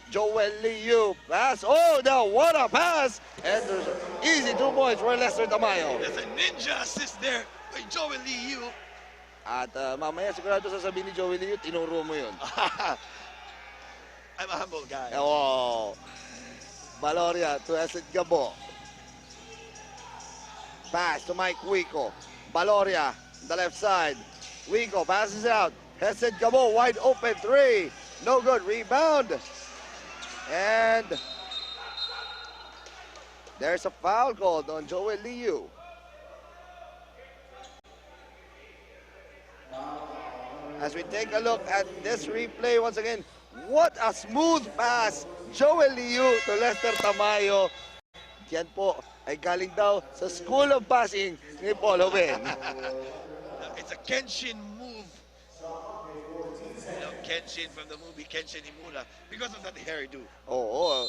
Joel Liu pass. Oh, no, what a pass! And there's easy 2 points for Lester Tamayo. There's a ninja assist there by Joel Liu. At mamaya sigurado sasabihin ni Joey Liu, tinuro mo yun. I'm a humble guy. Oh. Baloria to Esed Gabo. Pass to Mike Wico. Baloria, the left side. Wico passes out. Esed Gabo, wide open 3. No good. Rebound. And there's a foul called on Joel Liu. As we take a look at this replay once again, what a smooth pass. Joel Liu to Lester Tamayo. Yan po ay galing daw sa School of Passing ni Paul Hoven. It's a Kenshin move. You know, Kenshin from the movie Kenshin Himura because of that hairdo. Oo.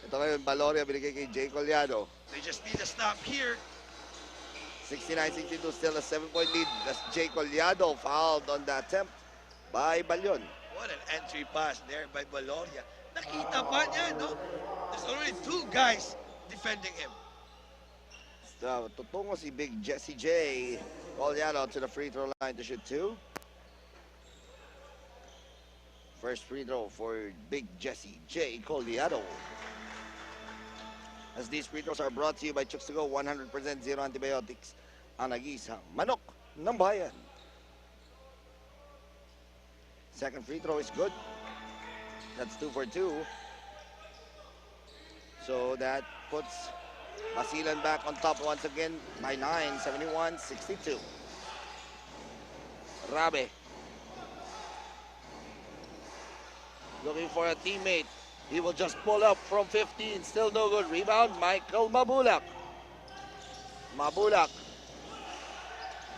Ito ngayon, Baloria binigay kay Jay Collado. They just need to stop here. 69-62, still a 7-point lead. That's Jay Collado fouled on the attempt by Balyon. What an entry pass there by Baloria. Nakita pa niya, no? There's already 2 guys defending him. Tutungo si Big Jesse J. Collado to the free throw line to shoot 2. First free throw for Big Jesse J. Collado. As these free throws are brought to you by Chooks to Go, 100% zero antibiotics. Ang nag-iisang manok ng bayan. Second free throw is good. That's 2 for 2. So that puts Basilan back on top once again by 9, 71-62. Rabe. Looking for a teammate. He will just pull up from 15. Still no good. Rebound, Michael Mabulak. Mabulak.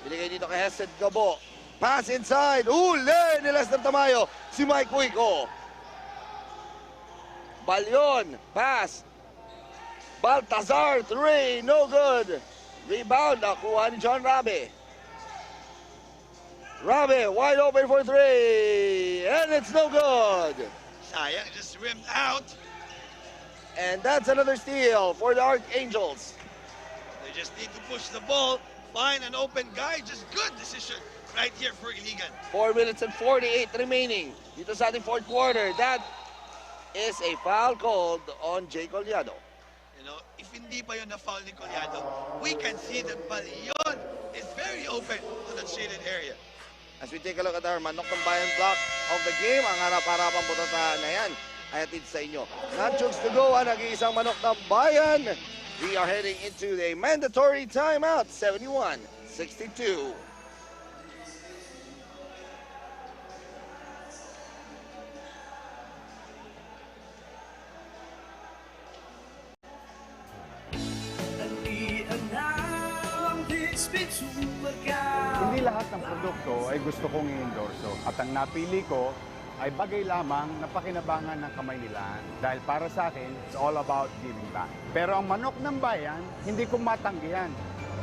Binigay dito kay Hesed Gabo. Pass inside. Uli ni Lester Tamayo. Si Mike Wico. Balyon. Pass. Baltazar, 3. No good. Rebound, nakuha ni John Rabe. Rabe, wide open for three. And it's no good. Sayang, just rimmed out. And that's another steal for the Archangels. They just need to push the ball, find an open guy. Just good decision right here for Iligan. 4 minutes and 48 remaining dito sa ating fourth quarter. That is a foul called on Jay Collado. You know, if hindi pa yun na foul ni Collado, we can see that Balion is very open on the shaded area. As we take a look at our manok ng bayan block of the game, ang harap-harapang putata na yan ay atid sa inyo. Chooks to go ang nag-iisang manok ng bayan. We are heading into the mandatory timeout, 71-62. Hindi lahat ng produkto ay gusto kong i-endorso. At ang napili ko ay bagay lamang na pakinabangan ng kamay nila. Dahil para sa akin, it's all about giving back. Pero ang manok ng bayan, hindi ko matanggihan.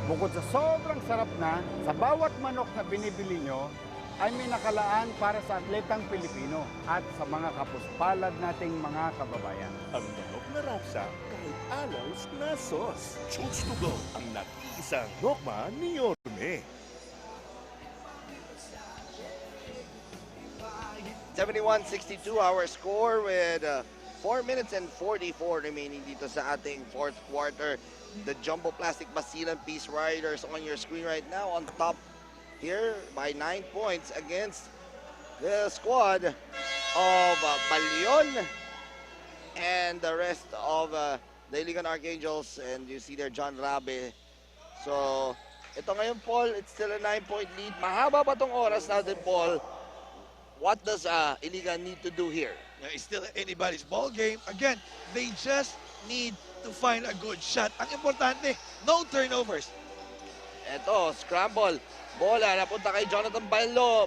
Bukod sa sobrang sarap na, sa bawat manok na binibili nyo, ay may nakalaan para sa atletang Pilipino at sa mga kapuspalad nating mga kababayan. Ang manok na rapsa kahit alaws na sos. Chooks to go ang nag-iisang nokma ni Yorme. 71-62 our score with 4 minutes and 44 remaining dito sa ating fourth quarter. The Jumbo Plastic Basilan Peace Riders on your screen right now on top here by 9 points against the squad of Balion and the rest of the Iligan Archangels, and you see there John Rabe. So ito ngayon, Paul, it's still a 9-point lead. Mahaba pa tong oras natin, Paul. What does Iligan need to do here? Yeah, it's still anybody's ball game. Again, they just need to find a good shot. Ang importante, no turnovers. Eto, scramble. Bola napunta kay Jonathan Balyon.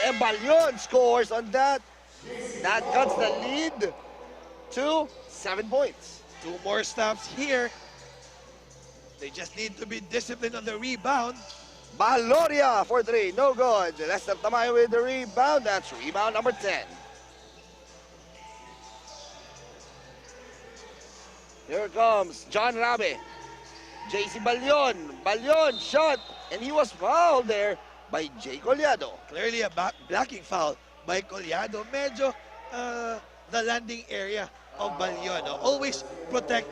And Balyon scores on that. That cuts the lead to 7 points. 2 more stops here. They just need to be disciplined on the rebound. Baloria for 3, no good. Lester Tamayo with the rebound. That's rebound number 10. Here comes John Rabe. JC Balyon. Balyon shot, and he was fouled there by Jay Collado. Clearly a blocking foul by Collado. Medyo the landing area of Balyon. Always protect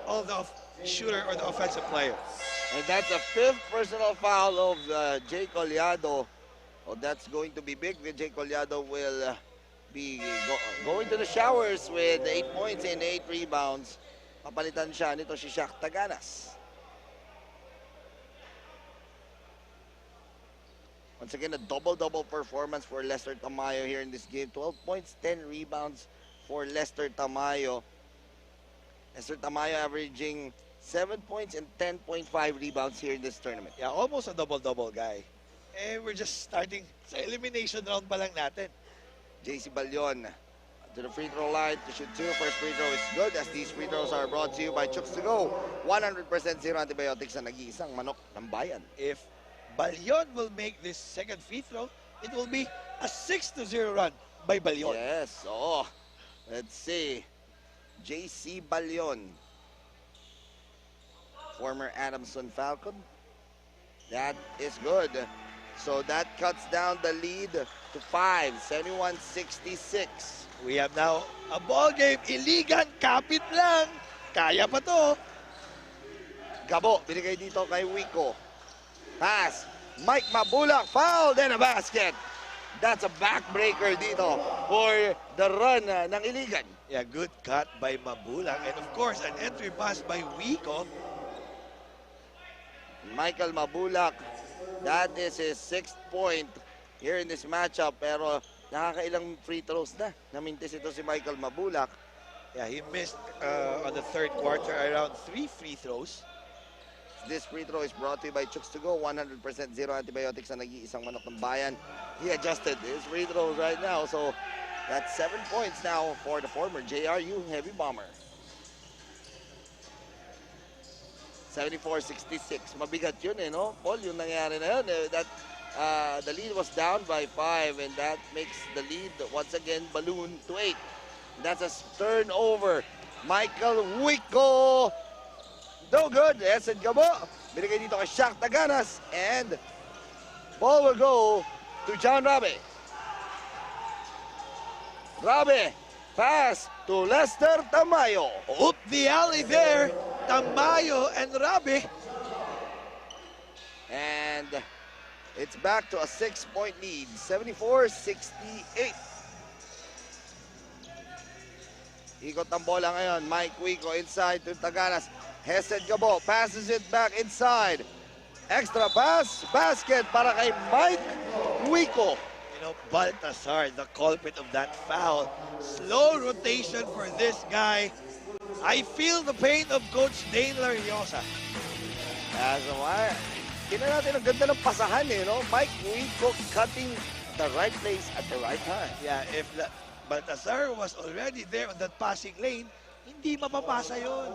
all the shooter or the offensive player. And that's a 5th personal foul of Jay Collado. Oh, that's going to be big. Jay Collado will be going to the showers with 8 points and 8 rebounds. Papalitan siya nito si Shaq Taganas. Once again, a double-double performance for Lester Tamayo here in this game. 12 points, 10 rebounds for Lester Tamayo. Lester Tamayo averaging 7 points and 10.5 rebounds here in this tournament. Yeah, almost a double-double guy. And we're just starting sa elimination round pa lang natin. JC Balyon to the free throw line to shoot 2. First free throw is good, as these free throws are brought to you by Chooks to go. 100% zero antibiotics na nag-iisang manok ng bayan. If Balyon will make this second free throw, it will be a 6-0 run by Balyon. Yes, oh. Let's see. JC Balyon, former Adamson Falcon. That is good. So that cuts down the lead to 5, 71-66. We have now a ball game. Iligan, kapit lang. Kaya pa to. Gabo, binigay dito kay Wico. Pass. Mike Mabulak, foul, then a basket. That's a backbreaker dito for the run ng Iligan. Yeah, good cut by Mabulak. And of course, an entry pass by Wico. Michael Mabulak, that is his 6th point here in this matchup. Pero nakakailang free throws na. Namintis ito si Michael Mabulak. Yeah, he missed on the third quarter around 3 free throws. This free throw is brought to you by Chooks to go. 100% zero antibiotics na nag-iisang manok ng bayan. He adjusted his free throws right now. So that's 7 points now for the former JRU Heavy Bomber. 74-66. Mabigat yun no? Paul, yung nangyari na yun. The lead was down by 5 and that makes the lead once again balloon to 8. That's a turnover. Michael Wico. No good. Esed Gabo. Binigay dito kay Shaq Taganas. And ball will go to John Rabe. Rabe. Pass to Lester Tamayo. Up the alley there. Tamayo and Rabe. And it's back to a 6-point lead. 74-68. Ikot ang bola ngayon. Mike Wico inside to Taganas. Hesed Gabo passes it back inside. Extra pass. Basket para kay Mike Wico. You know, Baltasar, the culprit of that foul. Slow rotation for this guy. I feel the pain of Coach Dane Lariosa. As a wire. Tingnan natin ang ganda ng pasahan no? Mike Wico cutting the right place at the right time. Yeah, if Baltasar was already there on that passing lane, hindi mapapasa yun.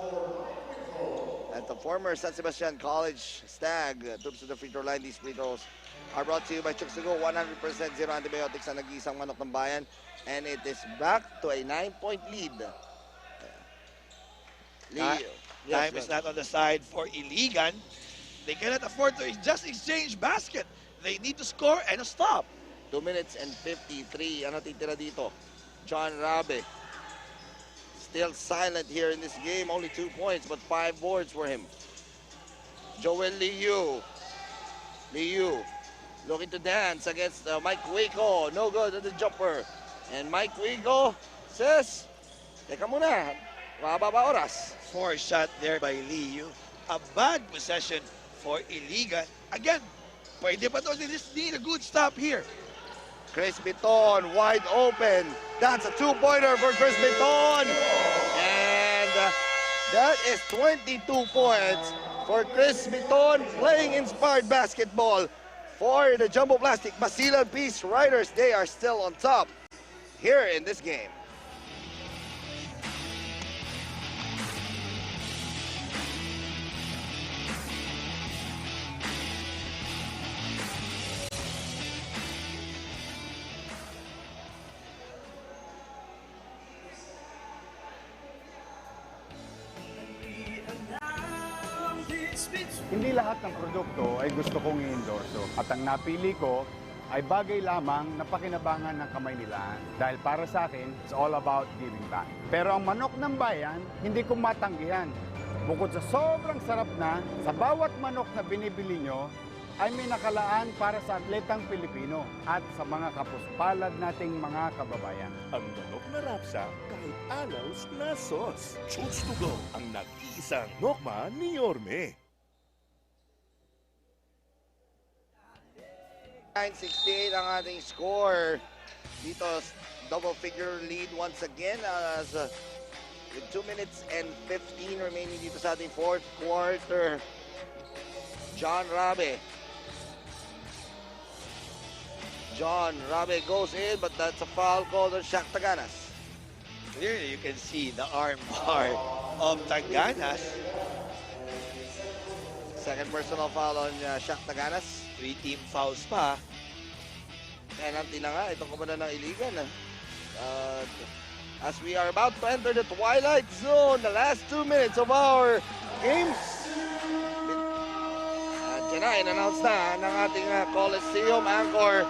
At the former San Sebastian College Stag troops to the free throw line. These free throws are brought to you by Chooks to Go. 100% zero antibiotics ang nag-iisang manok ng bayan. And it is back to a 9-point lead. Time is not on the side for Iligan. They cannot afford to just exchange basket. They need to score and stop. 2 minutes and 53. Ano titira dito? John Rabe. Still silent here in this game. Only 2 points, but 5 boards for him. Joel Liu. Liu looking to dance against Mike Wico. No good at the jumper. And Mike Wico says, teka muna, mababa oras. 4 shot there by Liu. A bad possession for Iligan. Again, pwede pa to. They just need a good stop here. Chris Biton wide open. That's a 2-pointer for Chris Biton. And that is 22 points for Chris Biton playing inspired basketball for the Jumbo Plastic Basilan Peace Riders. They are still on top here in this game. Hindi lahat ng produkto ay gusto kong i-endorso. At ang napili ko ay bagay lamang na pakinabangan ng kamay nila. Dahil para sa akin, it's all about giving back. Pero ang manok ng bayan, hindi ko matanggihan. Bukod sa sobrang sarap na, sa bawat manok na binibili nyo, ay may nakalaan para sa atletang Pilipino at sa mga kapuspalad nating mga kababayan. Ang manok na rapsa kahit anaws na sauce. Chooks to Go, ang nag-iisang nokma ni Yorme. 9-68 ang ating score. Dito, double figure lead once again as with 2 minutes and 15 remaining dito sa ating fourth quarter. John Rabe. John Rabe goes in, but that's a foul called on Shaq Taganas. Clearly, you can see the arm bar of Taganas. Second personal foul on Shaq Taganas. 3 team fouls pa. Penalty na nga. Itong kumana ng Iligan. As we are about to enter the twilight zone, the last 2 minutes of our games. Diyan na, in-announce na ng ating Coliseum anchor,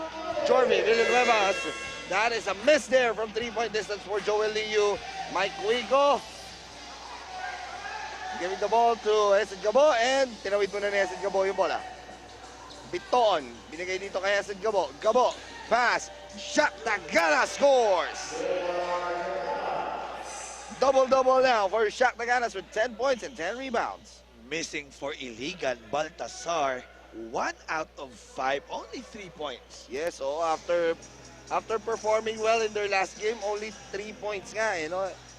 Jorvi Villanuevas. That is a miss there from 3-point distance for Joel Liu. Mike Wico giving the ball to Esed Gabo and tinawid mo na ni Esed Gabo yung bola. Biton, binigay dito kay Esed Gabo. Gabo, pass, Shaq Tagana scores! Double-double now for Shaq Taganas with 10 points and 10 rebounds. Missing for Iligan, Baltasar, 1 out of 5, only 3 points. Yes, so after performing well in their last game, only 3 points nga,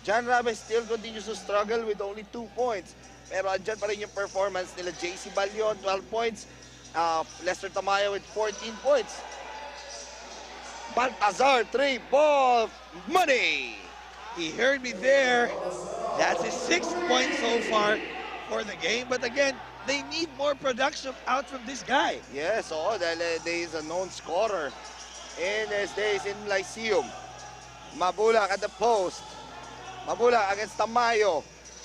John Rabe still continues to struggle with only 2 points. Pero andyan pa rin yung performance nila. JC Balyon, 12 points. Lester Tamayo with 14 points. Baltazar, 3 ball money. He heard me there. That's his 6th point so far for the game. But again, they need more production out from this guy. Yes, oo, dahil he is a known scorer in his days in Lyceum. Mabulak at the post. Mabulak against Tamayo.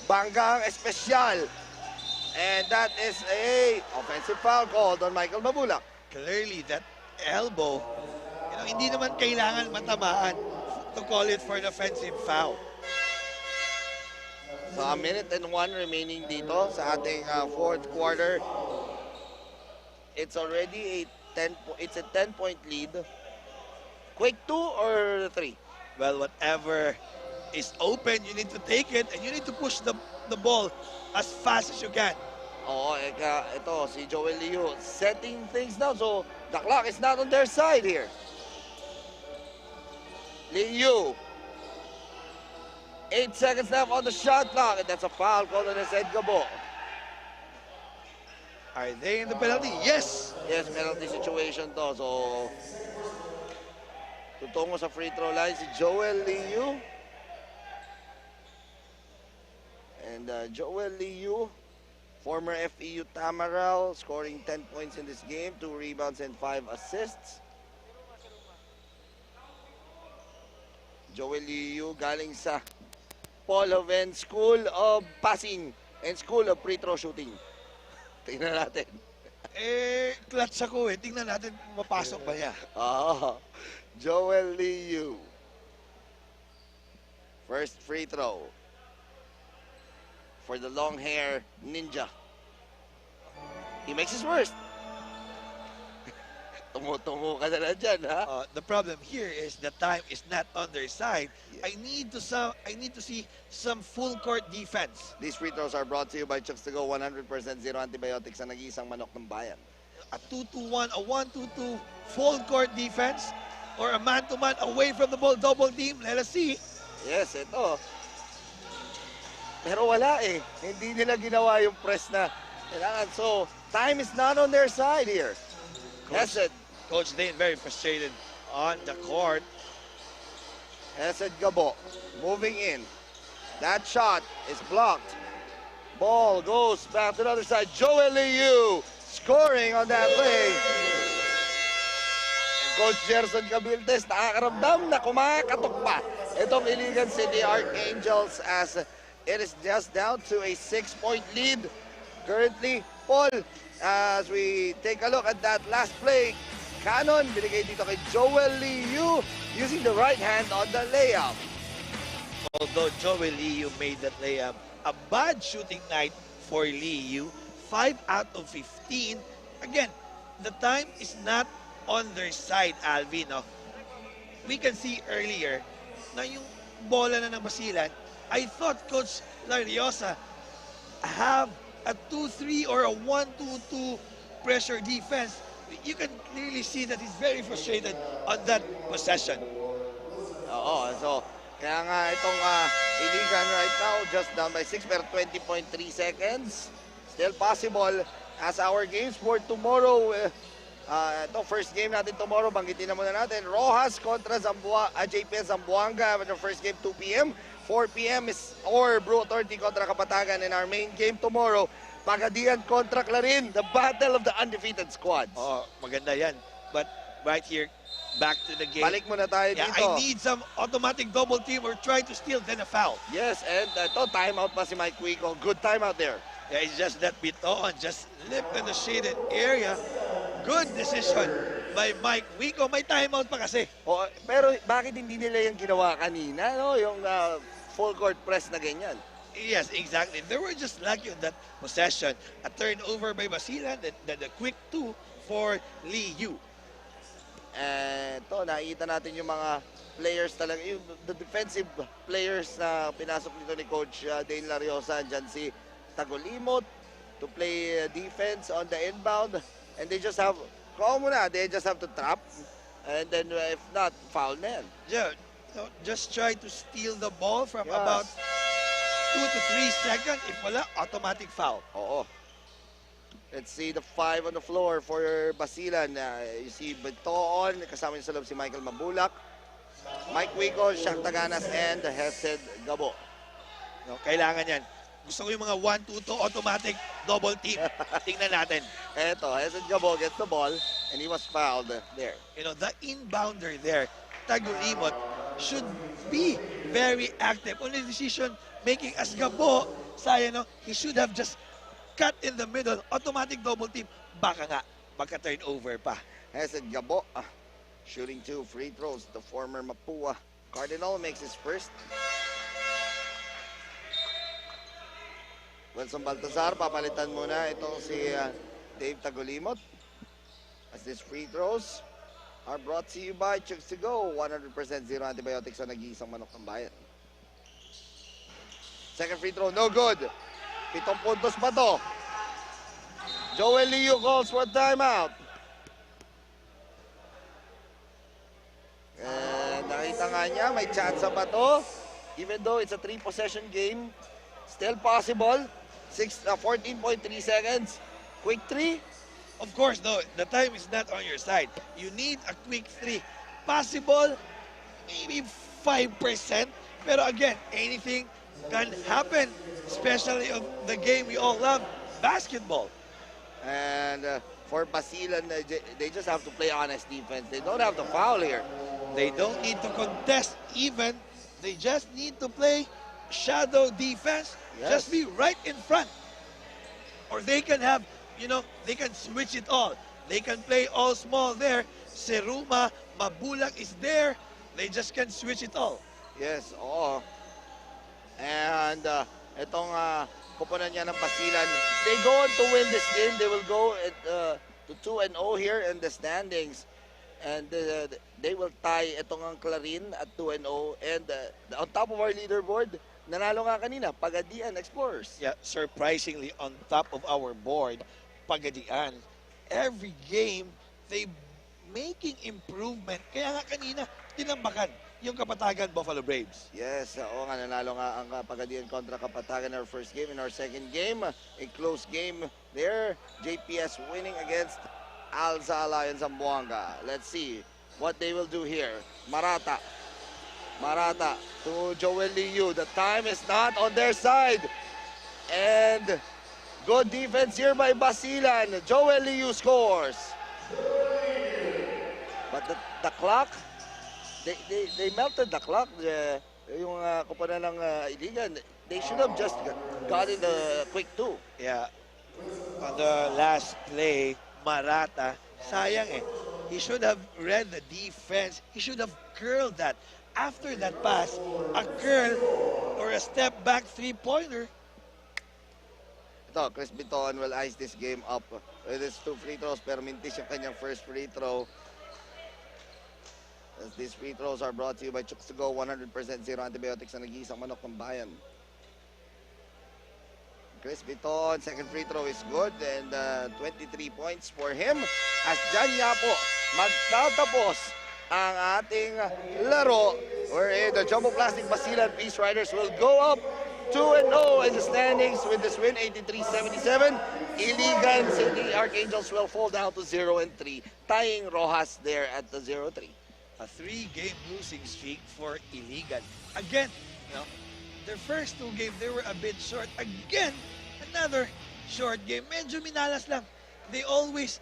Banggang espesyal. And that is a offensive foul called on Michael Mabulak. Clearly, that elbow, hindi naman kailangan matamaan to call it for an offensive foul. So, a minute and 1 remaining dito sa ating fourth quarter. It's already a 10-point lead. Quick 2 or 3? Well, whatever is open, you need to take it and you need to push the ball as fast as you can. Oo, ito si Joel Liu setting things down. So, the clock is not on their side here. Liu. 8 seconds left on the shot clock, and that's a foul called on his head, Gabo. Are they in the penalty? Yes! Yes, penalty situation to. So, tutungo sa free throw line si Joel Liu. And Joel Liu, former FEU Tamaral, scoring 10 points in this game, 2 rebounds and 5 assists. Joel Liu galing sa Paul Hoven School of Passing and School of Free Throw Shooting. Tingnan natin. Clutch ako eh. Tingnan natin kung mapasok ba niya. Joel Liu. First free throw for the long hair ninja. He makes his worst. Tumutungo ka na dyan, ha? The problem here is the time is not on their side. Yeah. I need to see some full court defense. These free throws are brought to you by Chooks to Go, 100% zero antibiotics ang nag-iisang manok ng bayan. A 2-2-1, a 1-2-2 full court defense or a man-to-man away from the ball, double team. Let us see. Yes, ito. Pero wala eh. Hindi nila ginawa yung press na kailangan. So, time is not on their side here. Coach Dane very frustrated on the court. Hesed Gabo moving in. That shot is blocked. Ball goes back to the other side. Joel Liu scoring on that play. Coach Gerson Cabildes nakakaramdam na kumakatok pa itong Iligan City Archangels as it is just down to a 6-point lead. Currently, Paul, as we take a look at that last play, Cannon, binigay dito kay Joel Liu using the right hand on the layup. Although Joel Liu made that layup, a bad shooting night for Liu, 5 out of 15. Again, the time is not on their side, Alvin. No? We can see earlier na yung bola na ng Basilan, I thought Coach Lariosa have a 2-3 or a 1-2-2 pressure defense. You can clearly see that he's very frustrated on that possession. Oo, so kaya nga itong Iligan right now just down by 6 pero 20.3 seconds. Still possible as our games for tomorrow. Ito first game natin tomorrow, banggitin na muna natin. Rojas kontra JPS Zamboanga. The first game 2 p.m. 4 p.m. is Brew Authority kontra Kapatagan, and our main game tomorrow, Pagadian kontra Clarin, the battle of the undefeated squads. Maganda yan. But right here, back to the game. Balik muna tayo dito. I need some automatic double team or try to steal, then a foul. Yes, and ito, timeout pa si Mike Wico. Good timeout there. Yeah, it's just that Biton just slipped in the shaded area. Good decision by Mike Wico. May timeout pa kasi. Pero bakit hindi nila yung ginawa kanina, no? Yung full court press na ganyan. Yes, exactly. They were just lucky on that possession. A turnover by Basilan, then the quick 2 for Liu. And ito, nakita natin yung mga players talaga, yung the defensive players na pinasok nito ni Coach Dane Lariosa. Dyan si Tagolimot to play defense on the inbound. And they just have, they just have to trap. And then if not, foul na yan. Yeah, just try to steal the ball from about 2 to 3 seconds. If wala, automatic foul. Oo. Let's see the 5 on the floor for Basilan. You see Bitoon, kasama niya sa loob si Michael Mabulak, Mike Wico, Shaq Taganas, and Hesed Gabo. No, kailangan yan. Gusto ko yung mga 1-2 to automatic double team. Tingnan natin. Eto, Hesed Gabo gets the ball and he was fouled there. You know, the inbounder there, Tagulimot, should be very active on his decision making as Gabo. Sayang, no? He should have just cut in the middle, automatic double team. Baka nga, magka-turnover pa. Hesed Gabo shooting 2 free throws. The former Mapua Cardinal makes his first. Wilson Baltazar, papalitan muna itong si Dave Tagulimot. As these free throws are brought to you by Chooks to Go. 100% zero antibiotics sa nag-iisang manok ng bayan. Second free throw, no good. 7 puntos pa to. Joel Liu calls for a timeout. And nakita nga niya, may chance pa to. Even though it's a 3-possession game, still possible. 14.3 seconds. Quick 3. Of course, no, the time is not on your side. You need a quick 3. Possible, maybe 5%. Pero again, anything can happen, especially of the game we all love, basketball. And for Basilan, they just have to play honest defense. They don't have to foul here. They don't need to contest even. They just need to play shadow defense. Yes. Just be right in front. Or they can have, you know, they can switch it all. They can play all small there. Seruma, Mabulag is there. They just can switch it all. Yes, oo. And itong kupunan niya ng Basilan, they go on to win this game. They will go to 2-0 here in the standings. And they will tie itong ang Clarin at 2-0. And on top of our leaderboard, nanalo nga kanina, Pagadian Explorers. Yeah, surprisingly on top of our board, Pagadian. Every game, they making improvement. Kaya nga kanina, tinambakan yung Kapatagan Buffalo Braves. Yes, oo nga, nanalo nga ang Pagadian kontra Kapatagan in our first game. In our second game, a close game there. JPS winning against Alza Alliance Zamboanga. Let's see what they will do here. Marata to Joel Liu. The time is not on their side. And good defense here by Basilan. Joel Liu scores. But the clock, they melted the clock. Yung kupunan ng Iligan, they should have just gotten the quick 2. Yeah. On the last play, Marata, sayang eh. He should have read the defense. He should have curled that. After that pass, a curl or a step back 3-pointer. Ito, Chris Biton will ice this game up with his 2 free throws, pero mintis yung kanyang first free throw. As these free throws are brought to you by Chooks to Go, 100% zero antibiotics na nag-iisang manok ng bayan. Chris Biton, second free throw is good and 23 points for him. As dyan nga po, magtatapos ang ating laro wherein the Jumbo Plastic Basilan Peace Riders will go up 2-0 in the standings with this win, 83-77. Iligan City Archangels will fall down to 0-3, tying Rojas there at the 0-3. A 3-game losing streak for Iligan. Again, you know, their first 2 games, they were a bit short. Again, another short game. Medyo minalas lang. They always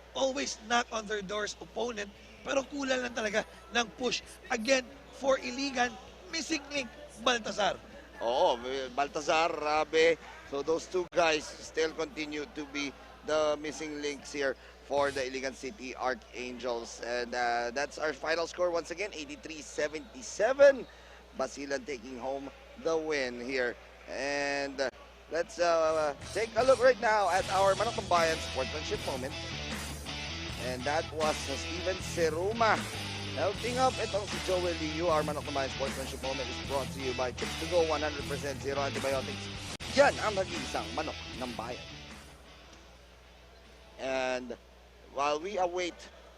knock on their doors opponent, pero kulang lang talaga ng push. Again, for Iligan, missing link, Baltazar. Oo, Baltazar, Rabe. So those 2 guys still continue to be the missing links here for the Iligan City Archangels. And that's our final score once again, 83-77. Basilan taking home the win here. And let's take a look right now at our Manok ng Bayan sportsmanship moment. And that was Steven Seruma helping up itong si Joel Liu. Our Manok ng Bayan sportsmanship moment is brought to you by Chooks to Go, 100% zero antibiotics. Yan ang nag-iisang Manok ng Bayan. And while we await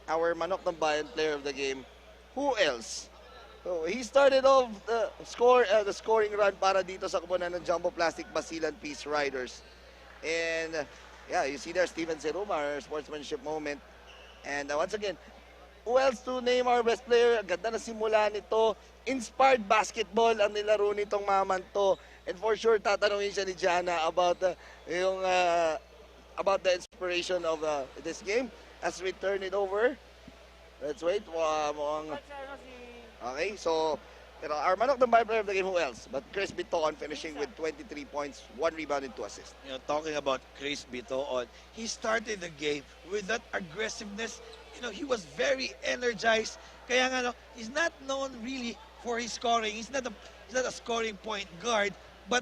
our Manok ng Bayan player of the game, who else? So he started off the scoring run para dito sa kupunan ng Jumbo Plastic Basilan Peace Riders. And yeah, you see there Steven Seruma, our sportsmanship moment. And once again, who else to name our best player? Ganda na simula nito. Inspired basketball ang nilaro nitong maman to. And for sure, tatanungin siya ni Jana about about the inspiration of this game. As we turn it over, let's wait. Okay, so our man of the match player of the game, who else? But Chris Biton finishing with 23 points, 1 rebound and 2 assists. You know, talking about Chris Biton, he started the game with that aggressiveness. You know, he was very energized. Kaya nga, no, he's not known really for his scoring. He's not a scoring point guard. But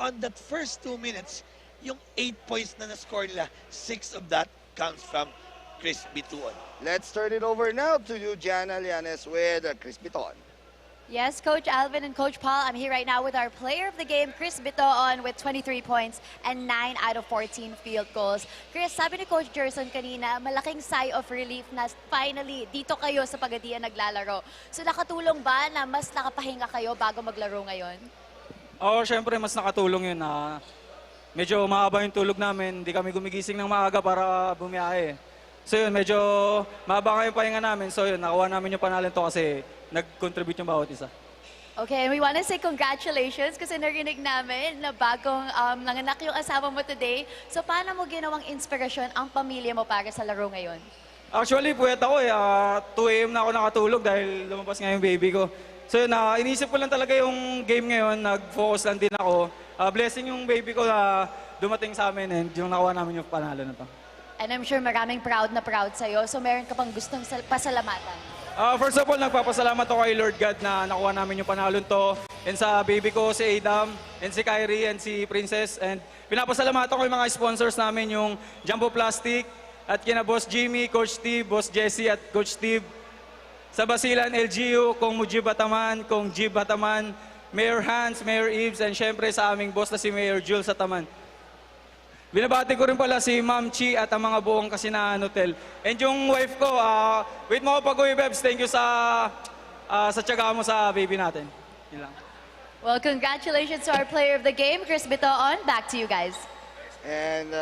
on that first 2 minutes, yung 8 points na na-score nila, 6 of that comes from Chris Biton. Let's turn it over now to you, Jana Lianes, with Chris Biton. Yes, Coach Alvin and Coach Paul, I'm here right now with our player of the game, Chris Biton, with 23 points and 9 out of 14 field goals. Chris, sabi ni Coach Gerson kanina, malaking sigh of relief na finally dito kayo sa Pagadian naglalaro. So nakatulong ba na mas nakapahinga kayo bago maglaro ngayon? Oo, syempre mas nakatulong yun na medyo mahaba yung tulog namin. Hindi kami gumigising ng maaga para bumiyahe. So yun, medyo mahaba nga yung pahinga namin. So yun, nakuha namin yung panalo to kasi nag-contribute yung bawat isa. Okay, and we want to say congratulations kasi narinig namin na bagong nanganak yung asawa mo today. So paano mo ginawang inspirasyon ang pamilya mo para sa laro ngayon? Actually, puwet ako eh. 2 AM na ako nakatulog dahil lumabas nga yung baby ko. So yun, inisip ko lang talaga yung game ngayon. Nag-focus lang din ako. Blessing yung baby ko na dumating sa amin and yung nakuha namin yung panalo na to. And I'm sure maraming proud na proud sa'yo. So meron ka pang gustong pasalamatan. First of all, nagpapasalamat ako kay Lord God na nakuha namin yung panalo to. And sa baby ko, si Adam, and si Kyrie, and si Princess. And pinapasalamatan ko yung mga sponsors namin, yung Jumbo Plastic, at kina Boss Jimmy, Coach Steve, Boss Jesse, at Coach Steve. Sa Basilan, LGU, Kong Mujib Bataman, Kong Jib Bataman, Mayor Hans, Mayor Eves, and syempre sa aming boss na si Mayor Jules Ataman. Binabati ko rin pala si Ma'am Chi at ang mga buong Kasinaan Hotel. And yung wife ko, wait mo ako pag-uwi, Bebs. Thank you sa tiyaga mo sa baby natin. Yun lang. Well, congratulations to our player of the game, Chris Biton. Back to you guys. And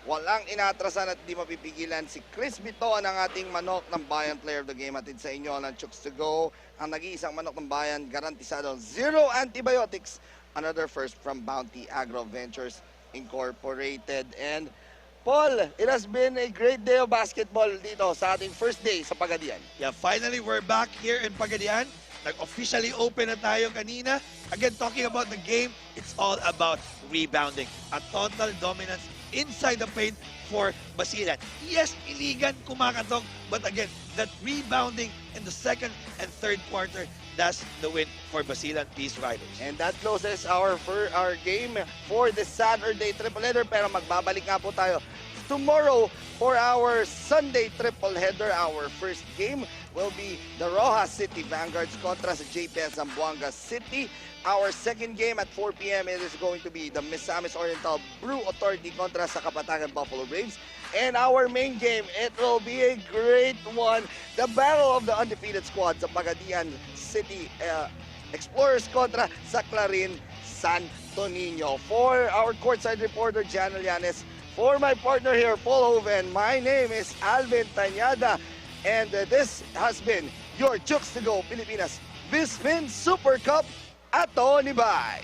walang inatrasan at di mapipigilan si Chris Biton, ang ating manok ng bayan player of the game. Atid sa inyo ng Chooks to Go, ang nag-iisang manok ng bayan, garantisado, 0 antibiotics. Another first from Bounty Agro Ventures Incorporated. And Paul, it has been a great day of basketball dito sa ating first day sa Pagadian. Yeah, finally we're back here in Pagadian. Nag-officially open na tayo kanina. Again, talking about the game, it's all about rebounding. A total dominance inside the paint for Basilan. Yes, Iligan kumakatok, but again, that rebounding in the second and third quarter, that's the win for Basilan Peace Riders. And that closes our game for this Saturday triple header. Pero magbabalik nga po tayo tomorrow for our Sunday triple header. Our first game will be the Rojas City Vanguards kontra sa JPS Zamboanga City. Our second game at 4 p.m. it is going to be the Misamis Oriental Brew Authority kontra sa Kapatagan Buffalo Braves. And our main game, it will be a great one. The battle of the undefeated squad sa Pagadian City Explorers kontra sa Clarin Santo Niño. For our courtside reporter, Jan Lianes, for my partner here, Paul Hoven, my name is Alvin Tanyada. And this has been your Chooks to Go Pilipinas VisMin Super Cup. Ato ni Bay.